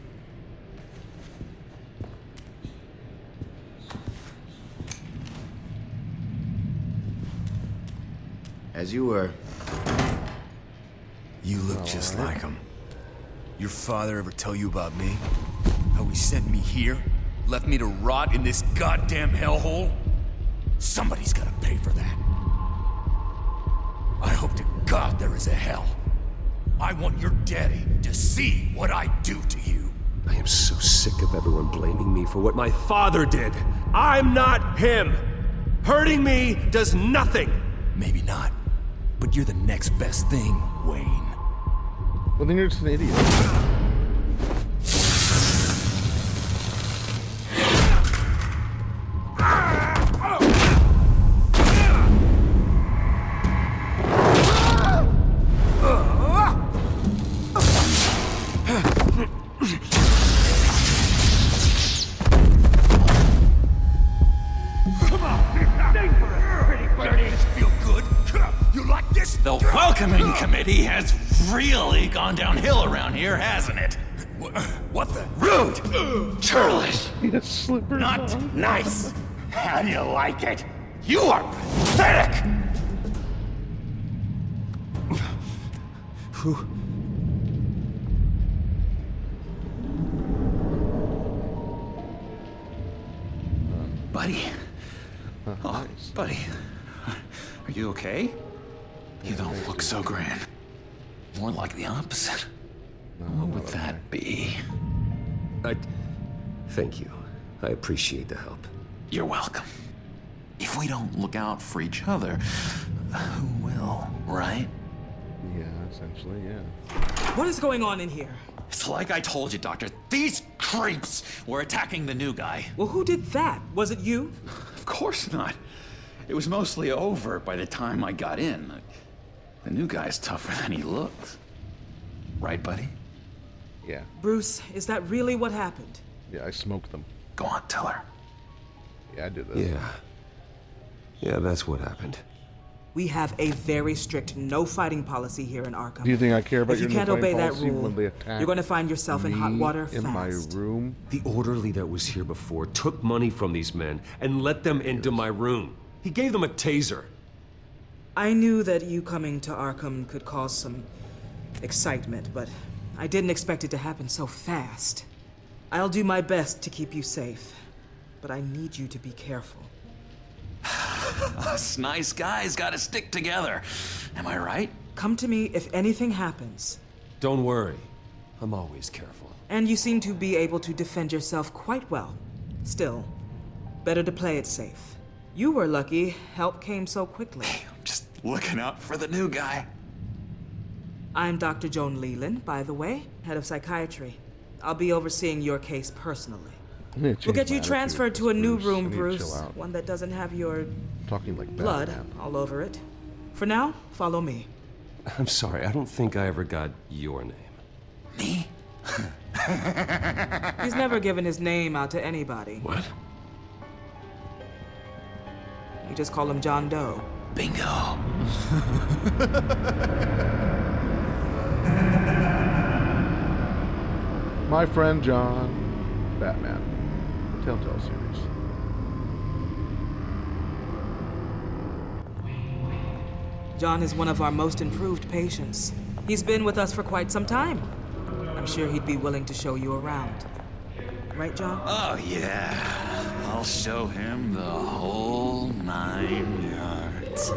As you were. You look just like him. Your father ever tell you about me? How he sent me here? Left me to rot in this goddamn hellhole? Somebody's gotta pay for that. I hope to God there is a hell. I want your daddy to see what I do to you. I am so sick of everyone blaming me for what my father did. I'm not him. Hurting me does nothing. Maybe not, but you're the next best thing, Wayne. Well, then you're just an idiot. The welcoming committee has really gone downhill around here, hasn't it? What the? Rude! Churlish! Not nice! How do you like it? You are pathetic! Who? Buddy. Oh, buddy. Are you okay? You don't look so grand. More like the opposite. What would that be? Thank you. I appreciate the help. You're welcome. If we don't look out for each other, who will, right? Yeah, essentially, yeah. What is going on in here? It's like I told you, Doctor. These creeps were attacking the new guy. Well, who did that? Was it you? Of course not. It was mostly over by the time I got in. The new guy's tougher than he looks. Right, buddy? Yeah. Bruce, is that really what happened? Yeah, I smoked them. Go on, tell her. Yeah, I did this. Yeah, that's what happened. We have a very strict no fighting policy here in Arkham. Do you think I care about if you your can't no obey fighting that policy rule, when they attack you're going to find yourself in hot me water in fast. my room? The orderly that was here before took money from these men and let them into my room. He gave them a taser. I knew that you coming to Arkham could cause some excitement, but I didn't expect it to happen so fast. I'll do my best to keep you safe, but I need you to be careful. Us nice guys gotta stick together. Am I right? Come to me if anything happens. Don't worry. I'm always careful. And you seem to be able to defend yourself quite well. Still, better to play it safe. You were lucky help came so quickly. Just looking out for the new guy. I'm Dr. Joan Leland, by the way, head of psychiatry. I'll be overseeing your case personally. We'll get you transferred to a new room, Bruce. One that doesn't have your talking like blood Batman all over it. For now, follow me. I'm sorry, I don't think I ever got your name. Me? He's never given his name out to anybody. What? You just call him John Doe. Bingo. My friend John, Batman, the Telltale series. John is one of our most improved patients. He's been with us for quite some time. I'm sure he'd be willing to show you around. Right, John? Oh, yeah. I'll show him the whole 9 yards.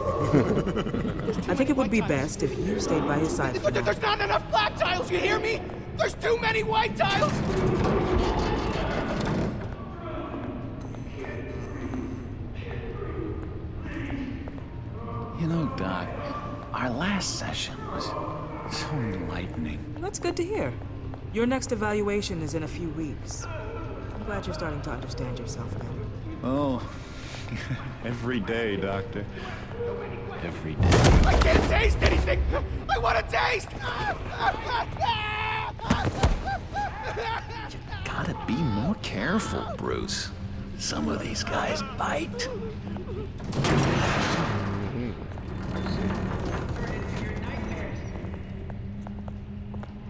I think it would be best if you stayed by his side. There's not enough black tiles, you hear me? There's too many white tiles! You know, Doc, our last session was so enlightening. That's good to hear. Your next evaluation is in a few weeks. I'm glad you're starting to understand yourself better. Oh, every day, Doctor. Every day. I can't taste anything! I want to taste! Gotta be more careful, Bruce. Some of these guys bite.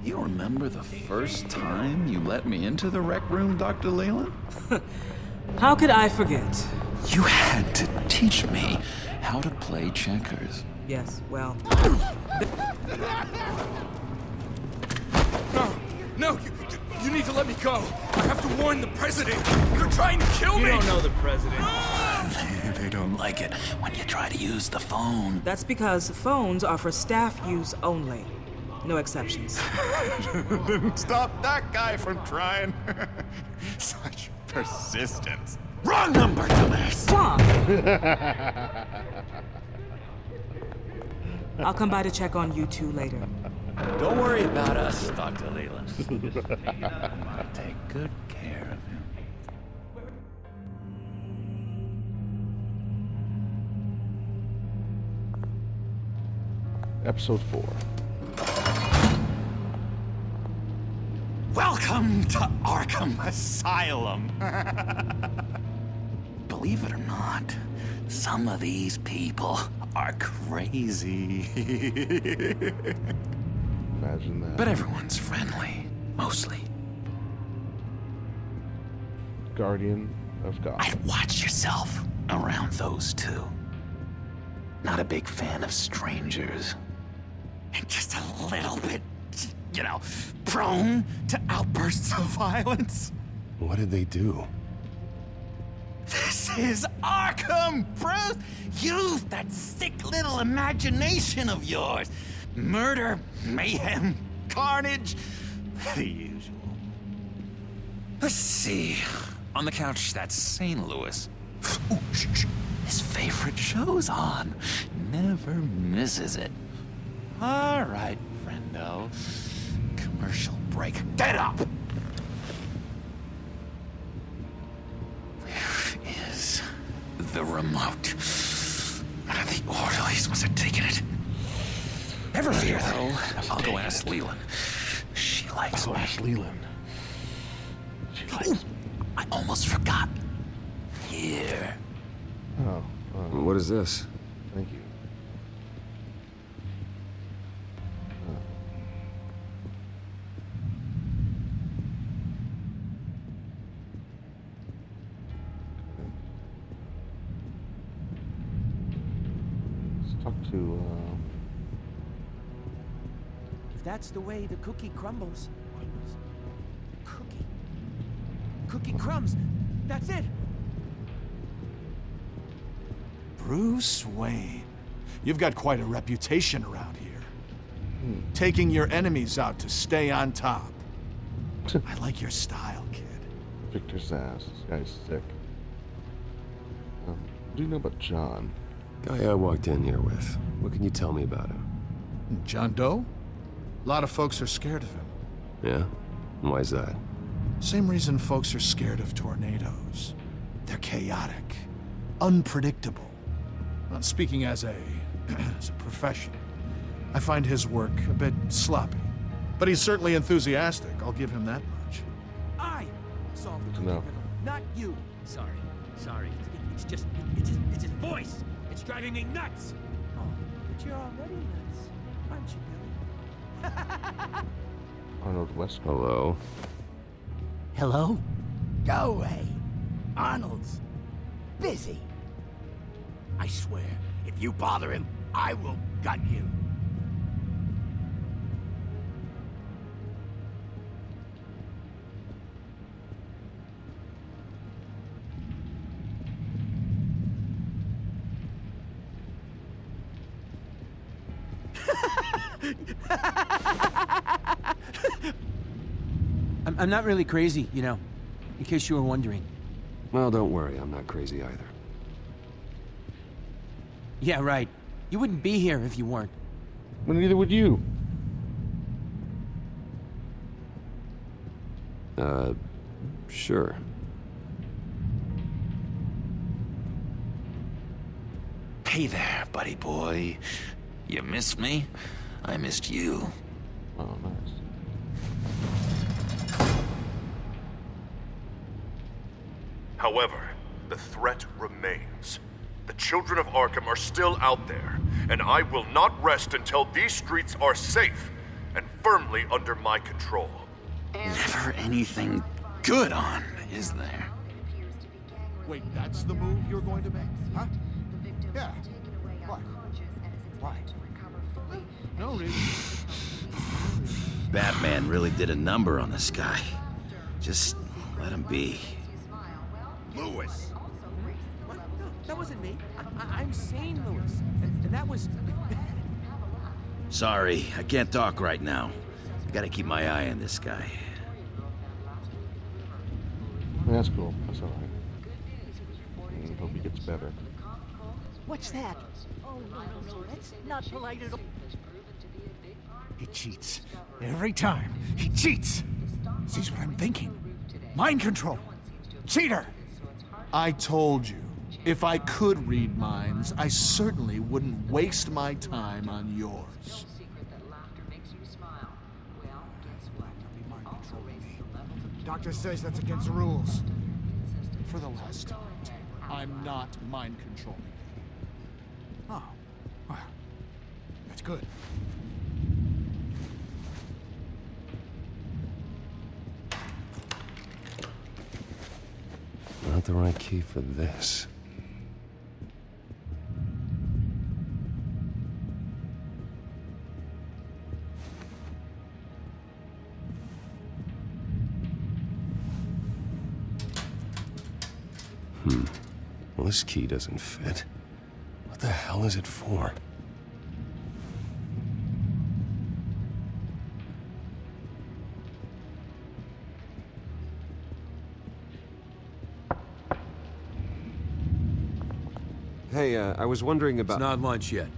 You remember the first time you let me into the rec room, Dr. Leland? How could I forget? You had to teach me how to play checkers. Yes, well... No, you need to let me go. I have to warn the president. You're trying to kill me. You don't know the president. They don't like it when you try to use the phone. That's because phones are for staff use only. No exceptions. Didn't stop that guy from trying. Such persistence. Wrong number, dumbass! John! I'll come by to check on you two later. Don't worry about us, Dr. Leland. I'll take good care of him. Episode 4. Welcome to Arkham Asylum. Believe it or not, some of these people are crazy. Imagine that. But everyone's friendly, mostly. Guardian of Gotham. I'd watch yourself around those two. Not a big fan of strangers. And just a little bit, you know, prone to outbursts of violence. What did they do? This is Arkham, Bruce! Use that sick little imagination of yours. Murder, mayhem, carnage, the usual. Let's see. On the couch, that's St. Louis. Ooh, shh. His favorite show's on. Never misses it. All right, friendo. Commercial break. Get up! Where is the remote? One of the orderlies must have taken it. Never fear, though. I'll go ask Leland. She likes me. Ask Leland. Ooh, I almost forgot. Here. Oh. What is this? Thank you. Let's talk to, If that's the way the cookie crumbles. Cookie crumbs. That's it. Bruce Wayne. You've got quite a reputation around here. Taking your enemies out to stay on top. I like your style, kid. Victor Zsasz. This guy's sick. What do you know about John? Guy I walked in here with. What can you tell me about him? John Doe? A lot of folks are scared of him. Yeah? And why is that? Same reason folks are scared of tornadoes. They're chaotic, unpredictable. Not speaking as a profession, I find his work a bit sloppy. But he's certainly enthusiastic, I'll give him that much. I solved the No. riddle, not you. Sorry. It's just his voice. It's driving me nuts. Oh, but you're already nuts, aren't you, Billy? Arnold West. Hello? Hello? Go away. Arnold's busy. I swear, if you bother him, I will gut you. I'm not really crazy, you know, in case you were wondering. Well, don't worry, I'm not crazy either. Yeah, right. You wouldn't be here if you weren't. Well, neither would you. Sure. Hey there, buddy boy. You missed me? I missed you. Oh, nice. However, the threat remains. The children of Arkham are still out there, and I will not rest until these streets are safe and firmly under my control. Never anything good on, is there? Wait, that's the move you're going to make? Huh? Yeah. What? Why? No reason. Batman really did a number on this guy. Just let him be. Lewis! What? No, that wasn't me. I'm sane, Lewis. And that was... Sorry, I can't talk right now. I gotta keep my eye on this guy. That's cool. That's alright. Hope he gets better. What's that? Oh, no, that's not polite at all. He cheats. Every time, he cheats. Sees what I'm thinking. Mind control. Cheater! I told you, if I could read minds, I certainly wouldn't waste my time on yours. Doctor says that's against the rules. For the last time, Tamer, I'm not mind controlling you. Oh, well, that's good. Not the right key for this. Well, this key doesn't fit. What the hell is it for? Hey, I was wondering about... It's not lunch yet.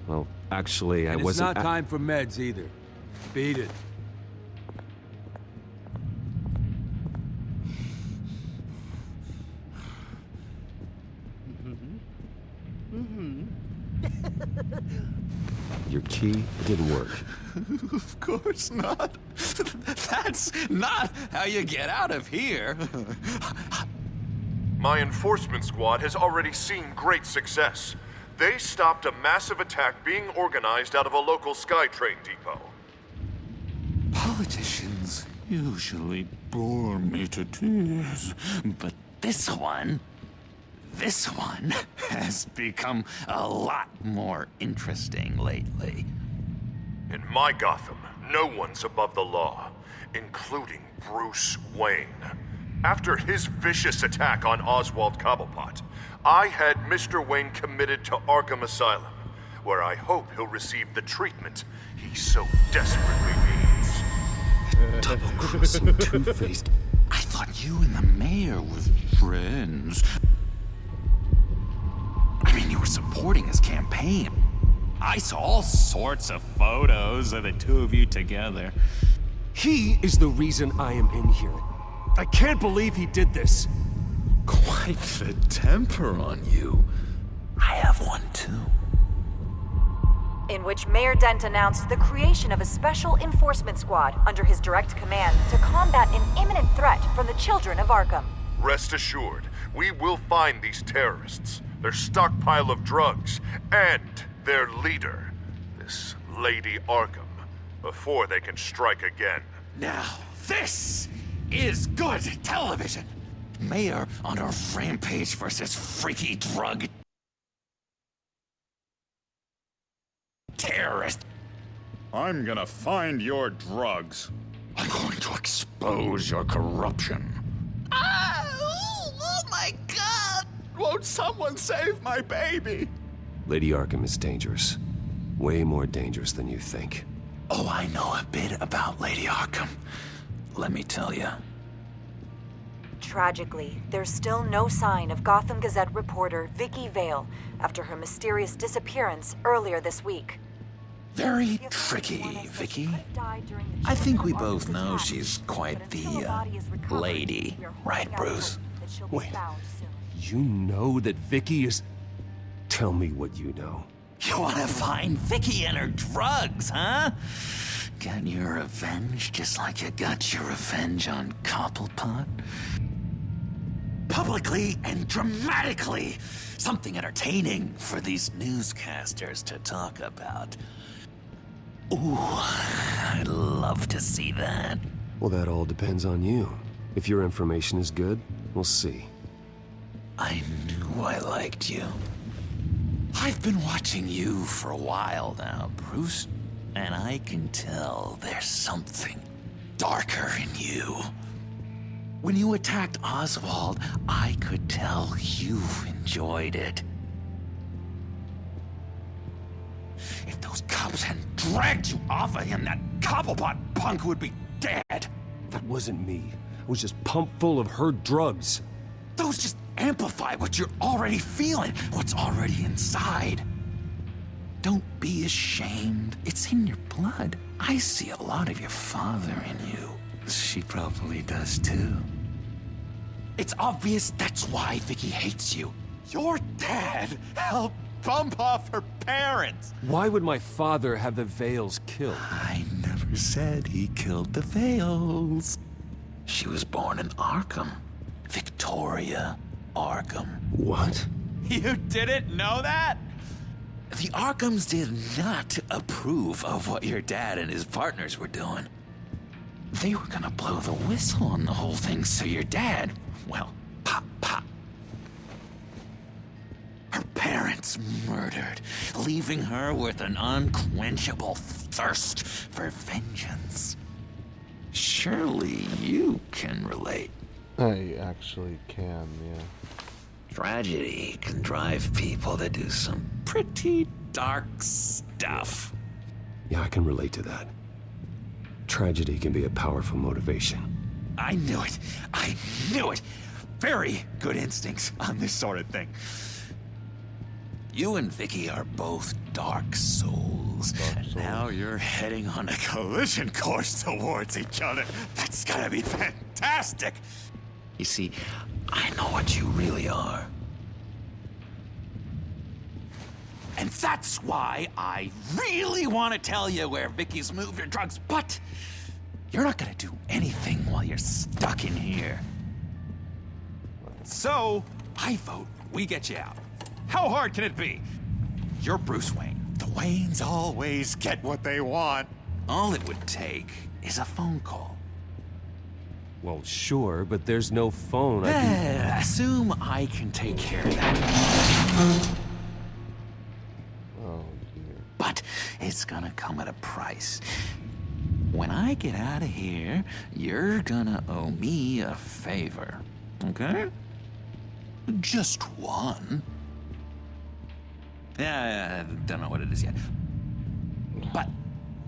Well, actually, I And wasn't... it's not time for meds either. Beat it. Your key didn't work. Of course not. That's not how you get out of here. My enforcement squad has already seen great success. They stopped a massive attack being organized out of a local SkyTrain depot. Politicians usually bore me to tears, but this one has become a lot more interesting lately. In my Gotham, no one's above the law, including Bruce Wayne. After his vicious attack on Oswald Cobblepot, I had Mr. Wayne committed to Arkham Asylum, where I hope he'll receive the treatment he so desperately needs. Double-crossing Two-Faced. I thought you and the mayor were friends. I mean, you were supporting his campaign. I saw all sorts of photos of the two of you together. He is the reason I am in here. I can't believe he did this. Quite the temper on you. I have one too. In which Mayor Dent announced the creation of a special enforcement squad under his direct command to combat an imminent threat from the children of Arkham. Rest assured, we will find these terrorists, their stockpile of drugs, and their leader, this Lady Arkham, before they can strike again. Now, this is good television. Mayor on a rampage versus freaky drug terrorist. I'm gonna find your drugs. I'm going to expose your corruption. Oh my God! Won't someone save my baby? Lady Arkham is dangerous. Way more dangerous than you think. Oh, I know a bit about Lady Arkham. Let me tell you. Tragically, there's still no sign of Gotham Gazette reporter Vicky Vale after her mysterious disappearance earlier this week. Very tricky, Vicky. I think we both know she's quite the, lady, right, Bruce? Wait, you know that Vicky is... Tell me what you know. You want to find Vicky and her drugs, huh? Get your revenge just like you got your revenge on Cobblepot? Publicly and dramatically. Something entertaining for these newscasters to talk about. Ooh, I'd love to see that. Well, that all depends on you. If your information is good, we'll see. I knew I liked you. I've been watching you for a while now, Bruce, and I can tell there's something darker in you. When you attacked Oswald, I could tell you enjoyed it. If those cops hadn't dragged you off of him, that Cobblepot punk would be dead. That wasn't me. I was just pumped full of her drugs. Those just amplify what you're already feeling, what's already inside. Don't be ashamed. It's in your blood. I see a lot of your father in you. She probably does too. It's obvious that's why Vicky hates you. Your dad helped bump off her parents. Why would my father have the Vales killed? I never said he killed the Vales. She was born in Arkham. Victoria Arkham. What? You didn't know that? The Arkhams did not approve of what your dad and his partners were doing. They were gonna blow the whistle on the whole thing so your dad Well, pop, pop. Her parents murdered, leaving her with an unquenchable thirst for vengeance. Surely you can relate. I actually can, yeah. Tragedy can drive people to do some pretty dark stuff. Yeah, I can relate to that. Tragedy can be a powerful motivation. I knew it. I knew it. Very good instincts on this sort of thing. You and Vicky are both dark souls. And now you're heading on a collision course towards each other. That's gotta be fantastic. You see, I know what you really are. And that's why I really want to tell you where Vicky's moved her drugs, but you're not gonna do anything while you're stuck in here. So, I vote we get you out. How hard can it be? You're Bruce Wayne. The Waynes always get what they want. All it would take is a phone call. Well, sure, but there's no phone. Assume I can take care of that. Oh, dear. But it's gonna come at a price. When I get out of here, you're gonna owe me a favor, okay? Just one. Yeah, I don't know what it is yet. But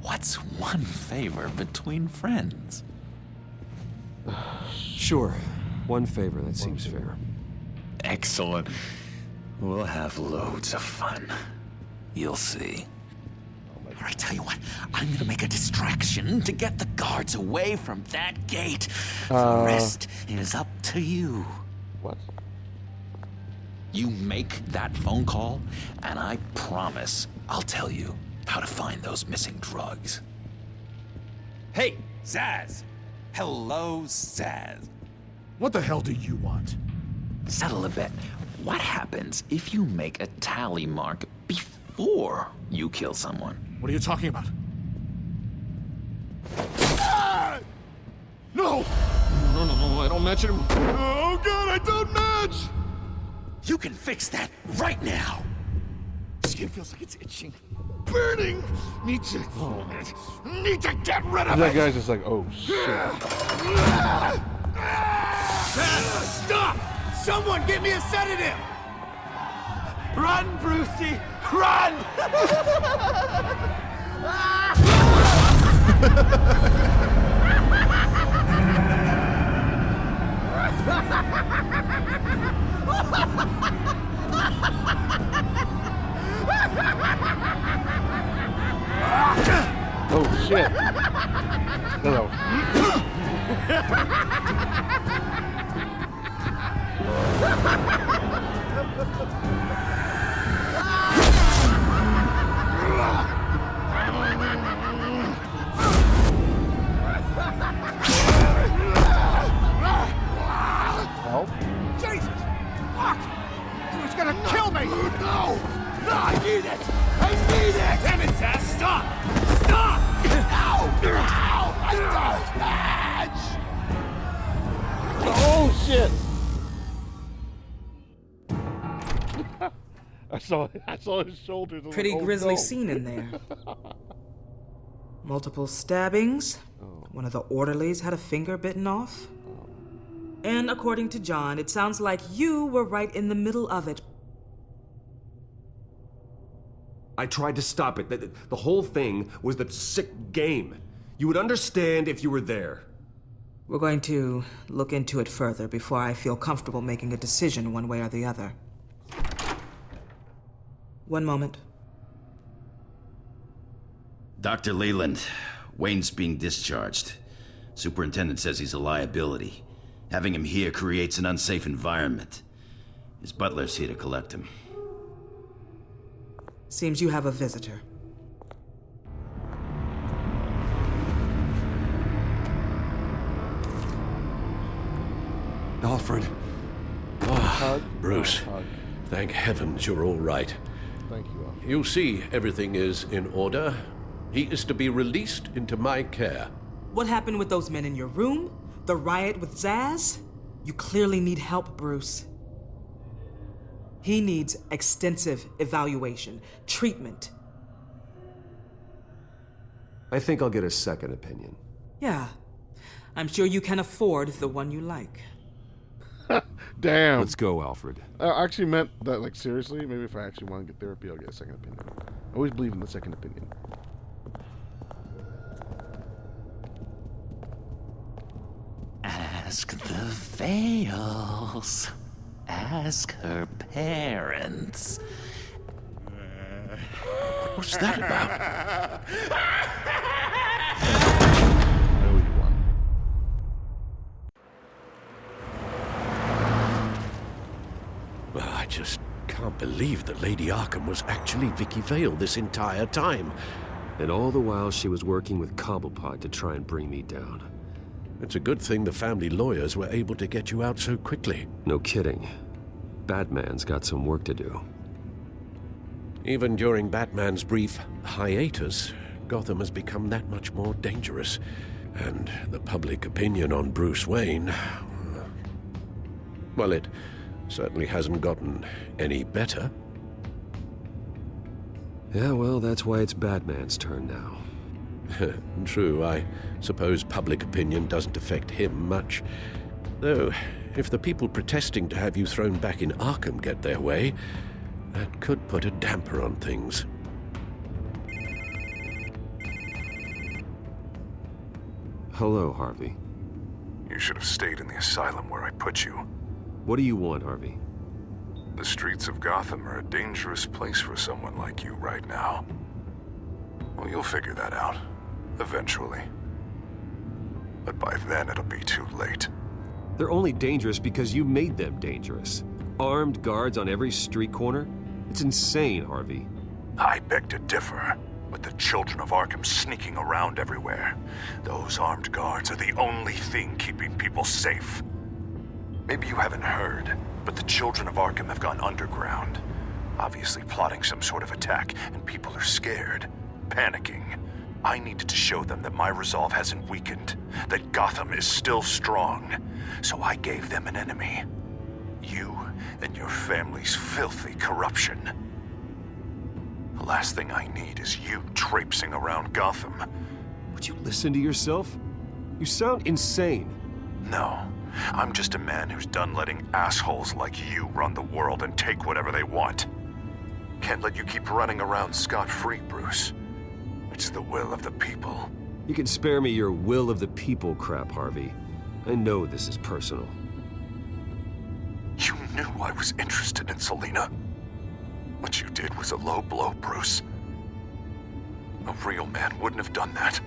what's one favor between friends? Sure. One favor, that seems fair. Excellent. We'll have loads of fun. You'll see. All right, tell you what, I'm gonna make a distraction to get the guards away from that gate. The rest is up to you. What? You make that phone call, and I promise I'll tell you how to find those missing drugs. Hey, Zsasz! Hello, Zsasz. What the hell do you want? Settle a bet. What happens if you make a tally mark before you kill someone? What are you talking about? No! No, I don't match him. Oh, God, I don't match! You can fix that right now! Skin feels like it's itching. Burning! Need to get rid of That it! guy's just like, oh, shit. Stop! Someone get me a sedative! Run, Brucey! Run! Oh, shit. Hello. Help? Jesus! Fuck! He was gonna kill me! No! No, I need it! I need it! Damn it, Zsasz! Stop! Stop! No! Ow! I don't match! Oh, shit! I saw his shoulders. Pretty like, oh, grisly no. scene in there. Multiple stabbings. One of the orderlies had a finger bitten off. And according to John, it sounds like you were right in the middle of it. I tried to stop it. The whole thing was the sick game. You would understand if you were there. We're going to look into it further before I feel comfortable making a decision one way or the other. One moment. Dr. Leland, Wayne's being discharged. Superintendent says he's a liability. Having him here creates an unsafe environment. His butler's here to collect him. Seems you have a visitor. Alfred. Bruce. Thank heavens you're all right. Thank you, Alfred. You see, everything is in order. He is to be released into my care. What happened with those men in your room? The riot with Zsasz? You clearly need help, Bruce. He needs extensive evaluation, treatment. I think I'll get a second opinion. Yeah, I'm sure you can afford the one you like. Damn. Let's go, Alfred. I actually meant that, like, seriously. Maybe if I actually want to get therapy, I'll get a second opinion. I always believe in the second opinion. Ask the Vales. Ask her parents. What's that about? Well, I just can't believe that Lady Arkham was actually Vicky Vale this entire time. And all the while she was working with Cobblepot to try and bring me down. It's a good thing the family lawyers were able to get you out so quickly. No kidding. Batman's got some work to do. Even during Batman's brief hiatus, Gotham has become that much more dangerous. And the public opinion on Bruce Wayne... well, it certainly hasn't gotten any better. Yeah, well, that's why it's Batman's turn now. True, I suppose public opinion doesn't affect him much. Though, if the people protesting to have you thrown back in Arkham get their way, that could put a damper on things. Hello, Harvey. You should have stayed in the asylum where I put you. What do you want, Harvey? The streets of Gotham are a dangerous place for someone like you right now. Well, you'll figure that out. Eventually. But by then, it'll be too late. They're only dangerous because you made them dangerous. Armed guards on every street corner? It's insane, Harvey. I beg to differ. With the children of Arkham sneaking around everywhere, those armed guards are the only thing keeping people safe. Maybe you haven't heard, but the children of Arkham have gone underground. Obviously plotting some sort of attack, and people are scared, panicking. I needed to show them that my resolve hasn't weakened, that Gotham is still strong. So I gave them an enemy. You and your family's filthy corruption. The last thing I need is you traipsing around Gotham. Would you listen to yourself? You sound insane. No, I'm just a man who's done letting assholes like you run the world and take whatever they want. Can't let you keep running around scot-free, Bruce. It's the will of the people. You can spare me your will of the people crap, Harvey. I know this is personal. You knew I was interested in Selina. What you did was a low blow, Bruce. A real man wouldn't have done that.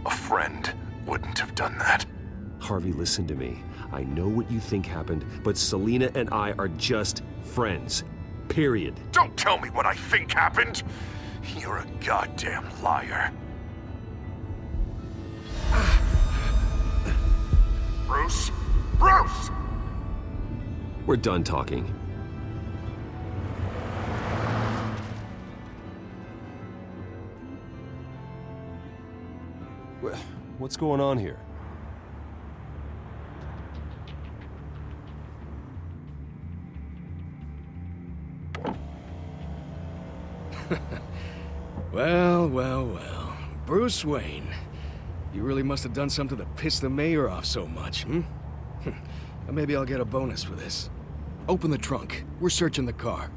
A friend wouldn't have done that. Harvey, listen to me. I know what you think happened, but Selina and I are just friends. Period. Don't tell me what I think happened! You're a goddamn liar. Bruce? Bruce! We're done talking. What's going on here? Well. Bruce Wayne. You really must have done something to piss the mayor off so much, hmm? Maybe I'll get a bonus for this. Open the trunk. We're searching the car.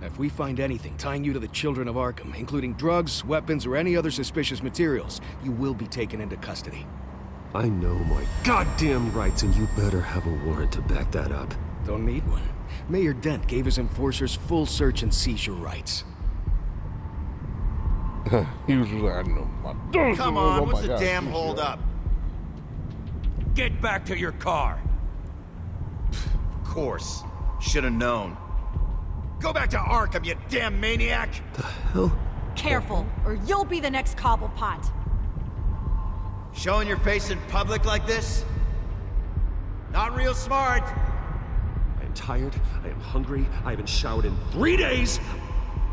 If we find anything tying you to the children of Arkham, including drugs, weapons, or any other suspicious materials, you will be taken into custody. I know my goddamn rights, and you better have a warrant to back that up. Don't need one. Mayor Dent gave his enforcers full search and seizure rights. He was like, I know my... Come on, what's the damn hold up? Get back to your car! Of course. Should have known. Go back to Arkham, you damn maniac! The hell? Careful, or you'll be the next Cobblepot. Showing your face in public like this? Not real smart. I am tired, I am hungry, I haven't showered in 3 days.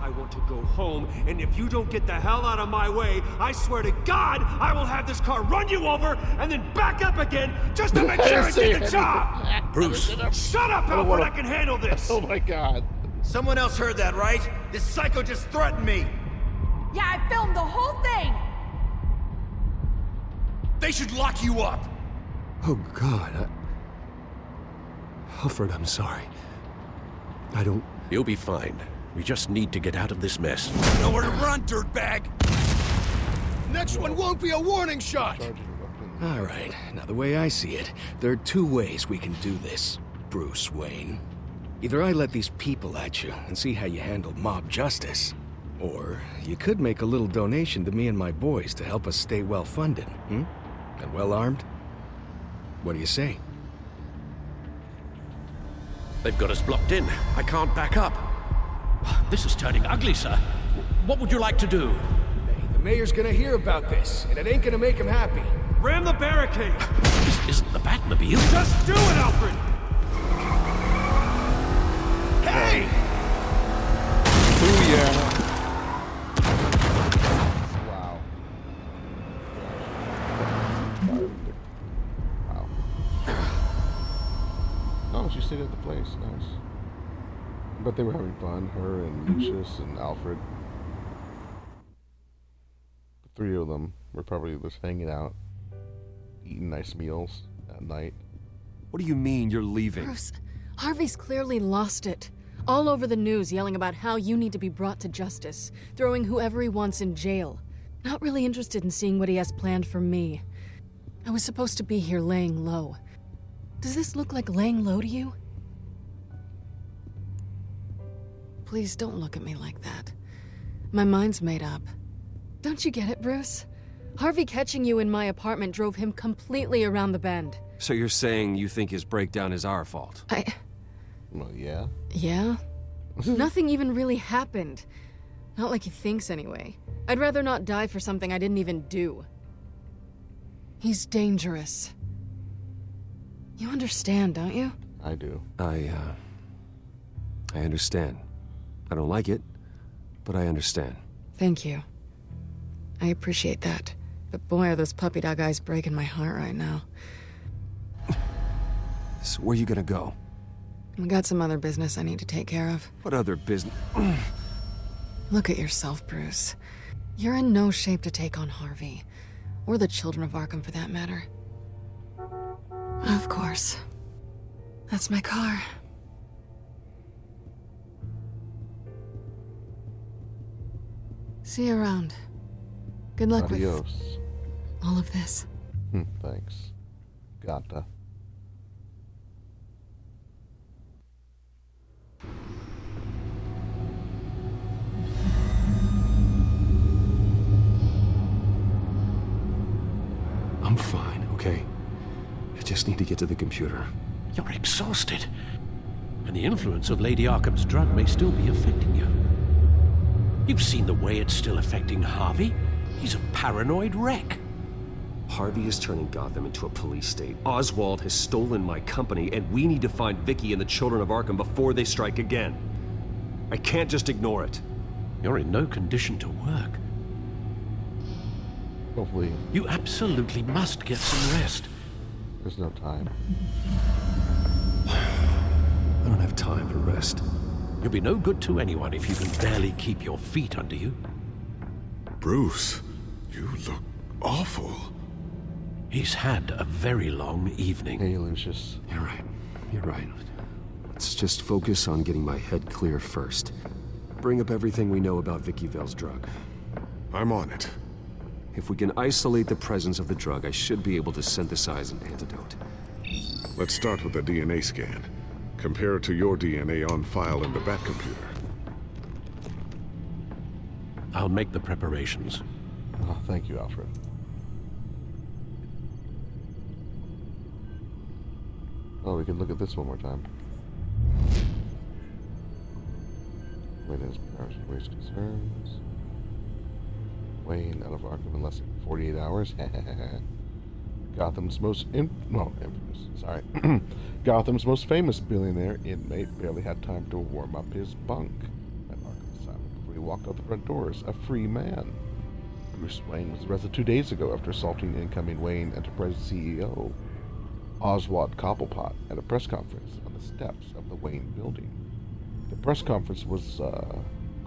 I want to go home, and if you don't get the hell out of my way, I swear to God, I will have this car run you over and then back up again just to make sure I did the job! Bruce! Shut up, Alfred! I can handle this! Oh my god. Someone else heard that, right? This psycho just threatened me! Yeah, I filmed the whole thing! They should lock you up! Oh, God. Alfred, I'm sorry. I don't... You'll be fine. We just need to get out of this mess. Nowhere to run, dirtbag! Next one won't be a warning shot! All right, now the way I see it, there are two ways we can do this, Bruce Wayne. Either I let these people at you and see how you handle mob justice, or you could make a little donation to me and my boys to help us stay well-funded, And well-armed? What do you say? They've got us blocked in. I can't back up. This is turning ugly, sir. What would you like to do? Hey, the mayor's gonna hear about this, and it ain't gonna make him happy. Ram the barricade! This isn't the Batmobile. Just do it, Alfred! Hey! Oh yeah. Wow. Wow. Oh, she stayed at the place. Nice. But they were having fun, her and Lucius and Alfred. The three of them were probably just hanging out, eating nice meals at night. What do you mean you're leaving? Bruce, Harvey's clearly lost it. All over the news yelling about how you need to be brought to justice, throwing whoever he wants in jail. Not really interested in seeing what he has planned for me. I was supposed to be here laying low. Does this look like laying low to you? Please don't look at me like that. My mind's made up. Don't you get it, Bruce? Harvey catching you in my apartment drove him completely around the bend. So you're saying you think his breakdown is our fault? Well, yeah. Yeah? Nothing even really happened. Not like he thinks, anyway. I'd rather not die for something I didn't even do. He's dangerous. You understand, don't you? I do. I understand. I don't like it, but I understand. Thank you. I appreciate that. But boy, are those puppy dog eyes breaking my heart right now. So where are you gonna go? I got some other business I need to take care of. What other business? Look at yourself, Bruce. You're in no shape to take on Harvey. Or the children of Arkham, for that matter. Of course. That's my car. See you around. Good luck Adios. with all of this. Thanks. Gata. I'm fine, okay? I just need to get to the computer. You're exhausted. And the influence of Lady Arkham's drug may still be affecting you. You've seen the way it's still affecting Harvey. He's a paranoid wreck. Harvey is turning Gotham into a police state. Oswald has stolen my company, and we need to find Vicky and the children of Arkham before they strike again. I can't just ignore it. You're in no condition to work. Hopefully. You absolutely must get some rest. There's no time. I don't have time to rest. You'll be no good to anyone if you can barely keep your feet under you. Bruce, you look awful. He's had a very long evening. Hey, Lucius. You're right. You're right. Let's just focus on getting my head clear first. Bring up everything we know about Vicky Vale's drug. I'm on it. If we can isolate the presence of the drug, I should be able to synthesize an antidote. Let's start with a DNA scan. Compare it to your DNA on file in the Batcomputer. I'll make the preparations. Oh, thank you, Alfred. Oh, we can look at this one more time. Wayne has powers to raise concerns. Wayne out of Arkham in less than 48 hours. Gotham's most infamous. Sorry. Gotham's most famous billionaire inmate barely had time to warm up his bunk at Arkham Asylum before he walked out the front doors, a free man. Bruce Wayne was arrested 2 days ago after assaulting incoming Wayne Enterprises CEO, Oswald Cobblepot, at a press conference on the steps of the Wayne building. The press conference was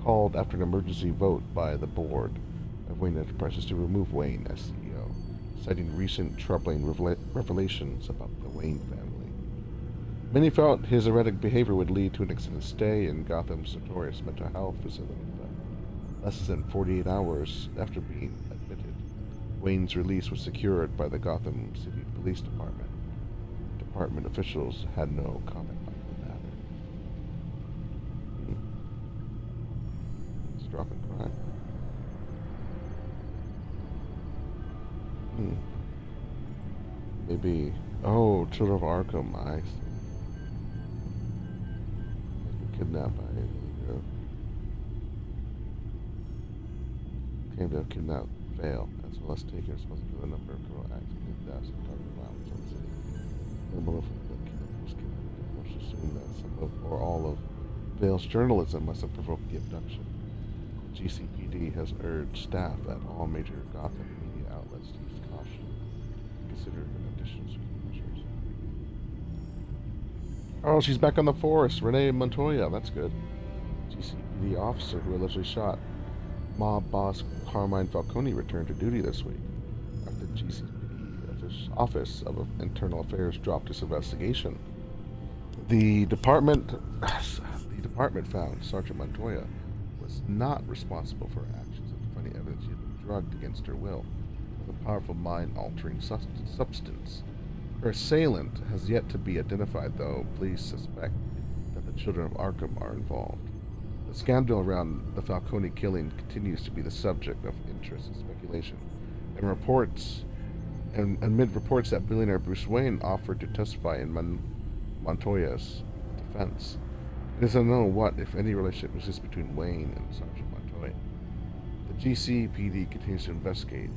called after an emergency vote by the board of Wayne Enterprises to remove Wayne as CEO, citing recent troubling revelations about the Wayne family. Many felt his erratic behavior would lead to an extended stay in Gotham's notorious mental health facility, but less than 48 hours after being admitted, Wayne's release was secured by the Gotham City Police Department. Department officials had no comment on the matter. It's dropping crime. Maybe. Oh, Children of Arkham. I see. Kidnapped by came to kidnap Vale, as well as taking responsibility for the number of criminal acts and deaths and targeted violence on the city. No more from the kidnappers most assume that some of or all of Vale's journalism must have provoked the abduction. GCPD has urged staff at all major Gotham media outlets to use caution and consider additional security measures. Oh, she's back on the force. Renee Montoya, that's good. GCPD officer who allegedly shot mob boss Carmine Falcone returned to duty this week after the GCPD Office of Internal Affairs dropped its investigation. The department found Sergeant Montoya was not responsible for actions after finding evidence she had been drugged against her will with a powerful mind-altering substance. Her assailant has yet to be identified, though police suspect that the Children of Arkham are involved. The scandal around the Falcone killing continues to be the subject of interest and speculation, and amid reports that billionaire Bruce Wayne offered to testify in Montoya's defense. It is unknown what, if any, relationship exists between Wayne and Sergeant Montoya. The GCPD continues to investigate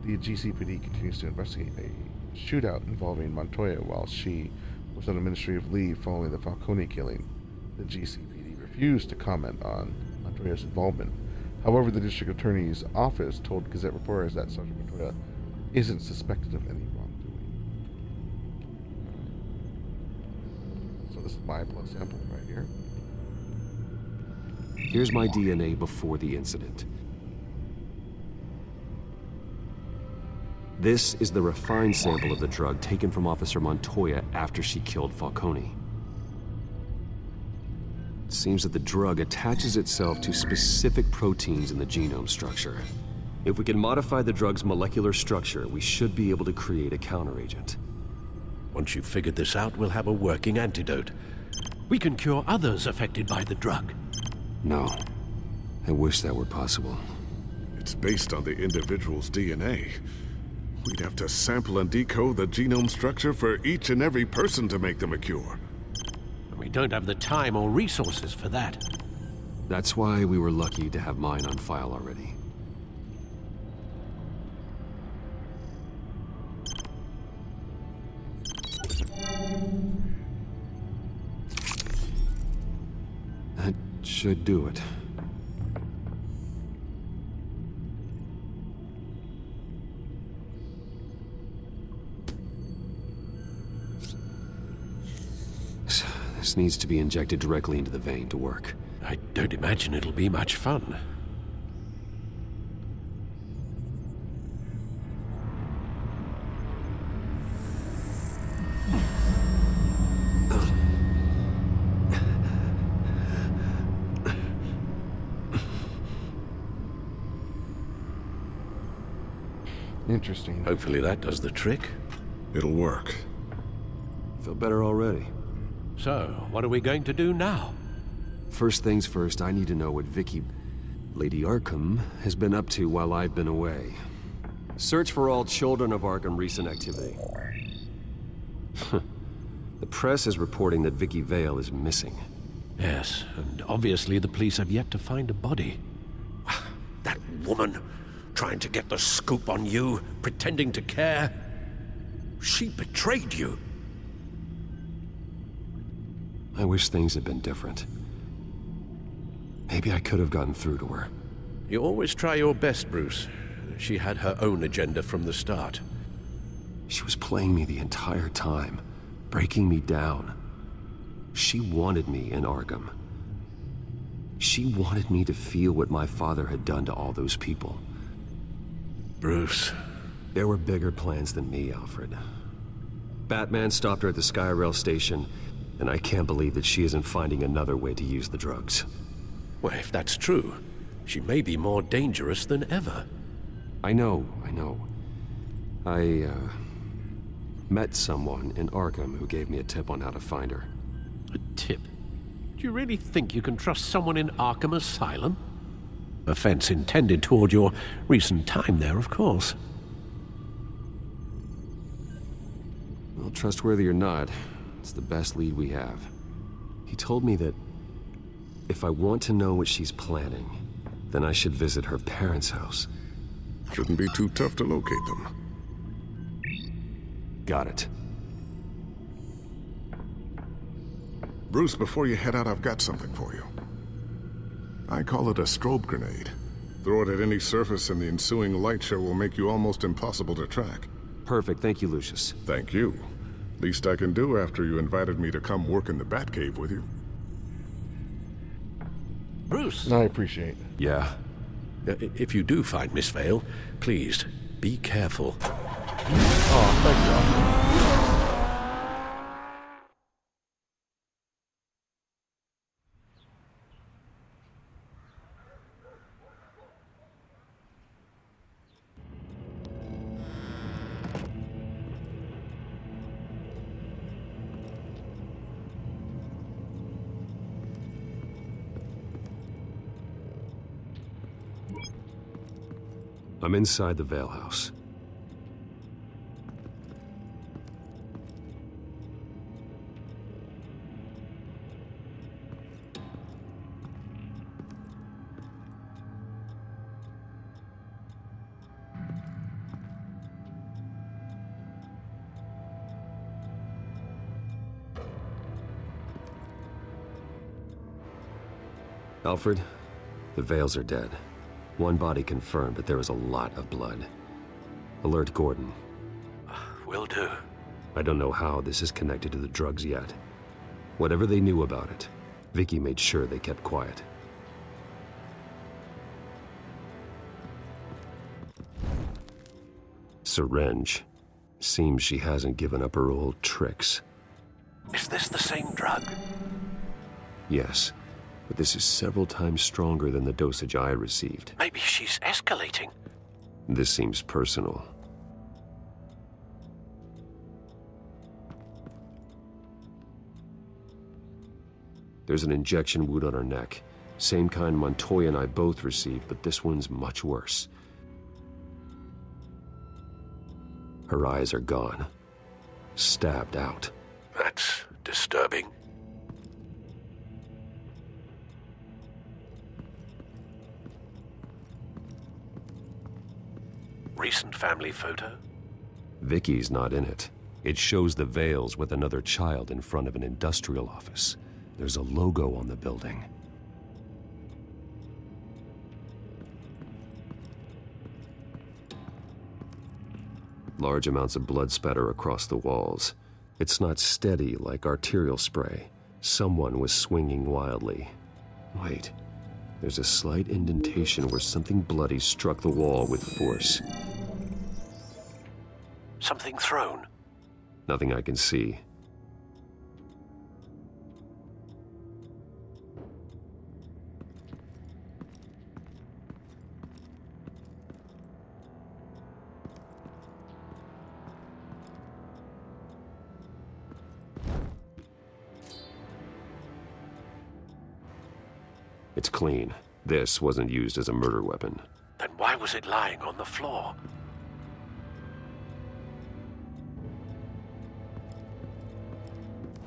The GCPD continues to investigate a shootout involving Montoya while she was on administrative leave following the Falcone killing. The GCPD refused to comment on Montoya's involvement. However, the district attorney's office told Gazette reporters that Sergeant Montoya isn't suspected of any wrongdoing. So this is my blood sample right here. Here's my DNA before the incident. This is the refined sample of the drug taken from Officer Montoya after she killed Falcone. It seems that the drug attaches itself to specific proteins in the genome structure. If we can modify the drug's molecular structure, we should be able to create a counteragent. Once you've figured this out, we'll have a working antidote. We can cure others affected by the drug. No. I wish that were possible. It's based on the individual's DNA. We'd have to sample and decode the genome structure for each and every person to make them a cure. We don't have the time or resources for that. That's why we were lucky to have mine on file already. That should do it. This needs to be injected directly into the vein to work. I don't imagine it'll be much fun. Interesting. Hopefully that does the trick. It'll work. Feel better already. So, what are we going to do now? First things first, I need to know what Lady Arkham, has been up to while I've been away. Search for all Children of Arkham recent activity. The press is reporting that Vicky Vale is missing. Yes, and obviously the police have yet to find a body. That woman, trying to get the scoop on you, pretending to care. She betrayed you. I wish things had been different. Maybe I could have gotten through to her. You always try your best, Bruce. She had her own agenda from the start. She was playing me the entire time, breaking me down. She wanted me in Arkham. She wanted me to feel what my father had done to all those people. Bruce. There were bigger plans than me, Alfred. Batman stopped her at the Skyrail station, and I can't believe that she isn't finding another way to use the drugs. Well, if that's true, she may be more dangerous than ever. I know. I met someone in Arkham who gave me a tip on how to find her. A tip? Do you really think you can trust someone in Arkham Asylum? Offense intended toward your recent time there, of course. Well, trustworthy or not, it's the best lead we have. He told me that if I want to know what she's planning, then I should visit her parents' house. Shouldn't be too tough to locate them. Got it. Bruce, before you head out, I've got something for you. I call it a strobe grenade. Throw it at any surface and the ensuing light show will make you almost impossible to track. Perfect. Thank you, Lucius. Thank you. Least I can do after you invited me to come work in the Batcave with you. Bruce! I appreciate it. Yeah. If you do find Miss Vale, please, be careful. Oh, thank God. I'm inside the Vale House. Alfred, the Vales are dead. One body confirmed, but there is a lot of blood. Alert Gordon. Will do. I don't know how this is connected to the drugs yet. Whatever they knew about it, Vicky made sure they kept quiet. Syringe. Seems she hasn't given up her old tricks. Is this the same drug? Yes, but this is several times stronger than the dosage I received. Maybe she's escalating. This seems personal. There's an injection wound on her neck. Same kind Montoya and I both received, but this one's much worse. Her eyes are gone. Stabbed out. That's disturbing. Recent family photo? Vicky's not in it. It shows the Vales with another child in front of an industrial office. There's a logo on the building. Large amounts of blood spatter across the walls. It's not steady like arterial spray. Someone was swinging wildly. Wait, there's a slight indentation where something bloody struck the wall with force. Something thrown? Nothing I can see. It's clean. This wasn't used as a murder weapon. Then why was it lying on the floor?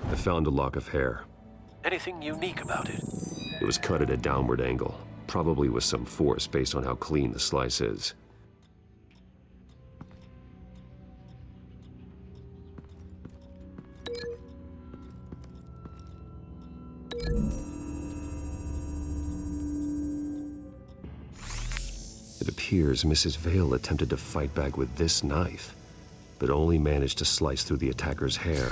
I found a lock of hair. Anything unique about it? It was cut at a downward angle, probably with some force based on how clean the slice is. appears Mrs. Vale attempted to fight back with this knife, but only managed to slice through the attacker's hair.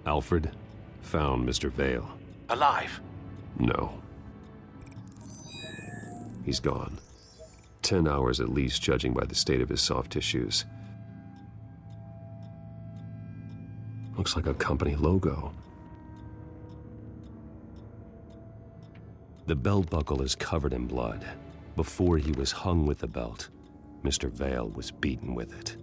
Alfred found Mr. Vale. Alive? No. He's gone. 10 hours at least, judging by the state of his soft tissues. Looks like a company logo. The belt buckle is covered in blood. Before he was hung with the belt, Mr. Vale was beaten with it.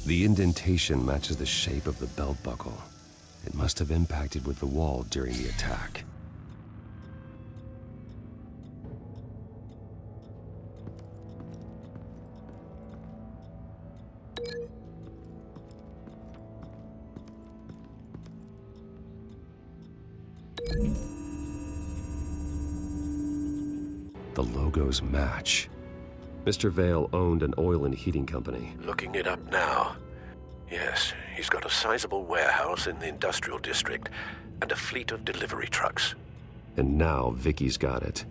The indentation matches the shape of the belt buckle. It must have impacted with the wall during the attack. The logos match. Mr. Vale owned an oil and heating company. Looking it up now. Yes, he's got a sizable warehouse in the industrial district and a fleet of delivery trucks. And now Vicky's got it.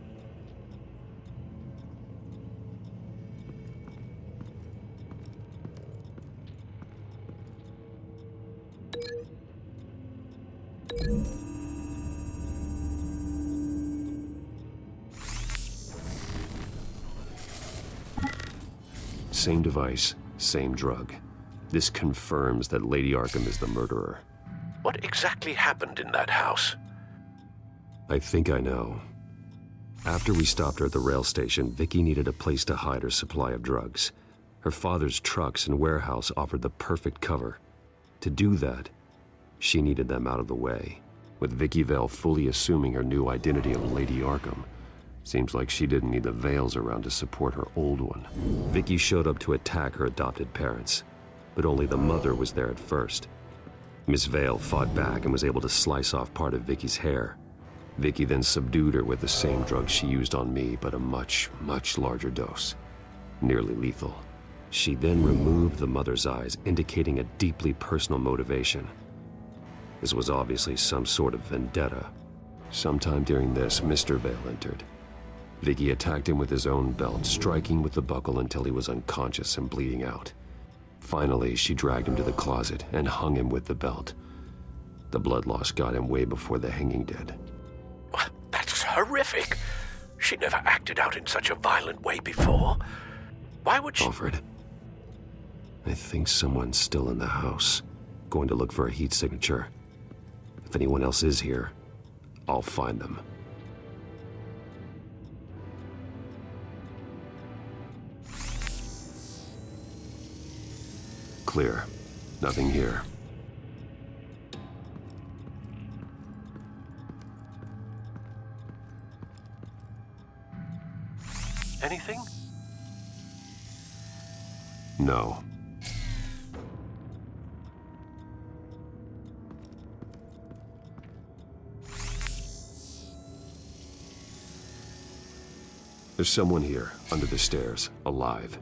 Same device, same drug. This confirms that Lady Arkham is the murderer. What exactly happened in that house? I think I know. After we stopped her at the rail station, Vicky needed a place to hide her supply of drugs. Her father's trucks and warehouse offered the perfect cover. To do that, she needed them out of the way. With Vicky Vale fully assuming her new identity of Lady Arkham, seems like she didn't need the Vales around to support her old one. Vicky showed up to attack her adopted parents, but only the mother was there at first. Miss Vale fought back and was able to slice off part of Vicky's hair. Vicky then subdued her with the same drug she used on me, but a much, much larger dose. Nearly lethal. She then removed the mother's eyes, indicating a deeply personal motivation. This was obviously some sort of vendetta. Sometime during this, Mr. Vale entered. Vicky attacked him with his own belt, striking with the buckle until he was unconscious and bleeding out. Finally, she dragged him to the closet and hung him with the belt. The blood loss got him way before the hanging did. That's horrific. She never acted out in such a violent way before. Why would she... Alfred, I think someone's still in the house, going to look for a heat signature. If anyone else is here, I'll find them. Clear. Nothing here. Anything? No. There's someone here, under the stairs, alive.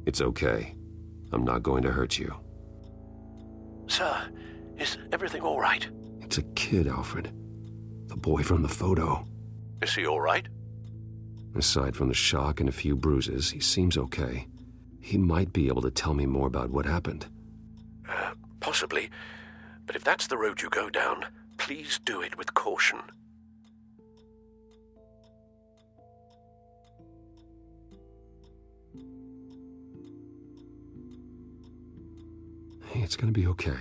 It's okay. I'm not going to hurt you. Sir, is everything all right? It's a kid, Alfred. The boy from the photo. Is he all right? Aside from the shock and a few bruises, he seems okay. He might be able to tell me more about what happened. Possibly. But if that's the road you go down, please do it with caution. Hey, it's gonna be okay.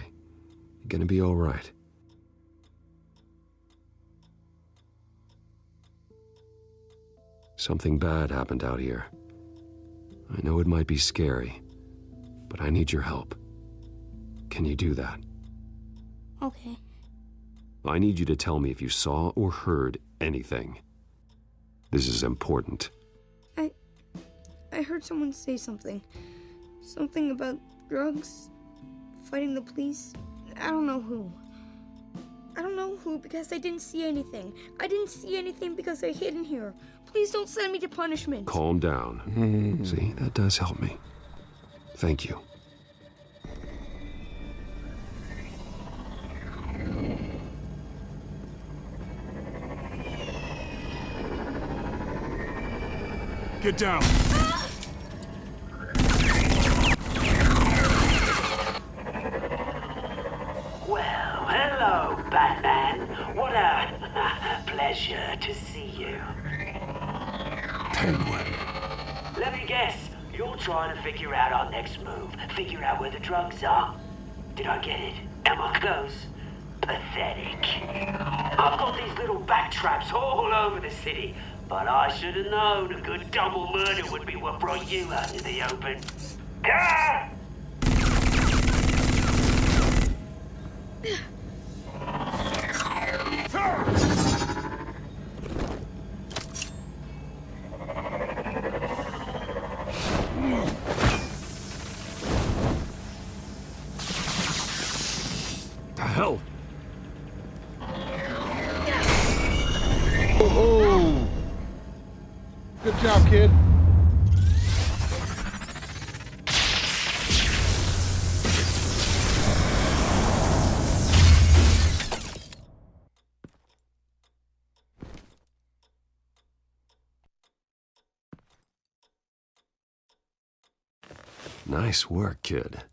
You're gonna be all right. Something bad happened out here. I know it might be scary, but I need your help. Can you do that? Okay. I need you to tell me if you saw or heard anything. This is important. I heard someone say something. Something about drugs, fighting the police. I don't know who. I don't know who because I didn't see anything. I didn't see anything because I hid in here. Please don't send me to punishment. Calm down. See, that does help me. Thank you. Get down. Well, hello, Batman. What a pleasure to see you. Penguin. Let me guess. You're trying to figure out our next move. Figure out where the drugs are. Did I get it? Am I close? Pathetic. I've got these little bat traps all over the city, but I should have known a good double murder would be what brought you out in the open. Ah! The hell? Oh! Good job, kid. Nice work, kid.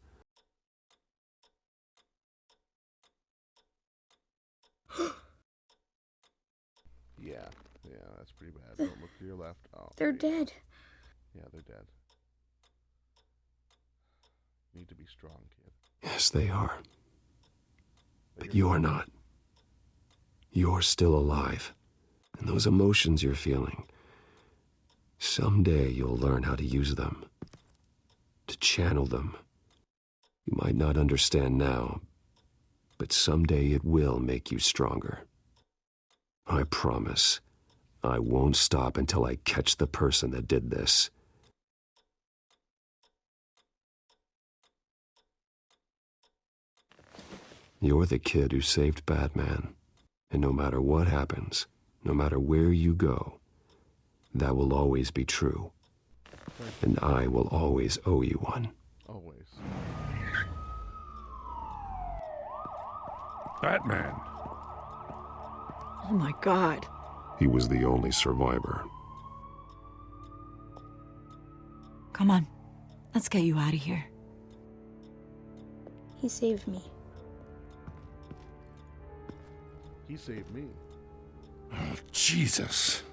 Yeah, that's pretty bad. Don't look to your left. Oh, They're dead. Yeah, they're dead. You need to be strong, kid. Yes, they are. But you're not. You're still alive. And those emotions you're feeling, someday you'll learn how to use them. To channel them. You might not understand now, but someday it will make you stronger. I promise, I won't stop until I catch the person that did this. You're the kid who saved Batman, and no matter what happens, no matter where you go, that will always be true. And I will always owe you one. Always. Batman. Oh my God. He was the only survivor. Come on. Let's get you out of here. He saved me. He saved me. Oh, Jesus.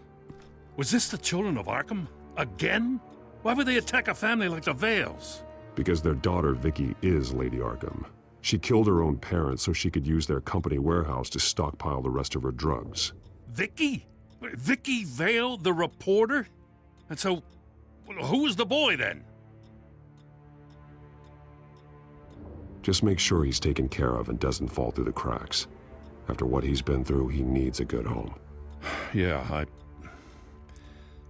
Was this the children of Arkham? Again? Why would they attack a family like the Vales? Because their daughter, Vicky, is Lady Arkham. She killed her own parents so she could use their company warehouse to stockpile the rest of her drugs. Vicky? Vicky Vale, the reporter? And so, who was the boy then? Just make sure he's taken care of and doesn't fall through the cracks. After what he's been through, he needs a good home. Yeah,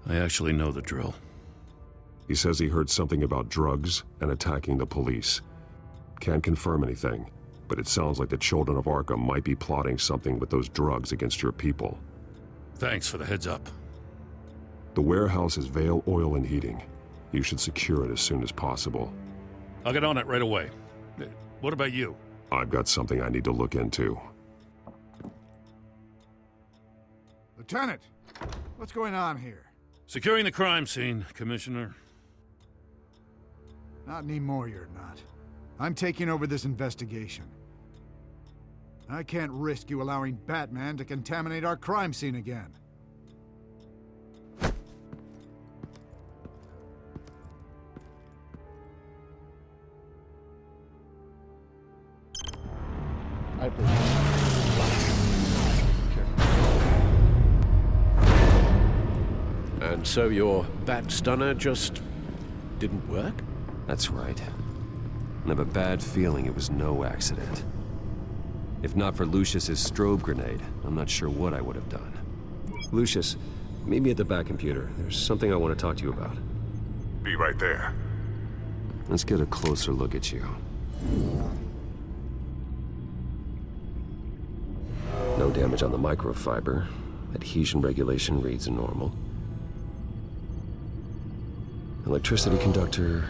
I actually know the drill. He says he heard something about drugs and attacking the police. Can't confirm anything, but it sounds like the children of Arkham might be plotting something with those drugs against your people. Thanks for the heads up. The warehouse is Vale Oil and Heating. You should secure it as soon as possible. I'll get on it right away. What about you? I've got something I need to look into. Lieutenant, what's going on here? Securing the crime scene, Commissioner. Not anymore, you're not. I'm taking over this investigation. I can't risk you allowing Batman to contaminate our crime scene again. And so your bat stunner just didn't work? That's right. I have a bad feeling it was no accident. If not for Lucius's strobe grenade, I'm not sure what I would have done. Lucius, meet me at the back computer. There's something I want to talk to you about. Be right there. Let's get a closer look at you. No damage on the microfiber. Adhesion regulation reads normal. Electricity conductor,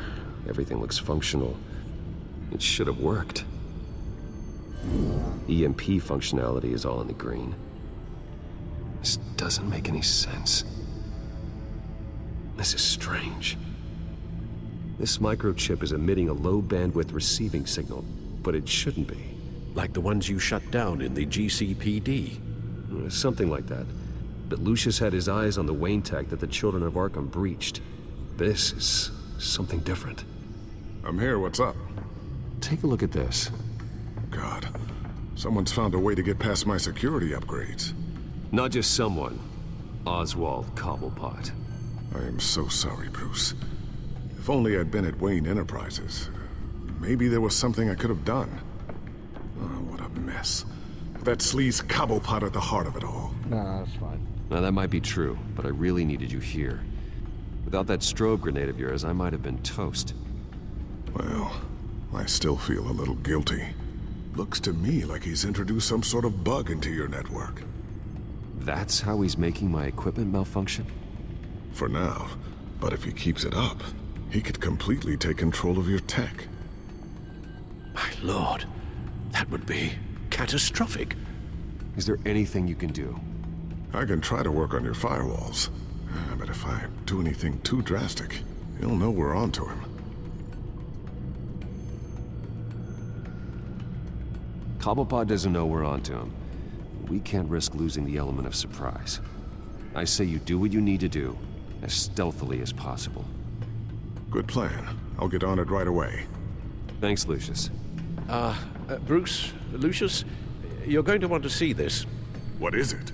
everything looks functional. It should have worked. EMP functionality is all in the green. This doesn't make any sense. This is strange. This microchip is emitting a low bandwidth receiving signal, but it shouldn't be. Like the ones you shut down in the GCPD? Something like that. But Lucius had his eyes on the Wayne tech that the Children of Arkham breached. This is something different. I'm here, what's up? Take a look at this. God, someone's found a way to get past my security upgrades. Not just someone. Oswald Cobblepot. I am so sorry, Bruce. If only I'd been at Wayne Enterprises. Maybe there was something I could have done. Oh, what a mess. That sleaze Cobblepot at the heart of it all. Nah, that's fine. Now, that might be true, but I really needed you here. Without that strobe grenade of yours, I might have been toast. Well, I still feel a little guilty. Looks to me like he's introduced some sort of bug into your network. That's how he's making my equipment malfunction? For now. But if he keeps it up, he could completely take control of your tech. My lord, that would be catastrophic. Is there anything you can do? I can try to work on your firewalls. But if I do anything too drastic, he'll know we're onto him. Cobblepot doesn't know we're onto him. We can't risk losing the element of surprise. I say you do what you need to do, as stealthily as possible. Good plan. I'll get on it right away. Thanks, Lucius. Bruce, Lucius, you're going to want to see this. What is it?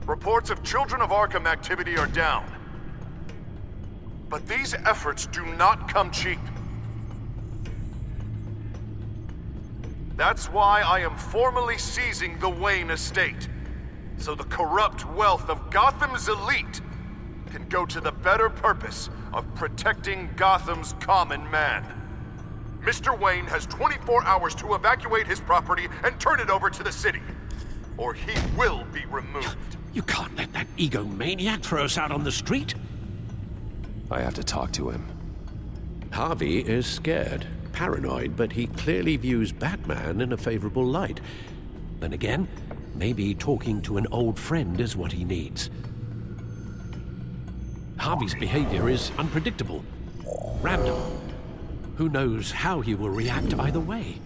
Reports of Children of Arkham activity are down. But these efforts do not come cheap. That's why I am formally seizing the Wayne estate, so the corrupt wealth of Gotham's elite can go to the better purpose of protecting Gotham's common man. Mr. Wayne has 24 hours to evacuate his property and turn it over to the city, or he will be removed. You can't let that egomaniac throw us out on the street. I have to talk to him. Harvey is scared, paranoid, but he clearly views Batman in a favorable light. Then again, maybe talking to an old friend is what he needs. Harvey's behavior is unpredictable, random. Who knows how he will react either way?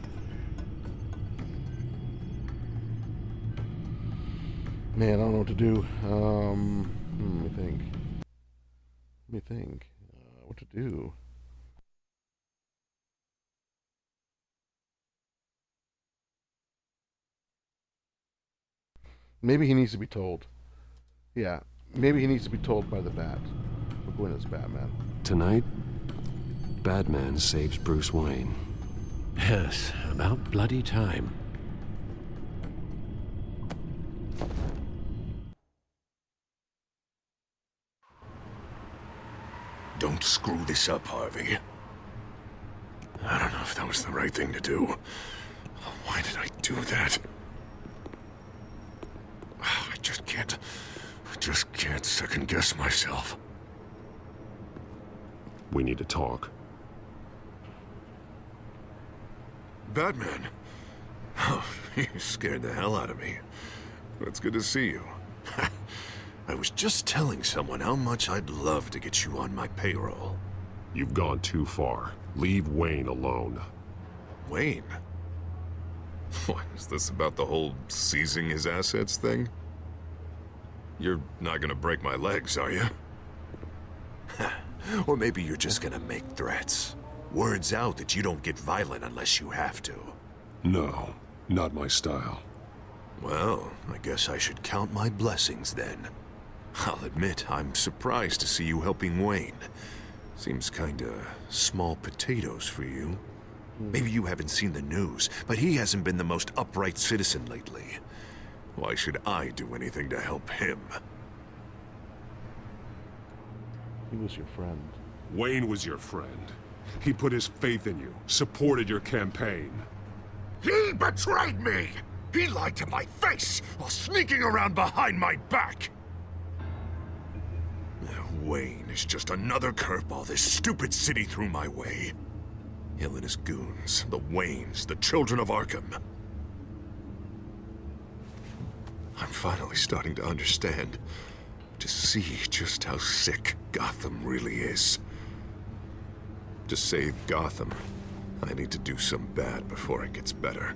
Man, I don't know what to do. Let me think. What to do. Maybe he needs to be told. Yeah, maybe he needs to be told by the Bat. We're going as Batman. Tonight, Batman saves Bruce Wayne. Yes, about bloody time. Don't screw this up, Harvey. I don't know if that was the right thing to do. Why did I do that? I just can't second guess myself. We need to talk. Batman? Oh, you scared the hell out of me. It's good to see you. I was just telling someone how much I'd love to get you on my payroll. You've gone too far. Leave Wayne alone. Wayne? What, is this about the whole seizing his assets thing? You're not gonna break my legs, are you? Or maybe you're just gonna make threats. Words out that you don't get violent unless you have to. No, not my style. Well, I guess I should count my blessings then. I'll admit, I'm surprised to see you helping Wayne. Seems kinda small potatoes for you. Maybe you haven't seen the news, but he hasn't been the most upright citizen lately. Why should I do anything to help him? He was your friend. Wayne was your friend. He put his faith in you, supported your campaign. He betrayed me! He lied to my face while sneaking around behind my back! Wayne is just another curveball this stupid city threw my way. Hill and his goons, the Waynes, the children of Arkham. I'm finally starting to understand, to see just how sick Gotham really is. To save Gotham, I need to do some bad before it gets better.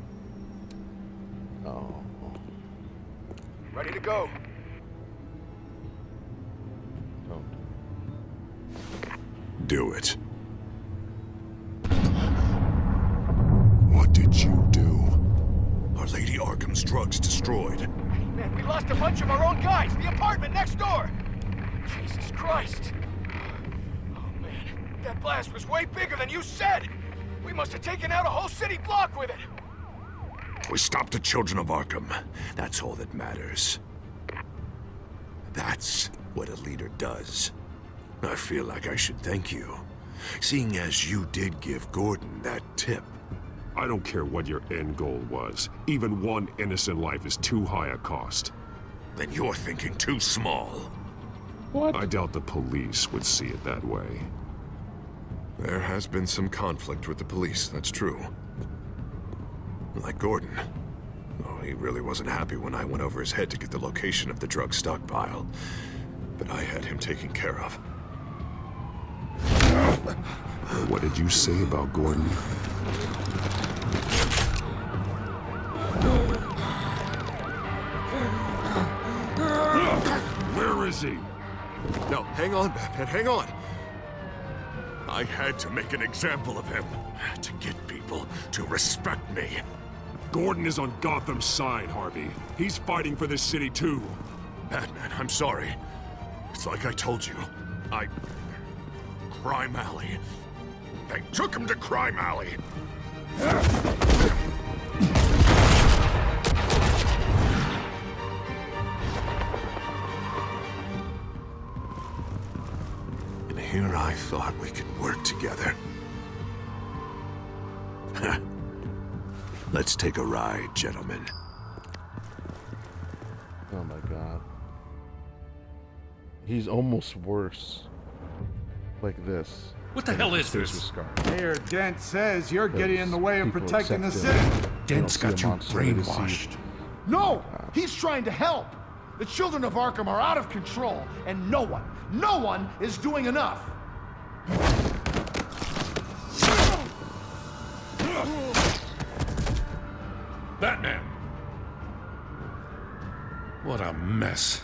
Oh. Ready to go. Do it. What did you do? Our Lady Arkham's drugs destroyed. Man, we lost a bunch of our own guys. The apartment next door. Jesus Christ. Oh, man. That blast was way bigger than you said. We must have taken out a whole city block with it. We stopped the children of Arkham. That's all that matters. That's what a leader does. I feel like I should thank you, seeing as you did give Gordon that tip. I don't care what your end goal was. Even one innocent life is too high a cost. Then you're thinking too small. What? I doubt the police would see it that way. There has been some conflict with the police, that's true. Like Gordon. Oh, he really wasn't happy when I went over his head to get the location of the drug stockpile. But I had him taken care of. What did you say about Gordon? Where is he? No, hang on, Batman, hang on. I had to make an example of him. To get people to respect me. Gordon is on Gotham's side, Harvey. He's fighting for this city, too. Batman, I'm sorry. It's like I told you. Crime Alley. They took him to Crime Alley. And here I thought we could work together. Let's take a ride, gentlemen. Oh my god. He's almost worse. Like this. What the hell is this? Mayor Dent says you're getting in the way of protecting the city. Dent's got you brainwashed. No! He's trying to help! The children of Arkham are out of control, and no one is doing enough! Batman! What a mess.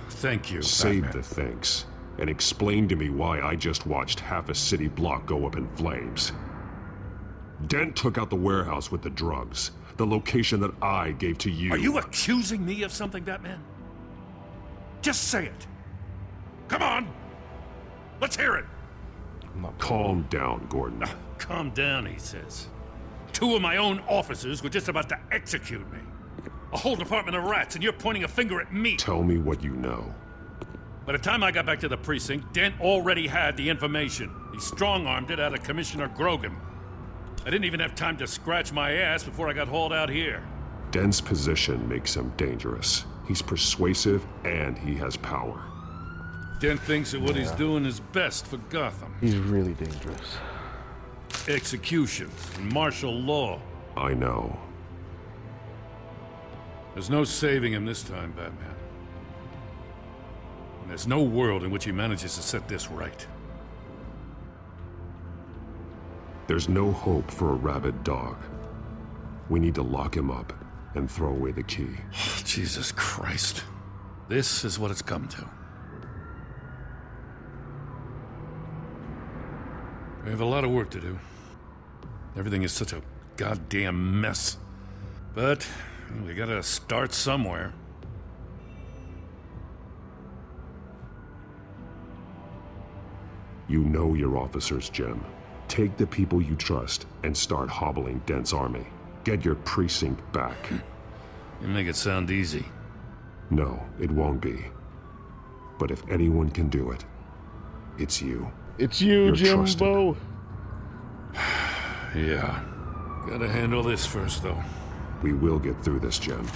Thank you, Save Batman. the thanks. And explain to me why I just watched half a city block go up in flames. Dent took out the warehouse with the drugs. The location that I gave to you. Are you accusing me of something, Batman? Just say it. Come on! Let's hear it! Calm down, Gordon. Calm down, he says. 2 of my own officers were just about to execute me. A whole department of rats, and you're pointing a finger at me. Tell me what you know. By the time I got back to the precinct, Dent already had the information. He strong-armed it out of Commissioner Grogan. I didn't even have time to scratch my ass before I got hauled out here. Dent's position makes him dangerous. He's persuasive, and he has power. Dent thinks that what he's doing is best for Gotham. He's really dangerous. Executions and martial law. I know. There's no saving him this time, Batman. And there's no world in which he manages to set this right. There's no hope for a rabid dog. We need to lock him up and throw away the key. Jesus Christ. This is what it's come to. We have a lot of work to do. Everything is such a goddamn mess. But We gotta start somewhere. You know your officers, Jim. Take the people you trust and start hobbling Dent's army. Get your precinct back. You make it sound easy. No, it won't be. But if anyone can do it, it's you. It's you, You're Jimbo. Yeah. Gotta handle this first, though. We will get through this, Jim.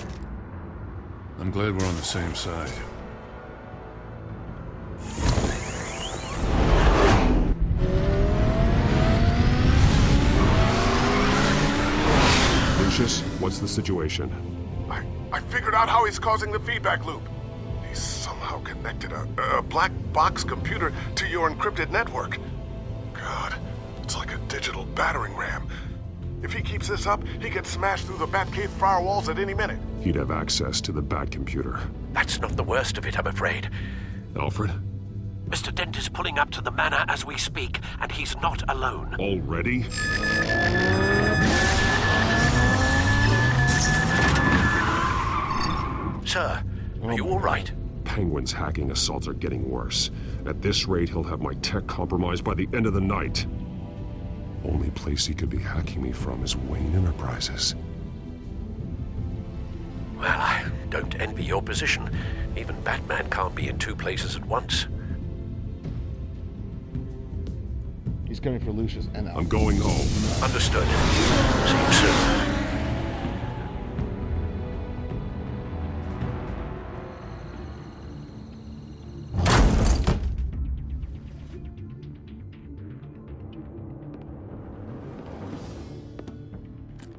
I'm glad we're on the same side. Lucius, what's the situation? I figured out how he's causing the feedback loop. He's somehow connected a black box computer to your encrypted network. God, it's like a digital battering ram. If he keeps this up, he could smash through the Batcave firewalls at any minute. He'd have access to the Bat computer. That's not the worst of it, I'm afraid. Alfred? Mr. Dent is pulling up to the manor as we speak, and he's not alone. Already? Sir, are you all right? Penguin's hacking assaults are getting worse. At this rate, he'll have my tech compromised by the end of the night. Only place he could be hacking me from is Wayne Enterprises. Well, I don't envy your position. Even Batman can't be in two places at once. He's coming for Lucius and Alfred. I'm going home. Understood. See you soon.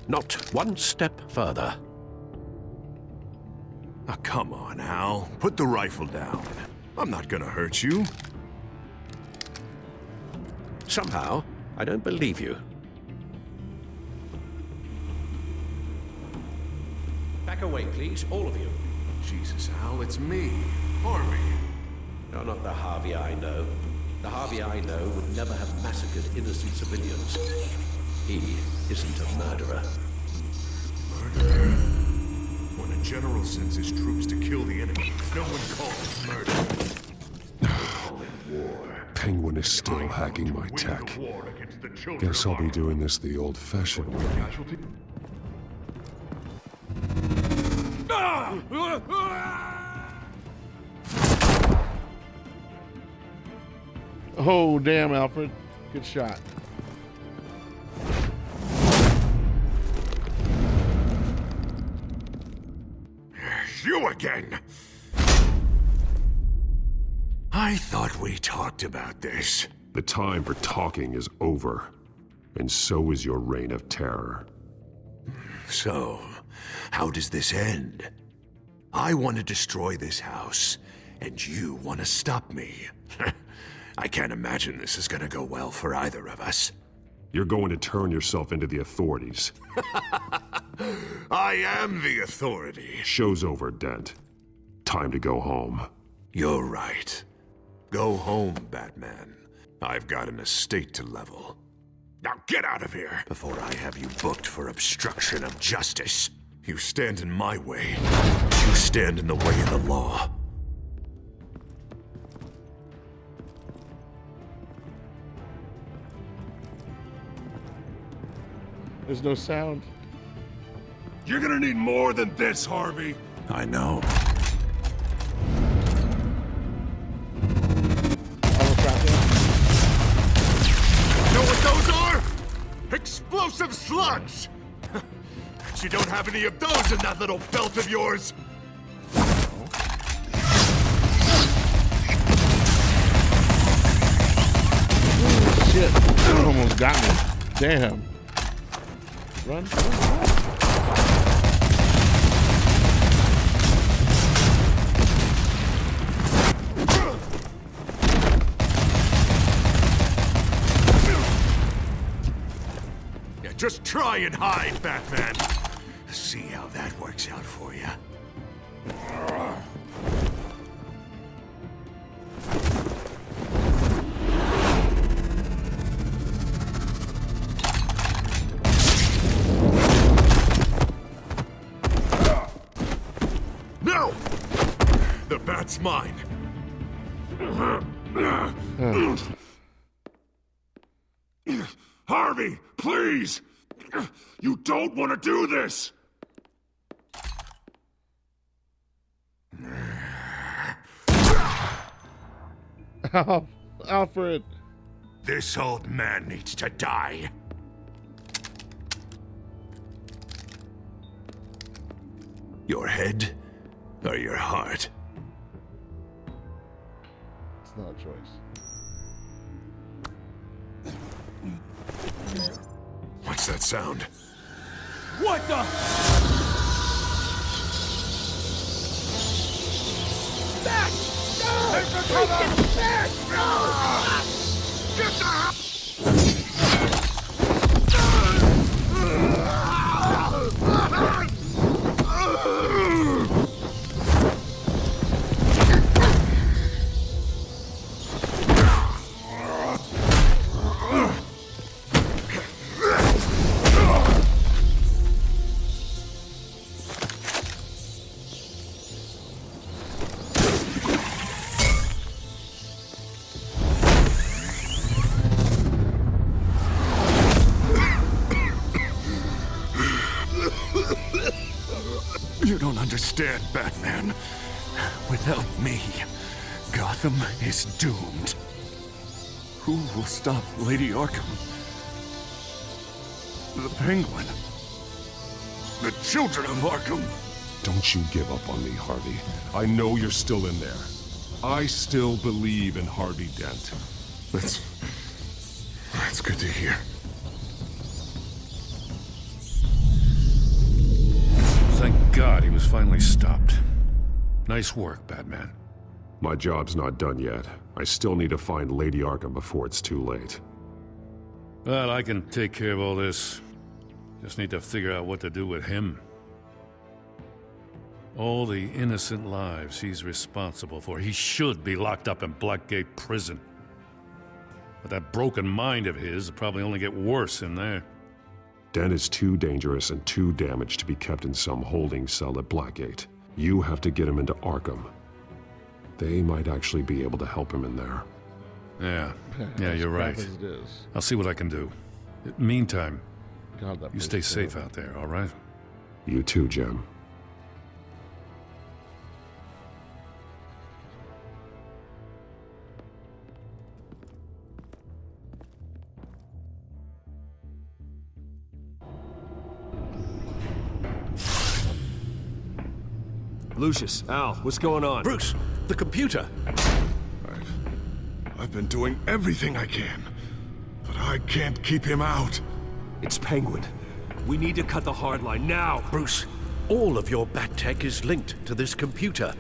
Not one step further. Oh, come on, Al. Put the rifle down. I'm not gonna hurt you. Somehow, I don't believe you. Back away, please, all of you. Jesus, Al, it's me, Harvey. You're not the Harvey I know. The Harvey I know would never have massacred innocent civilians. He isn't a murderer. Murderer? When a general sends his troops to kill the enemy, no one calls it murder. They call it war. Penguin is still hacking my tech. Guess I'll be doing this the old-fashioned way. Oh, damn, Alfred. Good shot. You again! I thought we talked about this. The time for talking is over, and so is your reign of terror. So, how does this end? I want to destroy this house, and you want to stop me. I can't imagine this is gonna go well for either of us. You're going to turn yourself into the authorities. I am the authority. Show's over, Dent. Time to go home. You're right. Go home, Batman. I've got an estate to level. Now get out of here before I have you booked for obstruction of justice. You stand in my way. You stand in the way of the law. There's no sound. You're gonna need more than this, Harvey. I know. Know what those are? Explosive slugs! But you don't have any of those in that little belt of yours. Shit. That almost got me. Damn. Run. Yeah, just try and hide, Batman. See how that works out for you. The bat's mine. Harvey, please! You don't want to do this! Alfred! This old man needs to die. Your head or your heart? It's not a choice. What's that sound? What the? Back! No! Freaking back! No! Get the hell! You don't understand, Batman. Without me, Gotham is doomed. Who will stop Lady Arkham? The Penguin. The children of Arkham. Don't you give up on me, Harvey. I know you're still in there. I still believe in Harvey Dent. That's good to hear. Thank God he was finally stopped. Nice work, Batman. My job's not done yet. I still need to find Lady Arkham before it's too late. Well, I can take care of all this. Just need to figure out what to do with him. All the innocent lives he's responsible for. He should be locked up in Blackgate Prison. But that broken mind of his will probably only get worse in there. Dent is too dangerous and too damaged to be kept in some holding cell at Blackgate. You have to get him into Arkham. They might actually be able to help him in there. Yeah, you're right. I'll see what I can do. Meantime, you stay safe out there, all right? You too, Jim. Lucius, Al, what's going on? Bruce, the computer. I've been doing everything I can, but I can't keep him out. It's Penguin. We need to cut the hard line now. Bruce, all of your bat tech is linked to this computer.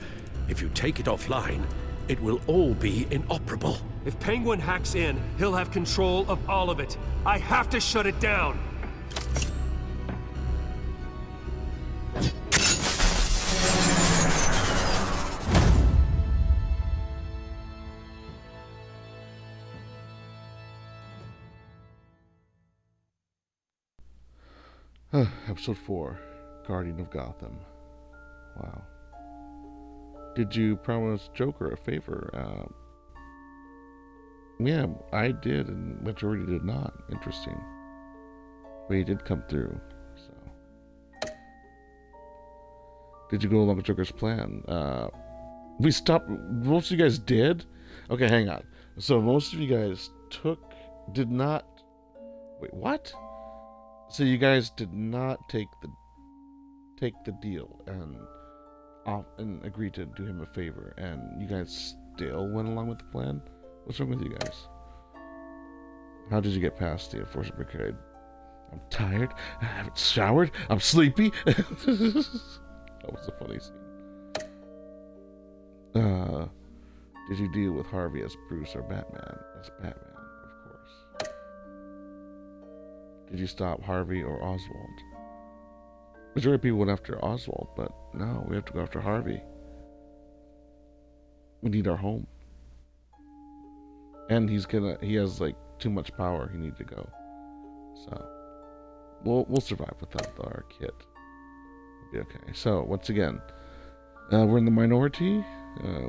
If you take it offline, it will all be inoperable. If Penguin hacks in, he'll have control of all of it. I have to shut it down. Episode 4, Guardian of Gotham. Wow. Did you promise Joker a favor? Yeah, I did, and majority did not. Interesting. But he did come through, so. Did you go along with Joker's plan? We stopped. Most of you guys did? Okay, hang on. So most of you guys did not. Wait, what? So you guys did not take the deal and agree to do him a favor, and you guys still went along with the plan? What's wrong with you guys? How did you get past the enforcement brigade? I'm tired. I haven't showered. I'm sleepy. That was a funny scene. Did you deal with Harvey as Bruce or Batman as Batman? Did you stop Harvey or Oswald? Majority of people went after Oswald, but no, we have to go after Harvey. We need our home. And he has like too much power. He needs to go. So we'll survive without our kit. We'll be okay. So once again, we're in the minority.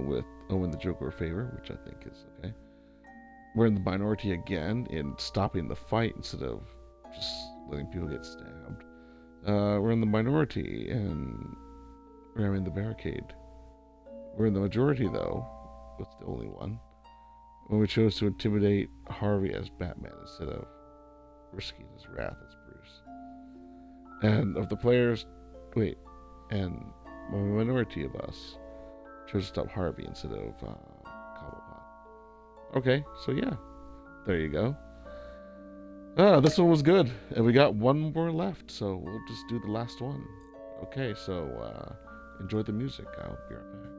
with Owen the Joker a favor, which I think is okay. We're in the minority again in stopping the fight instead of just letting people get stabbed. We're in the minority in ramming the barricade. We're in the majority, though, with the only one, when we chose to intimidate Harvey as Batman instead of risking his wrath as Bruce. And of the players, and a minority of us chose to stop Harvey instead of Cobblepot. Okay, so yeah, there you go. This one was good, and we got one more left, so we'll just do the last one. Okay, so enjoy the music. I'll be right back.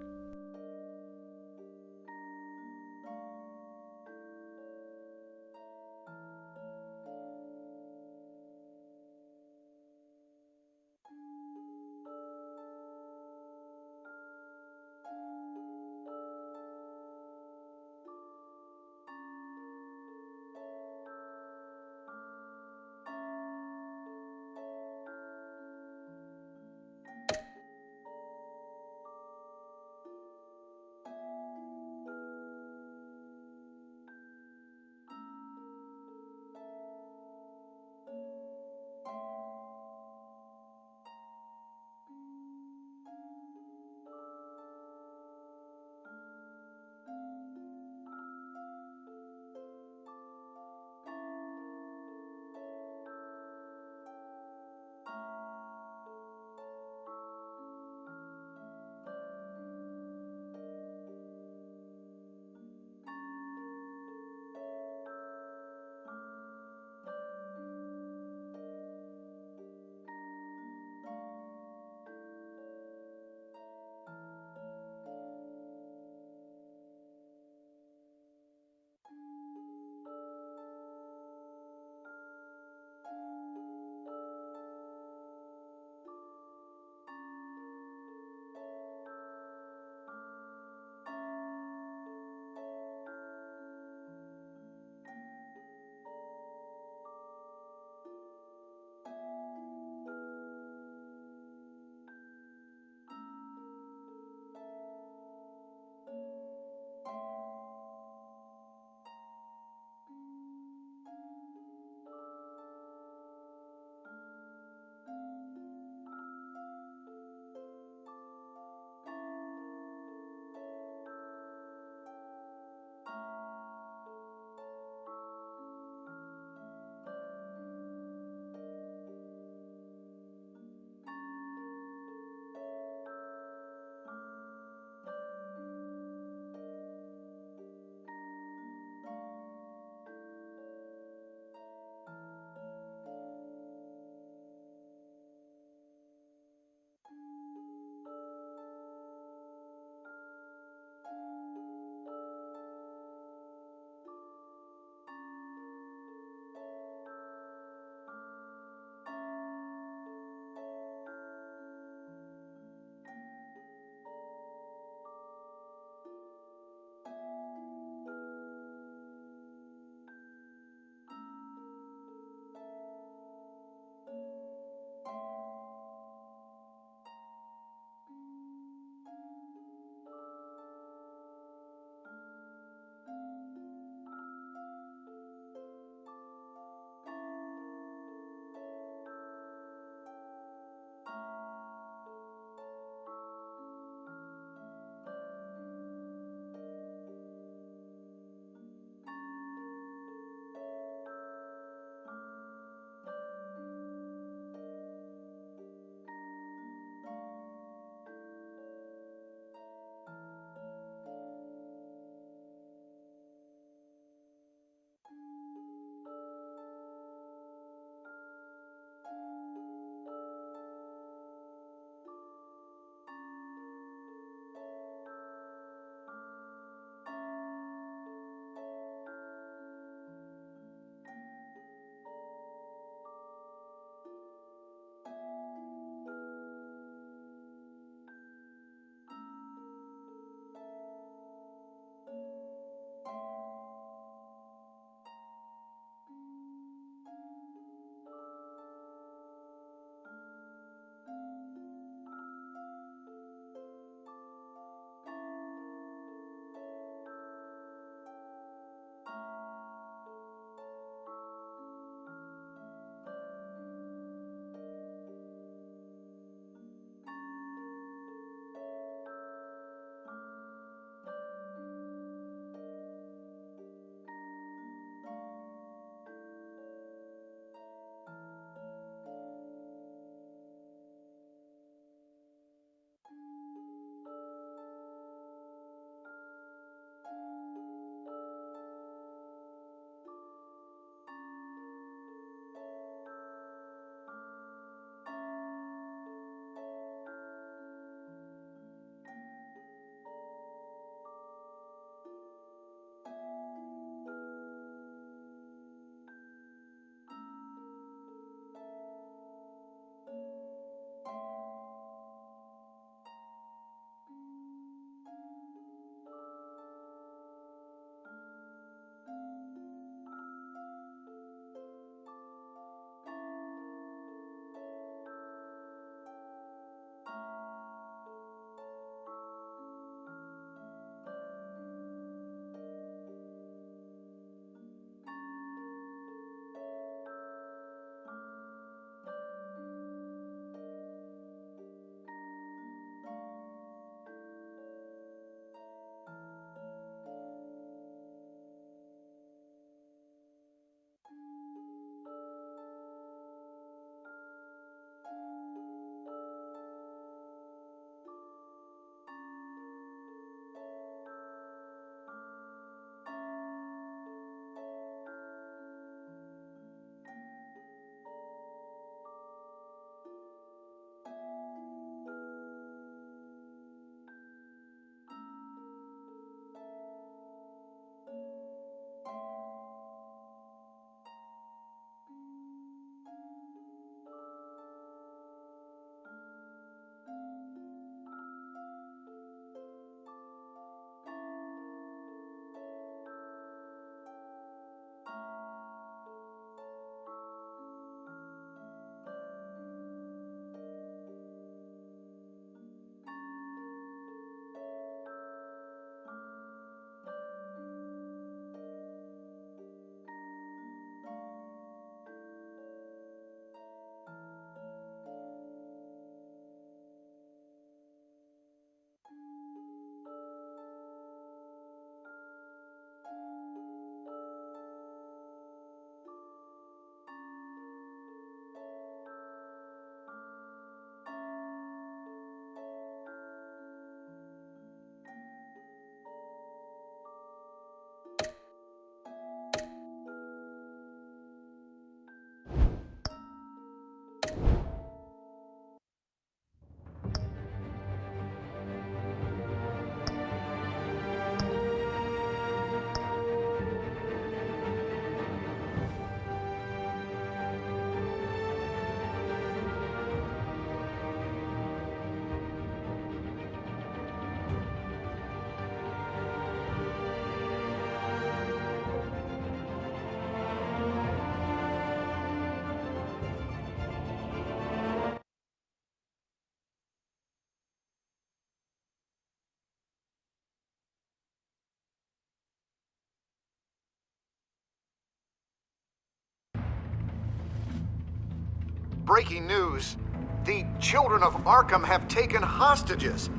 Breaking news. The children of Arkham have taken hostages.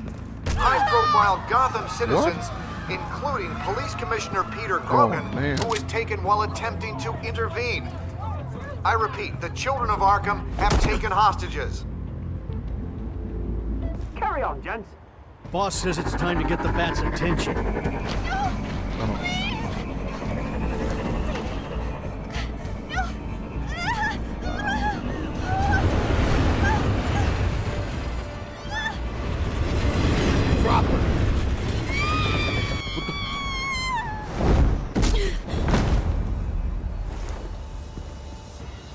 High-profile Gotham citizens, including Police Commissioner Peter Grogan, who was taken while attempting to intervene. I repeat, the children of Arkham have taken hostages. Carry on, gents. Boss says it's time to get the Bat's attention. Drop her.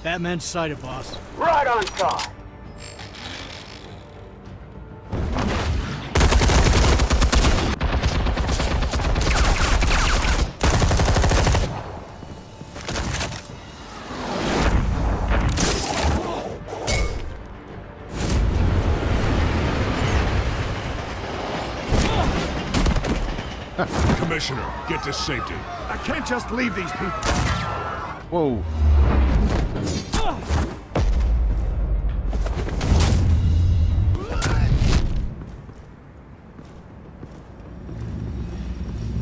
Batman's sighted, boss. Right on time. Commissioner, get to safety. I can't just leave these people. Whoa.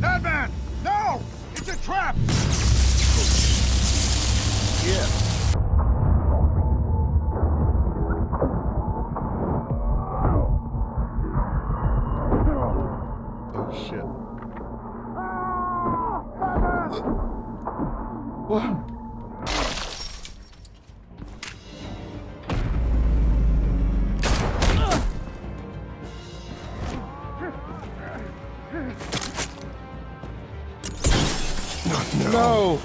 Batman! No! It's a trap! Yeah. Oh, shit. What? No!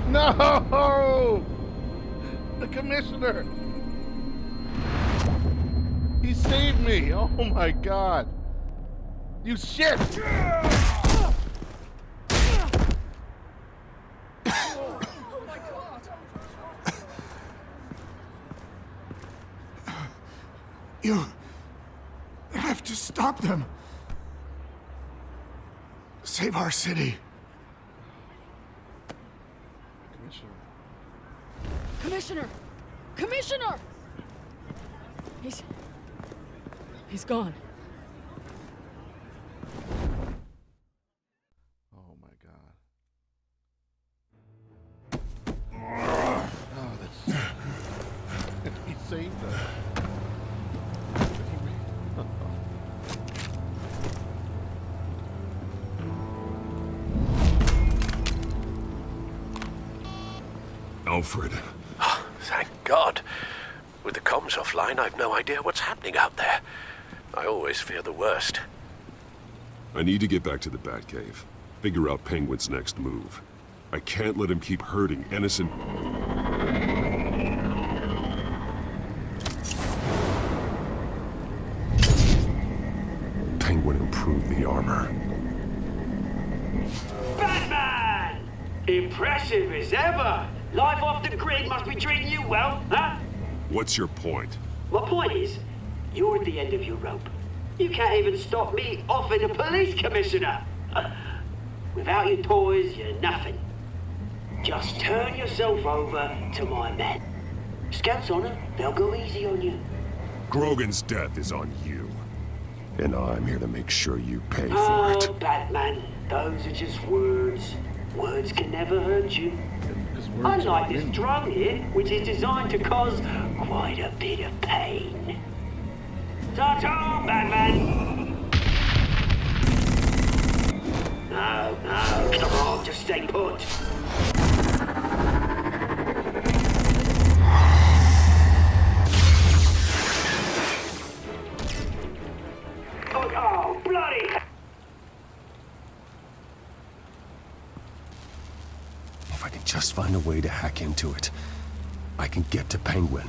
No! The commissioner! He saved me! Oh my god! You shit! You have to stop them. Save our city. Commissioner! Commissioner! He's gone. Oh my god. Oh, that's... he saved us. Alfred. Thank God. With the comms offline, I've no idea what's happening out there. I always fear the worst. I need to get back to the Batcave. Figure out Penguin's next move. I can't let him keep hurting innocent... Penguin improved the armor. Batman! Impressive as ever. Life off the grid must be treating you well, huh? What's your point? My point is, you're at the end of your rope. You can't even stop me offing a police commissioner. Without your toys, you're nothing. Just turn yourself over to my men. Scouts on it, they'll go easy on you. Grogan's death is on you. And I'm here to make sure you pay for Oh, it. Batman, those are just words. Words can never hurt you. Unlike this drug here, which is designed to cause quite a bit of pain. Ta-ta, Batman! No, come on, just stay put. Oh, bloody! If I can just find a way to hack into it, I can get to Penguin.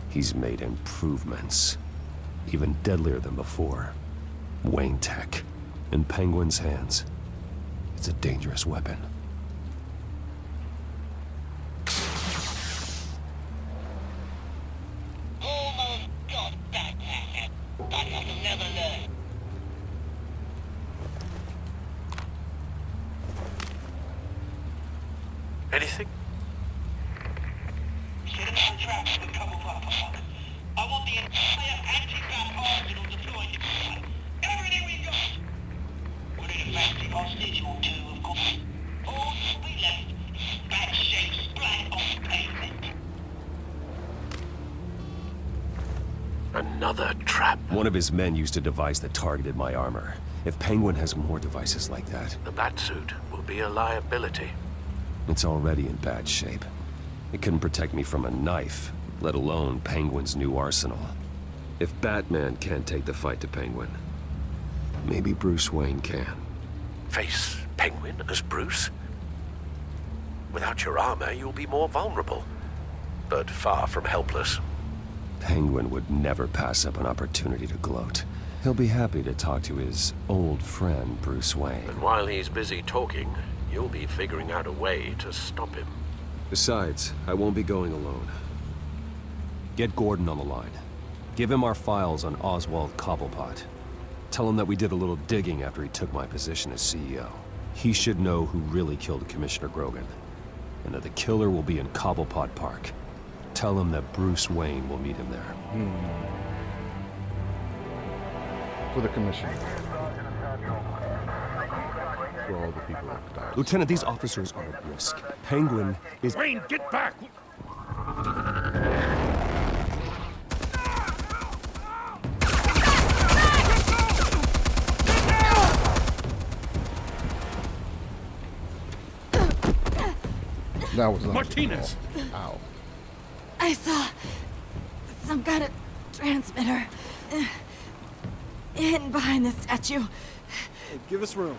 He's made improvements, even deadlier than before. Wayne Tech, in Penguin's hands. It's a dangerous weapon. Anything? I want the entire anti-bat arsenal deployed. Everything we got. We'll need a fancy hostage or two, of course. All will be left is bad shape splat on pavement. Another trap. One of his men used a device that targeted my armor. If Penguin has more devices like that... The Batsuit will be a liability. It's already in bad shape. It couldn't protect me from a knife, let alone Penguin's new arsenal. If Batman can't take the fight to Penguin, maybe Bruce Wayne can. Face Penguin as Bruce? Without your armor, you'll be more vulnerable, but far from helpless. Penguin would never pass up an opportunity to gloat. He'll be happy to talk to his old friend, Bruce Wayne. And while he's busy talking, you'll be figuring out a way to stop him. Besides, I won't be going alone. Get Gordon on the line. Give him our files on Oswald Cobblepot. Tell him that we did a little digging after he took my position as CEO. He should know who really killed Commissioner Grogan, and that the killer will be in Cobblepot Park. Tell him that Bruce Wayne will meet him there. For the commission. For all the people that died. Lieutenant, these officers are at risk. Penguin is... Wayne, get back! That was Martinez! Ow. I saw some kind of transmitter hidden behind the statue. Hey, give us room.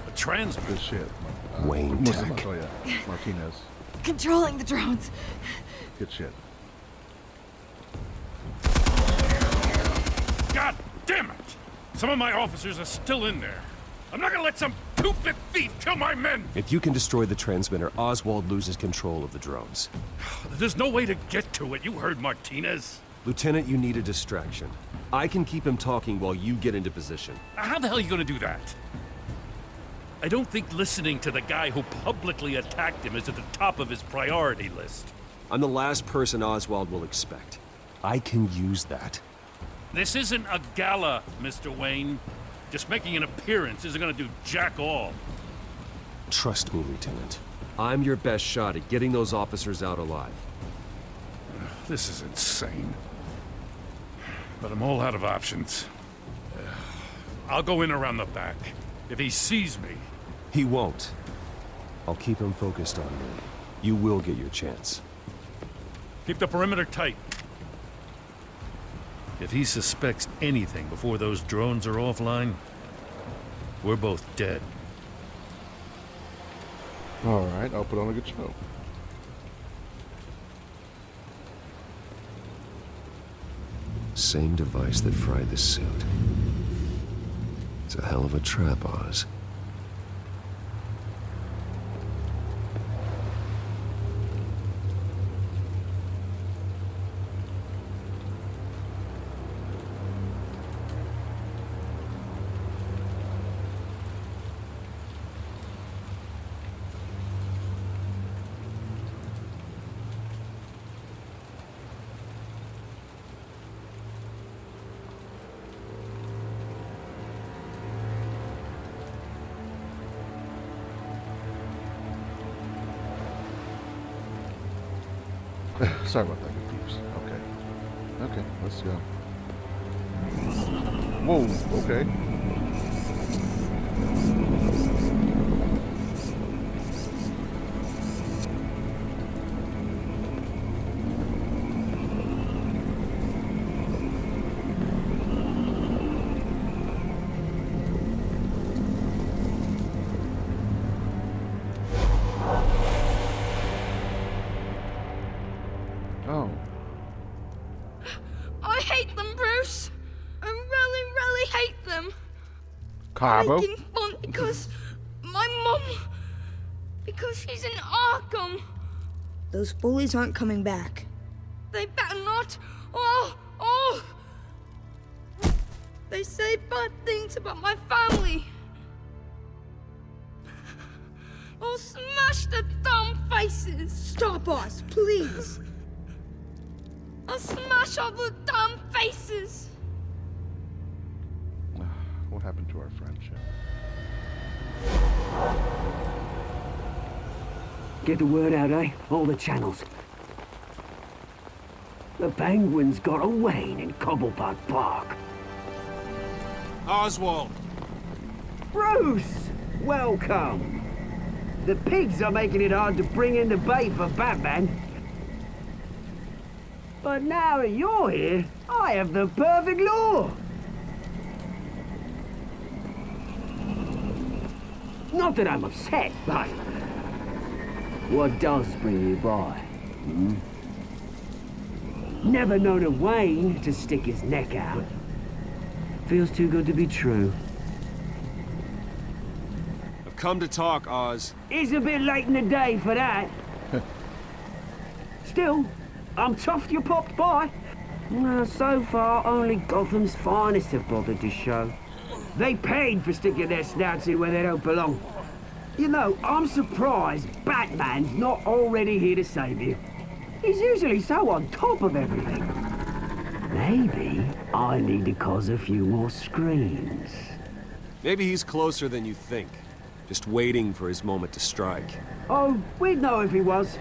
A transmitter? Good shit. Wayne Tech. Montoya. Martinez. Controlling the drones. Good shit. God damn it! Some of my officers are still in there. I'm not gonna let some two-bit thief kill my men! If you can destroy the transmitter, Oswald loses control of the drones. There's no way to get to it. You heard Martinez. Lieutenant, you need a distraction. I can keep him talking while you get into position. How the hell are you gonna do that? I don't think listening to the guy who publicly attacked him is at the top of his priority list. I'm the last person Oswald will expect. I can use that. This isn't a gala, Mr. Wayne. Just making an appearance isn't gonna do jack all. Trust me, Lieutenant. I'm your best shot at getting those officers out alive. This is insane. But I'm all out of options. I'll go in around the back. If he sees me... He won't. I'll keep him focused on me. You will get your chance. Keep the perimeter tight. If he suspects anything before those drones are offline, we're both dead. Alright, I'll put on a good show. Same device that fried the suit. It's a hell of a trap, Oz. Sorry about that, good peeps. Okay. Okay, let's go. Whoa, okay. Oh. I hate them, Bruce. I really, really hate them. Cabo? Making fun because my mom... Because she's in Arkham. Those bullies aren't coming back. They better not. Oh! They say bad things about my family. I'll smash the damn faces! Stop us, please! I'll smash all the dumb faces! What happened to our friendship? Get the word out, eh? All the channels. The Penguins got a Wayne in Cobblepot Park. Oswald! Bruce! Welcome! The pigs are making it hard to bring in the bait for Batman. But now that you're here, I have the perfect lure! Not that I'm upset, but... what does bring you by? Hmm? Never known a Wayne to stick his neck out. Feels too good to be true. I've come to talk, Oz. It's a bit late in the day for that. Still, I'm chuffed you popped by. Well, so far, only Gotham's finest have bothered to show. They paid for sticking their snouts in where they don't belong. You know, I'm surprised Batman's not already here to save you. He's usually so on top of everything. Maybe I need to cause a few more screams. Maybe he's closer than you think. Just waiting for his moment to strike. Oh, we'd know if he was.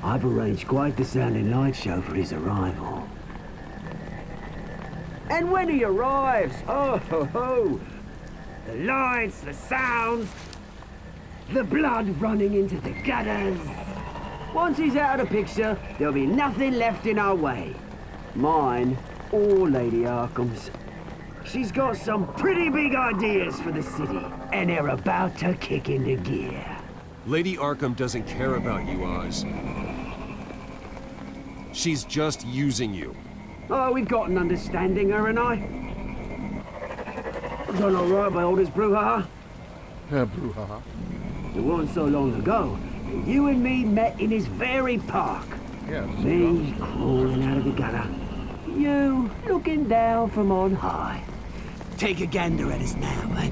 I've arranged quite the sounding light show for his arrival. And when he arrives, oh ho ho! The lights, the sounds, the blood running into the gutters. Once he's out of the picture, there'll be nothing left in our way. Mine or Lady Arkham's. She's got some pretty big ideas for the city, and they're about to kick into gear. Lady Arkham doesn't care about you, Oz. She's just using you. Oh, we've got an understanding, her and I. I've done all right by Aldous Brouhaha. Brouhaha. It wasn't so long ago that you and me met in this very park. Yeah. Me crawling out of the gutter. You looking down from on high. Take a gander at us now, eh?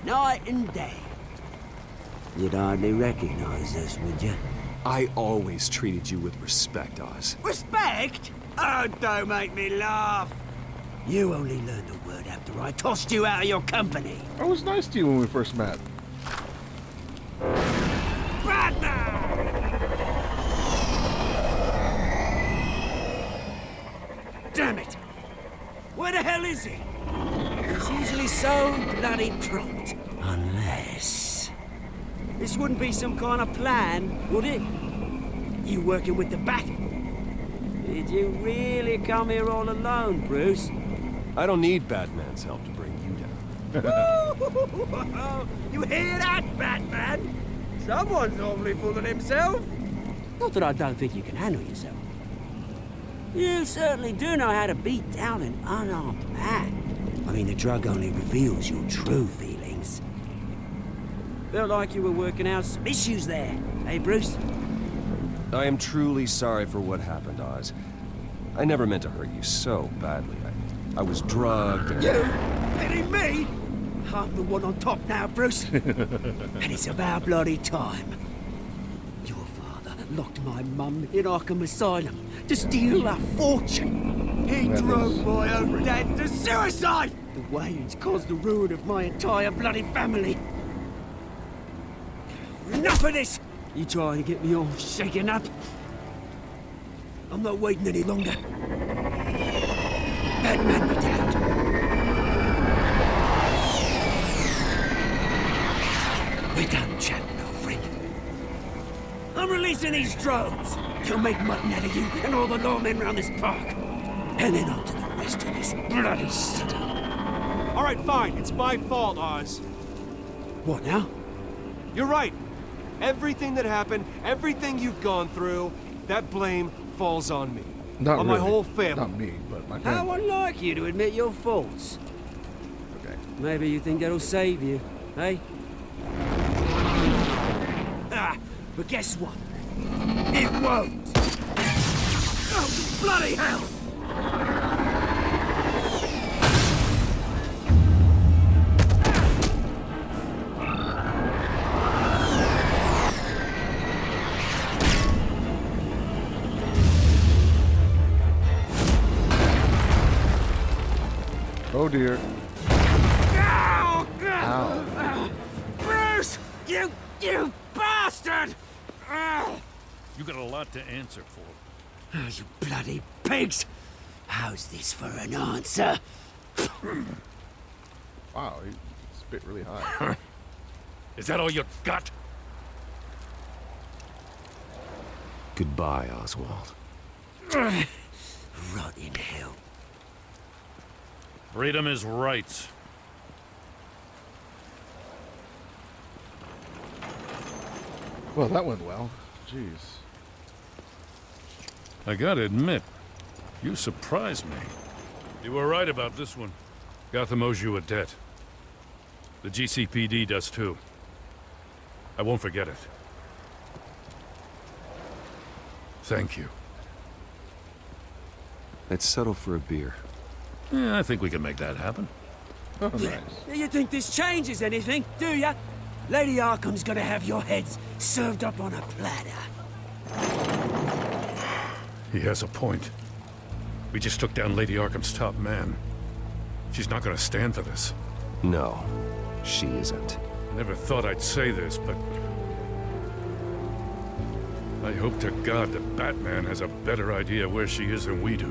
Night and day. You'd hardly recognize us, would you? I always treated you with respect, Oz. Respect? Oh, don't make me laugh. You only learned the word after I tossed you out of your company. I was nice to you when we first met. Damn it! Where the hell is he? He's usually so bloody prompt. Unless... this wouldn't be some kind of plan, would it? You working with the Bat? Did you really come here all alone, Bruce? I don't need Batman's help to bring you down. You hear that, Batman? Someone's awfully full of himself. Not that I don't think you can handle yourself. You certainly do know how to beat down an unarmed man. I mean, the drug only reveals your true feelings. Felt like you were working out some issues there, eh, Bruce? I am truly sorry for what happened, Oz. I never meant to hurt you so badly. I was drugged and... You? Pity me? I'm the one on top now, Bruce. And it's about bloody time. Your father locked my mum in Arkham Asylum to steal a fortune. He drove my own dad to suicide! The Waynes caused the ruin of my entire bloody family. Enough of this! You trying to get me all shaken up? I'm not waiting any longer. Batman be damned. We're done chatting, old friend. I'm releasing these drones. They'll make mutton out of you and all the lawmen around this park. And then on to the rest of this bloody city. All right, fine. It's my fault, Oz. What now? You're right. Everything that happened, everything you've gone through, that blame falls on me. Not on really. my whole family. Not me, but my family. How unlike you to admit your faults. Okay. Maybe you think that'll save you, eh? Ah, but guess what? It won't! Oh, bloody hell! Oh dear. Ow! Ow. Bruce! You bastard! You got a lot to answer for. Oh, you bloody pigs! How's this for an answer? Wow, he spit really high. Is that all you got? Goodbye, Oswald. Rot in hell. Freedom is rights. Well, that went well. Jeez. I gotta admit, you surprised me. You were right about this one. Gotham owes you a debt. The GCPD does too. I won't forget it. Thank you. Let's settle for a beer. Yeah, I think we can make that happen. Oh, nice. You think this changes anything, do ya? Lady Arkham's gonna have your heads served up on a platter. He has a point. We just took down Lady Arkham's top man. She's not gonna stand for this. No, she isn't. I never thought I'd say this, but I hope to God that Batman has a better idea where she is than we do.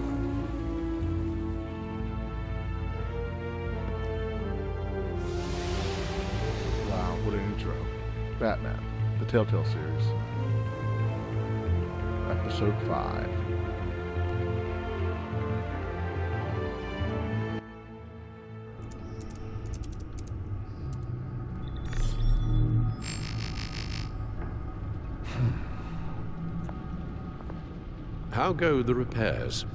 Wow, what an intro. Batman, the Telltale series. Episode 5. How go the repairs?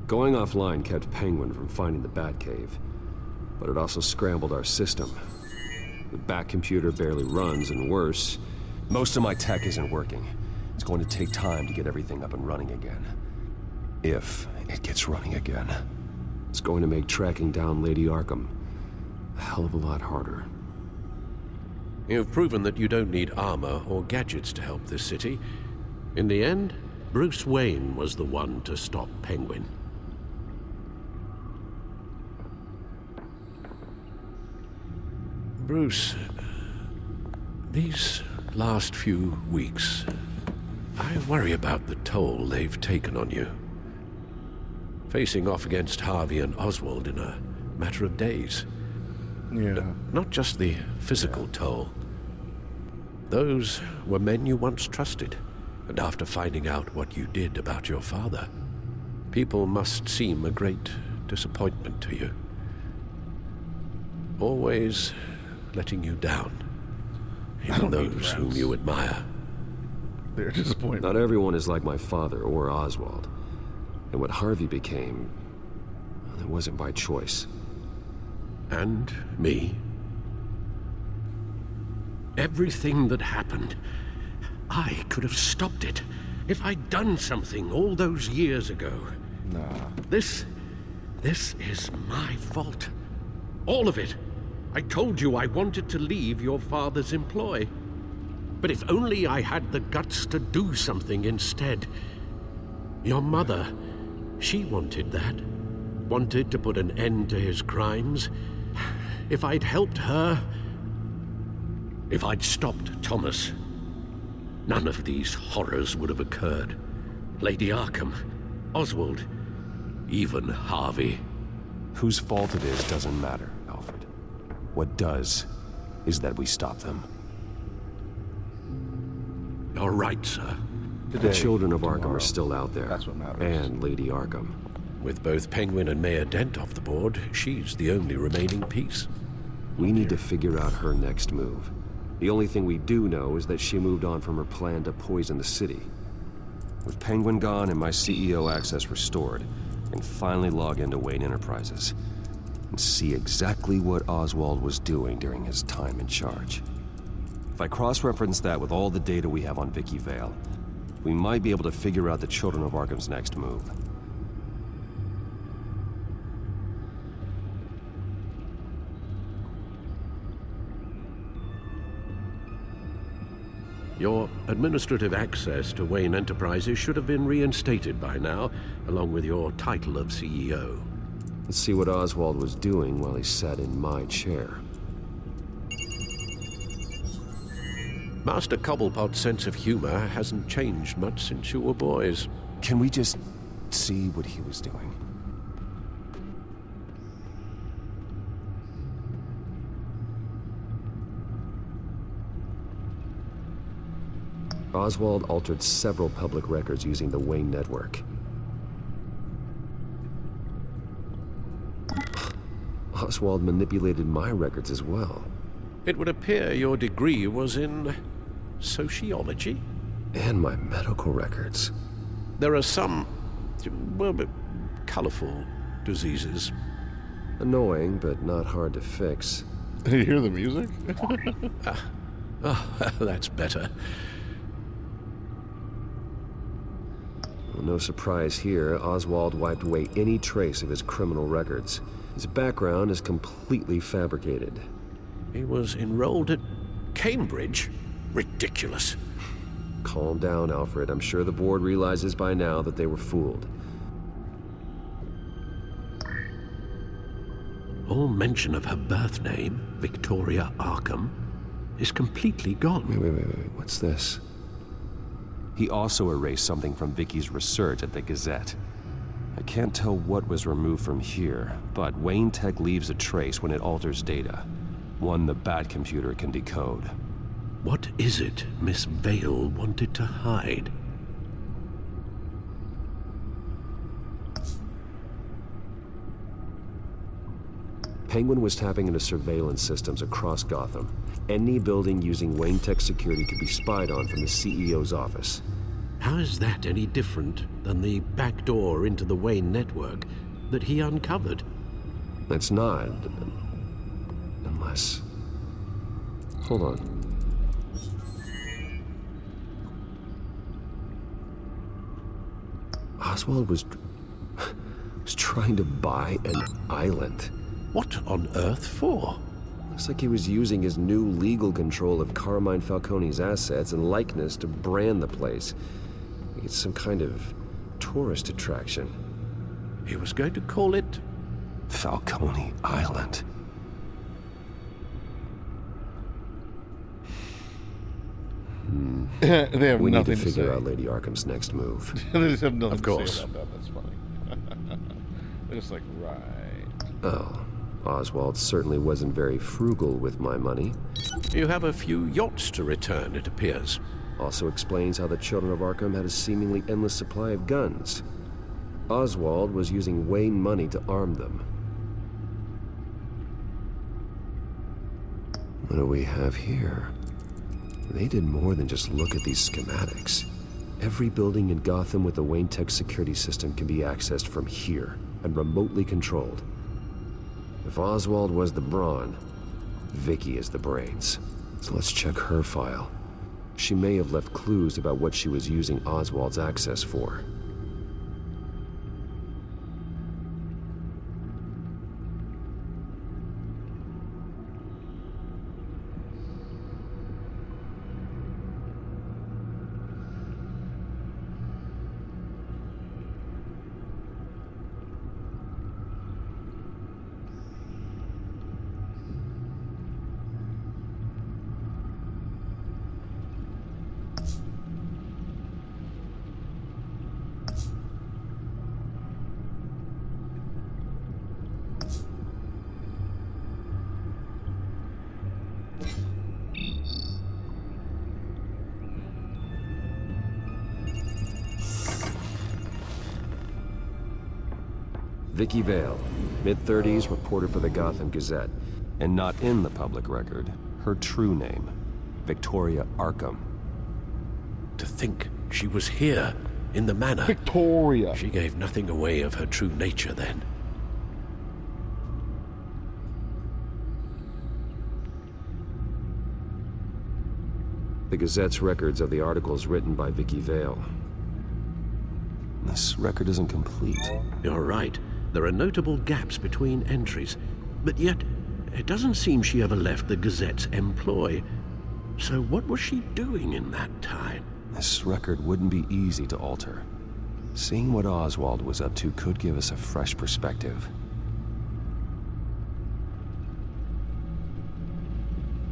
Going offline kept Penguin from finding the Batcave, but it also scrambled our system. The Bat computer barely runs, and worse, most of my tech isn't working. It's going to take time to get everything up and running again. If it gets running again. It's going to make tracking down Lady Arkham a hell of a lot harder. You've proven that you don't need armor or gadgets to help this city. In the end, Bruce Wayne was the one to stop Penguin. Bruce, these last few weeks, I worry about the toll they've taken on you. Facing off against Harvey and Oswald in a matter of days. Yeah. Not just the physical toll. Those were men you once trusted. And after finding out what you did about your father, people must seem a great disappointment to you. Always letting you down, even those whom you admire. They're disappointed. Not everyone is like my father or Oswald. And what Harvey became, it wasn't by choice. And me. Everything that happened, I could have stopped it if I'd done something all those years ago. Nah. This is my fault. All of it. I told you I wanted to leave your father's employ. But if only I had the guts to do something instead. Your mother, she wanted that. Wanted to put an end to his crimes. If I'd helped her, if I'd stopped Thomas, none of these horrors would have occurred. Lady Arkham, Oswald, even Harvey. Whose fault it is doesn't matter, Alfred. What does is that we stop them. You're right, sir. The children of Arkham are still out there. That's what matters. And Lady Arkham. With both Penguin and Mayor Dent off the board, she's the only remaining piece. We need to figure out her next move. The only thing we do know is that she moved on from her plan to poison the city. With Penguin gone and my CEO access restored, I can finally log into Wayne Enterprises and see exactly what Oswald was doing during his time in charge. If I cross-reference that with all the data we have on Vicky Vale, we might be able to figure out the Children of Arkham's next move. Your administrative access to Wayne Enterprises should have been reinstated by now, along with your title of CEO. Let's see what Oswald was doing while he sat in my chair. Master Cobblepot's sense of humor hasn't changed much since you were boys. Can we just see what he was doing? Oswald altered several public records using the Wayne network. Oswald manipulated my records as well. It would appear your degree was in sociology? And my medical records. There are some, well, colorful diseases. Annoying, but not hard to fix. Did you hear the music? That's better. Well, no surprise here, Oswald wiped away any trace of his criminal records. His background is completely fabricated. He was enrolled at Cambridge? Ridiculous. Calm down, Alfred. I'm sure the board realizes by now that they were fooled. All mention of her birth name, Victoria Arkham, is completely gone. Wait. What's this? He also erased something from Vicky's research at the Gazette. I can't tell what was removed from here, but Wayne Tech leaves a trace when it alters data. One the Bat computer can decode. What is it Miss Vale wanted to hide? Penguin was tapping into surveillance systems across Gotham. Any building using Wayne Tech security could be spied on from the CEO's office. How is that any different than the back door into the Wayne network that he uncovered? It's not. Unless... Hold on. Oswald was trying to buy an island. What on earth for? Looks like he was using his new legal control of Carmine Falcone's assets and likeness to brand the place. It's some kind of tourist attraction. He was going to call it Falcone Island. They have we need nothing to to figure say. out Lady Arkham's next move. They just have nothing Of course. to say about that. That's funny. They're just like, right. Oh, Oswald certainly wasn't very frugal with my money. You have a few yachts to return, it appears. Also explains how the Children of Arkham had a seemingly endless supply of guns. Oswald was using Wayne money to arm them. What do we have here? They did more than just look at these schematics. Every building in Gotham with a Wayne Tech security system can be accessed from here and remotely controlled. If Oswald was the brawn, Vicky is the brains. So let's check her file. She may have left clues about what she was using Oswald's access for. Vicky Vale, mid-30s, reporter for the Gotham Gazette. And not in the public record, her true name, Victoria Arkham. To think she was here, in the manor. Victoria! She gave nothing away of her true nature then. The Gazette's records of the articles written by Vicky Vale. This record isn't complete. You're right. There are notable gaps between entries. But yet, it doesn't seem she ever left the Gazette's employ. So what was she doing in that time? This record wouldn't be easy to alter. Seeing what Oswald was up to could give us a fresh perspective.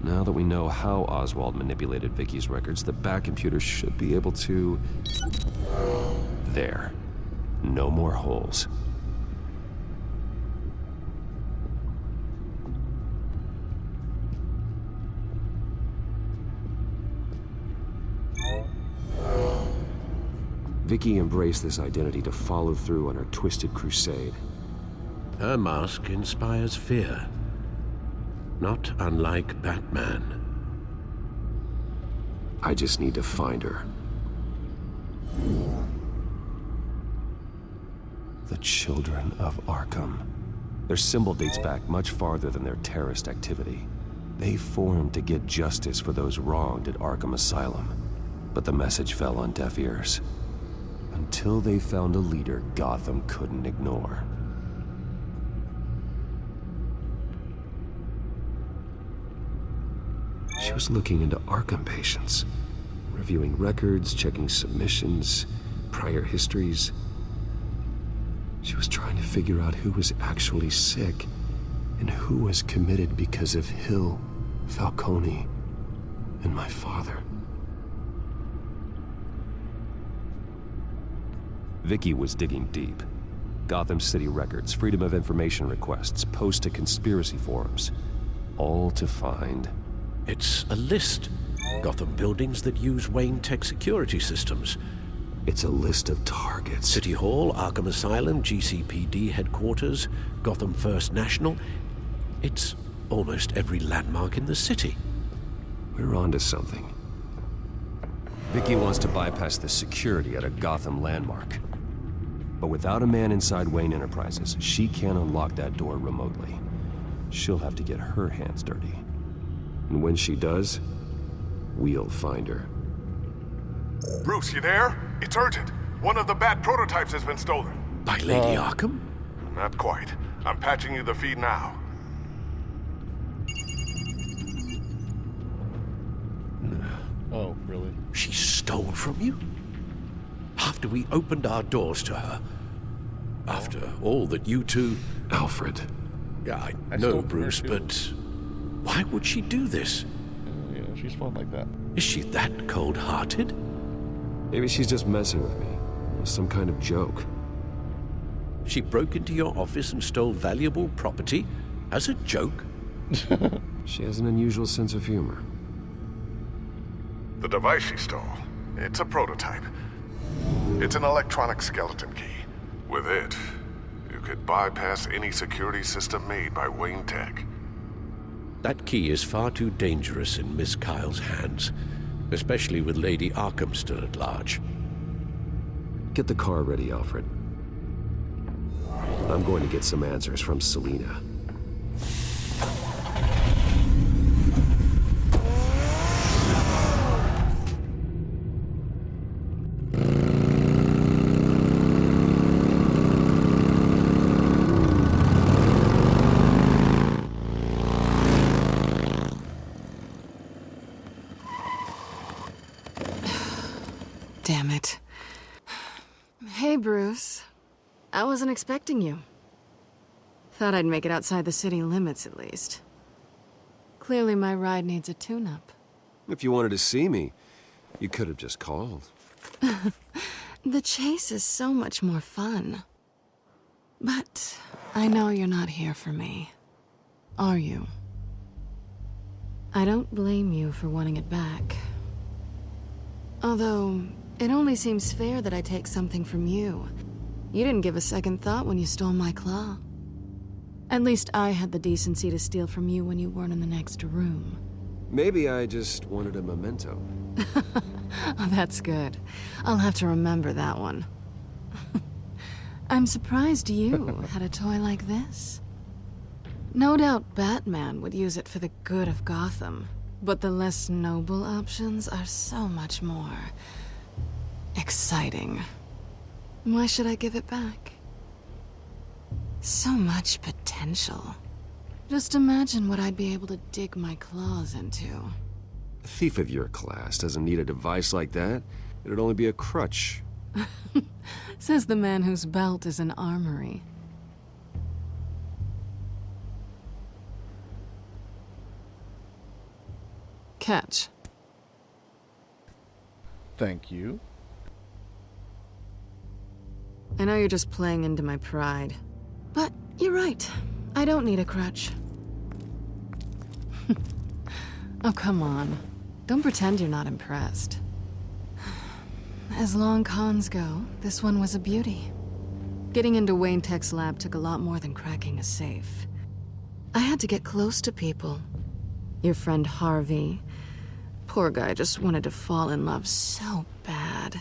Now that we know how Oswald manipulated Vicky's records, the back computer should be able to... There. No more holes. Vicky embraced this identity to follow through on her twisted crusade. Her mask inspires fear. Not unlike Batman. I just need to find her. The Children of Arkham. Their symbol dates back much farther than their terrorist activity. They formed to get justice for those wronged at Arkham Asylum. But the message fell on deaf ears. Until they found a leader Gotham couldn't ignore. She was looking into Arkham patients, reviewing records, checking submissions, prior histories. She was trying to figure out who was actually sick and who was committed because of Hill, Falcone, and my father. Vicky was digging deep. Gotham City records, Freedom of Information requests, posts to conspiracy forums. All to find... It's a list. Gotham buildings that use Wayne Tech security systems. It's a list of targets. City Hall, Arkham Asylum, GCPD headquarters, Gotham First National. It's almost every landmark in the city. We're onto something. Vicky wants to bypass the security at a Gotham landmark. But without a man inside Wayne Enterprises, she can't unlock that door remotely. She'll have to get her hands dirty. And when she does, we'll find her. Bruce, you there? It's urgent. One of the Bat prototypes has been stolen. By Lady Arkham? Not quite. I'm patching you the feed now. Oh, really? She stole from you? After we opened our doors to her? After all that you two... Alfred. Yeah, I know, Bruce, but... why would she do this? Yeah, she's fun like that. Is she that cold-hearted? Maybe she's just messing with me. It was some kind of joke. She broke into your office and stole valuable property as a joke? She has an unusual sense of humor. The device she stole, it's a prototype. It's an electronic skeleton key. With it, you could bypass any security system made by Wayne Tech. That key is far too dangerous in Miss Kyle's hands, especially with Lady Arkham still at large. Get the car ready, Alfred. I'm going to get some answers from Selina. Damn it. Hey, Bruce. I wasn't expecting you. Thought I'd make it outside the city limits, at least. Clearly my ride needs a tune-up. If you wanted to see me, you could have just called. The chase is so much more fun. But I know you're not here for me. Are you? I don't blame you for wanting it back. Although, it only seems fair that I take something from you. You didn't give a second thought when you stole my claw. At least I had the decency to steal from you when you weren't in the next room. Maybe I just wanted a memento. Oh, that's good. I'll have to remember that one. I'm surprised you had a toy like this. No doubt Batman would use it for the good of Gotham, but the less noble options are so much more exciting. Why should I give it back? So much potential. Just imagine what I'd be able to dig my claws into. A thief of your class doesn't need a device like that. It'd only be a crutch. Says the man whose belt is an armory. Catch. Thank you. I know you're just playing into my pride. But you're right. I don't need a crutch. Oh, come on. Don't pretend you're not impressed. As long cons go, this one was a beauty. Getting into Wayne Tech's lab took a lot more than cracking a safe. I had to get close to people. Your friend Harvey. Poor guy just wanted to fall in love so bad.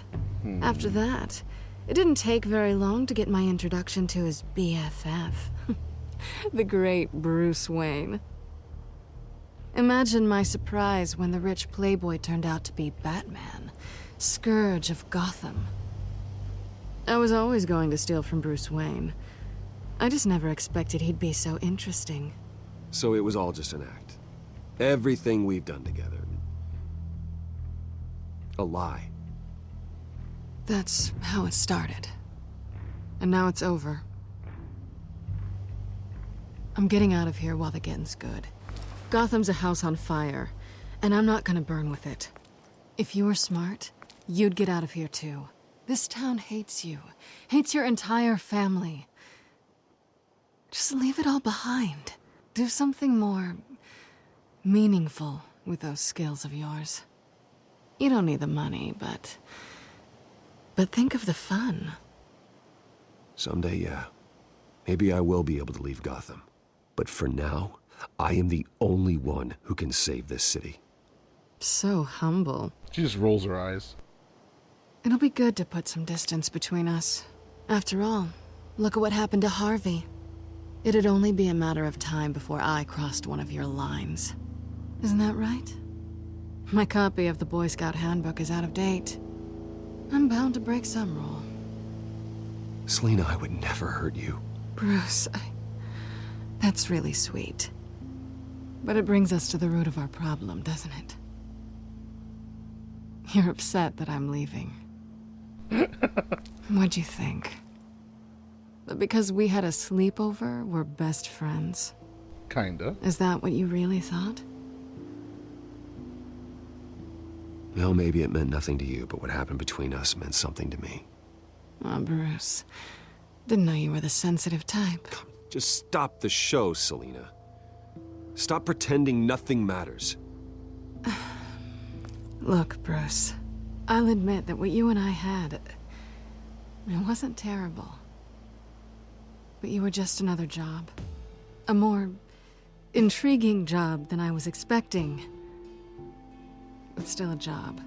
After that, it didn't take very long to get my introduction to his BFF. The great Bruce Wayne. Imagine my surprise when the rich playboy turned out to be Batman, Scourge of Gotham. I was always going to steal from Bruce Wayne. I just never expected he'd be so interesting. So it was all just an act. Everything we've done together. A lie. That's how it started. And now it's over. I'm getting out of here while the getting's good. Gotham's a house on fire, and I'm not gonna burn with it. If you were smart, you'd get out of here too. This town hates you, hates your entire family. Just leave it all behind. Do something more meaningful with those skills of yours. You don't need the money, but think of the fun. Someday, yeah. Maybe I will be able to leave Gotham. But for now, I am the only one who can save this city. So humble. She just rolls her eyes. It'll be good to put some distance between us. After all, look at what happened to Harvey. It'd only be a matter of time before I crossed one of your lines. Isn't that right? My copy of the Boy Scout Handbook is out of date. I'm bound to break some rule. Selina, I would never hurt you. Bruce, that's really sweet. But it brings us to the root of our problem, doesn't it? You're upset that I'm leaving. What'd you think? That because we had a sleepover, we're best friends? Kinda. Is that what you really thought? Well, maybe it meant nothing to you, but what happened between us meant something to me. Oh, Bruce. Didn't know you were the sensitive type. Just stop the show, Selina. Stop pretending nothing matters. Look, Bruce. I'll admit that what you and I had, it wasn't terrible. But you were just another job. A more intriguing job than I was expecting. But still a job.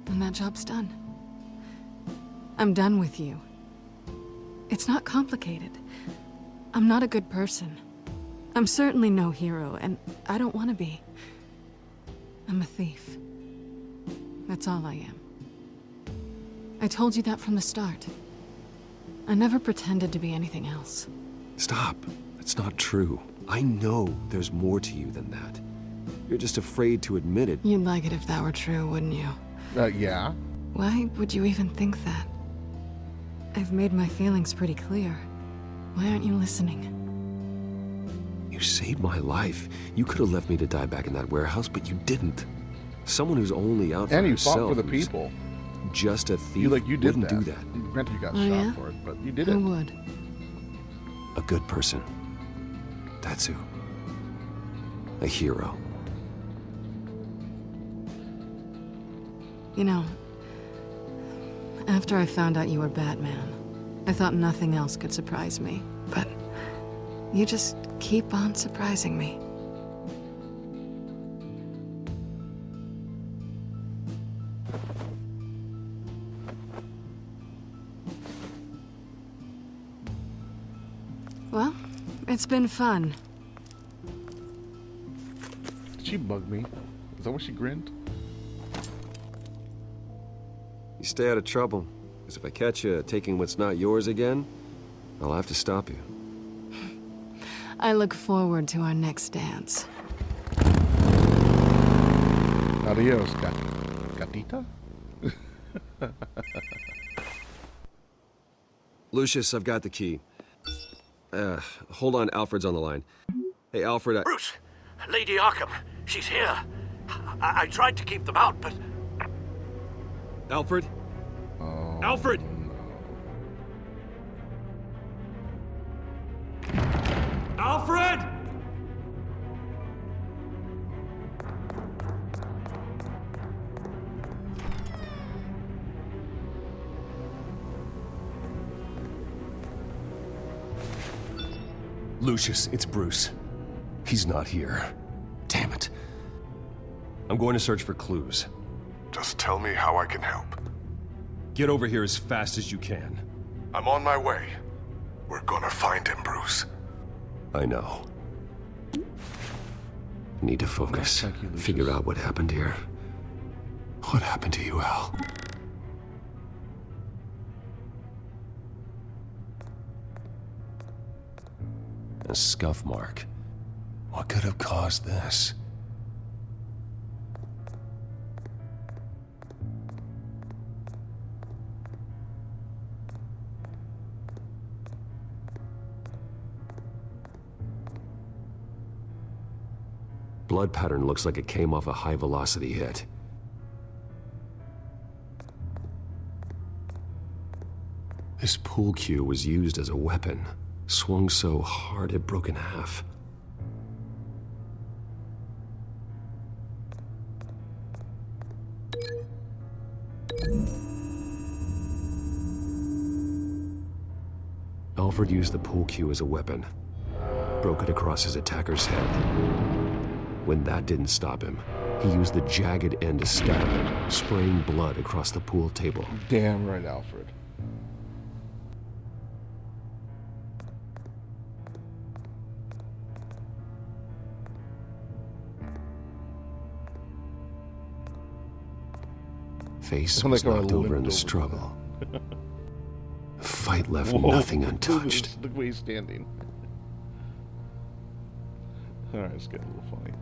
And that job's done. I'm done with you. It's not complicated. I'm not a good person. I'm certainly no hero, and I don't want to be. I'm a thief. That's all I am. I told you that from the start. I never pretended to be anything else. Stop. That's not true. I know there's more to you than that. You're just afraid to admit it. You'd like it if that were true, wouldn't you? Yeah. Why would you even think that? I've made my feelings pretty clear. Why aren't you listening? You saved my life. You could have left me to die back in that warehouse, but you didn't. Someone who's only out for and you herself, fought for the people. Just a thief You did wouldn't that. do that. Granted, you got Oh, shot yeah? for it, but you did Who it. would? A good person. That's who. A hero. You know, after I found out you were Batman, I thought nothing else could surprise me. But you just keep on surprising me. Well, it's been fun. Did she bug me? Is that why she grinned? You stay out of trouble, because if I catch you taking what's not yours again, I'll have to stop you. I look forward to our next dance. Adios, gatita? Lucius, I've got the key. Hold on, Alfred's on the line. Hey, Alfred, Bruce! Lady Arkham! She's here! I tried to keep them out, but... Alfred? Oh, Alfred! Alfred! Lucius, it's Bruce. He's not here. Damn it. I'm going to search for clues. Just tell me how I can help. Get over here as fast as you can. I'm on my way. We're gonna find him, Bruce. I know. Need to focus. Figure out what happened here. What happened to you, Al? A scuff mark. What could have caused this? Blood pattern looks like it came off a high-velocity hit. This pool cue was used as a weapon. Swung so hard it broke in half. Alfred used the pool cue as a weapon. Broke it across his attacker's head. When that didn't stop him, he used the jagged end to stab him, spraying blood across the pool table. Damn right, Alfred. Face was knocked over in the struggle. The fight left nothing untouched. Look where he's standing. Alright, it's getting a little funny.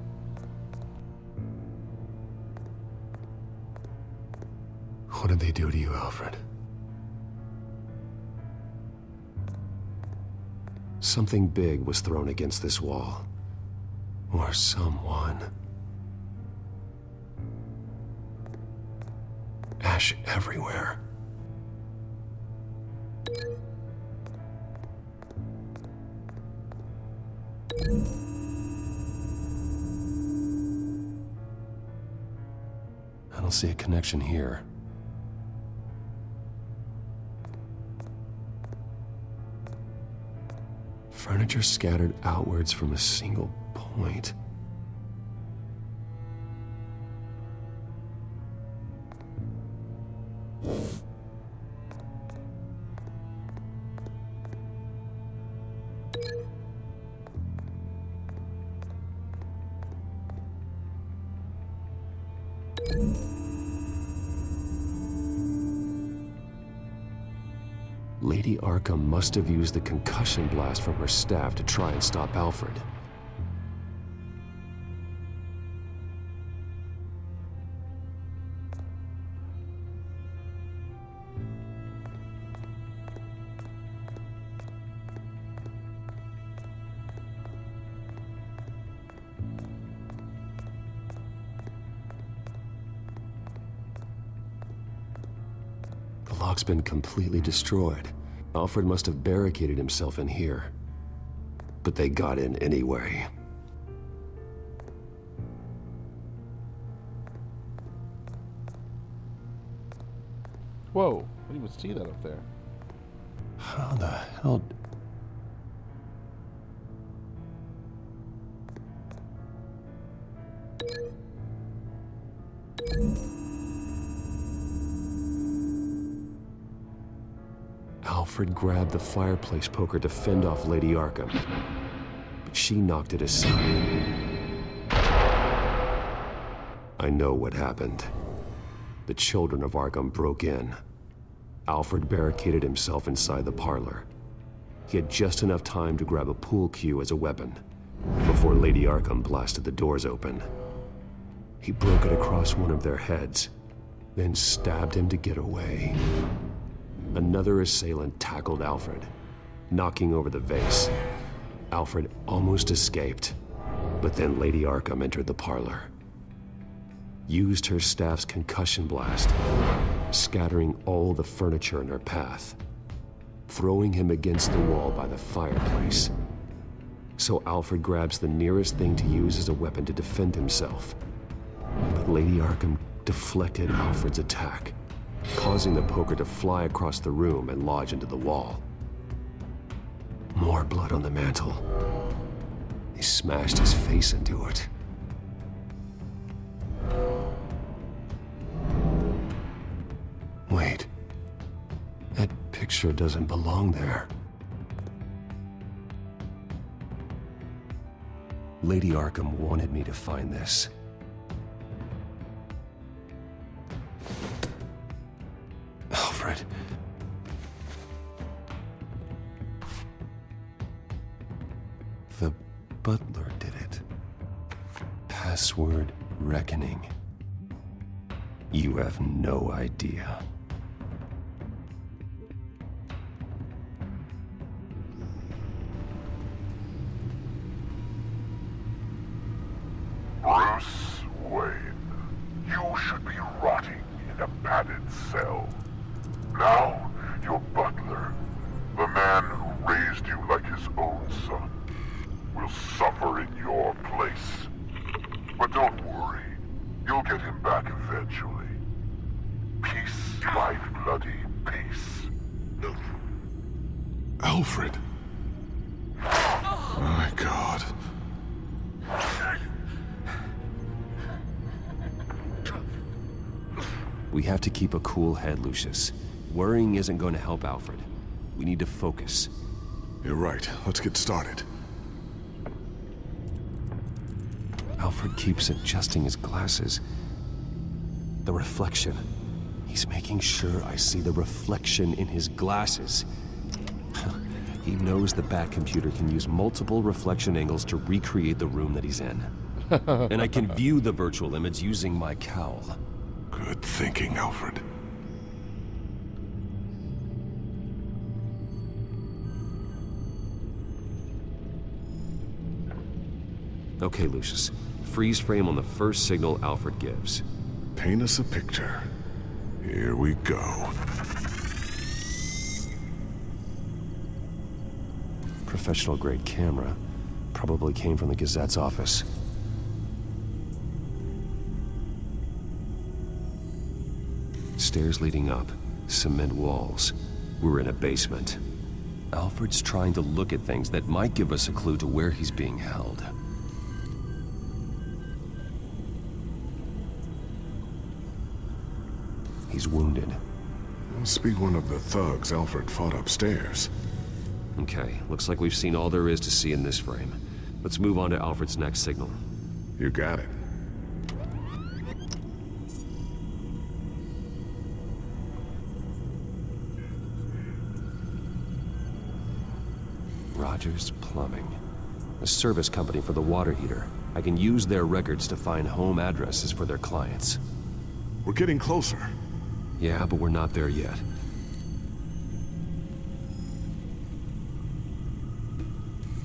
What did they do to you, Alfred? Something big was thrown against this wall. Or someone. Ash everywhere. I don't see a connection here. Furniture scattered outwards from a single point. Lady Arkham must have used the concussion blast from her staff to try and stop Alfred. The lock's been completely destroyed. Alfred must have barricaded himself in here. But they got in anyway. Whoa, I didn't even see that up there. How the hell... Alfred grabbed the fireplace poker to fend off Lady Arkham, but she knocked it aside. I know what happened. The children of Arkham broke in. Alfred barricaded himself inside the parlor. He had just enough time to grab a pool cue as a weapon before Lady Arkham blasted the doors open. He broke it across one of their heads, then stabbed him to get away. Another assailant tackled Alfred, knocking over the vase. Alfred almost escaped, but then Lady Arkham entered the parlor. Used her staff's concussion blast, scattering all the furniture in her path, throwing him against the wall by the fireplace. So Alfred grabs the nearest thing to use as a weapon to defend himself. But Lady Arkham deflected Alfred's attack, causing the poker to fly across the room and lodge into the wall. More blood on the mantel. He smashed his face into it. Wait. That picture doesn't belong there. Lady Arkham wanted me to find this. Alfred. The butler did it. Password reckoning. You have no idea. Bruce Wayne, you should be rotting in a padded cell. Now, your butler, the man who raised you like his own son, will suffer in your place. But don't worry, you'll get him back eventually. Peace, my bloody peace. Alfred. My God. We have to keep a cool head, Lucius. Worrying isn't going to help Alfred. We need to focus. You're right. Let's get started. Alfred keeps adjusting his glasses. The reflection. He's making sure I see the reflection in his glasses. He knows the Batcomputer can use multiple reflection angles to recreate the room that he's in. And I can view the virtual image using my cowl. Good thinking, Alfred. Okay, Lucius. Freeze frame on the first signal Alfred gives. Paint us a picture. Here we go. Professional-grade camera. Probably came from the Gazette's office. Stairs leading up. Cement walls. We're in a basement. Alfred's trying to look at things that might give us a clue to where he's being held. He's wounded. Must be one of the thugs Alfred fought upstairs. Okay, looks like we've seen all there is to see in this frame. Let's move on to Alfred's next signal. You got it. Rogers Plumbing. A service company for the water heater. I can use their records to find home addresses for their clients. We're getting closer. Yeah, but we're not there yet.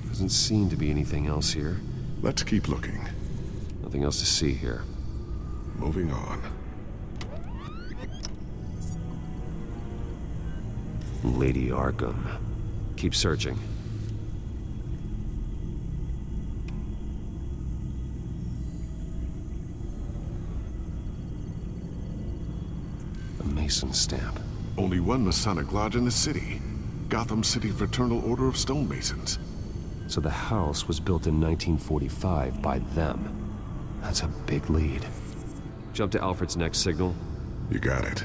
Doesn't seem to be anything else here. Let's keep looking. Nothing else to see here. Moving on. Lady Arkham. Keep searching. A Mason stamp. Only one Masonic lodge in the city. Gotham City Fraternal Order of Stonemasons. So the house was built in 1945 by them. That's a big lead. Jump to Alfred's next signal. You got it.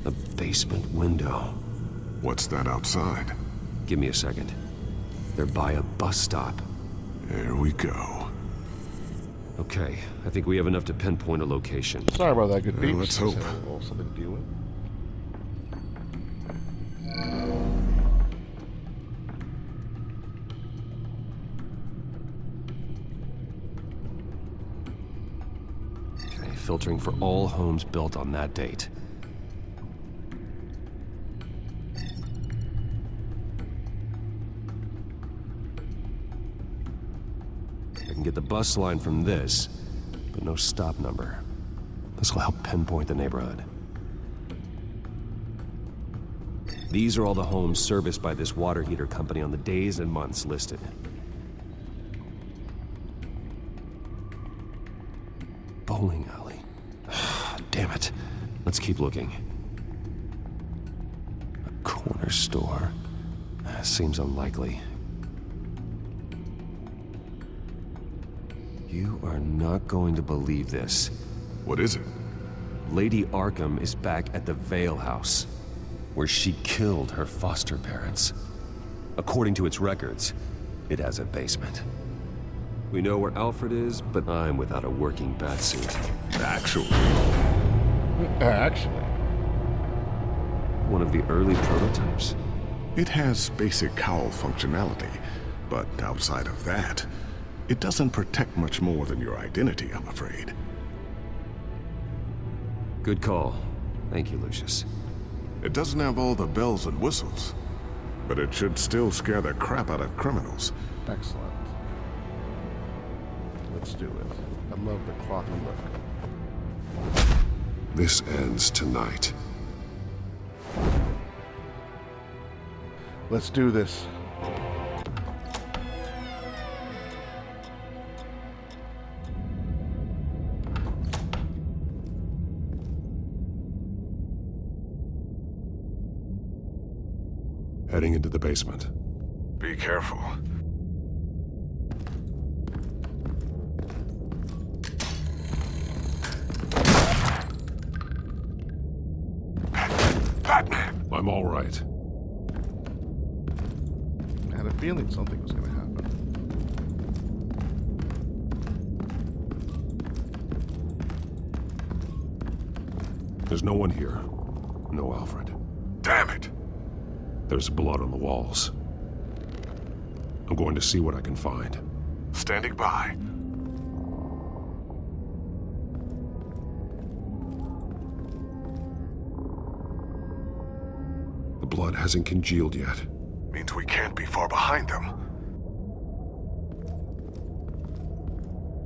A basement window. What's that outside? Give me a second. They're by a bus stop. There we go. Okay, I think we have enough to pinpoint a location. Sorry about that, good peeps. Let's hope. Something to deal with. Okay, filtering for all homes built on that date. I can get the bus line from this, but no stop number. This will help pinpoint the neighborhood. These are all the homes serviced by this water heater company on the days and months listed. Bowling alley. Damn it. Let's keep looking. A corner store. Seems unlikely. You are not going to believe this. What is it? Lady Arkham is back at the Vale House, where she killed her foster parents. According to its records, it has a basement. We know where Alfred is, but I'm without a working batsuit. Actually. One of the early prototypes? It has basic cowl functionality, but outside of that, it doesn't protect much more than your identity, I'm afraid. Good call. Thank you, Lucius. It doesn't have all the bells and whistles, but it should still scare the crap out of criminals. Excellent. Let's do it. I love the clocky look. This ends tonight. Let's do this. Heading into the basement. Be careful. Batman! I'm all right. I had a feeling something was going to happen. There's no one here. No Alfred. Damn it! There's blood on the walls. I'm going to see what I can find. Standing by. The blood hasn't congealed yet. Means we can't be far behind them.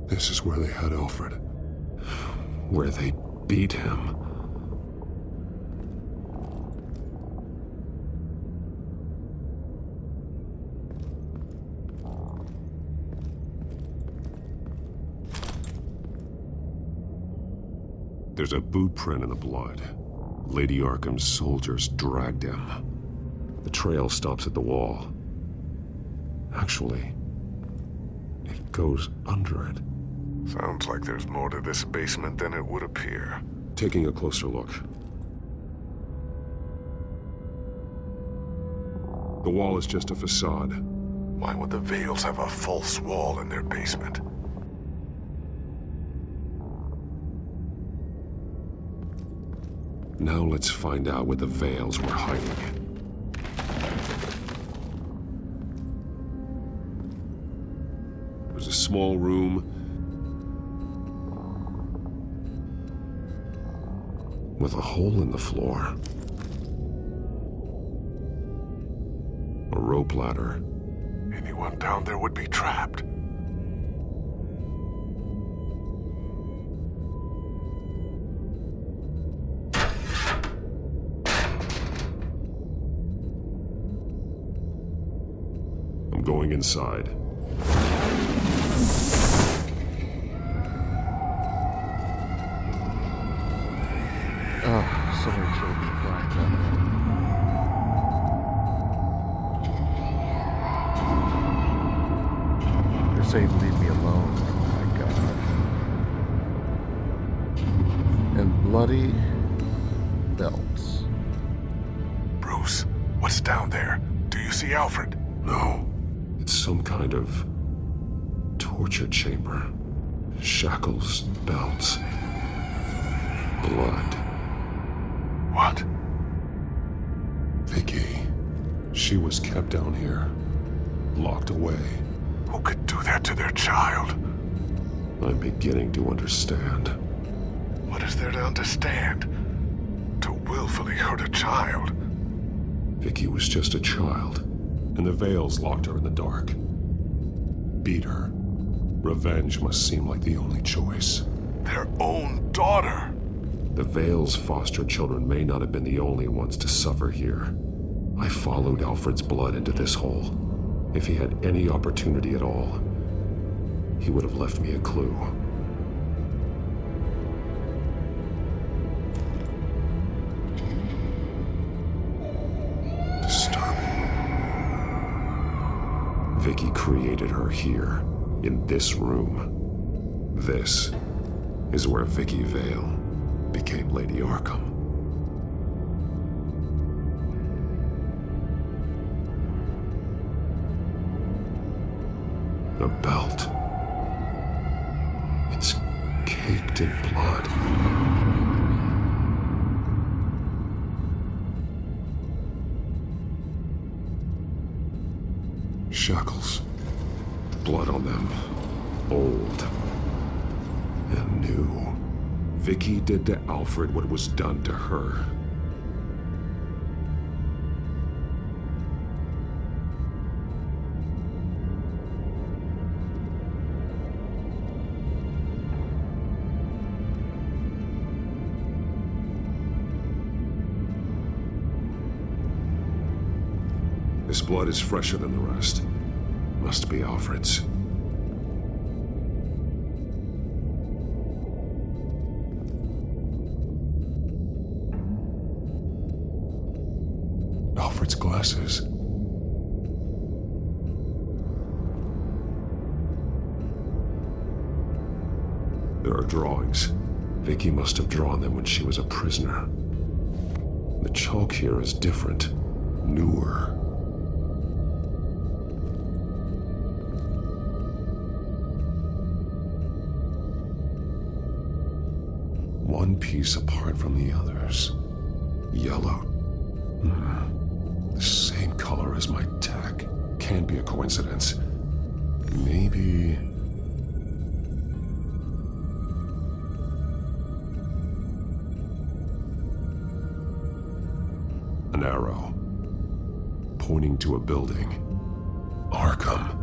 This is where they had Alfred. Where they beat him. There's a boot print in the blood. Lady Arkham's soldiers dragged him. The trail stops at the wall. Actually, it goes under it. Sounds like there's more to this basement than it would appear. Taking a closer look. The wall is just a facade. Why would the Vales have a false wall in their basement? Now let's find out where the Vales were hiding. There's a small room with a hole in the floor. A rope ladder. Anyone down there would be trapped. I'm going inside. Oh, so many children crying down there. They're saying, leave me alone. Oh my God. And bloody belts. Bruce, what's down there? Do you see Alfred? No. It's some kind of torture chamber. Shackles, belts, blood. What? Vicky. She was kept down here, locked away. Who could do that to their child? I'm beginning to understand. What is there to understand? To willfully hurt a child? Vicky was just a child, and the Veils locked her in the dark. Beat her. Revenge must seem like the only choice. Their own daughter! The Veils' foster children may not have been the only ones to suffer here. I followed Alfred's blood into this hole. If he had any opportunity at all, he would have left me a clue. Disturbing. Vicky created her here, in this room. This is where Vicky Vale became Lady Arkham. A belt. It's caked in blood. Shackles. Blood on them. Old. And new. Vicky did to Alfred what was done to her. This blood is fresher than the rest. Must be Alfred's. Alfred's glasses. There are drawings. Vicky must have drawn them when she was a prisoner. The chalk here is different, newer. One piece apart from the others. Yellow. The same color as my tech. Can't be a coincidence. Maybe... an arrow. Pointing to a building. Arkham.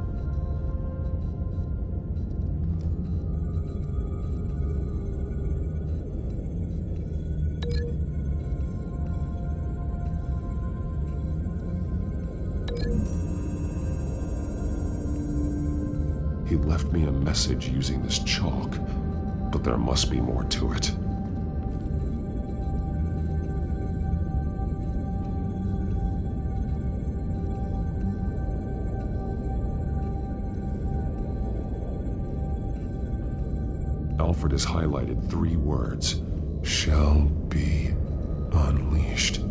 He left me a message using this chalk, but there must be more to it. Alfred has highlighted 3 words. Shall be unleashed.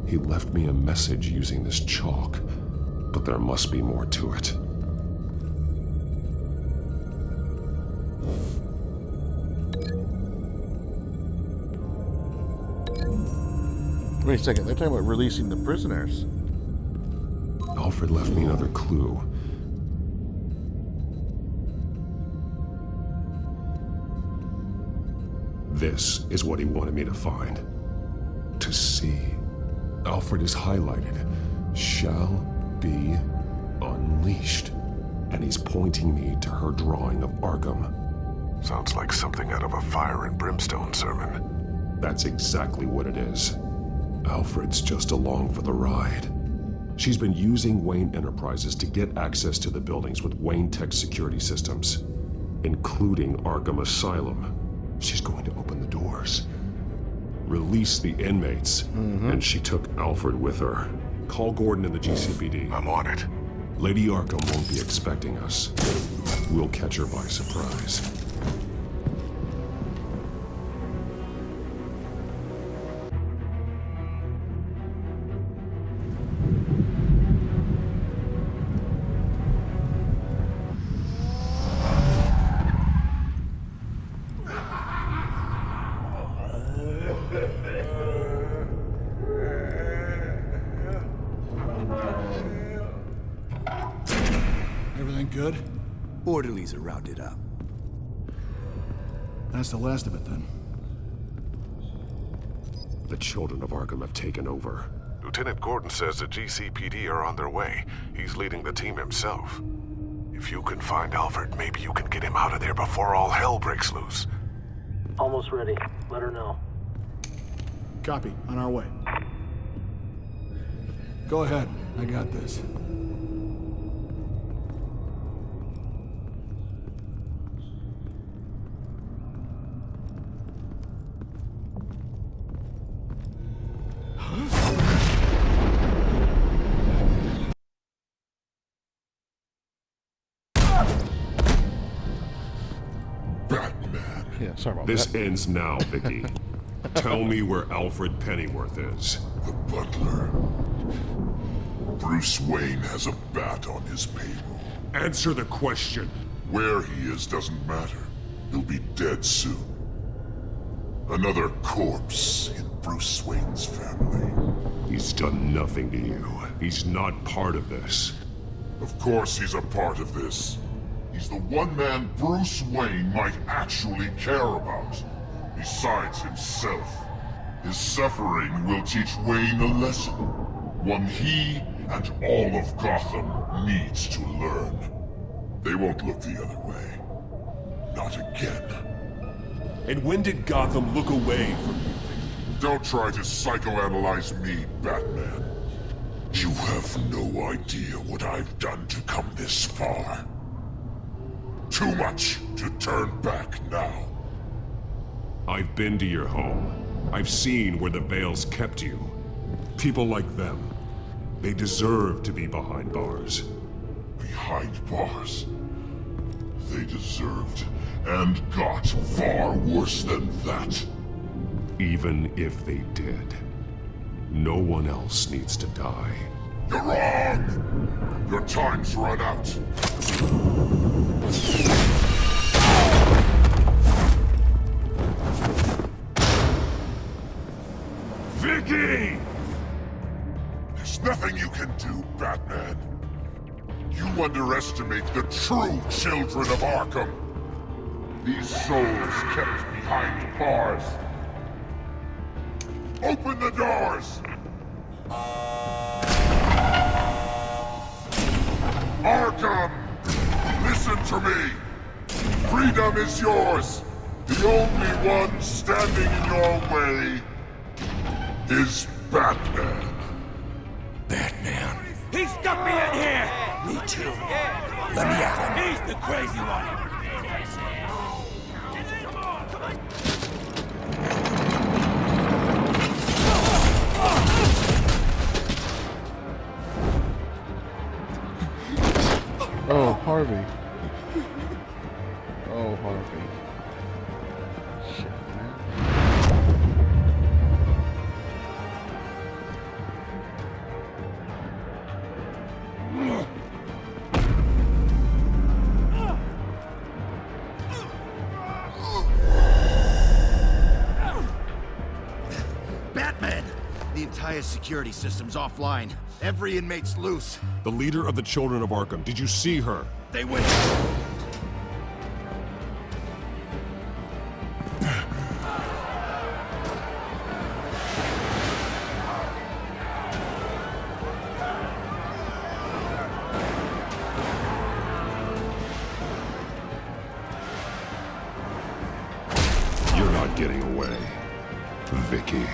He left me a message using this chalk, but there must be more to it. Wait a second, they're talking about releasing the prisoners. Alfred left me another clue. This is what he wanted me to find. To see. Alfred is highlighted. Shall be unleashed. And he's pointing me to her drawing of Arkham. Sounds like something out of a fire and brimstone sermon. That's exactly what it is. Alfred's just along for the ride. She's been using Wayne Enterprises to get access to the buildings with Wayne Tech security systems, including Arkham Asylum. She's going to open the doors, release the inmates, and she took Alfred with her. Call Gordon in the GCPD. I'm on it. Lady Arkham won't be expecting us. We'll catch her by surprise. ain't good? Orderlies are rounded up. That's the last of it, then. The children of Arkham have taken over. Lieutenant Gordon says the GCPD are on their way. He's leading the team himself. If you can find Alfred, maybe you can get him out of there before all hell breaks loose. Almost ready. Let her know. Copy. On our way. Go ahead. I got this. Batman. Sorry about this that. ends now, Vicky. Tell me where Alfred Pennyworth is. The butler. Bruce Wayne has a bat on his payroll. Answer the question. Where he is doesn't matter. He'll be dead soon. Another corpse in Bruce Wayne's family. He's done nothing to you. He's not part of this. Of course he's a part of this. He's the one man Bruce Wayne might actually care about. Besides himself. His suffering will teach Wayne a lesson. One he and all of Gotham needs to learn. They won't look the other way. Not again. And when did Gotham look away from you? Don't try to psychoanalyze me, Batman. You have no idea what I've done to come this far. Too much to turn back now. I've been to your home. I've seen where the Veils kept you. People like them. They deserve to be behind bars. Behind bars? They deserved and got far worse than that. Even if they did, no one else needs to die. You're wrong! Your time's run out. Vicky! There's nothing you can do, Batman. You underestimate the true children of Arkham. These souls kept behind bars. Open the doors! Arkham! Listen to me! Freedom is yours! The only one standing in your way is Batman. Batman. He stuck me in here! Me too. Let me at him. He's the crazy one! Oh, Harvey. Oh, Harvey. Shit, man. Batman! The entire security system's offline. Every inmate's loose. The leader of the Children of Arkham. Did you see her? They went... You're not getting away, Vicky.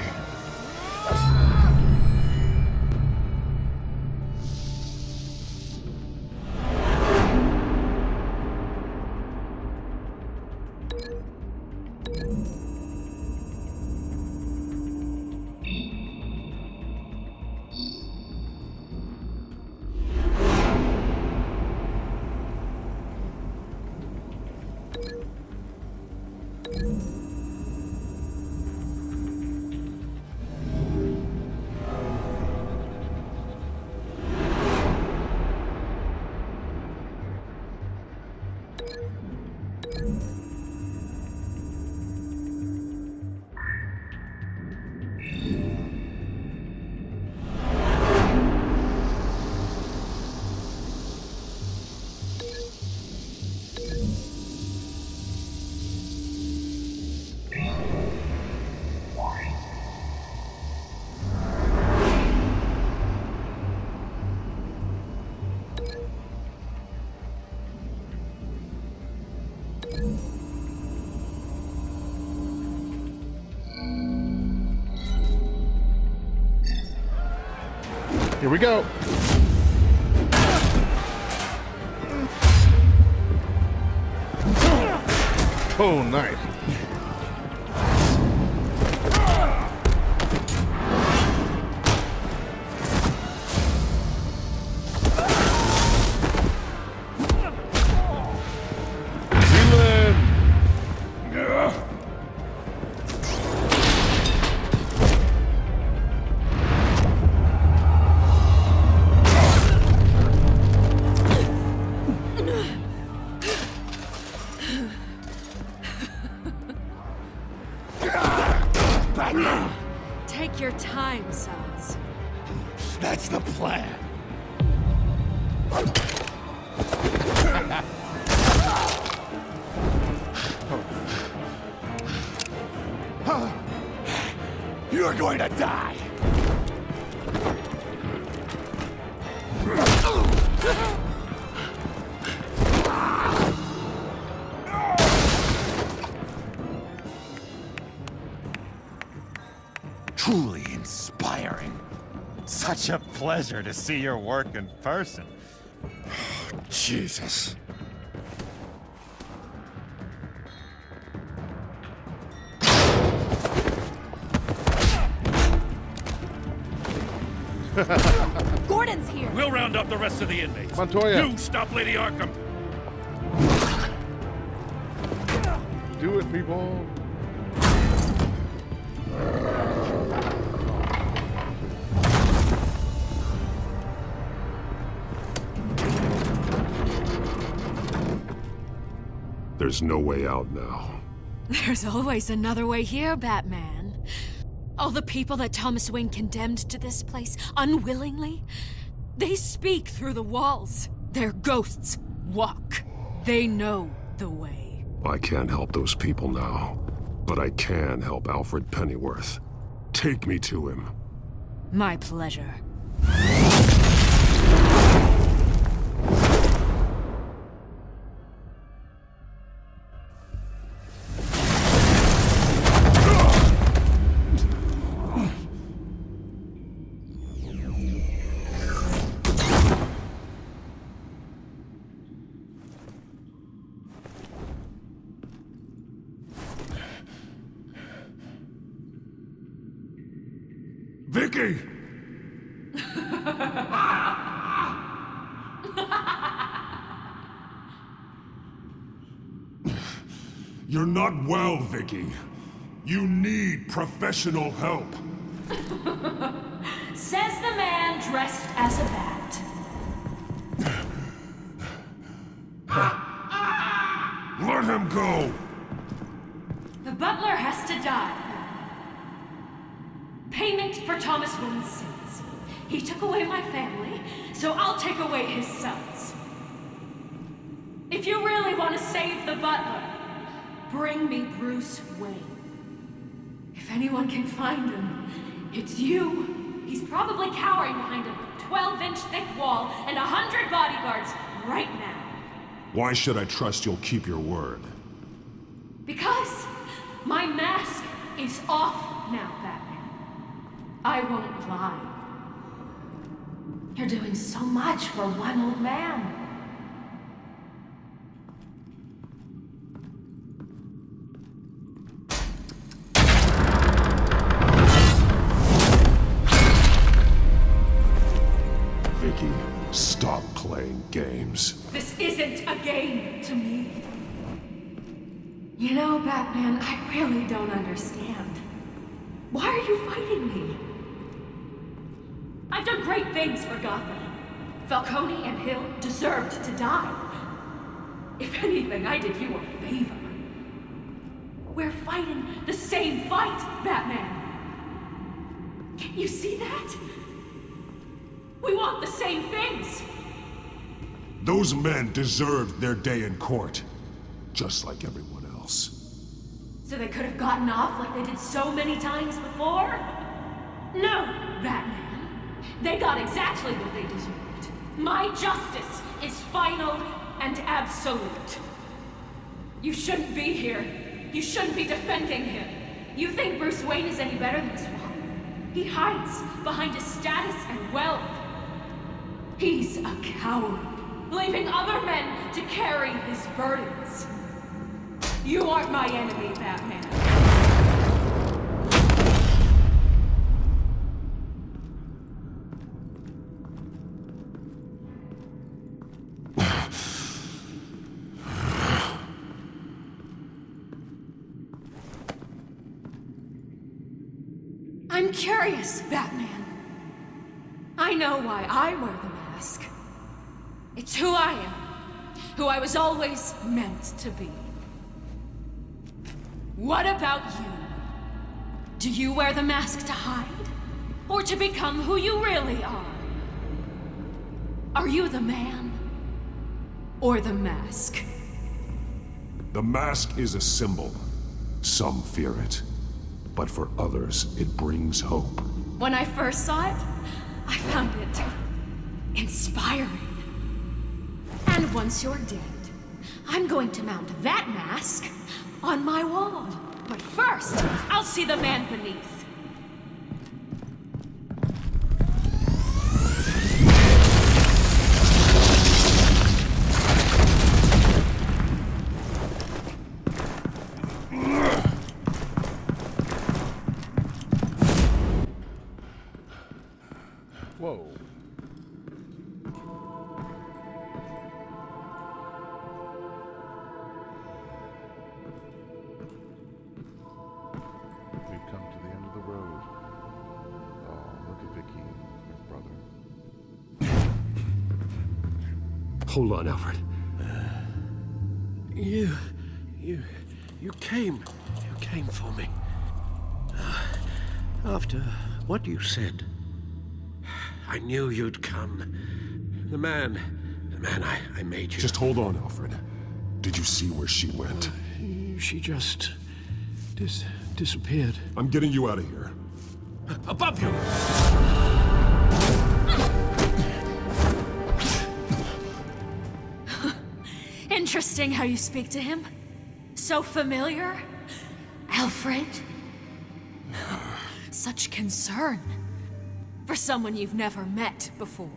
Here we go. Oh, nice. Take your time, Saz. That's the plan. You're going to die. Truly inspiring. Such a pleasure to see your work in person. Jesus. Gordon's here. We'll round up the rest of the inmates. Montoya. You stop Lady Arkham. Do it, people. There's no way out now. There's always another way here, Batman. All the people that Thomas Wayne condemned to this place unwillingly, they speak through the walls. Their ghosts walk. They know the way. I can't help those people now, but I can help Alfred Pennyworth. Take me to him. My pleasure. Vicky! You're not well, Vicky. You need professional help. Says the man dressed as a bat. Let him go! The butler has to die. Payment for Thomas Wayne's sins. He took away my family, so I'll take away his sons. If you really want to save the butler, bring me Bruce Wayne. If anyone can find him, it's you. He's probably cowering behind a 12-inch thick wall and 100 bodyguards right now. Why should I trust you'll keep your word? Because my mask is off now, Batman. I won't lie. You're doing so much for one old man. Vicky, stop playing games. This isn't a game to me. You know, Batman, I really don't understand. Why are you fighting me? I've done great things for Gotham. Falcone and Hill deserved to die. If anything, I did you a favor. We're fighting the same fight, Batman. Can't you see that? We want the same things. Those men deserved their day in court, just like everyone else. So they could have gotten off like they did so many times before? No, Batman. They got exactly what they deserved. My justice is final and absolute. You shouldn't be here. You shouldn't be defending him. You think Bruce Wayne is any better than his father? He hides behind his status and wealth. He's a coward, leaving other men to carry his burdens. You aren't my enemy, Batman. I'm curious, Batman. I know why I wear the mask. It's who I am. Who I was always meant to be. What about you? Do you wear the mask to hide? Or to become who you really are? Are you the man? Or the mask? The mask is a symbol. Some fear it. But for others, it brings hope. When I first saw it, I found it inspiring. And once you're dead, I'm going to mount that mask on my wall. But first, I'll see the man beneath. Whoa. We've come to the end of the road. Oh, look at Vicky, her brother. Hold on, Alfred. You came for me. After what you said, I knew you'd come. The man I made you. Just hold on, Alfred. Did you see where she went? She just disappeared. I'm getting you out of here. Above you! Interesting how you speak to him. So familiar. Alfred. Such concern. For someone you've never met before.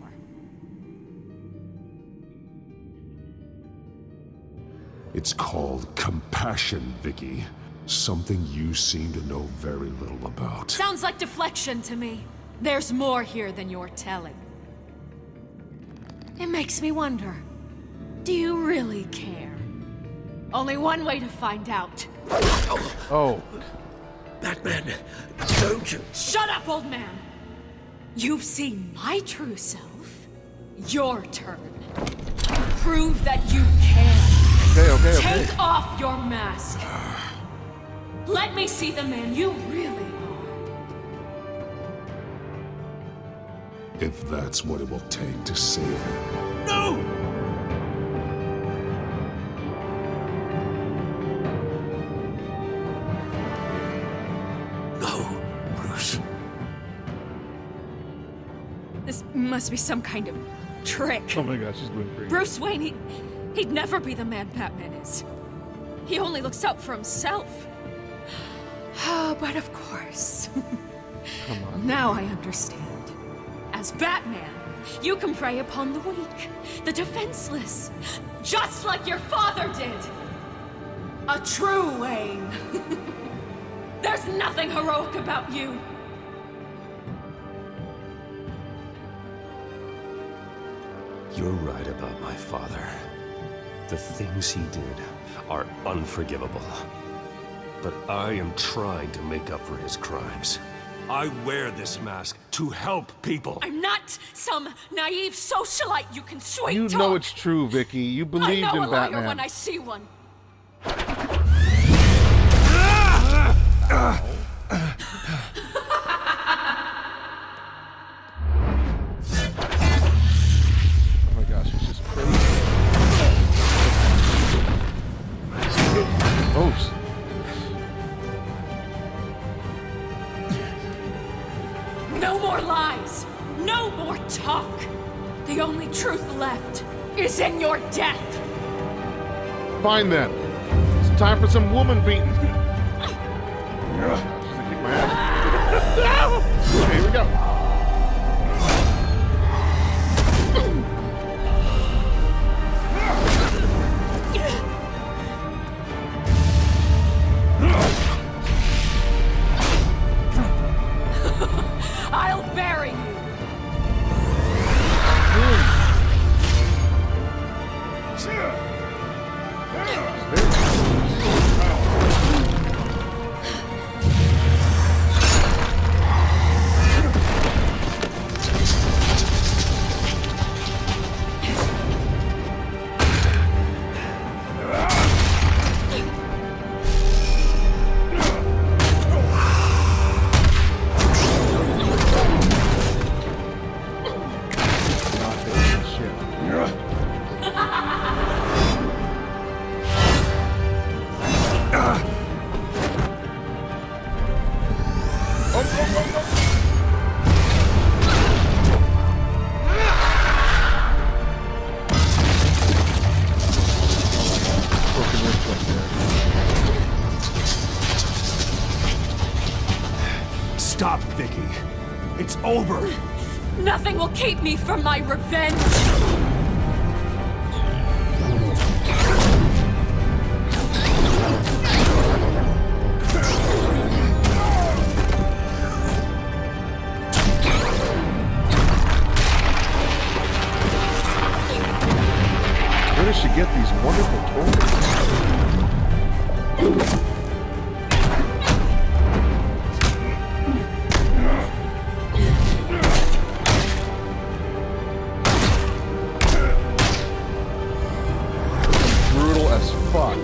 It's called compassion, Vicky. Something you seem to know very little about. Sounds like deflection to me. There's more here than you're telling. It makes me wonder, do you really care? Only one way to find out. Oh. Batman, don't you? Shut up, old man! You've seen my true self. Your turn. Prove that you can. Okay. Take off your mask. Let me see the man you really are. If that's what it will take to save him. No! No, Bruce. This must be some kind of trick. Oh my gosh, she's going crazy. Bruce Wayne, he'd never be the man Batman is. He only looks out for himself. But of course. Come on. Now I understand. As Batman, you can prey upon the weak, the defenseless, just like your father did. A true Wayne. There's nothing heroic about you. You're right about my father. The things he did are unforgivable. But I am trying to make up for his crimes. I wear this mask to help people. I'm not some naive socialite you can sweet You talk. know it's true, Vicky. You believed I know in a liar Batman. when I see one. Oh my gosh, it's just crazy. Oh. No more lies. No more talk. The only truth left is in your death. Fine then. Time for some woman beating. Just to kick my ass. Okay, here we go. I'll bury you. Stop, Vicky. It's over. Nothing will keep me from my revenge. Where does she get these wonderful toys? Brutal as fuck.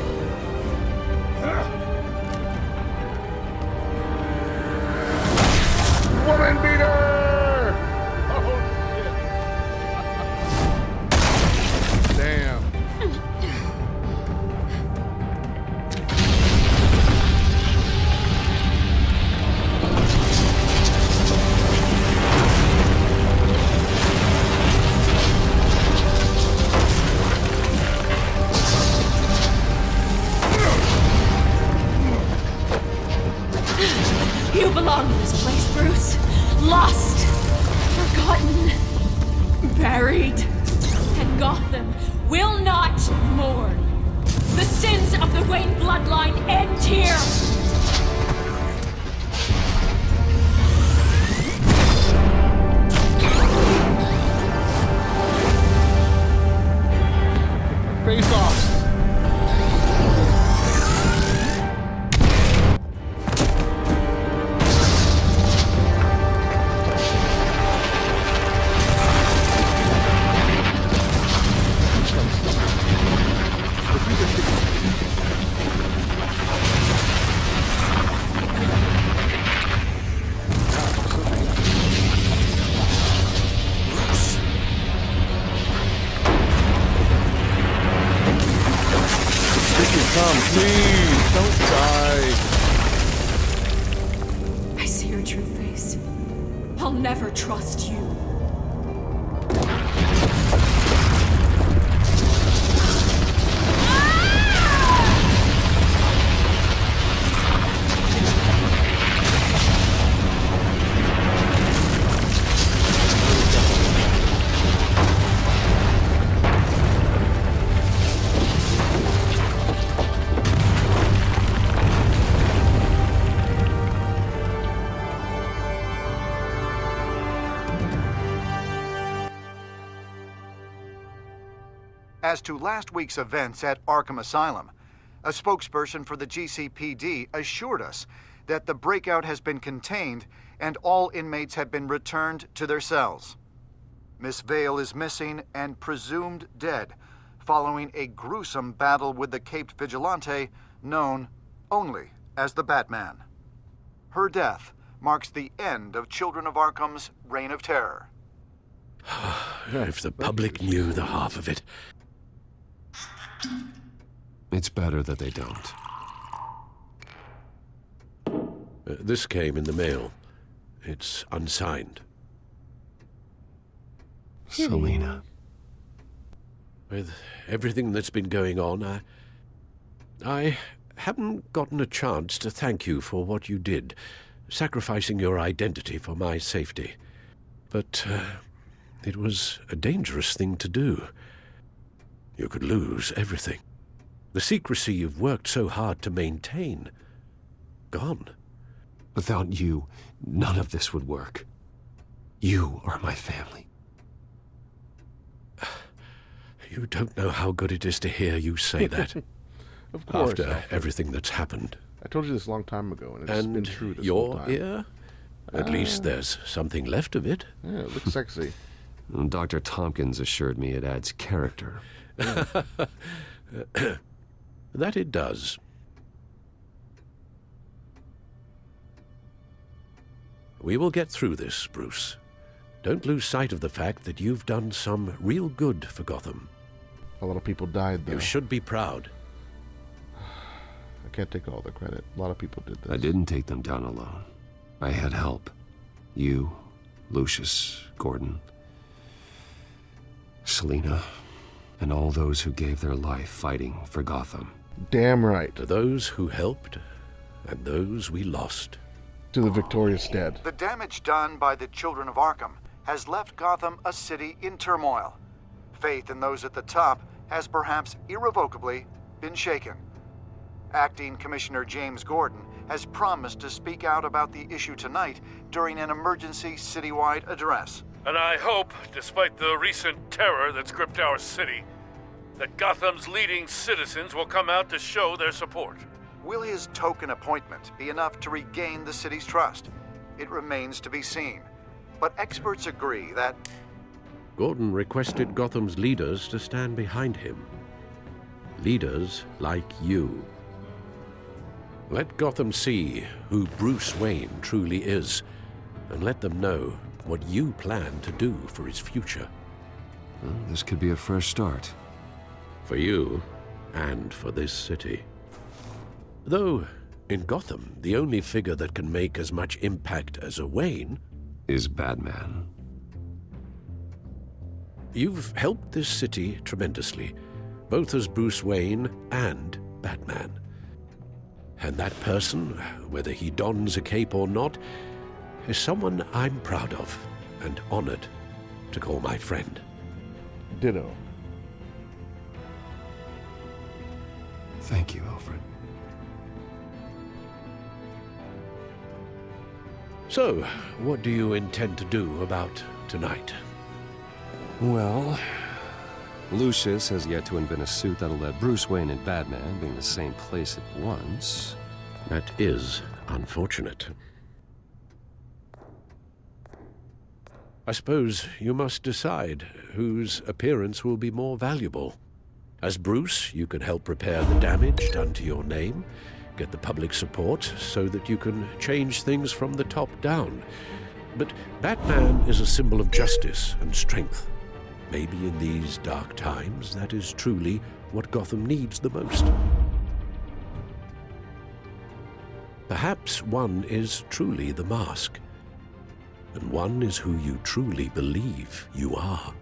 Woman beater! Oh shit. Damn. You belong in this place, Bruce. Lost, forgotten, buried. And Gotham will not mourn. The sins of the Wayne bloodline end here. Face off. Come, please, don't die. I see your true face. I'll never trust you. As to last week's events at Arkham Asylum, a spokesperson for the GCPD assured us that the breakout has been contained and all inmates have been returned to their cells. Miss Vale is missing and presumed dead following a gruesome battle with the caped vigilante known only as the Batman. Her death marks the end of Children of Arkham's reign of terror. If the public knew the half of it. It's better that they don't. This came in the mail. It's unsigned. Selina. With everything that's been going on, I haven't gotten a chance to thank you for what you did, sacrificing your identity for my safety. But it was a dangerous thing to do. You could lose everything. The secrecy you've worked so hard to maintain. Gone. Without you, none of this would work. You are my family. You don't know how good it is to hear you say that. Of course. After Alfred. everything that's happened. I told you this a long time ago, and it's been true this whole your time. ear? At least there's something left of it. Yeah, it looks sexy. Dr. Tompkins assured me it adds character. That it does. We will get through this, Bruce. Don't lose sight of the fact that you've done some real good for Gotham. A lot of people died, though. You should be proud. I can't take all the credit. A lot of people did this. I didn't take them down alone. I had help. You, Lucius, Gordon, Selina, and all those who gave their life fighting for Gotham. Damn right. To those who helped, and those we lost. To the victorious dead. The damage done by the Children of Arkham has left Gotham a city in turmoil. Faith in those at the top has perhaps irrevocably been shaken. Acting Commissioner James Gordon has promised to speak out about the issue tonight during an emergency citywide address. And I hope, despite the recent terror that's gripped our city, that Gotham's leading citizens will come out to show their support. Will his token appointment be enough to regain the city's trust? It remains to be seen. But experts agree that Gordon requested Gotham's leaders to stand behind him. Leaders like you. Let Gotham see who Bruce Wayne truly is, and let them know what you plan to do for his future. Well, this could be a fresh start. For you, and for this city. Though, in Gotham, the only figure that can make as much impact as a Wayne is Batman. You've helped this city tremendously, both as Bruce Wayne and Batman. And that person, whether he dons a cape or not, is someone I'm proud of and honored to call my friend. Ditto. Thank you, Alfred. So, what do you intend to do about tonight? Well, Lucius has yet to invent a suit that'll let Bruce Wayne and Batman be in the same place at once. That is unfortunate. I suppose you must decide whose appearance will be more valuable. As Bruce, you can help repair the damage done to your name, get the public support so that you can change things from the top down. But Batman is a symbol of justice and strength. Maybe in these dark times, that is truly what Gotham needs the most. Perhaps one is truly the mask, and one is who you truly believe you are.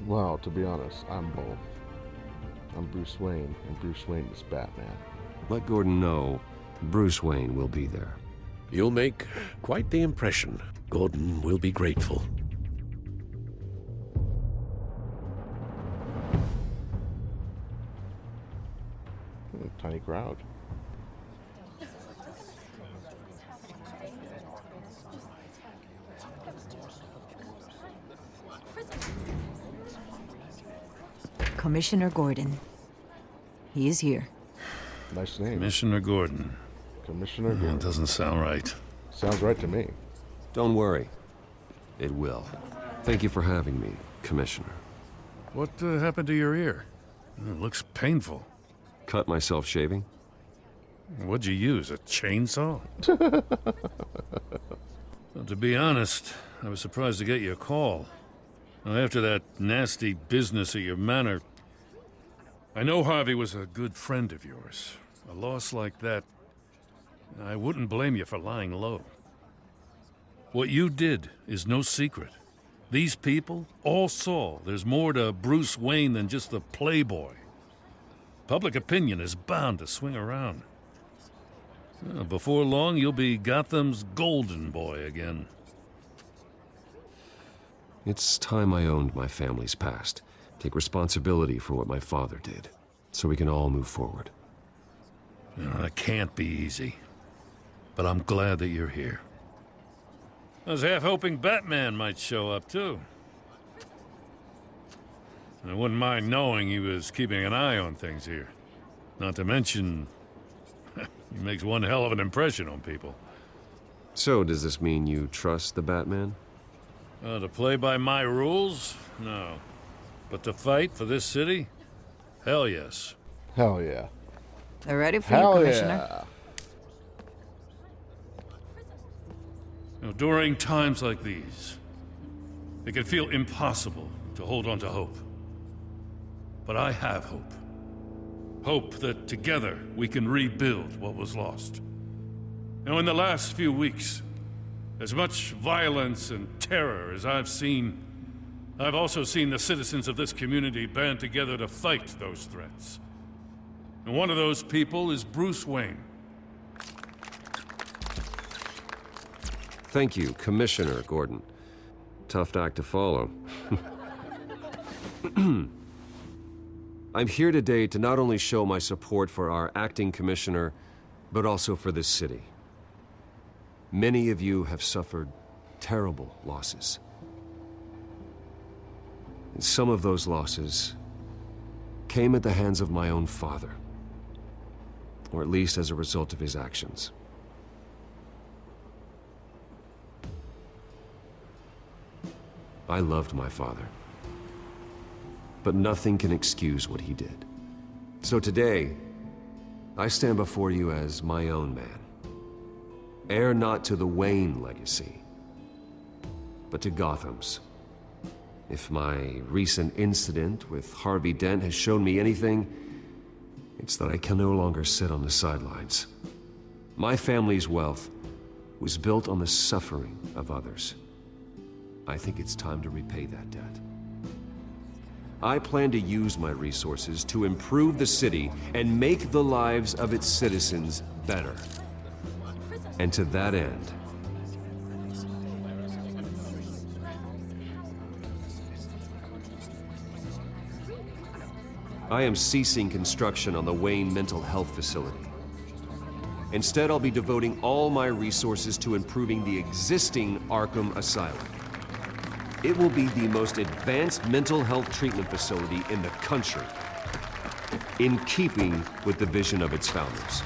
Well, to be honest, I'm both. I'm Bruce Wayne, and Bruce Wayne is Batman. Let Gordon know Bruce Wayne will be there. You'll make quite the impression. Gordon will be grateful. Tiny crowd. Commissioner Gordon. He is here. Nice name. Commissioner Gordon. Commissioner Gordon. That doesn't sound right. Sounds right to me. Don't worry. It will. Thank you for having me, Commissioner. What happened to your ear? It looks painful. Cut myself shaving? What'd you use, a chainsaw? Well, to be honest, I was surprised to get your call. After that nasty business at your manor, I know Harvey was a good friend of yours. A loss like that, I wouldn't blame you for lying low. What you did is no secret. These people all saw there's more to Bruce Wayne than just the playboy. Public opinion is bound to swing around. Before long, you'll be Gotham's golden boy again. It's time I owned my family's past, take responsibility for what my father did, so we can all move forward. It can't be easy, but I'm glad that you're here. I was half hoping Batman might show up, too. I wouldn't mind knowing he was keeping an eye on things here. Not to mention, he makes one hell of an impression on people. So, does this mean you trust the Batman? To play by my rules? No. But to fight for this city? Hell yes. Hell yeah. They're ready for you, Commissioner. Yeah. During times like these, it can feel impossible to hold on to hope. But I have hope. Hope that together we can rebuild what was lost. In the last few weeks, as much violence and terror as I've seen, I've also seen the citizens of this community band together to fight those threats. And one of those people is Bruce Wayne. Thank you, Commissioner Gordon. Tough act to follow. I'm here today to not only show my support for our acting commissioner, but also for this city. Many of you have suffered terrible losses. And some of those losses came at the hands of my own father, or at least as a result of his actions. I loved my father, but nothing can excuse what he did. So today, I stand before you as my own man. Heir not to the Wayne legacy, but to Gotham's. If my recent incident with Harvey Dent has shown me anything, it's that I can no longer sit on the sidelines. My family's wealth was built on the suffering of others. I think it's time to repay that debt. I plan to use my resources to improve the city and make the lives of its citizens better. And to that end, I am ceasing construction on the Wayne Mental Health Facility. Instead, I'll be devoting all my resources to improving the existing Arkham Asylum. It will be the most advanced mental health treatment facility in the country, in keeping with the vision of its founders.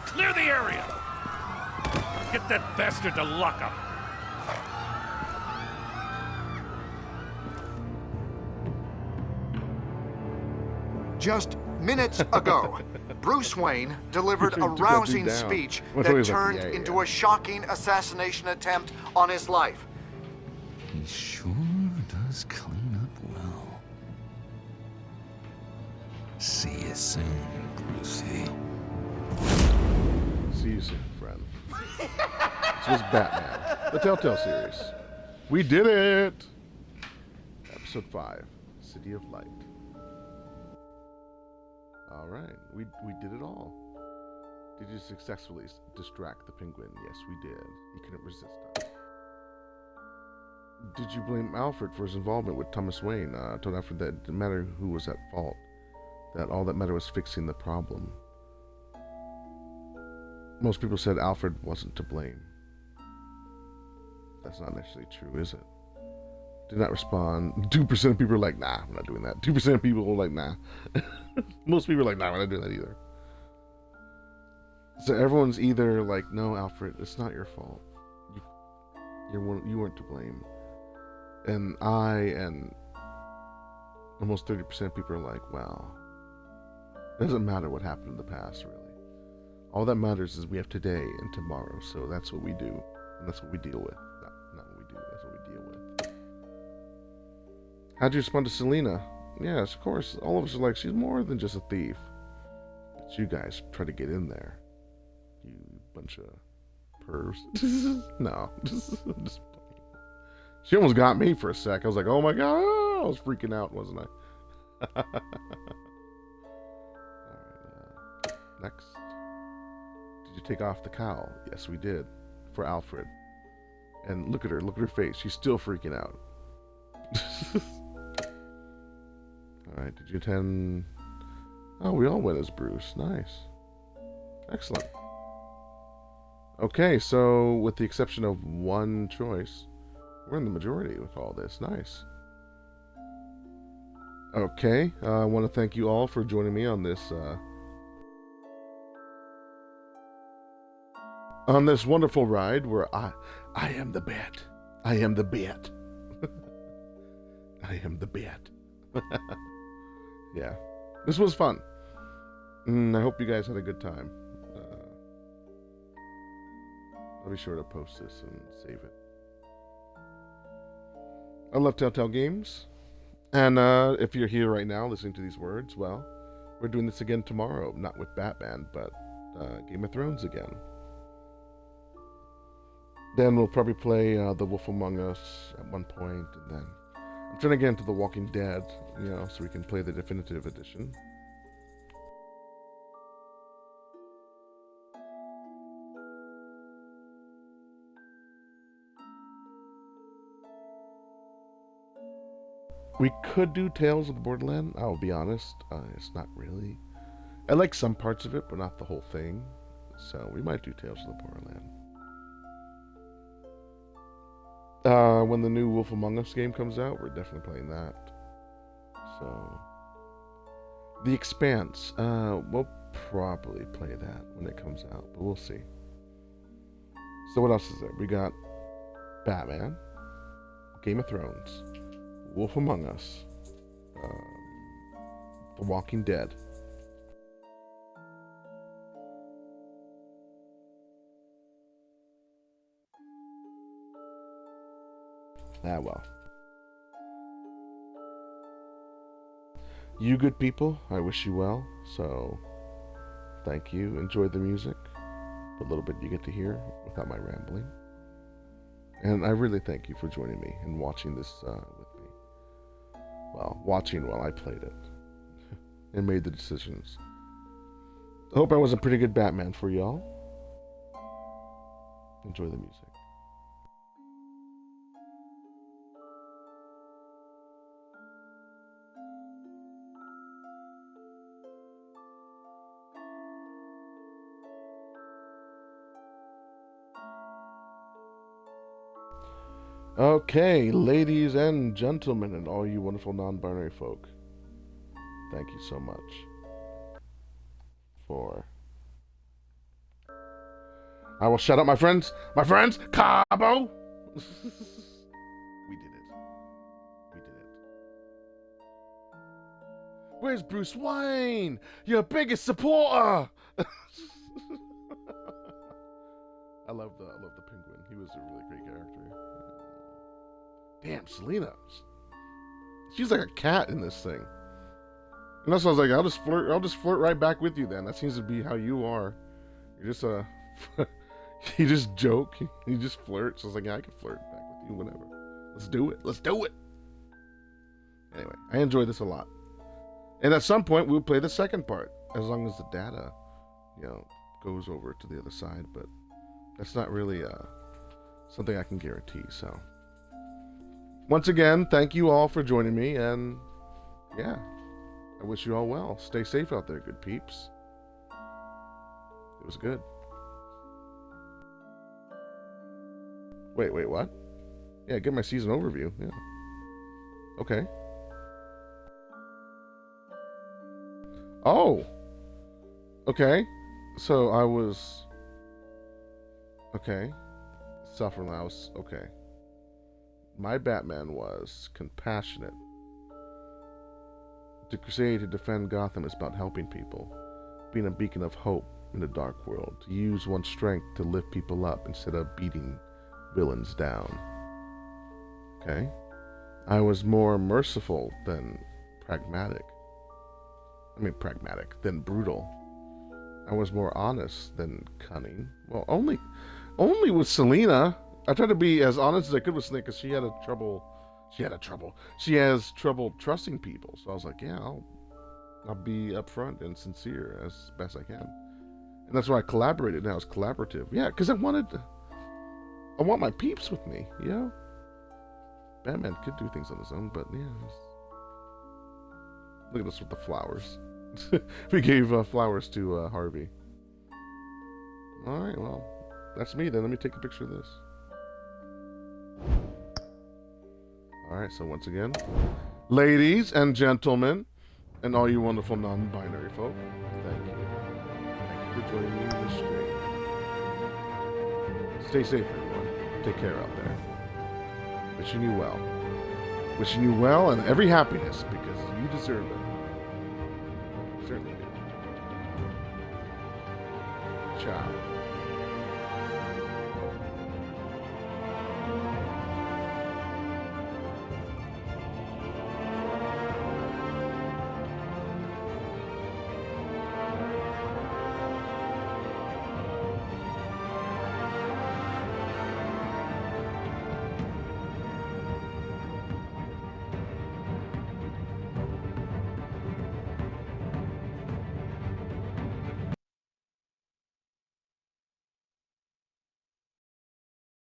Clear the area! Get that bastard to lockup! Just minutes ago, Bruce Wayne delivered a rousing speech that turned into a shocking assassination attempt on his life. He sure does clean up well. See you soon, Brucey. See you soon, friend. This was Batman, the Telltale series. We did it! Episode 5, City of Light. Alright, we did it all. Did you successfully distract the Penguin? Yes, we did. He couldn't resist us. Did you blame Alfred for his involvement with Thomas Wayne? I told Alfred that it didn't matter who was at fault. That all that mattered was fixing the problem. Most people said Alfred wasn't to blame. That's not necessarily true, is it? Did not respond. 2% of people are like, nah, I'm not doing that. 2% of people were like, nah. Most people are like, nah, I'm not doing that either. So everyone's either like, no, Alfred, it's not your fault. You weren't to blame. And and almost 30% of people are like, well, it doesn't matter what happened in the past, really. All that matters is we have today and tomorrow, so that's what we do, and that's what we deal with. Not what we do, that's what we deal with. How'd you respond to Selena? Yes, of course. All of us are like, she's more than just a thief. But you guys try to get in there. You bunch of pervs. No. Just she almost got me for a sec. I was like, oh my god. I was freaking out, wasn't I? Alright, next. Did you take off the cowl? Yes, we did. For Alfred. And look at her face. She's still freaking out. Alright, did you attend... Oh, we all went as Bruce. Nice. Excellent. Okay, so with the exception of one choice, we're in the majority with all this. Nice. Okay, I want to thank you all for joining me on this wonderful ride where I am the bat. I am the bat. I am the bat. Yeah, this was fun. I hope you guys had a good time. I'll be sure to post this and save it. I love Telltale Games. And if you're here right now listening to these words, well, we're doing this again tomorrow. Not with Batman, but Game of Thrones again. Then we'll probably play The Wolf Among Us at one point, and then I'm trying to get into The Walking Dead, so we can play the definitive edition. We could do Tales of the Borderland. I'll be honest, it's not really. I like some parts of it, but not the whole thing. So we might do Tales of the Borderland. When the new Wolf Among Us game comes out, we're definitely playing that. So, The Expanse. We'll probably play that when it comes out, but we'll see. So what else is there? We got Batman, Game of Thrones, Wolf Among Us, The Walking Dead. Well. You good people, I wish you well, so thank you. Enjoy the music, the little bit you get to hear without my rambling. And I really thank you for joining me and watching this with me. Well, watching while I played it and made the decisions. I hope I was a pretty good Batman for y'all. Enjoy the music. Okay, ladies and gentlemen, and all you wonderful non-binary folk, thank you so much for... I will shut up, my friends, Cabo! We did it. Where's Bruce Wayne? Your biggest supporter! I love the Penguin. He was a really great character. Damn, Selena. She's like a cat in this thing. And that's why I was like, I'll just flirt right back with you then. That seems to be how you are. You're just you just joke. You just flirt. So I was like, yeah, I can flirt back with you whenever. Let's do it. Anyway, I enjoy this a lot. And at some point we'll play the second part. As long as the data, goes over to the other side, but that's not really something I can guarantee, so. Once again, thank you all for joining me, and yeah, I wish you all well. Stay safe out there, good peeps. It was good. Wait, what? Yeah, get my season overview, yeah. Okay. Oh! Okay. So I was... Okay. Suffering, okay. My Batman was compassionate. To crusade to defend Gotham is about helping people, being a beacon of hope in a dark world, to use one's strength to lift people up instead of beating villains down. Okay? I was more merciful than pragmatic. Pragmatic than brutal. I was more honest than cunning. Well, only with Selena. I tried to be as honest as I could with Selena because she has trouble trusting people. So I was like, yeah, I'll be upfront and sincere as best I can. And that's why I collaborated. Now it's collaborative. Yeah, because I want my peeps with me, you know? Batman could do things on his own, but yeah. Look at us with the flowers. We gave flowers to Harvey. Alright, well, that's me then. Let me take a picture of this. Alright, so once again, ladies and gentlemen, and all you wonderful non-binary folk, thank you. Thank you for joining me in this stream. Stay safe, everyone. Take care out there. Wishing you well. Wishing you well and every happiness because you deserve it. Certainly do. Ciao.